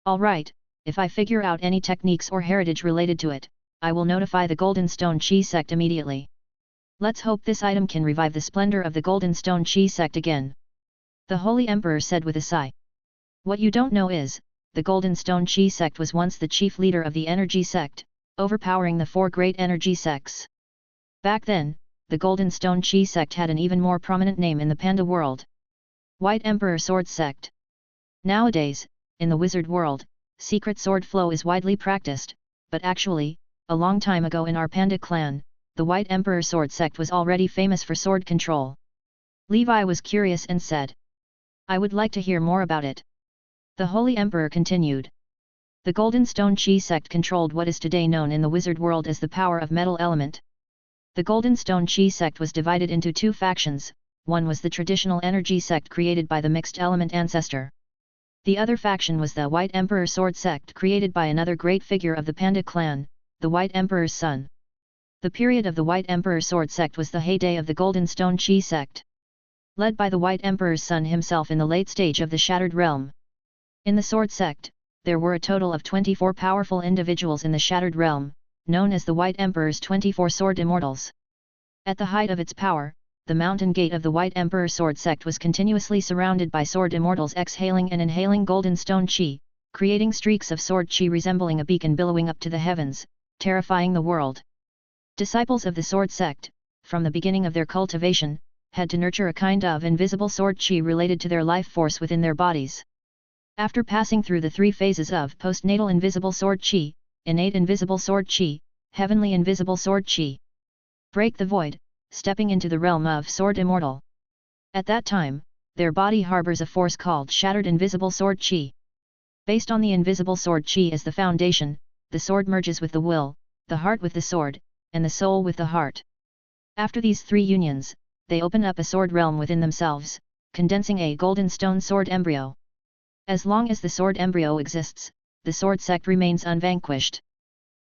All right, if I figure out any techniques or heritage related to it, I will notify the Golden Stone Chi sect immediately. Let's hope this item can revive the splendor of the Golden Stone Chi sect again. The Holy Emperor said with a sigh. What you don't know is, the Golden Stone Chi sect was once the chief leader of the energy sect, overpowering the 4 great energy sects. Back then, the Golden Stone Chi sect had an even more prominent name in the Panda world. White Emperor Sword Sect. Nowadays, in the wizard world, secret sword flow is widely practiced, but actually, a long time ago in our Panda clan, the White Emperor Sword Sect was already famous for sword control. Levi was curious and said, "I would like to hear more about it." The Holy Emperor continued. The Golden Stone Chi sect controlled what is today known in the wizard world as the power of metal element. The Golden Stone Chi sect was divided into two factions. One was the traditional energy sect created by the mixed element ancestor. The other faction was the White Emperor Sword sect created by another great figure of the Panda clan, the White Emperor's son. The period of the White Emperor Sword sect was the heyday of the Golden Stone Chi sect. Led by the White Emperor's son himself in the late stage of the Shattered Realm. In the Sword sect, there were a total of 24 powerful individuals in the Shattered Realm, known as the White Emperor's 24 Sword Immortals. At the height of its power, the mountain gate of the White Emperor Sword sect was continuously surrounded by Sword Immortals exhaling and inhaling golden stone chi, creating streaks of sword chi resembling a beacon billowing up to the heavens, terrifying the world. Disciples of the Sword sect, from the beginning of their cultivation, had to nurture a kind of invisible sword chi related to their life force within their bodies. After passing through the three phases of postnatal invisible sword chi, innate invisible sword chi, heavenly invisible sword chi, break the void, stepping into the realm of Sword Immortal. At that time, their body harbors a force called Shattered Invisible Sword Chi. Based on the invisible sword chi as the foundation, the sword merges with the will, the heart with the sword, and the soul with the heart. After these three unions, they open up a sword realm within themselves, condensing a golden stone sword embryo. As long as the sword embryo exists, the sword sect remains unvanquished.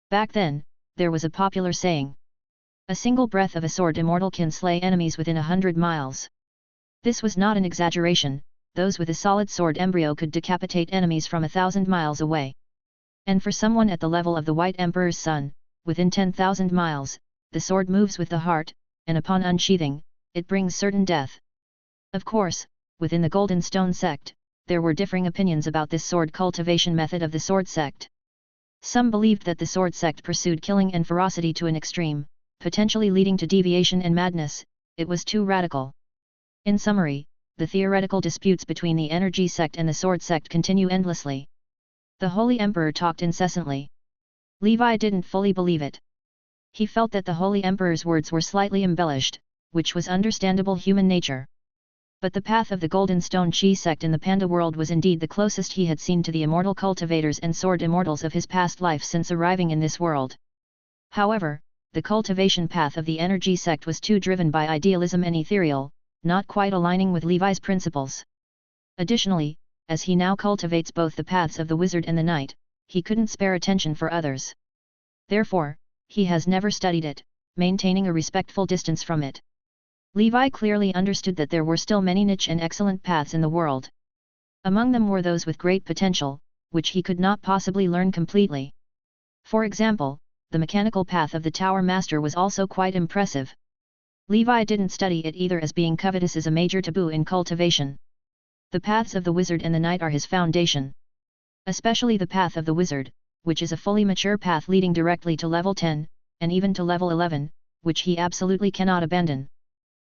Back then, there was a popular saying. A single breath of a sword immortal can slay enemies within 100 miles. This was not an exaggeration, those with a solid sword embryo could decapitate enemies from 1,000 miles away. And for someone at the level of the White Emperor's son, within 10,000 miles, the sword moves with the heart, and upon unsheathing, it brings certain death. Of course, within the Golden Stone sect, there were differing opinions about this sword cultivation method of the sword sect. Some believed that the sword sect pursued killing and ferocity to an extreme, potentially leading to deviation and madness. It was too radical. In summary, the theoretical disputes between the energy sect and the sword sect continue endlessly. The Holy Emperor talked incessantly. Levi didn't fully believe it. He felt that the Holy Emperor's words were slightly embellished, which was understandable human nature. But the path of the Golden Stone Chi sect in the Panda world was indeed the closest he had seen to the immortal cultivators and sword immortals of his past life since arriving in this world. However, the cultivation path of the energy sect was too driven by idealism and ethereal, not quite aligning with Levi's principles. Additionally, as he now cultivates both the paths of the wizard and the knight, he couldn't spare attention for others. Therefore, he has never studied it, maintaining a respectful distance from it. Levi clearly understood that there were still many niche and excellent paths in the world. Among them were those with great potential, which he could not possibly learn completely. For example, the mechanical path of the Tower Master was also quite impressive. Levi didn't study it either, as being covetous is a major taboo in cultivation. The paths of the wizard and the knight are his foundation. Especially the path of the wizard, which is a fully mature path leading directly to level 10, and even to level 11, which he absolutely cannot abandon.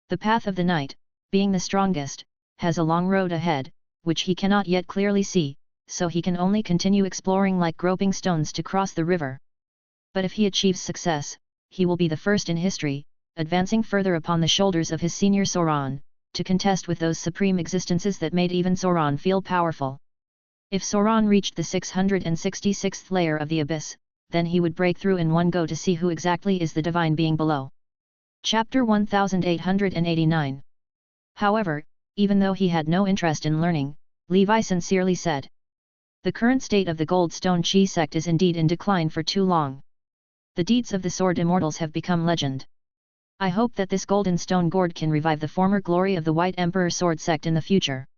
The path of the knight, being the strongest, has a long road ahead, which he cannot yet clearly see, so he can only continue exploring like groping stones to cross the river. But if he achieves success, he will be the first in history, advancing further upon the shoulders of his senior Sauron, to contest with those supreme existences that made even Sauron feel powerful. If Sauron reached the 666th layer of the abyss, then he would break through in one go to see who exactly is the divine being below. Chapter 1889. However, even though he had no interest in learning, Levi sincerely said, "The current state of the Gold Stone Chi sect is indeed in decline for too long. The deeds of the Sword Immortals have become legend. I hope that this Golden Stone Gourd can revive the former glory of the White Emperor Sword sect in the future."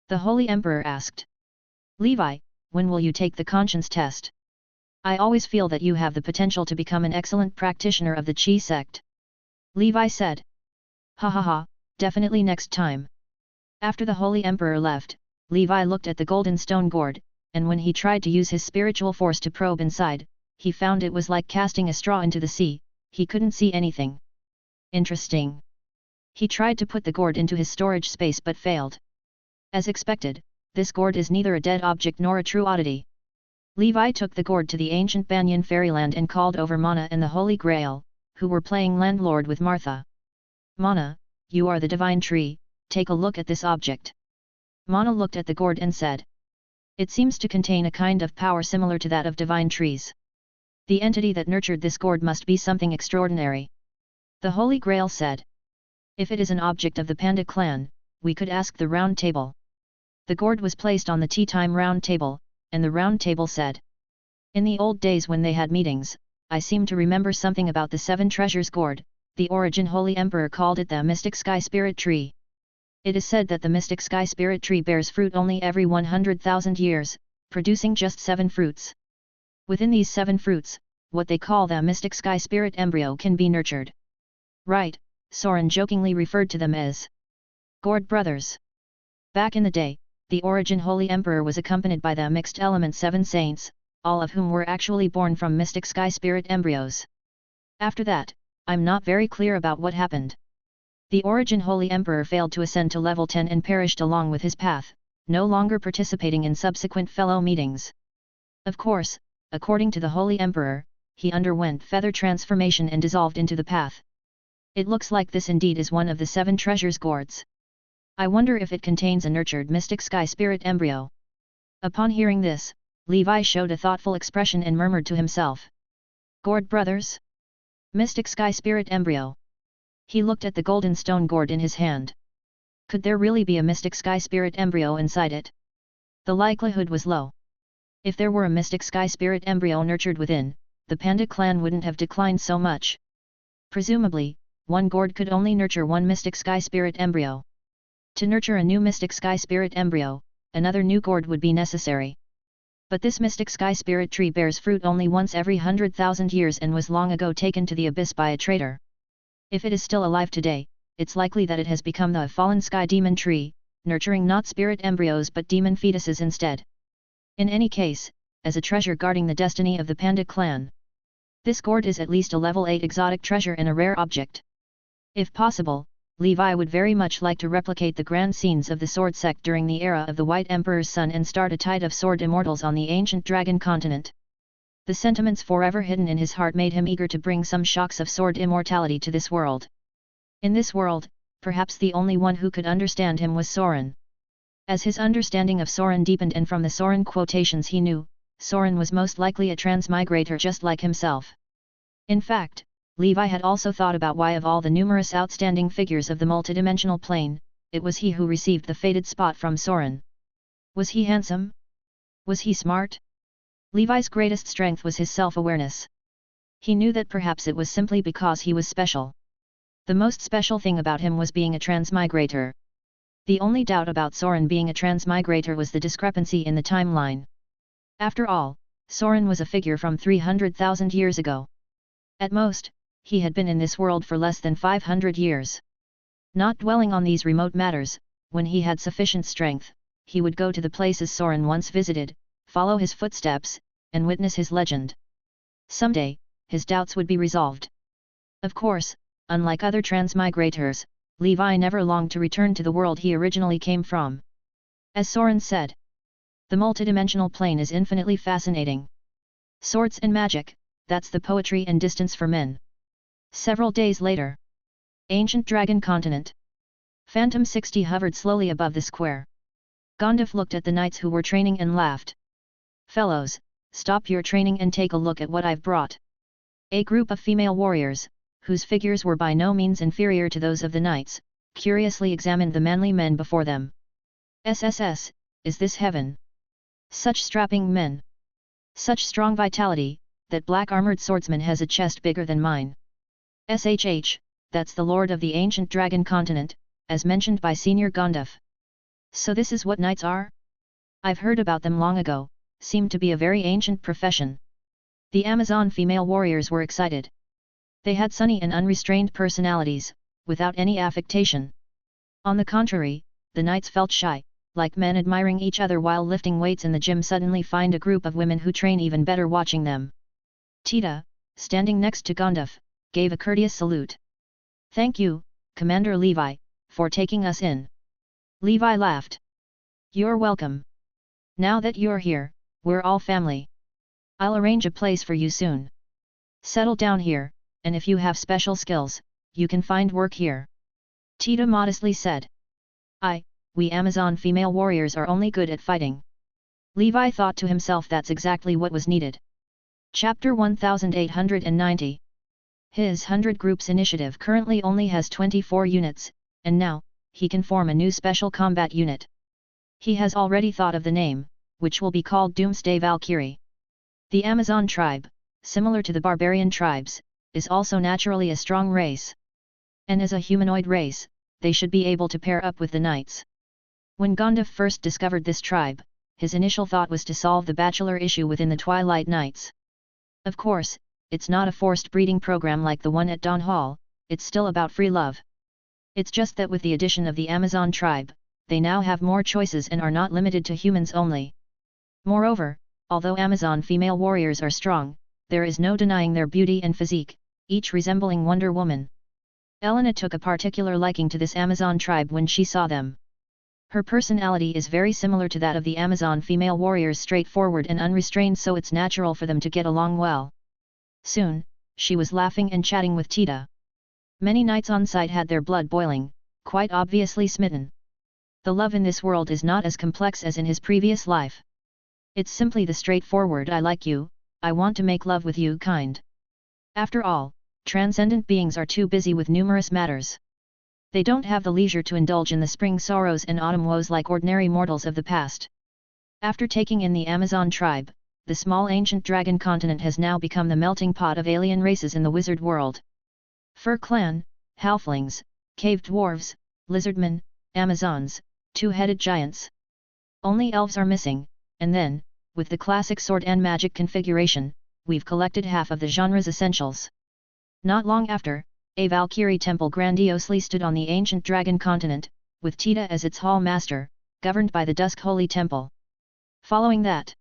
The Holy Emperor asked, "Levi, when will you take the conscience test? I always feel that you have the potential to become an excellent practitioner of the Chi sect." Levi said, "Ha ha ha, definitely next time." After the Holy Emperor left, Levi looked at the Golden Stone Gourd, and when he tried to use his spiritual force to probe inside, he found it was like casting a straw into the sea. He couldn't see anything. Interesting. He tried to put the gourd into his storage space but failed. As expected, this gourd is neither a dead object nor a true oddity. Levi took the gourd to the ancient Banyan fairyland and called over Mana and the Holy Grail, who were playing landlord with Martha. "Mana, you are the divine tree, take a look at this object. Mana looked at the gourd and said. It seems to contain a kind of power similar to that of divine trees. The entity that nurtured this gourd must be something extraordinary. The Holy Grail said. If it is an object of the Panda clan, we could ask the round table. The gourd was placed on the tea time round table, and the round table said. In the old days when they had meetings, I seem to remember something about the seven treasures gourd. The origin Holy Emperor called it the mystic sky spirit tree. It is said that the mystic sky spirit tree bears fruit only every 100,000 years, producing just 7 fruits. Within these 7 fruits, what they call the mystic sky spirit embryo can be nurtured. Right, Soren jokingly referred to them as gourd brothers. Back in the day, the origin Holy Emperor was accompanied by the mixed element 7 saints, all of whom were actually born from mystic sky spirit embryos. After that, I'm not very clear about what happened. The origin Holy Emperor failed to ascend to level 10 and perished along with his path, no longer participating in subsequent fellow meetings. Of course, according to the Holy Emperor, he underwent feather transformation and dissolved into the path. It looks like this indeed is one of the 7 treasures gourds. I wonder if it contains a nurtured mystic sky spirit embryo. Upon hearing this, Levi showed a thoughtful expression and murmured to himself. Gourd brothers? Mystic sky spirit embryo. He looked at the golden stone gourd in his hand. Could there really be a mystic sky spirit embryo inside it? The likelihood was low. If there were a mystic sky spirit embryo nurtured within, the Panda clan wouldn't have declined so much. Presumably, one gourd could only nurture one mystic sky spirit embryo. To nurture a new mystic sky spirit embryo, another new gourd would be necessary. But this mystic sky spirit tree bears fruit only once every 100,000 years and was long ago taken to the abyss by a traitor. If it is still alive today, it's likely that it has become the fallen sky demon tree, nurturing not spirit embryos but demon fetuses instead. In any case, as a treasure guarding the destiny of the Panda clan. This gourd is at least a level 8 exotic treasure and a rare object. If possible, Levi would very much like to replicate the grand scenes of the sword sect during the era of the White Emperor's son and start a tide of sword immortals on the ancient dragon continent. The sentiments forever hidden in his heart made him eager to bring some shocks of sword immortality to this world. In this world, perhaps the only one who could understand him was Soren. As his understanding of Soren deepened and from the Soren quotations he knew, Soren was most likely a transmigrator just like himself. In fact, Levi had also thought about why of all the numerous outstanding figures of the multidimensional plane, it was he who received the fated spot from Soren. Was he handsome? Was he smart? Levi's greatest strength was his self-awareness. He knew that perhaps it was simply because he was special. The most special thing about him was being a transmigrator. The only doubt about Soren being a transmigrator was the discrepancy in the timeline. After all, Soren was a figure from 300,000 years ago. At most, he had been in this world for less than 500 years. Not dwelling on these remote matters, when he had sufficient strength, he would go to the places Soren once visited, follow his footsteps, and witness his legend. Someday, his doubts would be resolved. Of course, unlike other transmigrators, Levi never longed to return to the world he originally came from. As Soren said, the multidimensional plane is infinitely fascinating. Swords and magic, that's the poetry and distance for men. Several days later. Ancient Dragon Continent. Phantom 60 hovered slowly above the square. Gondif looked at the knights who were training and laughed. Fellows, stop your training and take a look at what I've brought. A group of female warriors, whose figures were by no means inferior to those of the knights, curiously examined the manly men before them. SSS, is this heaven? Such strapping men. Such strong vitality, that black-armored swordsman has a chest bigger than mine. SHH, that's the lord of the ancient dragon continent, as mentioned by Senior Gondif. So this is what knights are? I've heard about them long ago, seem to be a very ancient profession. The Amazon female warriors were excited. They had sunny and unrestrained personalities, without any affectation. On the contrary, the knights felt shy, like men admiring each other while lifting weights in the gym suddenly find a group of women who train even better watching them. Tita, standing next to Gondif, gave a courteous salute. Thank you, Commander Levi, for taking us in. Levi laughed. You're welcome. Now that you're here, we're all family. I'll arrange a place for you soon. Settle down here, and if you have special skills, you can find work here. Tita modestly said. We Amazon female warriors are only good at fighting. Levi thought to himself that's exactly what was needed. Chapter 1890. His 100 Groups initiative currently only has 24 units, and now, he can form a new special combat unit. He has already thought of the name, which will be called Doomsday Valkyrie. The Amazon tribe, similar to the barbarian tribes, is also naturally a strong race. And as a humanoid race, they should be able to pair up with the knights. When Gandalf first discovered this tribe, his initial thought was to solve the bachelor issue within the Twilight Knights. Of course, it's not a forced breeding program like the one at Dawn Hall, it's still about free love. It's just that with the addition of the Amazon tribe, they now have more choices and are not limited to humans only. Moreover, although Amazon female warriors are strong, there is no denying their beauty and physique, each resembling Wonder Woman. Elena took a particular liking to this Amazon tribe when she saw them. Her personality is very similar to that of the Amazon female warriors, straightforward and unrestrained, so it's natural for them to get along well. Soon, she was laughing and chatting with Tita. Many knights on site had their blood boiling, quite obviously smitten. The love in this world is not as complex as in his previous life. It's simply the straightforward "I like you, I want to make love with you" kind. After all, transcendent beings are too busy with numerous matters. They don't have the leisure to indulge in the spring sorrows and autumn woes like ordinary mortals of the past. After taking in the Amazon tribe, the small ancient dragon continent has now become the melting pot of alien races in the wizard world. Fur clan, halflings, cave dwarves, lizardmen, Amazons, two-headed giants. Only elves are missing, and then, with the classic sword and magic configuration, we've collected half of the genre's essentials. Not long after, a Valkyrie temple grandiosely stood on the ancient dragon continent, with Tita as its hall master, governed by the Dusk Holy Temple. Following that,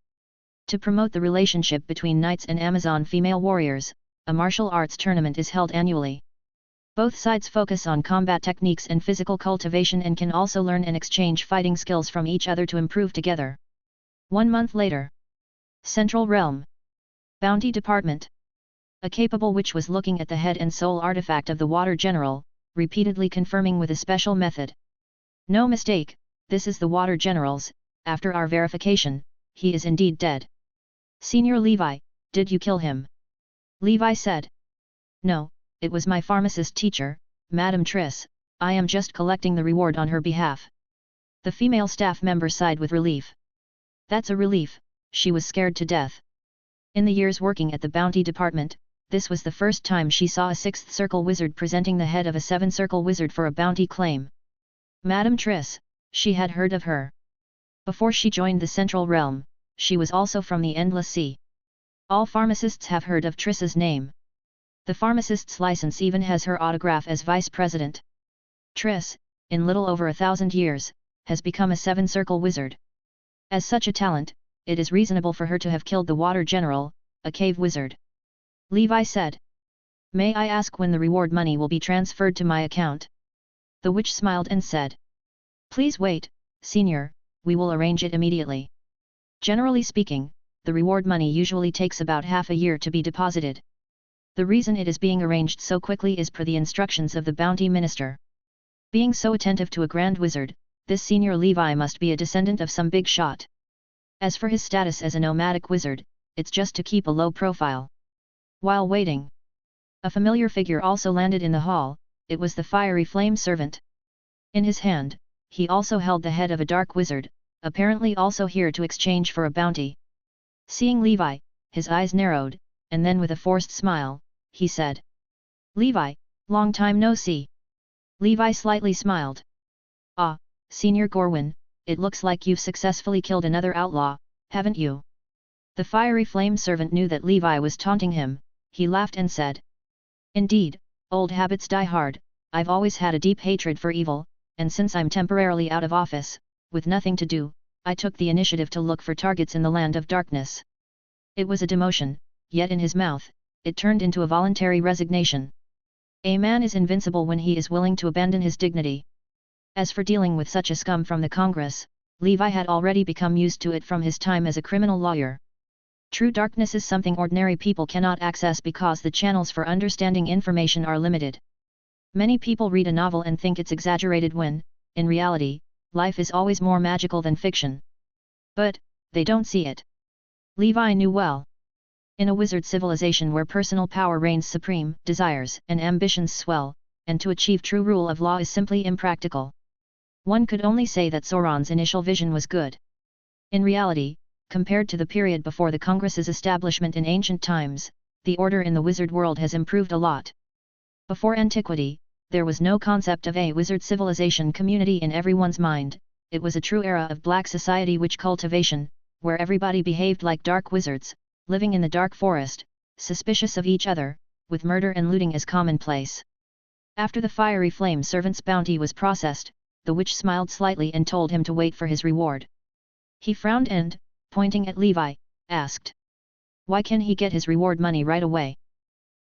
to promote the relationship between knights and Amazon female warriors, a martial arts tournament is held annually. Both sides focus on combat techniques and physical cultivation and can also learn and exchange fighting skills from each other to improve together. 1 month later. Central Realm. Bounty Department. A capable witch was looking at the head and soul artifact of the Water General, repeatedly confirming with a special method. No mistake, this is the Water General's. After our verification, he is indeed dead. Senior Levi, did you kill him? Levi said. No, it was my pharmacist teacher, Madame Triss, I am just collecting the reward on her behalf. The female staff member sighed with relief. That's a relief, she was scared to death. In the years working at the Bounty Department, this was the first time she saw a 6th Circle wizard presenting the head of a 7th Circle wizard for a bounty claim. Madame Triss, she had heard of her. Before she joined the Central Realm, she was also from the Endless Sea. All pharmacists have heard of Triss's name. The pharmacist's license even has her autograph as vice president. Triss, in little over 1,000 years, has become a 7th Circle wizard. As such a talent, it is reasonable for her to have killed the Water General, a cave wizard. Levi said. May I ask when the reward money will be transferred to my account? The witch smiled and said. Please wait, Senior, we will arrange it immediately. Generally speaking, the reward money usually takes about half a year to be deposited. The reason it is being arranged so quickly is per the instructions of the bounty minister. Being so attentive to a grand wizard, this Senior Levi must be a descendant of some big shot. As for his status as a nomadic wizard, it's just to keep a low profile. While waiting, a familiar figure also landed in the hall. It was the fiery flame servant. In his hand, he also held the head of a dark wizard, apparently also here to exchange for a bounty. Seeing Levi, his eyes narrowed, and then with a forced smile, he said. Levi, long time no see. Levi slightly smiled. Ah, Senior Gorwin, it looks like you've successfully killed another outlaw, haven't you? The fiery flame servant knew that Levi was taunting him. He laughed and said. Indeed, old habits die hard, I've always had a deep hatred for evil, and since I'm temporarily out of office, with nothing to do, I took the initiative to look for targets in the land of darkness. It was a demotion, yet in his mouth, it turned into a voluntary resignation. A man is invincible when he is willing to abandon his dignity. As for dealing with such a scum from the Congress, Levi had already become used to it from his time as a criminal lawyer. True darkness is something ordinary people cannot access because the channels for understanding information are limited. Many people read a novel and think it's exaggerated when, in reality, life is always more magical than fiction. But, they don't see it. Levi knew well. In a wizard civilization where personal power reigns supreme, desires and ambitions swell, and to achieve true rule of law is simply impractical. One could only say that Sauron's initial vision was good. In reality, compared to the period before the Congress's establishment in ancient times, the order in the wizard world has improved a lot. Before antiquity, there was no concept of a wizard civilization community in everyone's mind. It was a true era of black society witch cultivation, where everybody behaved like dark wizards, living in the dark forest, suspicious of each other, with murder and looting as commonplace. After the fiery flame servant's bounty was processed, the witch smiled slightly and told him to wait for his reward. He frowned and, pointing at Levi, asked, "Why can't he get his reward money right away?"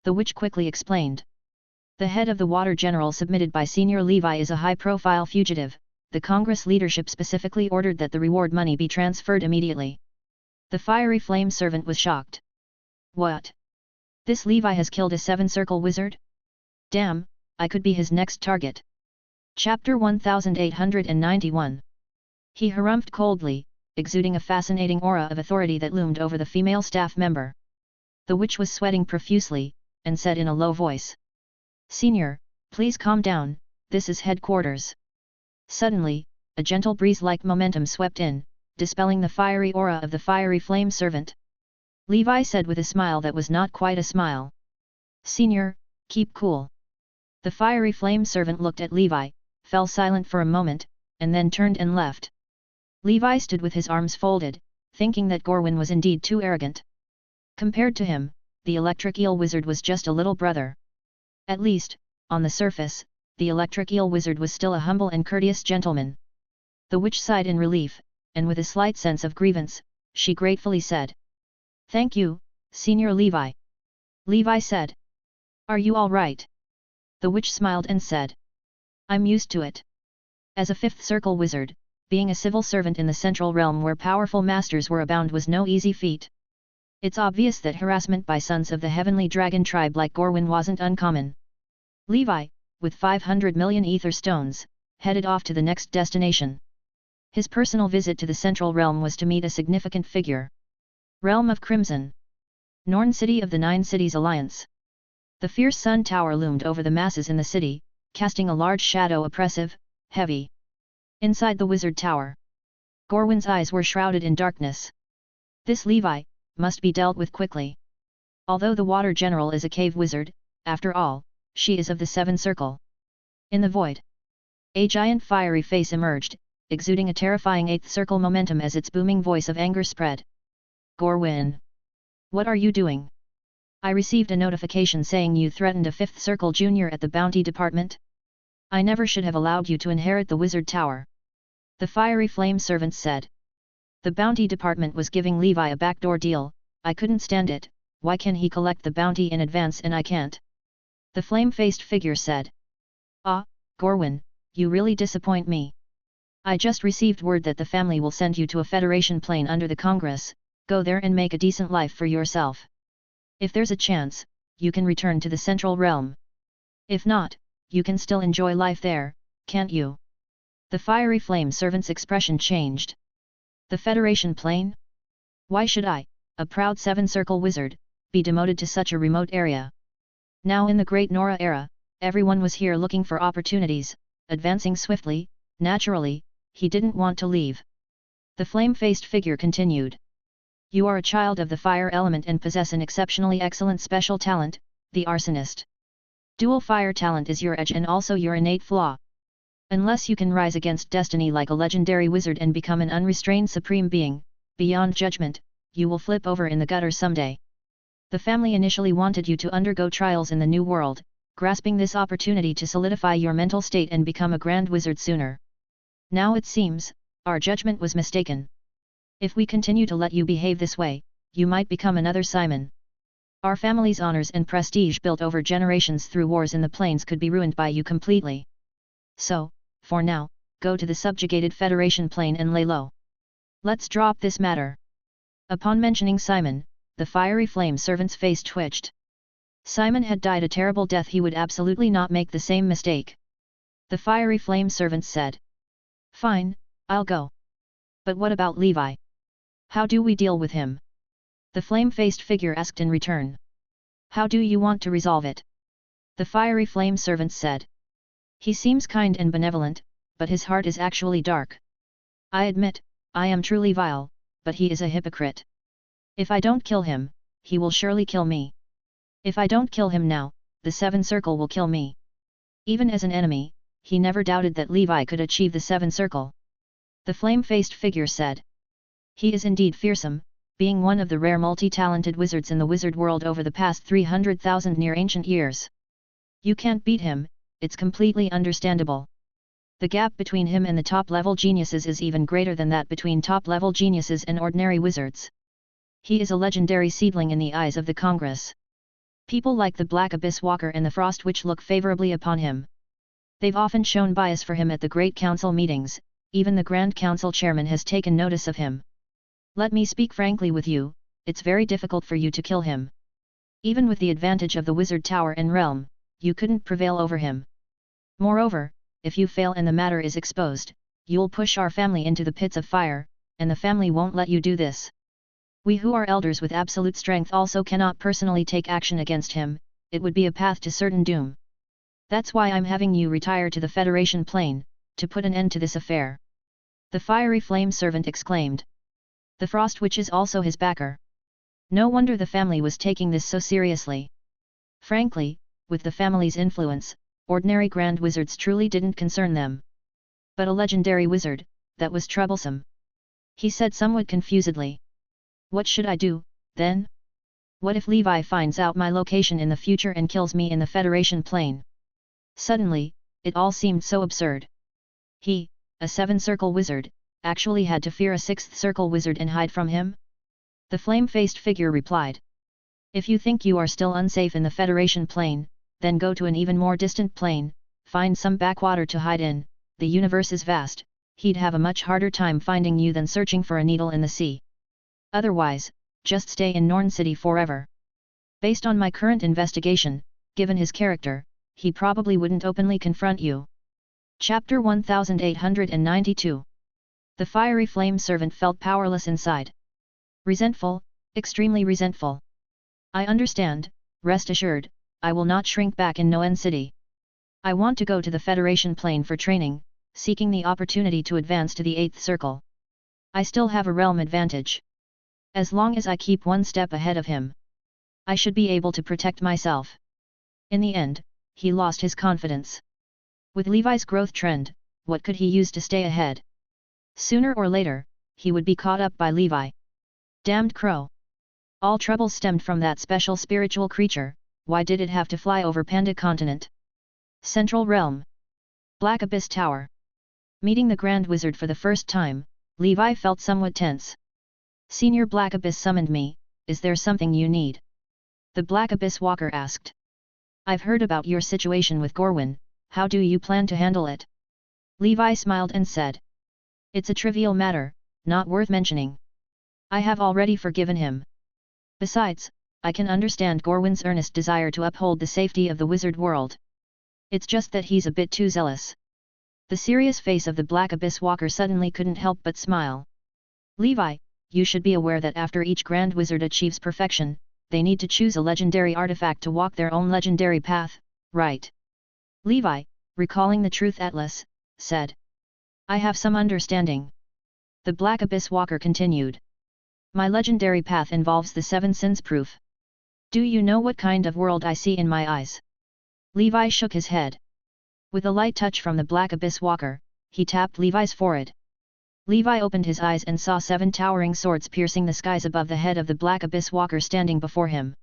The witch quickly explained. The head of the water general submitted by Senior Levi is a high-profile fugitive. The Congress leadership specifically ordered that the reward money be transferred immediately. The fiery flame servant was shocked. What? This Levi has killed a seven-circle wizard? Damn, I could be his next target. Chapter 1891. He harumphed coldly, exuding a fascinating aura of authority that loomed over the female staff member. The witch was sweating profusely, and said in a low voice, "Senior, please calm down, this is headquarters." Suddenly, a gentle breeze-like momentum swept in, dispelling the fiery aura of the fiery flame servant. Levi said with a smile that was not quite a smile, "Senior, keep cool." The fiery flame servant looked at Levi, fell silent for a moment, and then turned and left. Levi stood with his arms folded, thinking that Gorwin was indeed too arrogant. Compared to him, the electric eel wizard was just a little brother. At least, on the surface, the electric eel wizard was still a humble and courteous gentleman. The witch sighed in relief, and with a slight sense of grievance, she gratefully said, "Thank you, Senior Levi." Levi said, "Are you all right?" The witch smiled and said, "I'm used to it. As a fifth circle wizard, being a civil servant in the central realm where powerful masters were abound was no easy feat. It's obvious that harassment by sons of the heavenly dragon tribe like Gorwin wasn't uncommon." Levi, with 500 million ether stones, headed off to the next destination. His personal visit to the central realm was to meet a significant figure. Realm of Crimson. Norn City of the Nine Cities Alliance. The fierce sun tower loomed over the masses in the city, casting a large shadow oppressive, heavy. Inside the wizard tower, Gorwin's eyes were shrouded in darkness. This Levi must be dealt with quickly. Although the water general is a cave wizard, after all, she is of the Seven Circle. In the void, a giant fiery face emerged, exuding a terrifying eighth circle momentum as its booming voice of anger spread. "Gorwin! What are you doing? I received a notification saying you threatened a fifth circle junior at the bounty department. I never should have allowed you to inherit the wizard tower." The fiery flame servant said. "The bounty department was giving Levi a backdoor deal, I couldn't stand it. Why can he collect the bounty in advance and I can't?" The flame-faced figure said. "Ah, Gorwin, you really disappoint me. I just received word that the family will send you to a Federation plane under the Congress. Go there and make a decent life for yourself. If there's a chance, you can return to the Central Realm. If not, you can still enjoy life there, can't you?" The fiery flame servant's expression changed. "The Federation plane? Why should I, a proud seven-circle wizard, be demoted to such a remote area? Now in the Great Nora era, everyone was here looking for opportunities, advancing swiftly. Naturally, he didn't want to leave." The flame-faced figure continued. "You are a child of the fire element and possess an exceptionally excellent special talent, the arsonist. Dual fire talent is your edge and also your innate flaw. Unless you can rise against destiny like a legendary wizard and become an unrestrained supreme being, beyond judgment, you will flip over in the gutter someday. The family initially wanted you to undergo trials in the new world, grasping this opportunity to solidify your mental state and become a grand wizard sooner. Now it seems, our judgment was mistaken. If we continue to let you behave this way, you might become another Simon. Our family's honors and prestige built over generations through wars in the plains could be ruined by you completely. So, for now, go to the subjugated Federation plane and lay low. Let's drop this matter." Upon mentioning Simon, the fiery flame servant's face twitched. Simon had died a terrible death. He would absolutely not make the same mistake. The fiery flame servant said. Fine, I'll go. But what about Levi? How do we deal with him? The flame-faced figure asked in return. How do you want to resolve it? The fiery flame servant said. He seems kind and benevolent, but his heart is actually dark. I admit, I am truly vile, but he is a hypocrite. If I don't kill him, he will surely kill me. If I don't kill him now, the Seven Circle will kill me. Even as an enemy, he never doubted that Levi could achieve the Seven Circle. The flame-faced figure said. He is indeed fearsome, being one of the rare multi-talented wizards in the wizard world over the past 300,000 near ancient years. You can't beat him, it's completely understandable. The gap between him and the top-level geniuses is even greater than that between top-level geniuses and ordinary wizards. He is a legendary seedling in the eyes of the Congress. People like the Black Abyss Walker and the Frost Witch look favorably upon him. They've often shown bias for him at the Great Council meetings, even the Grand Council chairman has taken notice of him. Let me speak frankly with you, it's very difficult for you to kill him. Even with the advantage of the Wizard Tower and Realm, you couldn't prevail over him. Moreover, if you fail and the matter is exposed, you'll push our family into the pits of fire, and the family won't let you do this. We who are elders with absolute strength also cannot personally take action against him, it would be a path to certain doom. That's why I'm having you retire to the Federation plane, to put an end to this affair. The fiery flame servant exclaimed. The Frost Witch is also his backer. No wonder the family was taking this so seriously. Frankly, with the family's influence, ordinary grand wizards truly didn't concern them. But a legendary wizard, that was troublesome. He said somewhat confusedly. What should I do, then? What if Levi finds out my location in the future and kills me in the Federation plane? Suddenly, it all seemed so absurd. He, a seven-circle wizard, actually had to fear a sixth-circle wizard and hide from him? The flame-faced figure replied. If you think you are still unsafe in the Federation plane, then go to an even more distant plane, find some backwater to hide in, the universe is vast, he'd have a much harder time finding you than searching for a needle in the sea. Otherwise, just stay in Norn City forever. Based on my current investigation, given his character, he probably wouldn't openly confront you. Chapter 1892. The fiery flame servant felt powerless inside. Resentful, extremely resentful. I understand, rest assured, I will not shrink back in Noen City. I want to go to the Federation plane for training, seeking the opportunity to advance to the 8th circle. I still have a realm advantage. As long as I keep one step ahead of him, I should be able to protect myself. In the end, he lost his confidence. With Levi's growth trend, what could he use to stay ahead? Sooner or later, he would be caught up by Levi. Damned crow! All trouble stemmed from that special spiritual creature. Why did it have to fly over Panda Continent? Central Realm. Black Abyss Tower. Meeting the Grand Wizard for the first time, Levi felt somewhat tense. Senior Black Abyss summoned me, is there something you need? The Black Abyss Walker asked. I've heard about your situation with Gorwin, how do you plan to handle it? Levi smiled and said. It's a trivial matter, not worth mentioning. I have already forgiven him. Besides, I can understand Gorwin's earnest desire to uphold the safety of the wizard world. It's just that he's a bit too zealous. The serious face of the Black Abyss Walker suddenly couldn't help but smile. Levi, you should be aware that after each Grand Wizard achieves perfection, they need to choose a legendary artifact to walk their own legendary path, right? Levi, recalling the Truth Atlas, said. I have some understanding. The Black Abyss Walker continued. My legendary path involves the 7 sins proof. Do you know what kind of world I see in my eyes? Levi shook his head. With a light touch from the Black Abyss Walker, he tapped Levi's forehead. Levi opened his eyes and saw 7 towering swords piercing the skies above the head of the Black Abyss Walker standing before him.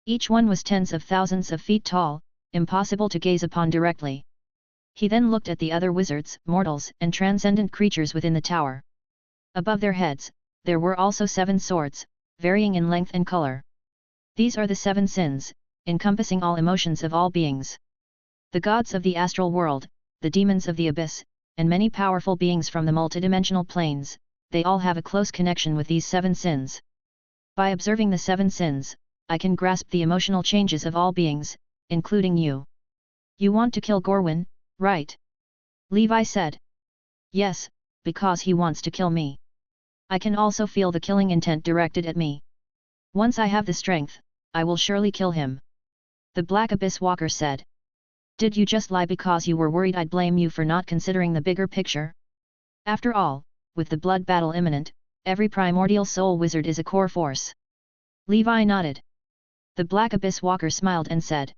Each one was tens of thousands of feet tall, impossible to gaze upon directly. He then looked at the other wizards, mortals, and transcendent creatures within the tower. Above their heads, there were also 7 swords, varying in length and color. These are the 7 sins, encompassing all emotions of all beings. The gods of the astral world, the demons of the abyss, and many powerful beings from the multidimensional planes, they all have a close connection with these 7 sins. By observing the 7 sins, I can grasp the emotional changes of all beings, including you. You want to kill Gorwin, right? Levi said. Yes, because he wants to kill me. I can also feel the killing intent directed at me. Once I have the strength, I will surely kill him. The Black Abyss Walker said. Did you just lie because you were worried I'd blame you for not considering the bigger picture? After all, with the blood battle imminent, every primordial soul wizard is a core force. Levi nodded. The Black Abyss Walker smiled and said.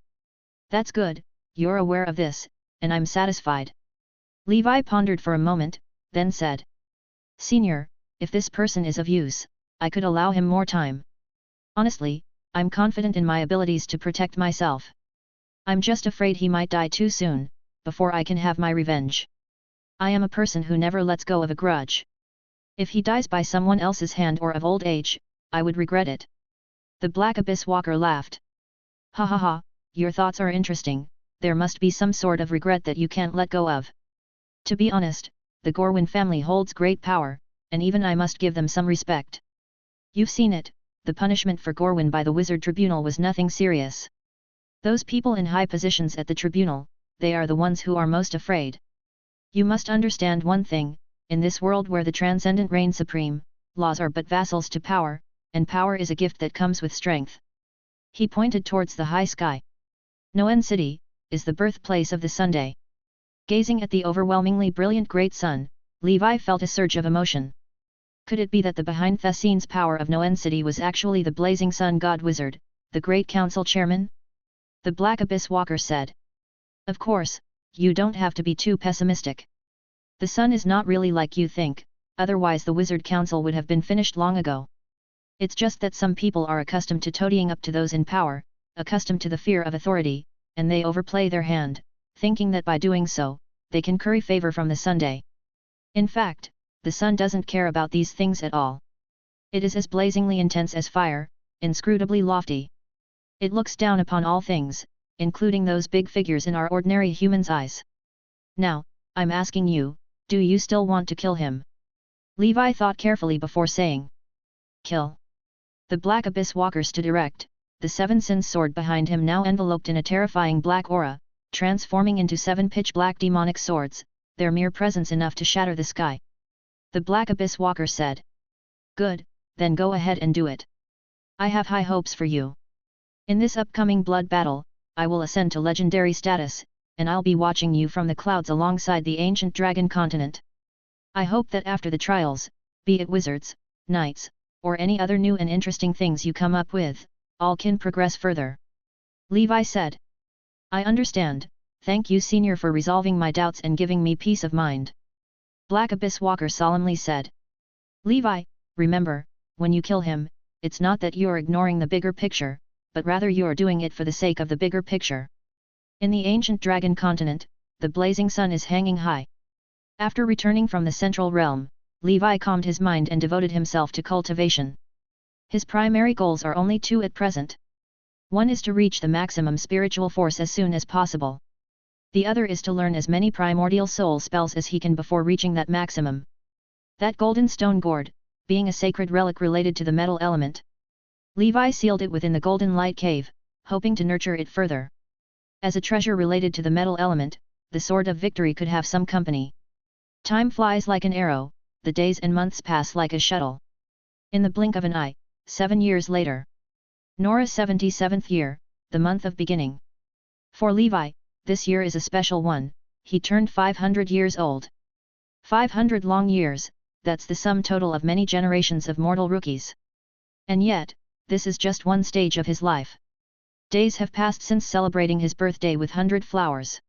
That's good, you're aware of this, and I'm satisfied. Levi pondered for a moment, then said. Senior, if this person is of use, I could allow him more time. Honestly, I'm confident in my abilities to protect myself. I'm just afraid he might die too soon, before I can have my revenge. I am a person who never lets go of a grudge. If he dies by someone else's hand or of old age, I would regret it. The Black Abyss Walker laughed. Ha ha ha, your thoughts are interesting, there must be some sort of regret that you can't let go of. To be honest, the Gorwin family holds great power, and even I must give them some respect. You've seen it, the punishment for Gorwin by the Wizard Tribunal was nothing serious. Those people in high positions at the tribunal, they are the ones who are most afraid. You must understand one thing, in this world where the transcendent reign supreme, laws are but vassals to power, and power is a gift that comes with strength. He pointed towards the high sky. Noen City is the birthplace of the Sunday. Gazing at the overwhelmingly brilliant great sun, Levi felt a surge of emotion. Could it be that the behind-the-scenes power of Noen City was actually the blazing sun god wizard, the great council chairman? The Black Abyss Walker said. Of course, you don't have to be too pessimistic. The sun is not really like you think, otherwise the Wizard Council would have been finished long ago. It's just that some people are accustomed to toadying up to those in power, accustomed to the fear of authority, and they overplay their hand, thinking that by doing so, they can curry favor from the Sunday. In fact, the sun doesn't care about these things at all. It is as blazingly intense as fire, inscrutably lofty. It looks down upon all things, including those big figures in our ordinary humans' eyes. Now, I'm asking you, do you still want to kill him? Levi thought carefully before saying. Kill. The Black Abyss Walker stood erect, the Seven Sins sword behind him now enveloped in a terrifying black aura, transforming into 7 pitch-black demonic swords, their mere presence enough to shatter the sky. The Black Abyss Walker said. Good, then go ahead and do it. I have high hopes for you. In this upcoming blood battle, I will ascend to legendary status, and I'll be watching you from the clouds alongside the ancient dragon continent. I hope that after the trials, be it wizards, knights, or any other new and interesting things you come up with, all can progress further. Levi said. I understand, thank you Senior for resolving my doubts and giving me peace of mind. Black Abyss Walker solemnly said. Levi, remember, when you kill him, it's not that you're ignoring the bigger picture, but rather you're doing it for the sake of the bigger picture. In the ancient dragon continent, the blazing sun is hanging high. After returning from the central realm, Levi calmed his mind and devoted himself to cultivation. His primary goals are only two at present. One is to reach the maximum spiritual force as soon as possible. The other is to learn as many primordial soul spells as he can before reaching that maximum. That golden stone gourd, being a sacred relic related to the metal element. Levi sealed it within the golden light cave, hoping to nurture it further. As a treasure related to the metal element, the Sword of Victory could have some company. Time flies like an arrow, the days and months pass like a shuttle. In the blink of an eye, 7 years later. Nora's 77th year, the month of beginning. For Levi, this year is a special one, he turned 500 years old. 500 long years, that's the sum total of many generations of mortal rookies. And yet, this is just one stage of his life. Days have passed since celebrating his birthday with 100 flowers.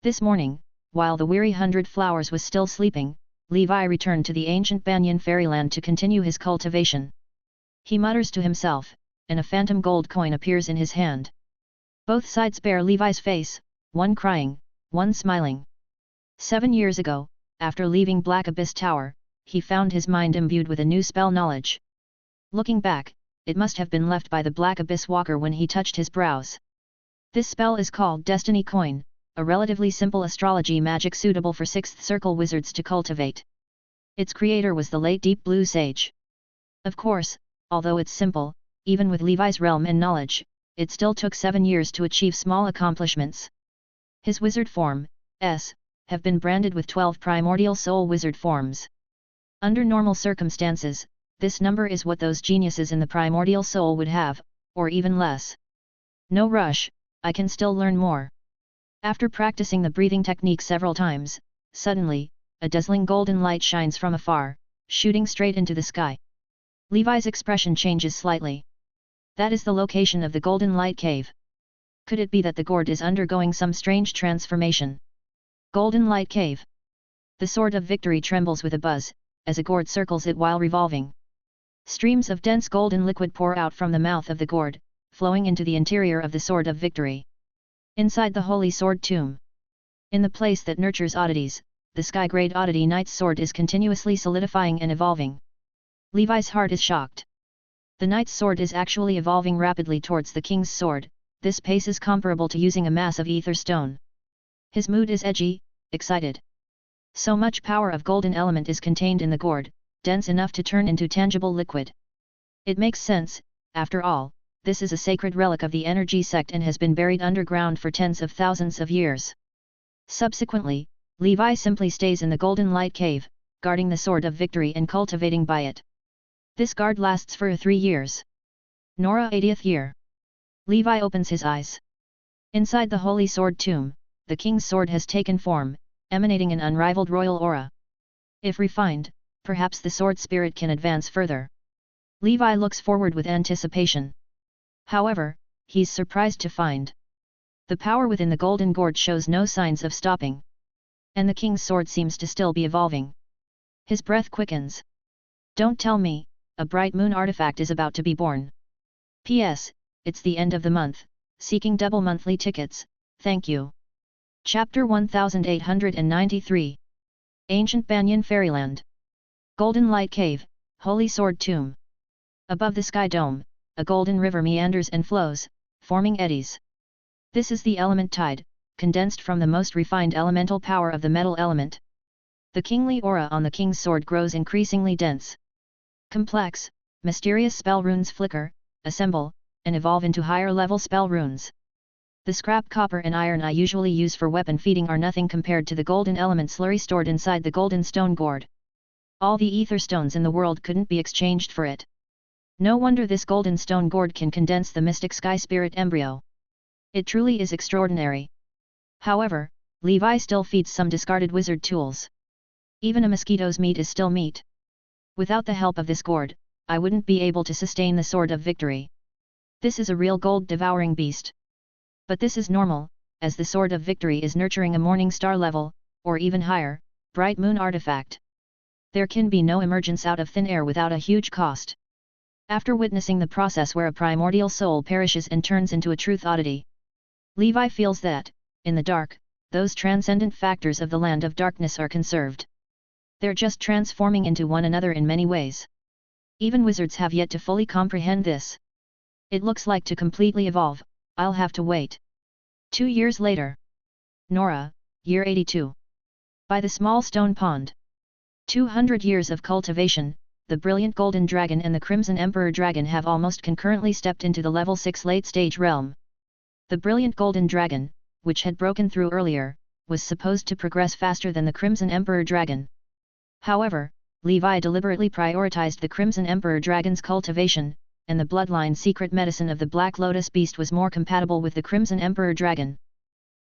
This morning, while the weary 100 flowers was still sleeping, Levi returned to the ancient Banyan fairyland to continue his cultivation. He mutters to himself, and a phantom gold coin appears in his hand. Both sides bear Levi's face, one crying, one smiling. 7 years ago, after leaving Black Abyss Tower, he found his mind imbued with a new spell knowledge. Looking back, it must have been left by the Black Abyss Walker when he touched his brows. This spell is called Destiny Coin, a relatively simple astrology magic suitable for 6th Circle wizards to cultivate. Its creator was the late Deep Blue Sage. Of course, although it's simple, even with Levi's realm and knowledge, it still took 7 years to achieve small accomplishments. His wizard form, have been branded with 12 primordial soul wizard forms. Under normal circumstances, this number is what those geniuses in the primordial soul would have, or even less. No rush, I can still learn more. After practicing the breathing technique several times, suddenly, a dazzling golden light shines from afar, shooting straight into the sky. Levi's expression changes slightly. That is the location of the Golden Light Cave. Could it be that the gourd is undergoing some strange transformation? Golden Light Cave. The sword of victory trembles with a buzz, as a gourd circles it while revolving. Streams of dense golden liquid pour out from the mouth of the gourd, flowing into the interior of the sword of victory. Inside the holy sword tomb. In the place that nurtures oddities, the sky-grade oddity knight's sword is continuously solidifying and evolving. Levi's heart is shocked. The knight's sword is actually evolving rapidly towards the king's sword. This pace is comparable to using a mass of ether stone. His mood is edgy, excited. So much power of golden element is contained in the gourd, dense enough to turn into tangible liquid. It makes sense, after all, this is a sacred relic of the energy sect and has been buried underground for tens of thousands of years. Subsequently, Levi simply stays in the Golden Light Cave, guarding the sword of victory and cultivating by it. This guard lasts for 3 years. Nora 80th year. Levi opens his eyes. Inside the holy sword tomb, the king's sword has taken form, emanating an unrivaled royal aura. If refined, perhaps the sword spirit can advance further. Levi looks forward with anticipation. However, he's surprised to find the power within the golden gourd shows no signs of stopping. And the king's sword seems to still be evolving. His breath quickens. Don't tell me, a bright moon artifact is about to be born. P.S. It's the end of the month, seeking double monthly tickets, thank you. Chapter 1893. Ancient Banyan Fairyland. Golden Light Cave, Holy Sword Tomb. Above the sky dome, a golden river meanders and flows, forming eddies. This is the element tide, condensed from the most refined elemental power of the metal element. The kingly aura on the king's sword grows increasingly dense. Complex, mysterious spell runes flicker, assemble, and evolve into higher-level spell runes. The scrap copper and iron I usually use for weapon feeding are nothing compared to the golden element slurry stored inside the golden stone gourd. All the ether stones in the world couldn't be exchanged for it. No wonder this golden stone gourd can condense the mystic sky spirit embryo. It truly is extraordinary. However, Levi still feeds some discarded wizard tools. Even a mosquito's meat is still meat. Without the help of this gourd, I wouldn't be able to sustain the sword of victory. This is a real gold-devouring beast. But this is normal, as the sword of victory is nurturing a morning star level, or even higher, bright moon artifact. There can be no emergence out of thin air without a huge cost. After witnessing the process where a primordial soul perishes and turns into a truth oddity, Levi feels that, in the dark, those transcendent factors of the land of darkness are conserved. They're just transforming into one another in many ways. Even wizards have yet to fully comprehend this. It looks like to completely evolve, I'll have to wait. 2 years later. Nora, year 82. By the small stone pond. 200 years of cultivation, the brilliant golden dragon and the crimson emperor dragon have almost concurrently stepped into the level 6 late stage realm. The brilliant golden dragon, which had broken through earlier, was supposed to progress faster than the crimson emperor dragon. However, Levi deliberately prioritized the crimson emperor dragon's cultivation, and the bloodline secret medicine of the Black Lotus beast was more compatible with the Crimson Emperor Dragon.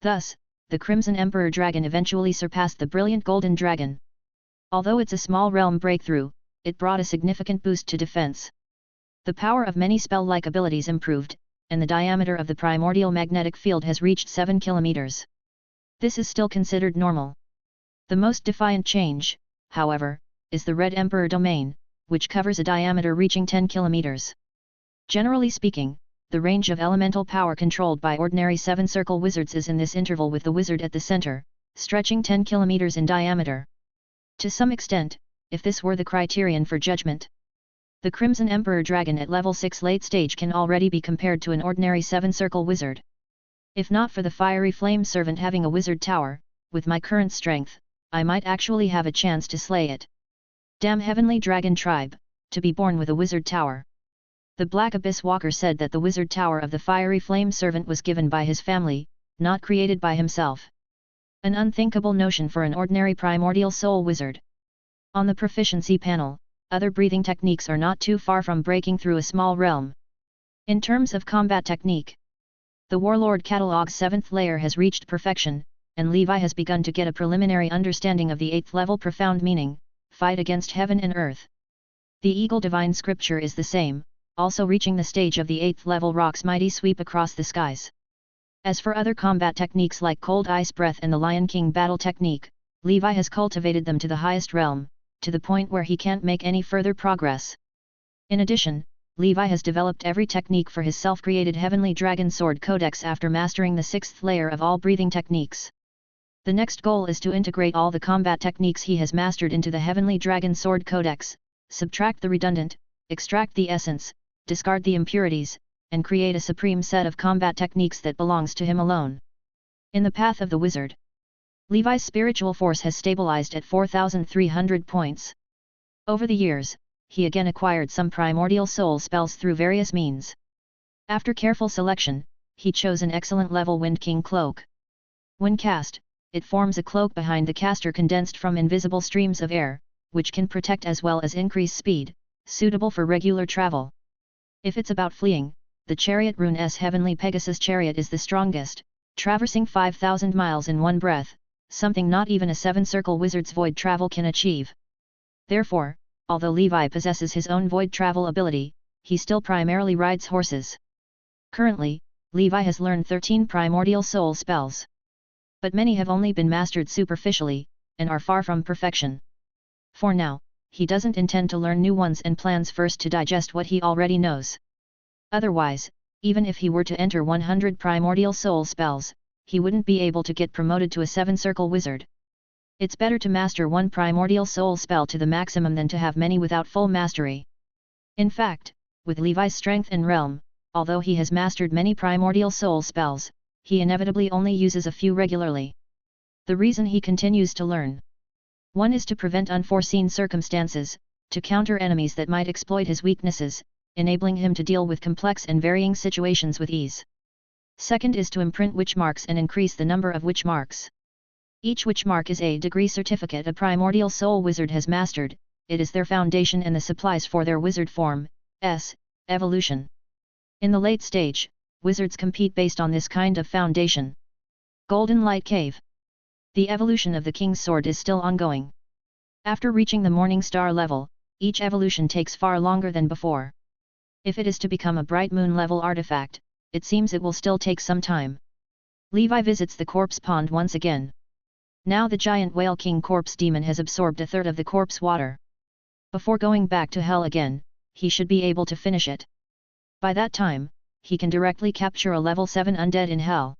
Thus, the Crimson Emperor Dragon eventually surpassed the Brilliant Golden Dragon. Although it's a small realm breakthrough, it brought a significant boost to defense. The power of many spell-like abilities improved, and the diameter of the primordial magnetic field has reached 7 kilometers. This is still considered normal. The most defiant change, however, is the Red Emperor domain, which covers a diameter reaching 10 kilometers. Generally speaking, the range of elemental power controlled by ordinary 7-circle wizards is in this interval with the wizard at the center, stretching 10 kilometers in diameter. To some extent, if this were the criterion for judgment, the Crimson Emperor Dragon at level 6 late stage can already be compared to an ordinary 7-circle wizard. If not for the Fiery Flame Servant having a wizard tower, with my current strength, I might actually have a chance to slay it. Damn Heavenly Dragon Tribe, to be born with a wizard tower. The Black Abyss Walker said that the wizard tower of the Fiery Flame Servant was given by his family, not created by himself. An unthinkable notion for an ordinary primordial soul wizard. On the proficiency panel, other breathing techniques are not too far from breaking through a small realm. In terms of combat technique, the Warlord Catalog's 7th layer has reached perfection, and Levi has begun to get a preliminary understanding of the 8th level profound meaning, fight against heaven and earth. The Eagle Divine Scripture is the same, also reaching the stage of the 8th level Rock's mighty sweep across the skies. As for other combat techniques like Cold Ice Breath and the Lion King battle technique, Levi has cultivated them to the highest realm, to the point where he can't make any further progress. In addition, Levi has developed every technique for his self-created Heavenly Dragon Sword Codex after mastering the 6th layer of all breathing techniques. The next goal is to integrate all the combat techniques he has mastered into the Heavenly Dragon Sword Codex, subtract the redundant, extract the essence, discard the impurities, and create a supreme set of combat techniques that belongs to him alone. In the path of the wizard, Levi's spiritual force has stabilized at 4,300 points. Over the years, he again acquired some primordial soul spells through various means. After careful selection, he chose an excellent level Wind King cloak. When cast, it forms a cloak behind the caster condensed from invisible streams of air, which can protect as well as increase speed, suitable for regular travel. If it's about fleeing, the Chariot Rune's Heavenly Pegasus Chariot is the strongest, traversing 5,000 miles in one breath, something not even a 7-circle wizard's void travel can achieve. Therefore, although Levi possesses his own void travel ability, he still primarily rides horses. Currently, Levi has learned 13 primordial soul spells. But many have only been mastered superficially, and are far from perfection. For now, he doesn't intend to learn new ones and plans first to digest what he already knows. Otherwise, even if he were to enter 100 primordial soul spells, he wouldn't be able to get promoted to a 7-circle wizard. It's better to master one primordial soul spell to the maximum than to have many without full mastery. In fact, with Levi's strength and realm, although he has mastered many primordial soul spells, he inevitably only uses a few regularly. The reason he continues to learn: 1 is to prevent unforeseen circumstances, to counter enemies that might exploit his weaknesses, enabling him to deal with complex and varying situations with ease. 2nd is to imprint witch marks and increase the number of witch marks. Each witch mark is a degree certificate a primordial soul wizard has mastered, it is their foundation and the supplies for their wizard form, evolution. In the late stage, wizards compete based on this kind of foundation. Golden Light Cave. The evolution of the King's Sword is still ongoing. After reaching the Morning Star level, each evolution takes far longer than before. If it is to become a Bright Moon level artifact, it seems it will still take some time. Levi visits the corpse pond once again. Now the giant Whale King corpse demon has absorbed a third of the corpse water. Before going back to hell again, he should be able to finish it. By that time, he can directly capture a level 7 undead in hell.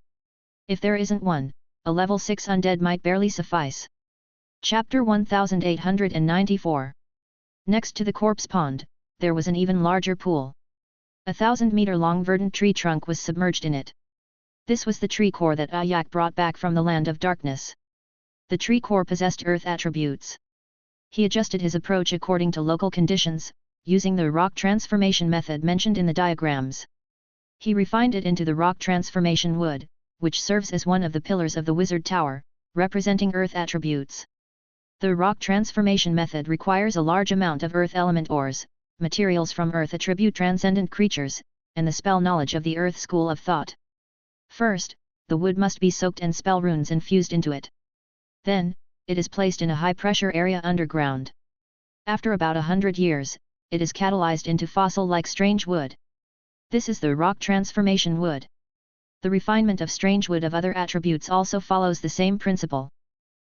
If there isn't one, a level 6 undead might barely suffice. Chapter 1894. Next to the corpse pond, there was an even larger pool. 1,000-meter-long verdant tree trunk was submerged in it. This was the tree core that Ayak brought back from the land of darkness. The tree core possessed earth attributes. He adjusted his approach according to local conditions, using the rock transformation method mentioned in the diagrams. He refined it into the rock transformation wood, which serves as one of the pillars of the wizard tower, representing earth attributes. The rock transformation method requires a large amount of earth element ores, materials from earth attribute transcendent creatures, and the spell knowledge of the earth school of thought. First, the wood must be soaked and spell runes infused into it. Then, it is placed in a high-pressure area underground. After about 100 years, it is catalyzed into fossil-like strange wood. This is the rock transformation wood. The refinement of strange wood of other attributes also follows the same principle.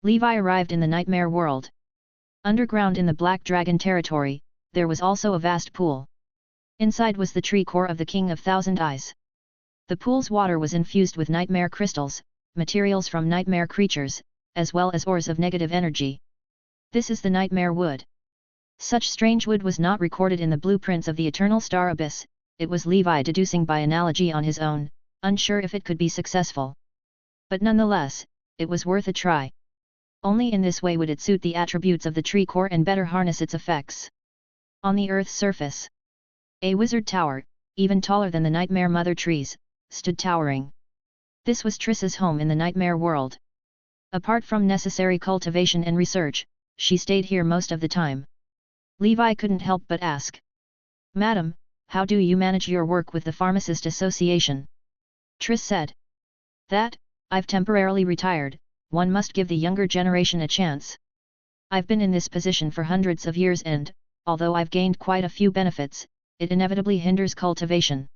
Levi arrived in the nightmare world. Underground in the Black Dragon territory, there was also a vast pool. Inside was the tree core of the King of Thousand Eyes. The pool's water was infused with nightmare crystals, materials from nightmare creatures, as well as ores of negative energy. This is the nightmare wood. Such strange wood was not recorded in the blueprints of the Eternal Star Abyss, it was Levi deducing by analogy on his own, unsure if it could be successful. But nonetheless, it was worth a try. Only in this way would it suit the attributes of the tree core and better harness its effects. On the Earth's surface, a wizard tower, even taller than the nightmare mother trees, stood towering. This was Triss's home in the nightmare world. Apart from necessary cultivation and research, she stayed here most of the time. Levi couldn't help but ask. Madam, how do you manage your work with the Pharmacist Association? Triss said. That, I've temporarily retired, one must give the younger generation a chance. I've been in this position for hundreds of years and, although I've gained quite a few benefits, it inevitably hinders cultivation.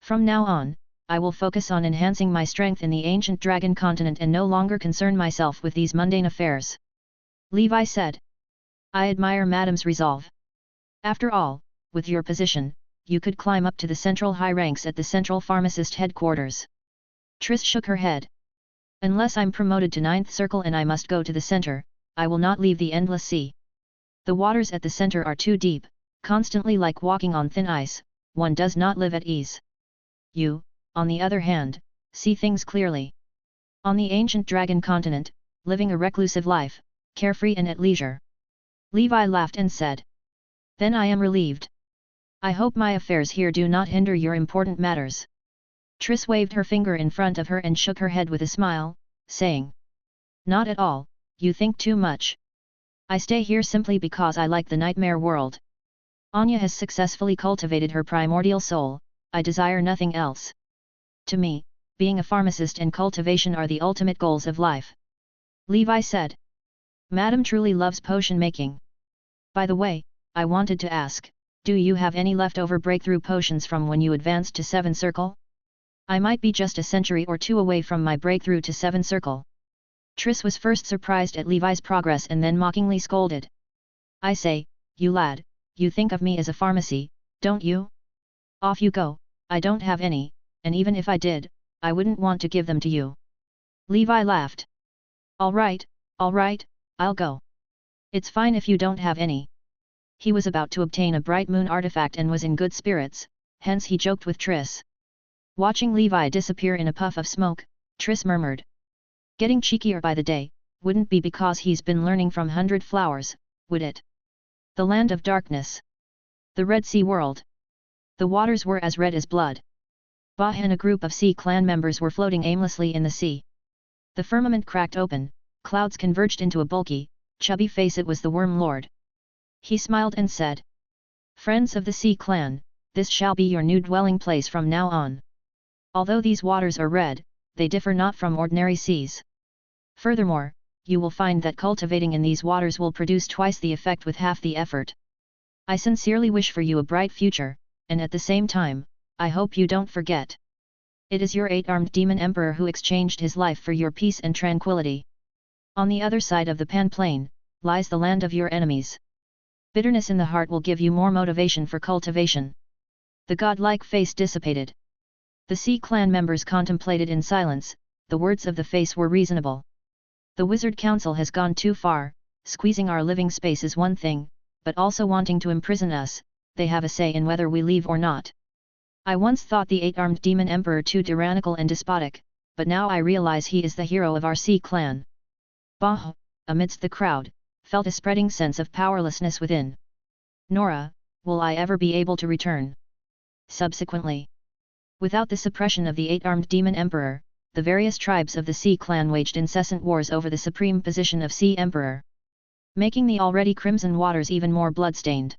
From now on, I will focus on enhancing my strength in the ancient dragon continent and no longer concern myself with these mundane affairs. Levi said. I admire Madam's resolve. After all, with your position, you could climb up to the central high ranks at the Central Pharmacist headquarters. Triss shook her head. Unless I'm promoted to 9th Circle and I must go to the center, I will not leave the endless sea. The waters at the center are too deep, constantly like walking on thin ice, one does not live at ease. You, on the other hand, see things clearly. On the ancient dragon continent, living a reclusive life, carefree and at leisure. Levi laughed and said. Then I am relieved. I hope my affairs here do not hinder your important matters. Triss waved her finger in front of her and shook her head with a smile, saying. Not at all, you think too much. I stay here simply because I like the nightmare world. Anya has successfully cultivated her primordial soul, I desire nothing else. To me, being a pharmacist and cultivation are the ultimate goals of life. Levi said. Madam truly loves potion making. By the way, I wanted to ask, do you have any leftover breakthrough potions from when you advanced to 7th Circle? I might be just a century or two away from my breakthrough to 7th Circle. Triss was first surprised at Levi's progress and then mockingly scolded. I say, you lad, you think of me as a pharmacy, don't you? Off you go, I don't have any, and even if I did, I wouldn't want to give them to you. Levi laughed. All right, I'll go. It's fine if you don't have any. He was about to obtain a bright moon artifact and was in good spirits, hence he joked with Triss. Watching Levi disappear in a puff of smoke, Triss murmured. Getting cheekier by the day, wouldn't be because he's been learning from 100 Flowers, would it? The land of darkness. The Red Sea world. The waters were as red as blood. Bah and a group of Sea clan members were floating aimlessly in the sea. The firmament cracked open, clouds converged into a bulky, chubby face. It was the Worm Lord. He smiled and said. Friends of the Sea clan, this shall be your new dwelling place from now on. Although these waters are red, they differ not from ordinary seas. Furthermore, you will find that cultivating in these waters will produce twice the effect with half the effort. I sincerely wish for you a bright future, and at the same time, I hope you don't forget. It is your 8-armed demon emperor who exchanged his life for your peace and tranquility. On the other side of the Pan Plain, lies the land of your enemies. Bitterness in the heart will give you more motivation for cultivation. The godlike face dissipated. The Sea clan members contemplated in silence, the words of the face were reasonable. The Wizard Council has gone too far, squeezing our living space is one thing, but also wanting to imprison us, they have a say in whether we leave or not. I once thought the 8-armed demon emperor too tyrannical and despotic, but now I realize he is the hero of our Sea clan. Bah, amidst the crowd, felt a spreading sense of powerlessness within. Nora, will I ever be able to return? Subsequently. Without the suppression of the 8-armed demon emperor, the various tribes of the Sea clan waged incessant wars over the supreme position of Sea Emperor, making the already crimson waters even more bloodstained.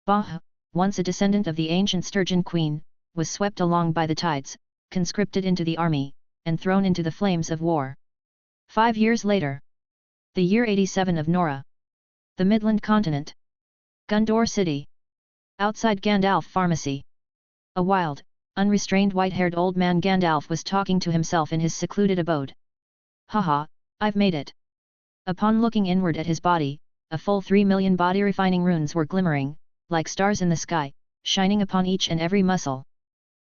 Bah, once a descendant of the ancient Sturgeon Queen, was swept along by the tides, conscripted into the army, and thrown into the flames of war. 5 years later. The year 87 of Nora. The Midland Continent. Gundor City. Outside Gandalf Pharmacy. A wild, unrestrained white-haired old man Gandalf was talking to himself in his secluded abode. Haha, I've made it. Upon looking inward at his body, a full 3 million body-refining runes were glimmering, like stars in the sky, shining upon each and every muscle.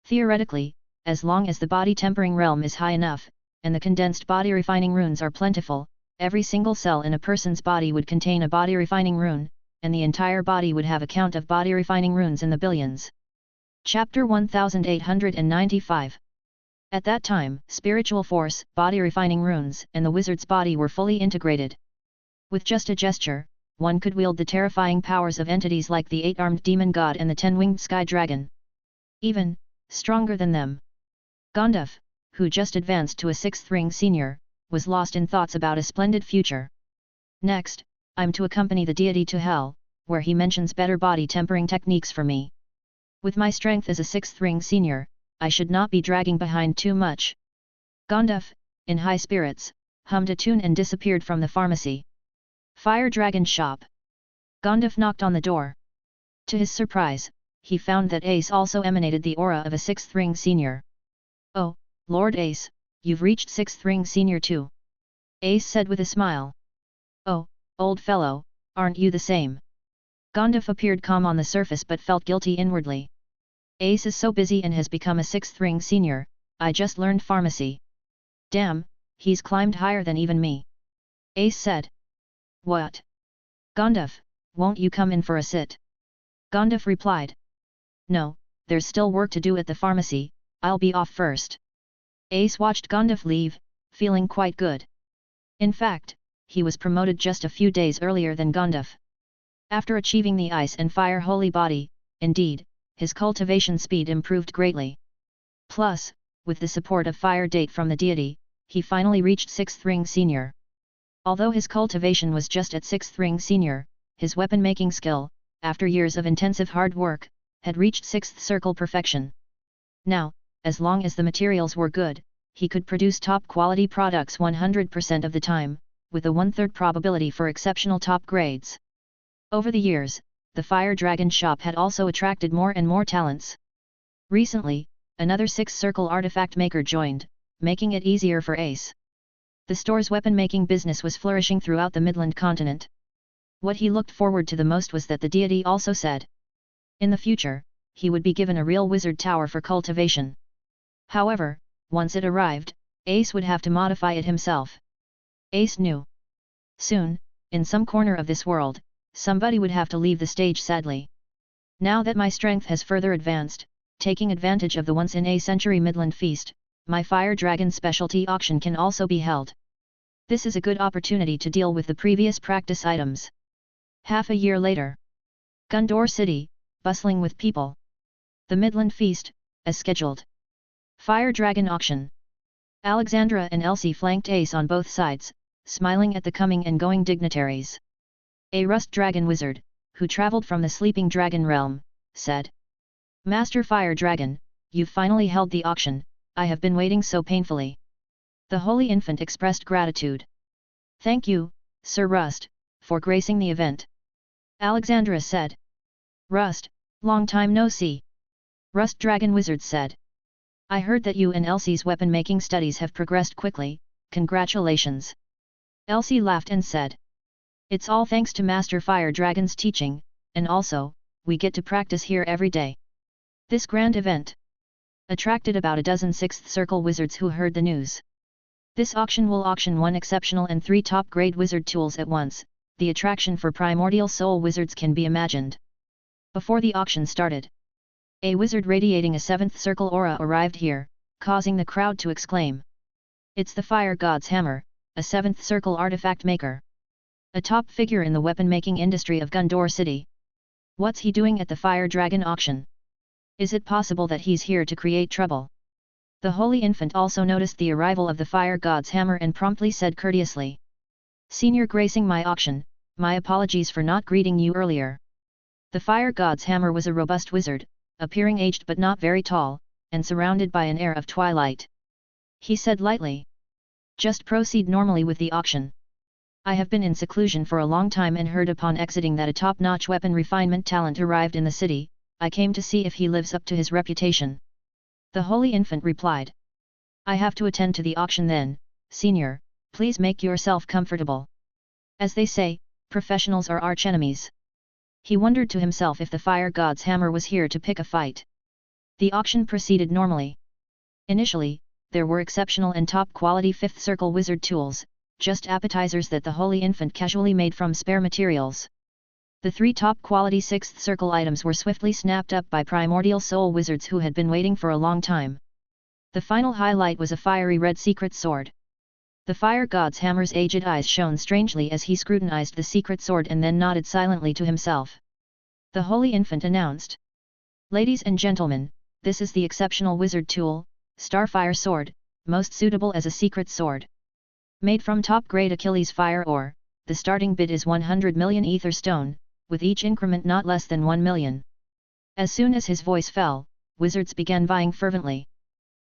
Theoretically, as long as the body-tempering realm is high enough, and the condensed body-refining runes are plentiful, every single cell in a person's body would contain a body-refining rune, and the entire body would have a count of body-refining runes in the billions. Chapter 1895. At that time, spiritual force, body-refining runes, and the wizard's body were fully integrated. With just a gesture, one could wield the terrifying powers of entities like the 8-armed demon god and the 10-winged sky dragon. Even, stronger than them. Gandalf, who just advanced to a 6th ring senior, was lost in thoughts about a splendid future. Next, I'm to accompany the deity to hell, where he mentions better body tempering techniques for me. With my strength as a 6th ring senior, I should not be dragging behind too much. Gandalf, in high spirits, hummed a tune and disappeared from the pharmacy. Fire Dragon Shop. Gandalf knocked on the door. To his surprise, he found that Ace also emanated the aura of a 6th ring senior. "Oh, Lord Ace, you've reached 6th ring senior too," Ace said with a smile. "Oh, old fellow, aren't you the same?" Gandalf appeared calm on the surface but felt guilty inwardly. "Ace is so busy and has become a 6th ring senior, I just learned pharmacy. Damn, he's climbed higher than even me," Ace said. "What? Gandalf, won't you come in for a sit?" Gandalf replied. "No, there's still work to do at the pharmacy, I'll be off first." Ace watched Gandalf leave, feeling quite good. In fact, he was promoted just a few days earlier than Gandalf. After achieving the Ice and Fire Holy Body, indeed, his cultivation speed improved greatly. Plus, with the support of Fire Date from the deity, he finally reached 6th ring senior. Although his cultivation was just at 6th ring senior, his weapon-making skill, after years of intensive hard work, had reached 6th circle perfection. Now, as long as the materials were good, he could produce top-quality products 100% of the time, with a 1/3 probability for exceptional top grades. Over the years, the Fire Dragon shop had also attracted more and more talents. Recently, another 6th circle artifact maker joined, making it easier for Ace. The store's weapon-making business was flourishing throughout the Midland continent. What he looked forward to the most was that the deity also said, in the future, he would be given a real wizard tower for cultivation. However, once it arrived, Ace would have to modify it himself. Ace knew. Soon, in some corner of this world, somebody would have to leave the stage sadly. Now that my strength has further advanced, taking advantage of the once-in-a-century Midland feast, my Fire Dragon specialty auction can also be held. This is a good opportunity to deal with the previous practice items. Half a year later. Gondor City, bustling with people. The Midland Feast, as scheduled. Fire Dragon Auction. Alexandra and Elsie flanked Ace on both sides, smiling at the coming and going dignitaries. A Rust Dragon wizard, who traveled from the Sleeping Dragon realm, said, "Master Fire Dragon, you've finally held the auction, I have been waiting so painfully." The Holy Infant expressed gratitude. "Thank you, Sir Rust, for gracing the event," Alexandra said. "Rust, long time no see," Rust Dragon Wizard said. "I heard that you and Elsie's weapon-making studies have progressed quickly, congratulations." Elsie laughed and said, "It's all thanks to Master Fire Dragon's teaching, and also, we get to practice here every day." This grand event attracted about a dozen 6th circle wizards who heard the news. This auction will auction 1 exceptional and 3 top-grade wizard tools at once. The attraction for primordial soul wizards can be imagined. Before the auction started, a wizard radiating a 7th circle aura arrived here, causing the crowd to exclaim, "It's the Fire God's Hammer, a 7th circle artifact maker. A top figure in the weapon-making industry of Gondor City. What's he doing at the Fire Dragon auction? Is it possible that he's here to create trouble?" The Holy Infant also noticed the arrival of the Fire God's Hammer and promptly said courteously, "Senior gracing my auction, my apologies for not greeting you earlier." The Fire God's Hammer was a robust wizard, appearing aged but not very tall, and surrounded by an air of twilight. He said lightly, "Just proceed normally with the auction. I have been in seclusion for a long time and heard upon exiting that a top-notch weapon refinement talent arrived in the city. I came to see if he lives up to his reputation." The Holy Infant replied, "I have to attend to the auction then, Senior, please make yourself comfortable. As they say, professionals are archenemies." He wondered to himself if the Fire God's Hammer was here to pick a fight. The auction proceeded normally. Initially, there were exceptional and top-quality 5th circle wizard tools, just appetizers that the Holy Infant casually made from spare materials. The 3 top-quality 6th circle items were swiftly snapped up by primordial soul wizards who had been waiting for a long time. The final highlight was a fiery red secret sword. The Fire God's Hammer's aged eyes shone strangely as he scrutinized the secret sword and then nodded silently to himself. The Holy Infant announced, "Ladies and gentlemen, this is the exceptional wizard tool, Starfire Sword, most suitable as a secret sword. Made from top-grade Achilles fire ore, the starting bid is 100 million ether stone, with each increment not less than 1 million. As soon as his voice fell, wizards began vying fervently.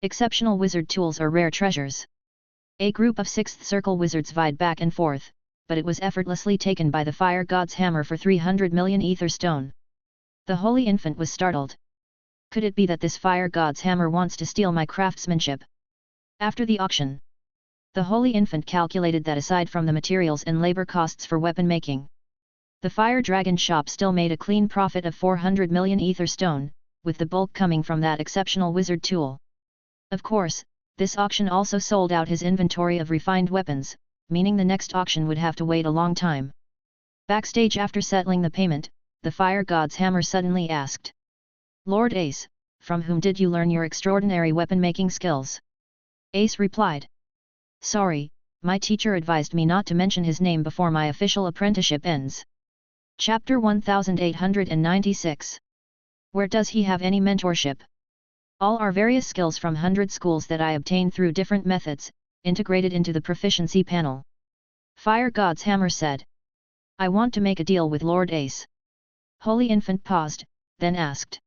Exceptional wizard tools are rare treasures. A group of 6th Circle wizards vied back and forth, but it was effortlessly taken by the fire god's hammer for 300 million ether stone. The Holy Infant was startled. Could it be that this fire god's hammer wants to steal my craftsmanship? After the auction, the Holy Infant calculated that aside from the materials and labor costs for weapon making, the Fire Dragon shop still made a clean profit of 400 million ether stone, with the bulk coming from that exceptional wizard tool. Of course, this auction also sold out his inventory of refined weapons, meaning the next auction would have to wait a long time. Backstage, after settling the payment, the Fire God's hammer suddenly asked, "Lord Ace, from whom did you learn your extraordinary weapon-making skills?" Ace replied, "Sorry, my teacher advised me not to mention his name before my official apprenticeship ends." Chapter 1896. Where does he have any mentorship? All are various skills from 100 schools that I obtained through different methods, integrated into the proficiency panel. Fire God's hammer said, "I want to make a deal with Lord Ace." Holy Infant paused, then asked,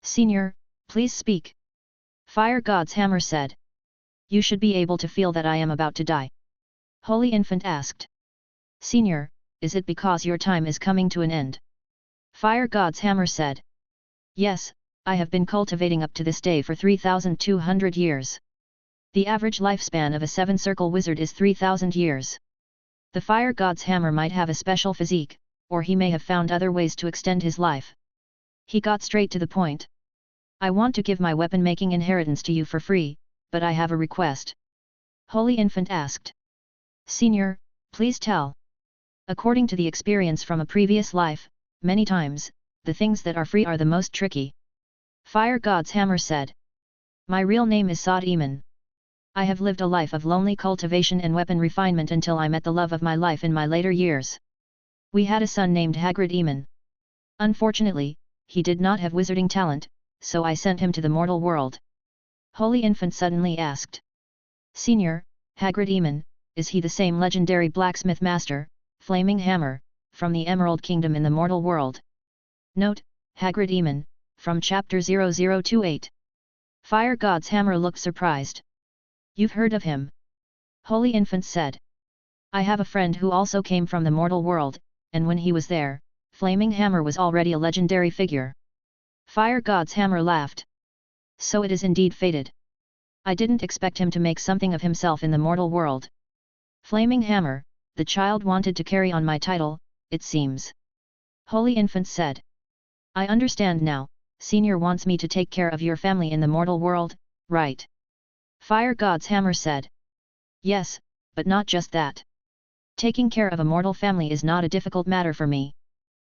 "Senior, please speak." Fire God's hammer said, "You should be able to feel that I am about to die." Holy Infant asked, "Senior, is it because your time is coming to an end?" Fire God's hammer said, "Yes, I have been cultivating up to this day for 3,200 years. The average lifespan of a 7-circle wizard is 3,000 years. The Fire God's hammer might have a special physique, or he may have found other ways to extend his life." He got straight to the point. "I want to give my weapon-making inheritance to you for free, but I have a request." Holy Infant asked, "Senior, please tell." According to the experience from a previous life, many times, the things that are free are the most tricky. Fire God's hammer said, "My real name is Saad Eamon. I have lived a life of lonely cultivation and weapon refinement until I met the love of my life in my later years. We had a son named Hagrid Eamon. Unfortunately, he did not have wizarding talent, so I sent him to the mortal world." Holy Infant suddenly asked, "Senior, Hagrid Eamon, is he the same legendary blacksmith master, Flaming Hammer, from the Emerald Kingdom in the mortal world?" Note, Hagrid Eamon, from Chapter 0028. Fire God's hammer looked surprised. "You've heard of him?" Holy Infant said, "I have a friend who also came from the mortal world, and when he was there, Flaming Hammer was already a legendary figure." Fire God's hammer laughed. "So it is indeed fated. I didn't expect him to make something of himself in the mortal world. Flaming Hammer, the child wanted to carry on my title, it seems." Holy Infant said, "I understand now, Senior wants me to take care of your family in the mortal world, right?" Fire God's hammer said, "Yes, but not just that. Taking care of a mortal family is not a difficult matter for me.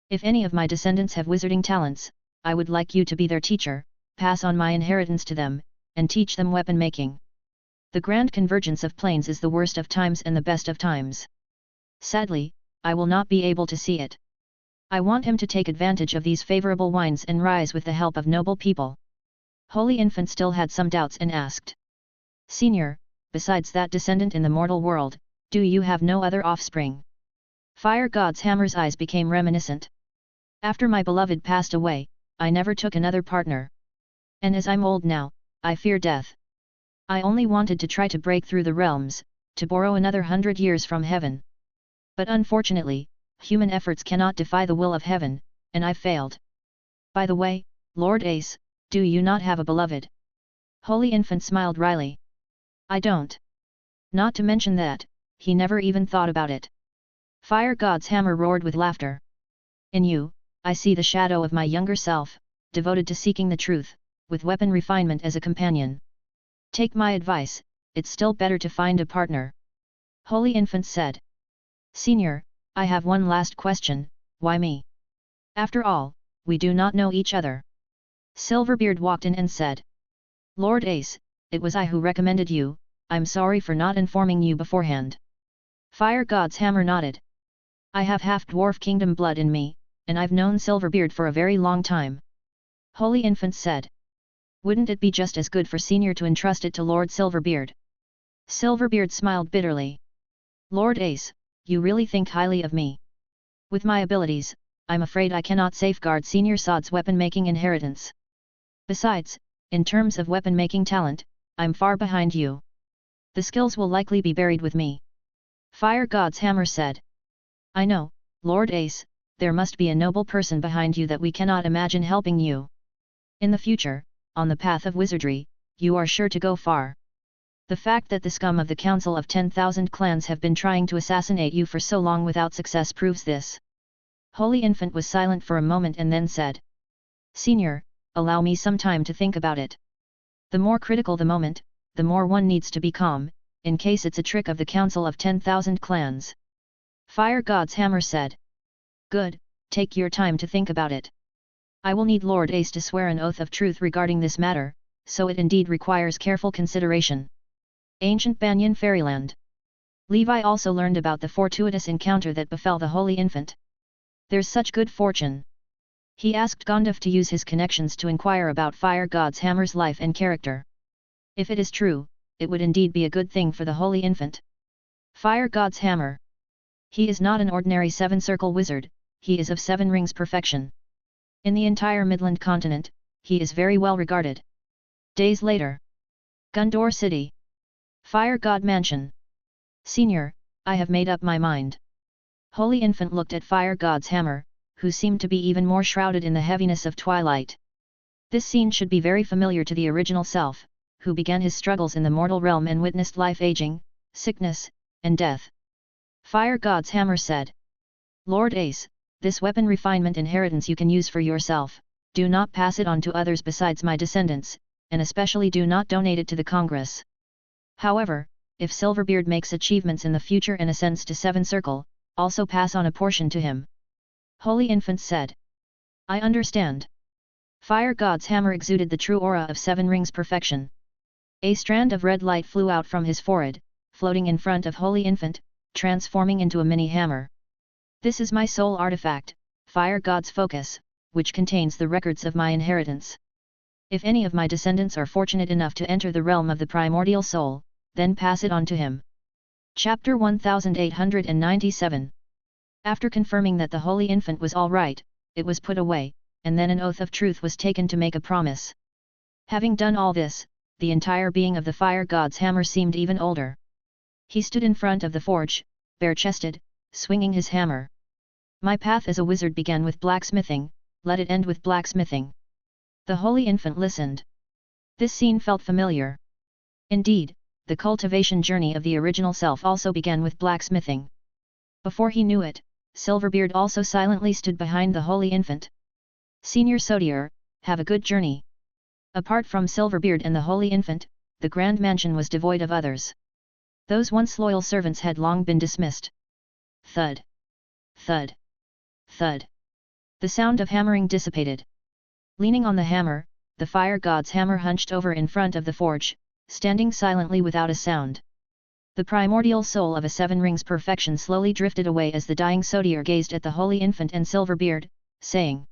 If any of my descendants have wizarding talents, I would like you to be their teacher, pass on my inheritance to them, and teach them weapon making. The grand convergence of planes is the worst of times and the best of times. Sadly, I will not be able to see it. I want him to take advantage of these favorable winds and rise with the help of noble people." Holy Infant still had some doubts and asked, "Senior, besides that descendant in the mortal world, do you have no other offspring?" Fire God's hammer's eyes became reminiscent. "After my beloved passed away, I never took another partner. And as I'm old now, I fear death. I only wanted to try to break through the realms, to borrow another 100 years from heaven. But unfortunately, human efforts cannot defy the will of heaven, and I failed. By the way, Lord Ace, do you not have a beloved?" Holy Infant smiled wryly. "I don't. Not to mention that, he never even thought about it." Fire God's hammer roared with laughter. "In you, I see the shadow of my younger self, devoted to seeking the truth, with weapon refinement as a companion. Take my advice, it's still better to find a partner." Holy Infant said, "Senior, I have one last question, why me? After all, we do not know each other." Silverbeard walked in and said, "Lord Ace, it was I who recommended you, I'm sorry for not informing you beforehand." Fire God's hammer nodded. "I have half-dwarf kingdom blood in me, and I've known Silverbeard for a very long time." Holy Infant said, "Wouldn't it be just as good for Senior to entrust it to Lord Silverbeard?" Silverbeard smiled bitterly. Lord Ace, you really think highly of me. With my abilities, I'm afraid I cannot safeguard Senior Sod's weapon-making inheritance. Besides, in terms of weapon-making talent, I'm far behind you. The skills will likely be buried with me. Fire God's Hammer said. I know, Lord Ace, there must be a noble person behind you that we cannot imagine helping you. In the future, on the path of wizardry, you are sure to go far. The fact that the scum of the Council of 10,000 clans have been trying to assassinate you for so long without success proves this. Holy Infant was silent for a moment and then said. Senior, allow me some time to think about it. The more critical the moment, the more one needs to be calm, in case it's a trick of the Council of 10,000 clans. Fire God's Hammer said. Good, take your time to think about it. I will need Lord Ace to swear an oath of truth regarding this matter, so it indeed requires careful consideration. Ancient Banyan Fairyland. Levi also learned about the fortuitous encounter that befell the Holy Infant. There's such good fortune. He asked Gondalf to use his connections to inquire about Fire God's Hammer's life and character. If it is true, it would indeed be a good thing for the Holy Infant. Fire God's Hammer. He is not an ordinary seven-circle wizard, he is of 7 rings perfection. In the entire Midland continent, he is very well regarded. Days later. Gondor City. Fire God Mansion. Senior, I have made up my mind. Holy Infant looked at Fire God's Hammer, who seemed to be even more shrouded in the heaviness of twilight. This scene should be very familiar to the original self, who began his struggles in the mortal realm and witnessed life aging, sickness, and death. Fire God's Hammer said. Lord Ace, this weapon refinement inheritance you can use for yourself, do not pass it on to others besides my descendants, and especially do not donate it to the Congress. However, if Silverbeard makes achievements in the future and ascends to 7 Circle, also pass on a portion to him. Holy Infant said. I understand. Fire God's Hammer exuded the true aura of 7 rings perfection. A strand of red light flew out from his forehead, floating in front of Holy Infant, transforming into a mini hammer. This is my soul artifact, Fire God's Focus, which contains the records of my inheritance. If any of my descendants are fortunate enough to enter the realm of the primordial soul, then pass it on to him. Chapter 1897. After confirming that the Holy Infant was all right, it was put away, and then an oath of truth was taken to make a promise. Having done all this, the entire being of the Fire God's Hammer seemed even older. He stood in front of the forge, bare-chested, swinging his hammer. My path as a wizard began with blacksmithing, let it end with blacksmithing. The Holy Infant listened. This scene felt familiar. Indeed, the cultivation journey of the original self also began with blacksmithing. Before he knew it, Silverbeard also silently stood behind the Holy Infant. Senior Sodier, have a good journey. Apart from Silverbeard and the Holy Infant, the Grand Mansion was devoid of others. Those once loyal servants had long been dismissed. Thud. Thud. Thud. The sound of hammering dissipated. Leaning on the hammer, the Fire God's Hammer hunched over in front of the forge, standing silently without a sound. The primordial soul of a 7 rings perfection slowly drifted away as the dying Sodier gazed at the Holy Infant and Silverbeard, saying,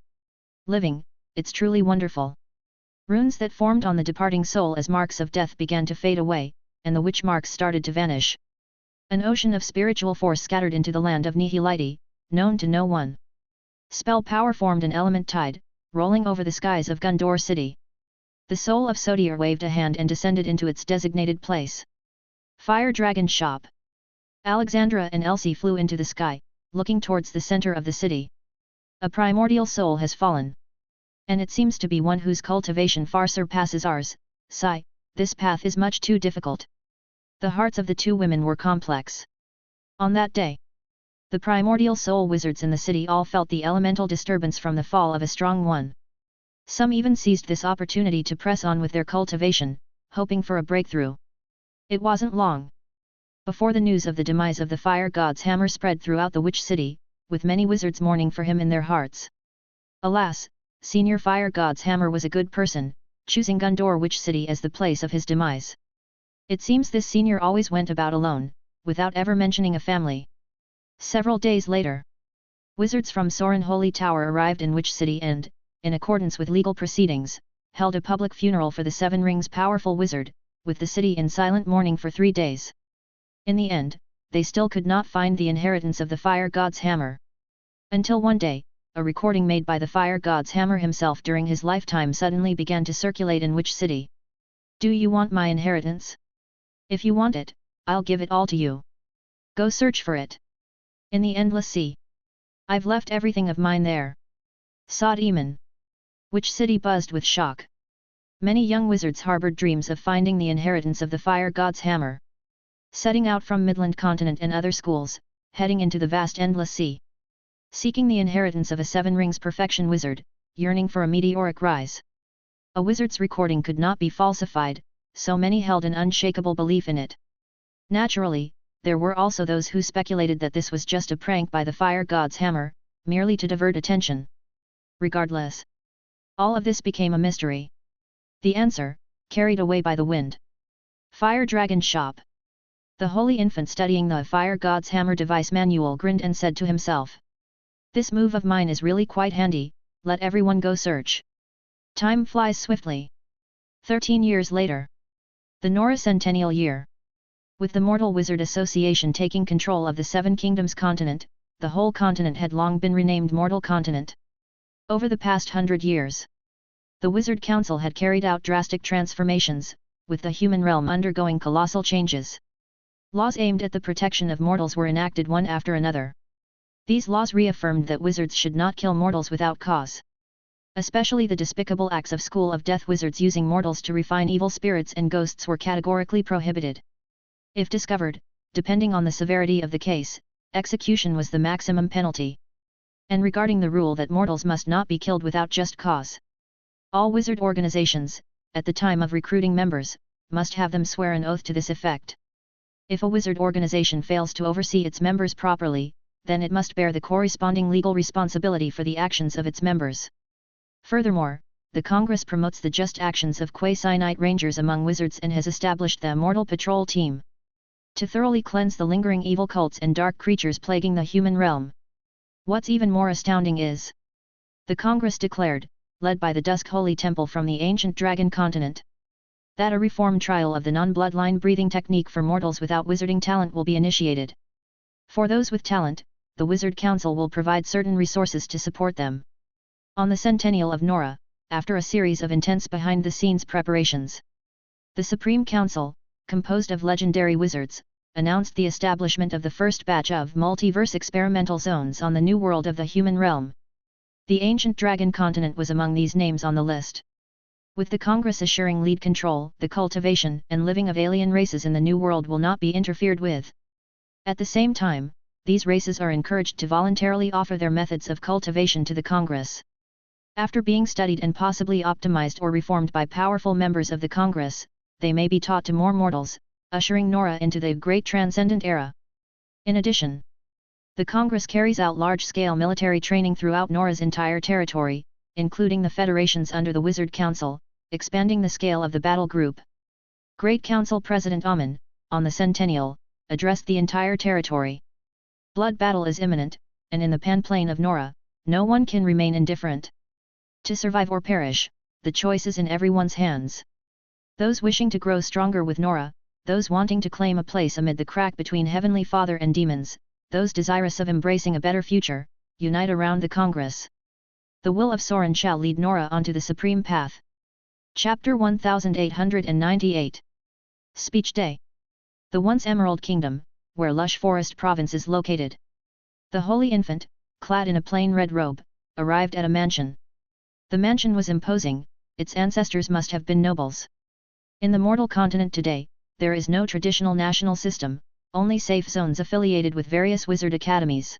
Living, it's truly wonderful. Runes that formed on the departing soul as marks of death began to fade away, and the witch marks started to vanish. An ocean of spiritual force scattered into the land of Nihility, known to no one. Spell power formed an element tide, rolling over the skies of Gondor City. The soul of Sodier waved a hand and descended into its designated place. Fire Dragon Shop. Alexandra and Elsie flew into the sky, looking towards the center of the city. A primordial soul has fallen. And it seems to be one whose cultivation far surpasses ours. Sigh, this path is much too difficult. The hearts of the 2 women were complex. On that day, the primordial soul wizards in the city all felt the elemental disturbance from the fall of a strong one. Some even seized this opportunity to press on with their cultivation, hoping for a breakthrough. It wasn't long before the news of the demise of the Fire God's Hammer spread throughout the Witch City, with many wizards mourning for him in their hearts. Alas, Senior Fire God's Hammer was a good person, choosing Gondor Witch City as the place of his demise. It seems this senior always went about alone, without ever mentioning a family. Several days later, wizards from Sorin Holy Tower arrived in Witch City and, in accordance with legal proceedings, held a public funeral for the 7 rings powerful wizard, with the city in silent mourning for 3 days. In the end, they still could not find the inheritance of the fire god's hammer. Until one day, a recording made by the fire god's hammer himself during his lifetime suddenly began to circulate in which city. Do you want my inheritance? If you want it, I'll give it all to you. Go search for it. In the endless sea. I've left everything of mine there. Sod Eamon. Which city buzzed with shock. Many young wizards harbored dreams of finding the inheritance of the fire god's hammer. Setting out from Midland Continent and other schools, heading into the vast endless sea. Seeking the inheritance of a 7 rings perfection wizard, yearning for a meteoric rise. A wizard's recording could not be falsified, so many held an unshakable belief in it. Naturally, there were also those who speculated that this was just a prank by the fire god's hammer, merely to divert attention. Regardless, all of this became a mystery. The answer, carried away by the wind. Fire Dragon Shop. The holy infant studying the fire god's hammer device manual grinned and said to himself. This move of mine is really quite handy, let everyone go search. Time flies swiftly. 13 years later. The Nora Centennial Year. With the Mortal Wizard Association taking control of the 7 Kingdoms continent, the whole continent had long been renamed Mortal Continent. Over the past 100 years, the Wizard Council had carried out drastic transformations, with the human realm undergoing colossal changes. Laws aimed at the protection of mortals were enacted one after another. These laws reaffirmed that wizards should not kill mortals without cause. Especially the despicable acts of School of Death wizards using mortals to refine evil spirits and ghosts were categorically prohibited. If discovered, depending on the severity of the case, execution was the maximum penalty. And regarding the rule that mortals must not be killed without just cause. All wizard organizations, at the time of recruiting members, must have them swear an oath to this effect. If a wizard organization fails to oversee its members properly, then it must bear the corresponding legal responsibility for the actions of its members. Furthermore, the Congress promotes the just actions of quasi-knight rangers among wizards and has established the Mortal Patrol Team to thoroughly cleanse the lingering evil cults and dark creatures plaguing the human realm. What's even more astounding is, the Congress declared, led by the Dusk Holy Temple from the ancient Dragon Continent, that a reform trial of the non-bloodline breathing technique for mortals without wizarding talent will be initiated. For those with talent, the Wizard Council will provide certain resources to support them. On the centennial of Nora, after a series of intense behind-the-scenes preparations, the Supreme Council, composed of legendary wizards, announced the establishment of the first batch of multiverse experimental zones on the new world of the human realm. The ancient Dragon Continent was among these names on the list. With the Congress assuring lead control, the cultivation and living of alien races in the new world will not be interfered with. At the same time, these races are encouraged to voluntarily offer their methods of cultivation to the Congress. After being studied and possibly optimized or reformed by powerful members of the Congress, they may be taught to more mortals, ushering Nora into the Great Transcendent Era. In addition, the Congress carries out large-scale military training throughout Nora's entire territory, including the federations under the Wizard Council, expanding the scale of the battle group. Great Council President Amen, on the Centennial, addressed the entire territory. Blood battle is imminent, and in the Panplane of Nora, no one can remain indifferent. To survive or perish, the choice is in everyone's hands. Those wishing to grow stronger with Nora, those wanting to claim a place amid the crack between Heavenly Father and demons, those desirous of embracing a better future, unite around the Congress. The will of Soren shall lead Nora onto the supreme path. Chapter 1898. Speech Day. The once Emerald Kingdom, where lush forest province is located. The Holy Infant, clad in a plain red robe, arrived at a mansion. The mansion was imposing, its ancestors must have been nobles. In the mortal continent today, there is no traditional national system, only safe zones affiliated with various wizard academies.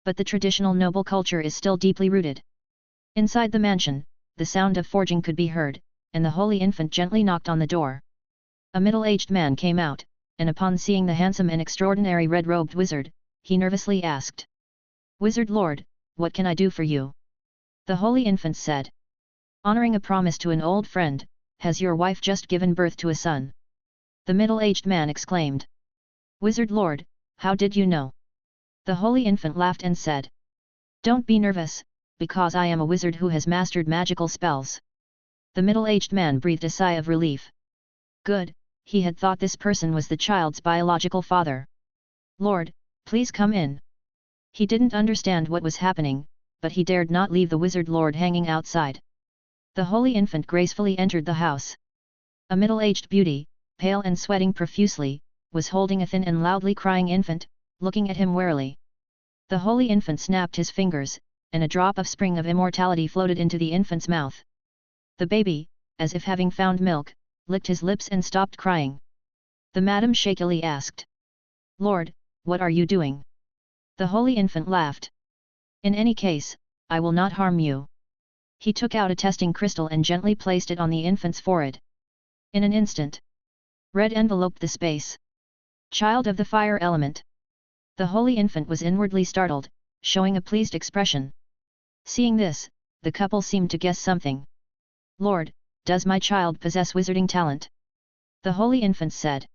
But the traditional noble culture is still deeply rooted. Inside the mansion, the sound of forging could be heard, and the Holy Infant gently knocked on the door. A middle-aged man came out, and upon seeing the handsome and extraordinary red-robed wizard, he nervously asked, "Wizard Lord, what can I do for you?" The Holy Infant said, "Honoring a promise to an old friend, has your wife just given birth to a son?" The middle-aged man exclaimed, "Wizard Lord, how did you know?" The Holy Infant laughed and said, "Don't be nervous, because I am a wizard who has mastered magical spells." The middle-aged man breathed a sigh of relief. Good, he had thought this person was the child's biological father. "Lord, please come in." He didn't understand what was happening, but he dared not leave the wizard lord hanging outside. The holy infant gracefully entered the house. A middle-aged beauty, pale and sweating profusely, was holding a thin and loudly crying infant, looking at him warily. The holy infant snapped his fingers, and a drop of spring of immortality floated into the infant's mouth. The baby, as if having found milk, licked his lips and stopped crying. The madam shakily asked, "Lord, what are you doing?" The holy infant laughed. "In any case, I will not harm you." He took out a testing crystal and gently placed it on the infant's forehead. In an instant, red enveloped the space. Child of the fire element. The holy infant was inwardly startled, showing a pleased expression. Seeing this, the couple seemed to guess something. "Lord, does my child possess wizarding talent?" The holy infant said.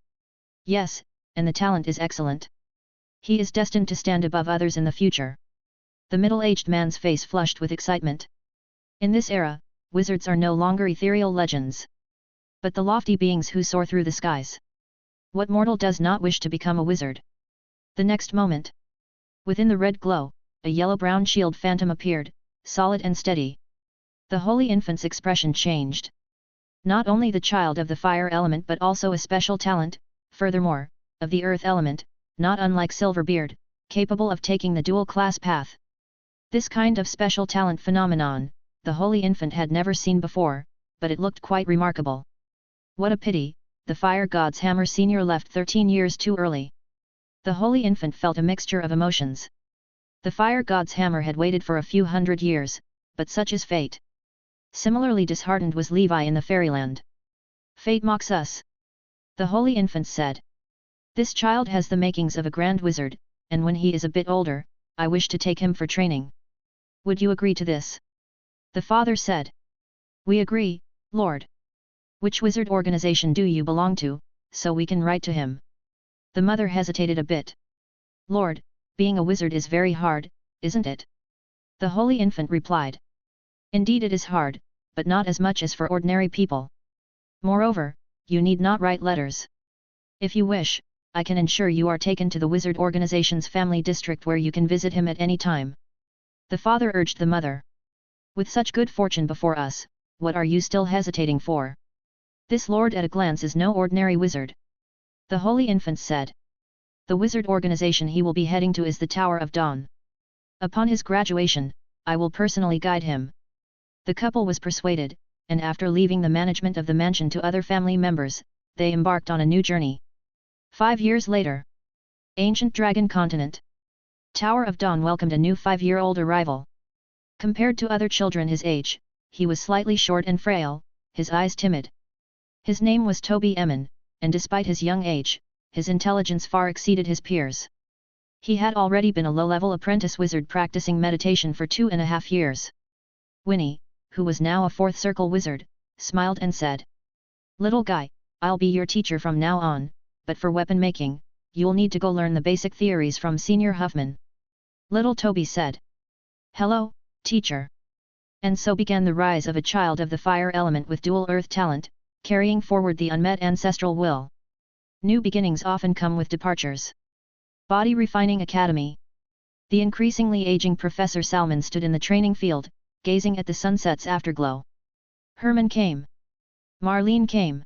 "Yes, and the talent is excellent. He is destined to stand above others in the future." The middle-aged man's face flushed with excitement. In this era, wizards are no longer ethereal legends, but the lofty beings who soar through the skies. What mortal does not wish to become a wizard? The next moment, within the red glow, a yellow-brown shield phantom appeared, solid and steady. The holy infant's expression changed. Not only the child of the fire element but also a special talent, furthermore, of the earth element, not unlike Silverbeard, capable of taking the dual-class path. This kind of special talent phenomenon, the holy infant had never seen before, but it looked quite remarkable. What a pity, the fire god's hammer senior left 13 years too early. The holy infant felt a mixture of emotions. The fire god's hammer had waited for a few hundred years, but such is fate. Similarly disheartened was Levi in the fairyland. "Fate mocks us," the holy infant said. "This child has the makings of a grand wizard, and when he is a bit older, I wish to take him for training. Would you agree to this?" The father said. "We agree, Lord." "Which wizard organization do you belong to, so we can write to him?" The mother hesitated a bit. "Lord, being a wizard is very hard, isn't it?" The holy infant replied. "Indeed it is hard, but not as much as for ordinary people. Moreover, you need not write letters. If you wish, I can ensure you are taken to the wizard organization's family district where you can visit him at any time." The father urged the mother. "With such good fortune before us, what are you still hesitating for? This lord at a glance is no ordinary wizard," the holy infant said. "The wizard organization he will be heading to is the Tower of Dawn. Upon his graduation, I will personally guide him." The couple was persuaded, and after leaving the management of the mansion to other family members, they embarked on a new journey. 5 years later. Ancient Dragon Continent. Tower of Dawn welcomed a new 5-year-old arrival. Compared to other children his age, he was slightly short and frail, his eyes timid. His name was Toby Emin, and despite his young age, his intelligence far exceeded his peers. He had already been a low-level apprentice wizard practicing meditation for 2.5 years. Winnie, who was now a 4th circle wizard, smiled and said, "Little guy, I'll be your teacher from now on, but for weapon making, you'll need to go learn the basic theories from Senior Huffman." Little Toby said, "Hello, teacher." And so began the rise of a child of the fire element with dual earth talent, carrying forward the unmet ancestral will. New beginnings often come with departures. Body Refining Academy. The increasingly aging Professor Salmon stood in the training field, gazing at the sunset's afterglow. Herman came. Marlene came.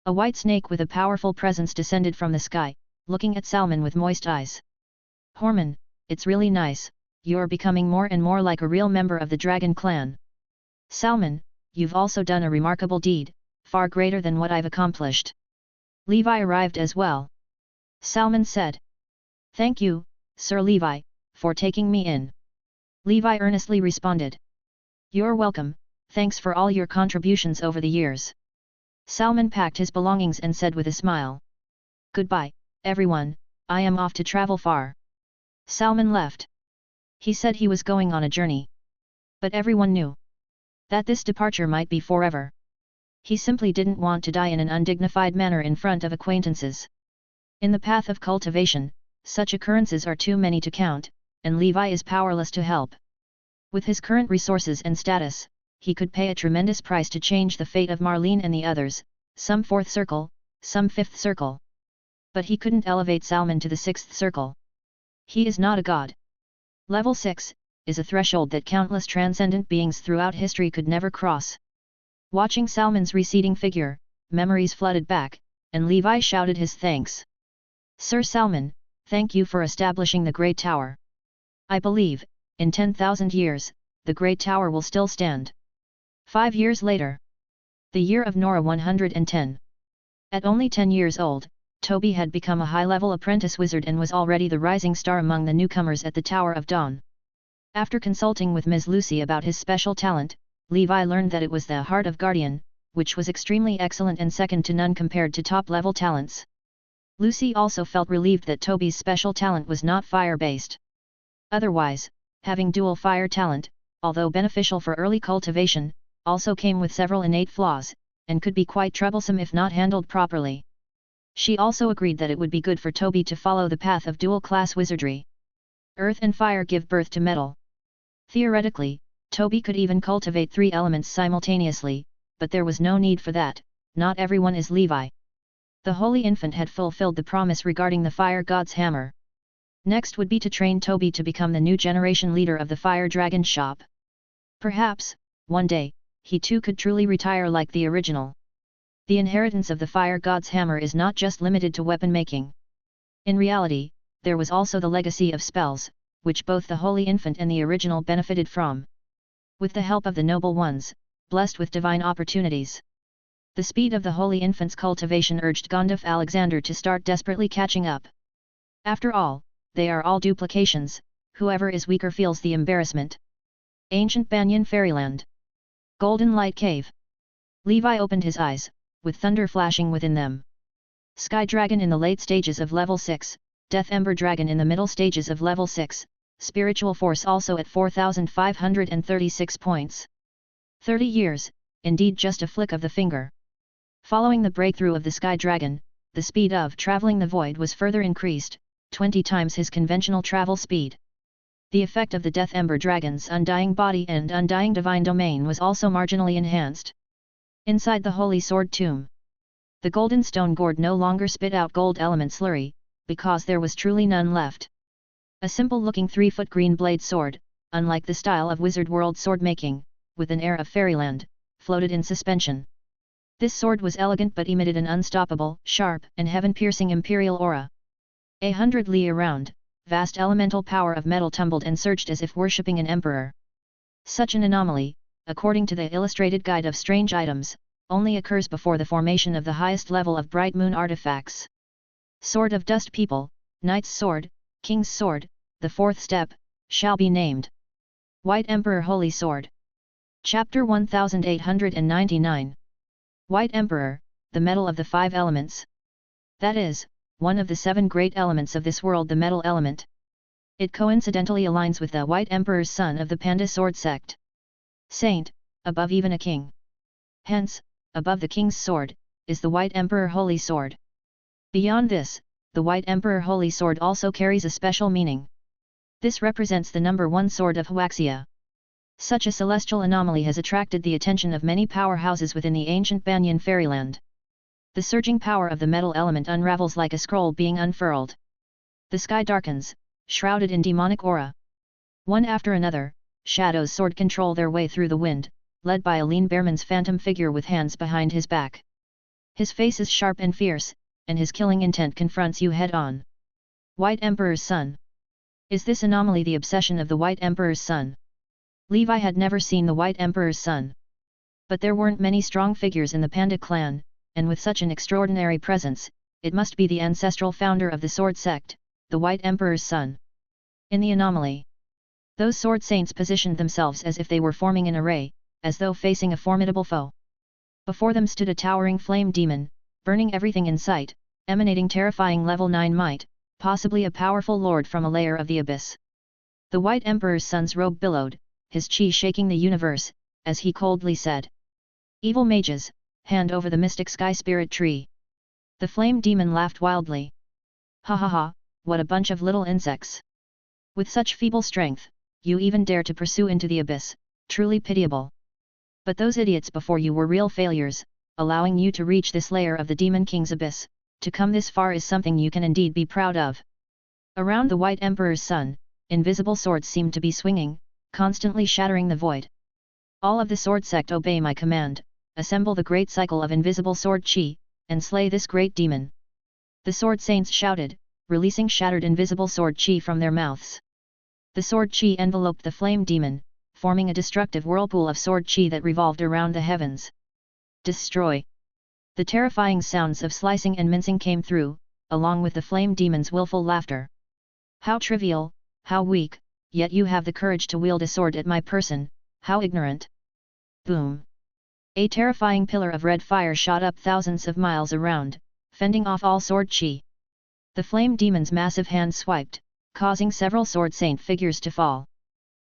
A white snake with a powerful presence descended from the sky, looking at Salmon with moist eyes. "Herman, it's really nice, you're becoming more and more like a real member of the Dragon Clan. Salmon, you've also done a remarkable deed, far greater than what I've accomplished." Levi arrived as well. Salmon said, "Thank you, Sir Levi, for taking me in." Levi earnestly responded, "You're welcome, thanks for all your contributions over the years." Salmon packed his belongings and said with a smile, "Goodbye, everyone, I am off to travel far." Salmon left. He said he was going on a journey. But everyone knew that this departure might be forever. He simply didn't want to die in an undignified manner in front of acquaintances. In the path of cultivation, such occurrences are too many to count, and Levi is powerless to help. With his current resources and status, he could pay a tremendous price to change the fate of Marlene and the others, some 4th circle, some 5th circle. But he couldn't elevate Salmon to the 6th circle. He is not a god. Level 6 is a threshold that countless transcendent beings throughout history could never cross. Watching Salmon's receding figure, memories flooded back, and Levi shouted his thanks. Sir Salmon, thank you for establishing the Great Tower. I believe, in 10,000 years, the Great Tower will still stand. 5 years later. The year of Nora 110. At only 10 years old, Toby had become a high-level apprentice wizard and was already the rising star among the newcomers at the Tower of Dawn. After consulting with Ms. Lucy about his special talent, Levi learned that it was the Heart of Guardian, which was extremely excellent and second to none compared to top-level talents. Lucy also felt relieved that Toby's special talent was not fire-based. Otherwise, having dual fire talent, although beneficial for early cultivation, also came with several innate flaws, and could be quite troublesome if not handled properly. She also agreed that it would be good for Toby to follow the path of dual-class wizardry. Earth and fire give birth to metal. Theoretically, Toby could even cultivate 3 elements simultaneously, but there was no need for that. Not everyone is Levi. The Holy Infant had fulfilled the promise regarding the fire god's hammer. Next would be to train Toby to become the new generation leader of the Fire Dragon shop. Perhaps, one day, he too could truly retire like the original. The inheritance of the fire god's hammer is not just limited to weapon making. In reality, there was also the legacy of spells, which both the Holy Infant and the original benefited from. With the help of the noble ones, blessed with divine opportunities. The speed of the Holy Infant's cultivation urged Gandalf Alexander to start desperately catching up. After all, they are all duplications, whoever is weaker feels the embarrassment. Ancient Banyan Fairyland. Golden Light Cave. Levi opened his eyes, with thunder flashing within them. Sky Dragon in the late stages of level 6, Death Ember Dragon in the middle stages of level 6, Spiritual Force also at 4,536 points. 30 years, indeed just a flick of the finger. Following the breakthrough of the Sky Dragon, the speed of traveling the void was further increased, 20 times his conventional travel speed. The effect of the Death Ember Dragon's undying body and undying divine domain was also marginally enhanced. Inside the Holy Sword Tomb. The golden stone gourd no longer spit out gold element slurry, because there was truly none left. A simple-looking 3-foot green blade sword, unlike the style of Wizard World sword making, with an air of fairyland, floated in suspension. This sword was elegant but emitted an unstoppable, sharp, and heaven-piercing imperial aura. 100 li around, vast elemental power of metal tumbled and surged as if worshipping an emperor. Such an anomaly, according to the illustrated guide of strange items, only occurs before the formation of the highest level of bright moon artifacts. Sword of Dust People, Knight's Sword, King's Sword, the 4th step, shall be named. White Emperor Holy Sword. Chapter 1899. White Emperor, the metal of the 5 elements. That is, one of the 7 great elements of this world, the metal element. It coincidentally aligns with the White Emperor's son of the Panda Sword sect. Saint, above even a king. Hence, above the king's sword, is the White Emperor Holy Sword. Beyond this, the White Emperor Holy Sword also carries a special meaning. This represents the number 1 sword of Huaxia. Such a celestial anomaly has attracted the attention of many powerhouses within the ancient Banyan Fairyland. The surging power of the metal element unravels like a scroll being unfurled. The sky darkens, shrouded in demonic aura. One after another, shadows sword control their way through the wind, led by a lean bearman's phantom figure with hands behind his back. His face is sharp and fierce, and his killing intent confronts you head-on. White Emperor's son. Is this anomaly the obsession of the White Emperor's son? Levi had never seen the White Emperor's son. But there weren't many strong figures in the Panda clan, and with such an extraordinary presence, it must be the ancestral founder of the sword sect, the White Emperor's son. In the anomaly, those sword saints positioned themselves as if they were forming an array, as though facing a formidable foe. Before them stood a towering flame demon, burning everything in sight, emanating terrifying level 9 might, possibly a powerful lord from a layer of the abyss. The White Emperor's son's robe billowed, his chi shaking the universe, as he coldly said, "Evil mages, hand over the mystic sky spirit tree." The flame demon laughed wildly. "Ha ha ha, what a bunch of little insects! With such feeble strength, you even dare to pursue into the abyss, truly pitiable. But those idiots before you were real failures, allowing you to reach this layer of the Demon King's abyss, To come this far is something you can indeed be proud of. Around the White Emperor's son, invisible swords seemed to be swinging, constantly shattering the void. All of the sword sect obey my command, assemble the great cycle of invisible sword chi, and slay this great demon. The sword saints shouted, releasing shattered invisible sword chi from their mouths. The sword chi enveloped the flame demon, forming a destructive whirlpool of sword chi that revolved around the heavens. Destroy! The terrifying sounds of slicing and mincing came through, along with the flame demon's willful laughter. How trivial, how weak, yet you have the courage to wield a sword at my person, how ignorant! Boom! A terrifying pillar of red fire shot up thousands of miles around, fending off all sword chi. The flame demon's massive hand swiped, causing several sword saint figures to fall.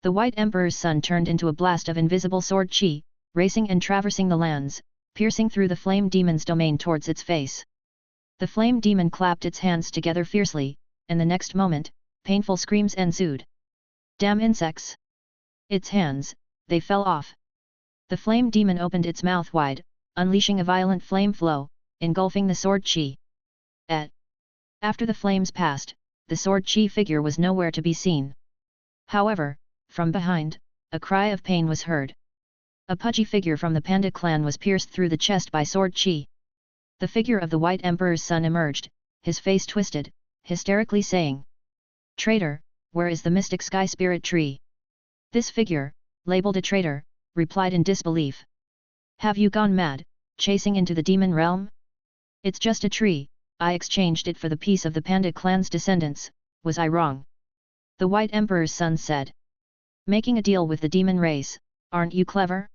The White Emperor's son turned into a blast of invisible sword chi, racing and traversing the lands, piercing through the flame demon's domain towards its face. The flame demon clapped its hands together fiercely, and the next moment, painful screams ensued. Damn insects! Its hands, they fell off. The flame demon opened its mouth wide, unleashing a violent flame flow, engulfing the sword chi. After the flames passed, the sword chi figure was nowhere to be seen. However, from behind, a cry of pain was heard. A pudgy figure from the Panda clan was pierced through the chest by sword chi. The figure of the White Emperor's son emerged, his face twisted, hysterically saying, "Traitor, where is the mystic sky spirit tree?" This figure, labeled a traitor, replied in disbelief. "Have you gone mad, chasing into the demon realm? It's just a tree, I exchanged it for the peace of the Panda clan's descendants, was I wrong?" The White Emperor's son said. "Making a deal with the demon race, aren't you clever?"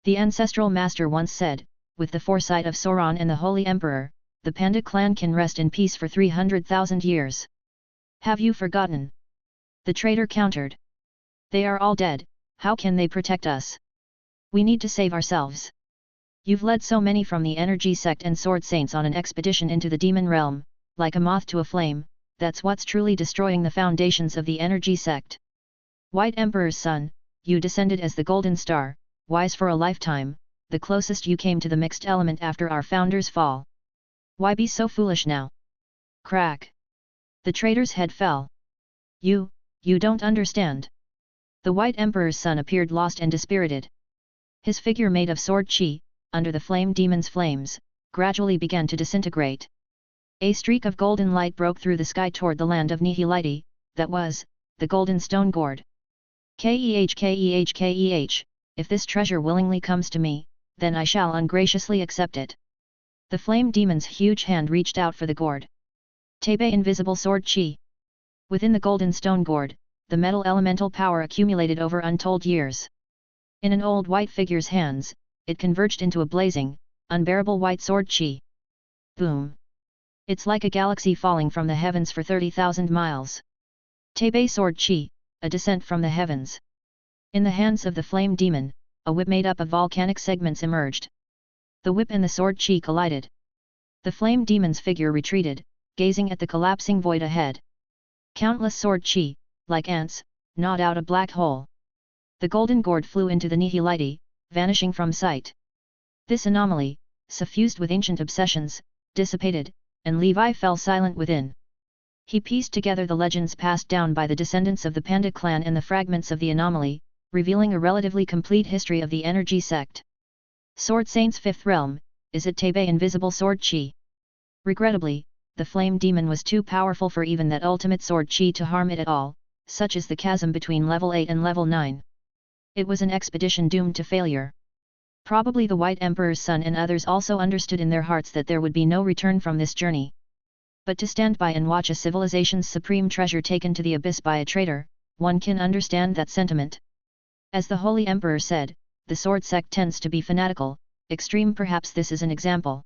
The ancestral master once said, "With the foresight of Sauron and the Holy Emperor, the Panda clan can rest in peace for 300,000 years. Have you forgotten?" The traitor countered. "They are all dead, how can they protect us? We need to save ourselves. You've led so many from the energy sect and sword saints on an expedition into the demon realm, like a moth to a flame, that's what's truly destroying the foundations of the energy sect. White Emperor's son, you descended as the golden star, wise for a lifetime, the closest you came to the mixed element after our founder's fall. Why be so foolish now?" Crack! The traitor's head fell. You don't understand." The White Emperor's son appeared lost and dispirited. His figure made of sword chi, under the flame demon's flames, gradually began to disintegrate. A streak of golden light broke through the sky toward the land of Nihility, that was, the golden stone gourd. Keh, if this treasure willingly comes to me, then I shall ungraciously accept it. The flame demon's huge hand reached out for the gourd. Tebe invisible sword chi. Within the golden stone gourd, the metal elemental power accumulated over untold years. In an old white figure's hands, it converged into a blazing, unbearable white sword chi. Boom! It's like a galaxy falling from the heavens for 30,000 miles. Tebe sword chi, a descent from the heavens. In the hands of the flame demon, a whip made up of volcanic segments emerged. The whip and the sword chi collided. The flame demon's figure retreated, gazing at the collapsing void ahead. Countless sword chi, like ants, gnawed out a black hole. The golden gourd flew into the Nihility, vanishing from sight. This anomaly, suffused with ancient obsessions, dissipated, and Levi fell silent within. He pieced together the legends passed down by the descendants of the Panda clan and the fragments of the anomaly, revealing a relatively complete history of the energy sect. Sword Saint's fifth realm, is it Tebe invisible sword chi? Regrettably, the flame demon was too powerful for even that ultimate sword chi to harm it at all, such is the chasm between level 8 and level 9. It was an expedition doomed to failure. Probably the White Emperor's son and others also understood in their hearts that there would be no return from this journey. But to stand by and watch a civilization's supreme treasure taken to the abyss by a traitor, one can understand that sentiment. As the Holy Emperor said, the sword sect tends to be fanatical, extreme. Perhaps this is an example.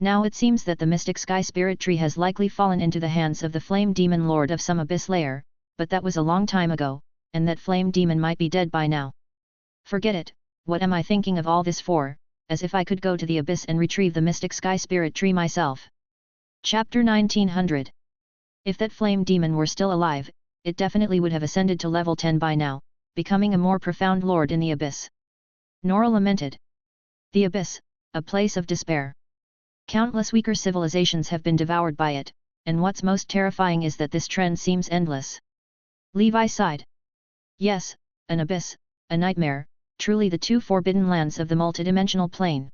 Now it seems that the mystic sky spirit tree has likely fallen into the hands of the flame demon lord of some abyss layer, but that was a long time ago, and that flame demon might be dead by now. Forget it, what am I thinking of all this for, as if I could go to the abyss and retrieve the mystic sky spirit tree myself. Chapter 1900. If that flame demon were still alive, it definitely would have ascended to level 10 by now, becoming a more profound lord in the abyss. Nora lamented. The abyss, a place of despair. Countless weaker civilizations have been devoured by it, and what's most terrifying is that this trend seems endless. Levi sighed. Yes, an abyss, a nightmare, truly the two forbidden lands of the multidimensional plane.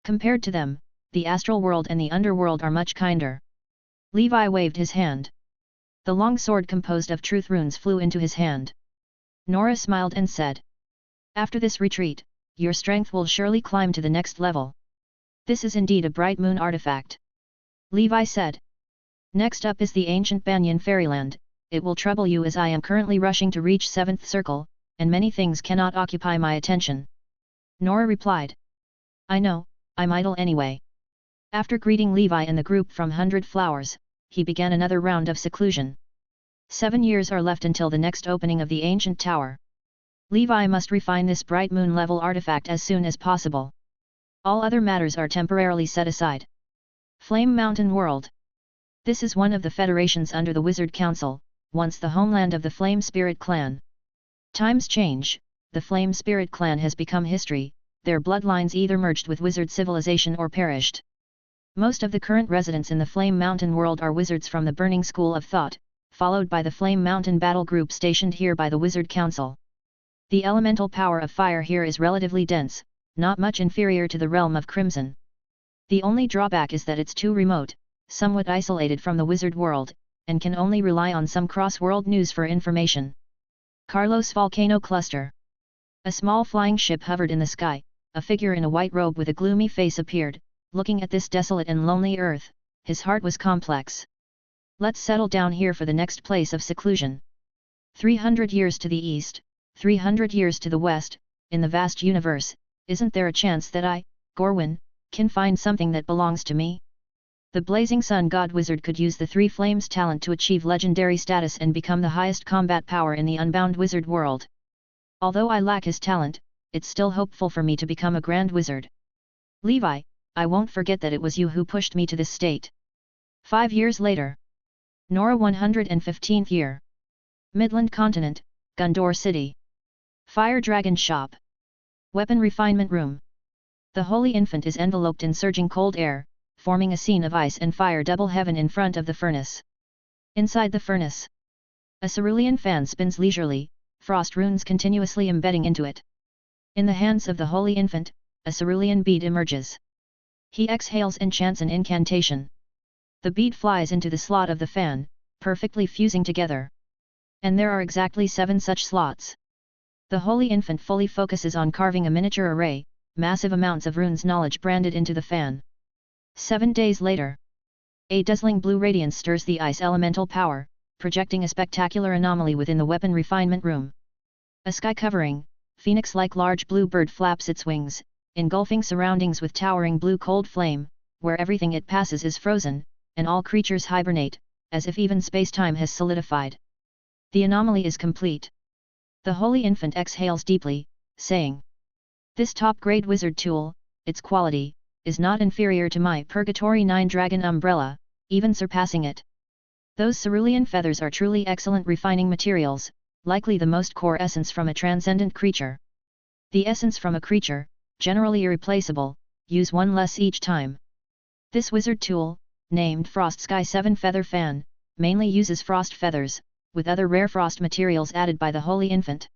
Compared to them, the astral world and the underworld are much kinder. Levi waved his hand. The long sword composed of truth runes flew into his hand. Nora smiled and said, "After this retreat, your strength will surely climb to the next level." "This is indeed a bright moon artifact," Levi said. "Next up is the ancient Banyan fairyland. It will trouble you as I am currently rushing to reach 7th circle, and many things cannot occupy my attention." Nora replied. "I know, I'm idle anyway." After greeting Levi and the group from 100 Flowers, he began another round of seclusion. 7 years are left until the next opening of the ancient tower. Levi must refine this bright moon level artifact as soon as possible. All other matters are temporarily set aside. Flame Mountain World. This is one of the federations under the Wizard Council, once the homeland of the Flame Spirit clan. Times change, the Flame Spirit clan has become history, their bloodlines either merged with wizard civilization or perished. Most of the current residents in the Flame Mountain world are wizards from the Burning School of Thought, followed by the Flame Mountain battle group stationed here by the Wizard Council. The elemental power of fire here is relatively dense, not much inferior to the realm of Crimson. The only drawback is that it's too remote, somewhat isolated from the wizard world, and can only rely on some cross-world news for information. Carlos Volcano Cluster. A small flying ship hovered in the sky, a figure in a white robe with a gloomy face appeared. Looking at this desolate and lonely earth, his heart was complex. "Let's settle down here for the next place of seclusion. 300 years to the east, 300 years to the west, in the vast universe, isn't there a chance that I, Gorwin, can find something that belongs to me?" The Blazing Sun God Wizard could use the Three Flames talent to achieve legendary status and become the highest combat power in the Unbound Wizard world. Although I lack his talent, it's still hopeful for me to become a Grand Wizard. Levi, I won't forget that it was you who pushed me to this state. 5 years later. Nora 115th year. Midland Continent, Gundor City. Fire Dragon Shop. Weapon Refinement Room. The Holy Infant is enveloped in surging cold air, forming a scene of ice and fire double heaven in front of the furnace. Inside the furnace, a cerulean fan spins leisurely, frost runes continuously embedding into it. In the hands of the Holy Infant, a cerulean bead emerges. He exhales and chants an incantation. The bead flies into the slot of the fan, perfectly fusing together. And there are exactly 7 such slots. The Holy Infant fully focuses on carving a miniature array, massive amounts of runes knowledge branded into the fan. 7 days later. A dazzling blue radiance stirs the ice elemental power, projecting a spectacular anomaly within the weapon refinement room. A sky covering, phoenix-like large blue bird flaps its wings, engulfing surroundings with towering blue cold flame, where everything it passes is frozen, and all creatures hibernate, as if even space-time has solidified. The anomaly is complete. The Holy Infant exhales deeply, saying, "This top-grade wizard tool, its quality, is not inferior to my Purgatory 9 Dragon Umbrella, even surpassing it. Those cerulean feathers are truly excellent refining materials, likely the most core essence from a transcendent creature. The essence from a creature, generally irreplaceable, use 1 less each time. This wizard tool, named Frost Sky 7 Feather Fan, mainly uses frost feathers, with other rare frost materials added by the Holy Infant.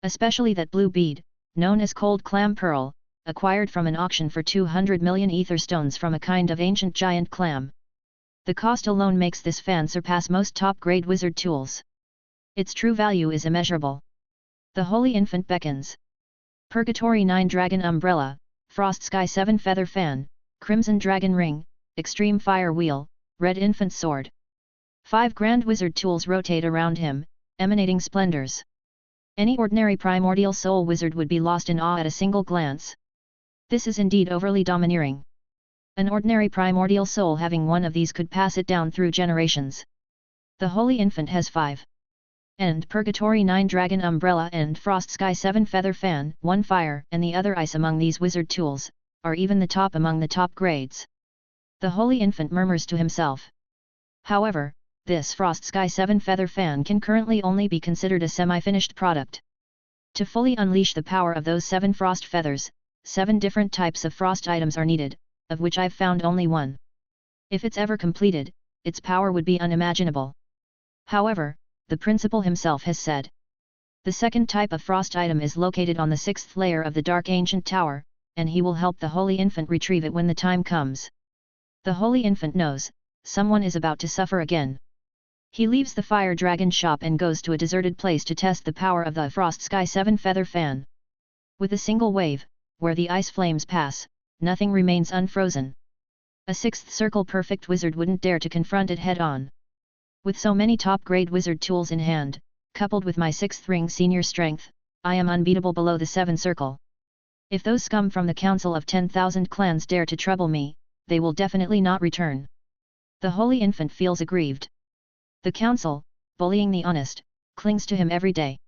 Especially that blue bead, known as Cold Clam Pearl, acquired from an auction for 200 million ether stones from a kind of ancient giant clam. The cost alone makes this fan surpass most top-grade wizard tools. Its true value is immeasurable." The Holy Infant beckons. Purgatory 9 Dragon Umbrella, Frost Sky 7 Feather Fan, Crimson Dragon Ring, Extreme Fire Wheel, Red Infant Sword. 5 grand wizard tools rotate around him, emanating splendors. Any ordinary primordial soul wizard would be lost in awe at a single glance. This is indeed overly domineering. An ordinary primordial soul having one of these could pass it down through generations. The Holy Infant has 5. And Purgatory 9 Dragon Umbrella and Frost Sky 7 Feather Fan, 1 fire and the other ice among these wizard tools, are even the top among the top grades. The Holy Infant murmurs to himself. However, this Frost Sky 7 Feather Fan can currently only be considered a semi-finished product. To fully unleash the power of those 7 frost feathers, 7 different types of frost items are needed, of which I've found only one. If it's ever completed, its power would be unimaginable. However, the principal himself has said. The second type of frost item is located on the 6th layer of the Dark Ancient Tower, and he will help the Holy Infant retrieve it when the time comes. The Holy Infant knows, someone is about to suffer again. He leaves the Fire Dragon shop and goes to a deserted place to test the power of the Frost Sky 7 Feather Fan. With a single wave, where the ice flames pass, nothing remains unfrozen. A 6th circle perfect wizard wouldn't dare to confront it head-on. With so many top-grade wizard tools in hand, coupled with my 6th ring senior strength, I am unbeatable below the 7 circle. If those scum from the Council of 10,000 clans dare to trouble me, they will definitely not return. The Holy Infant feels aggrieved. The Council, bullying the honest, clings to him every day.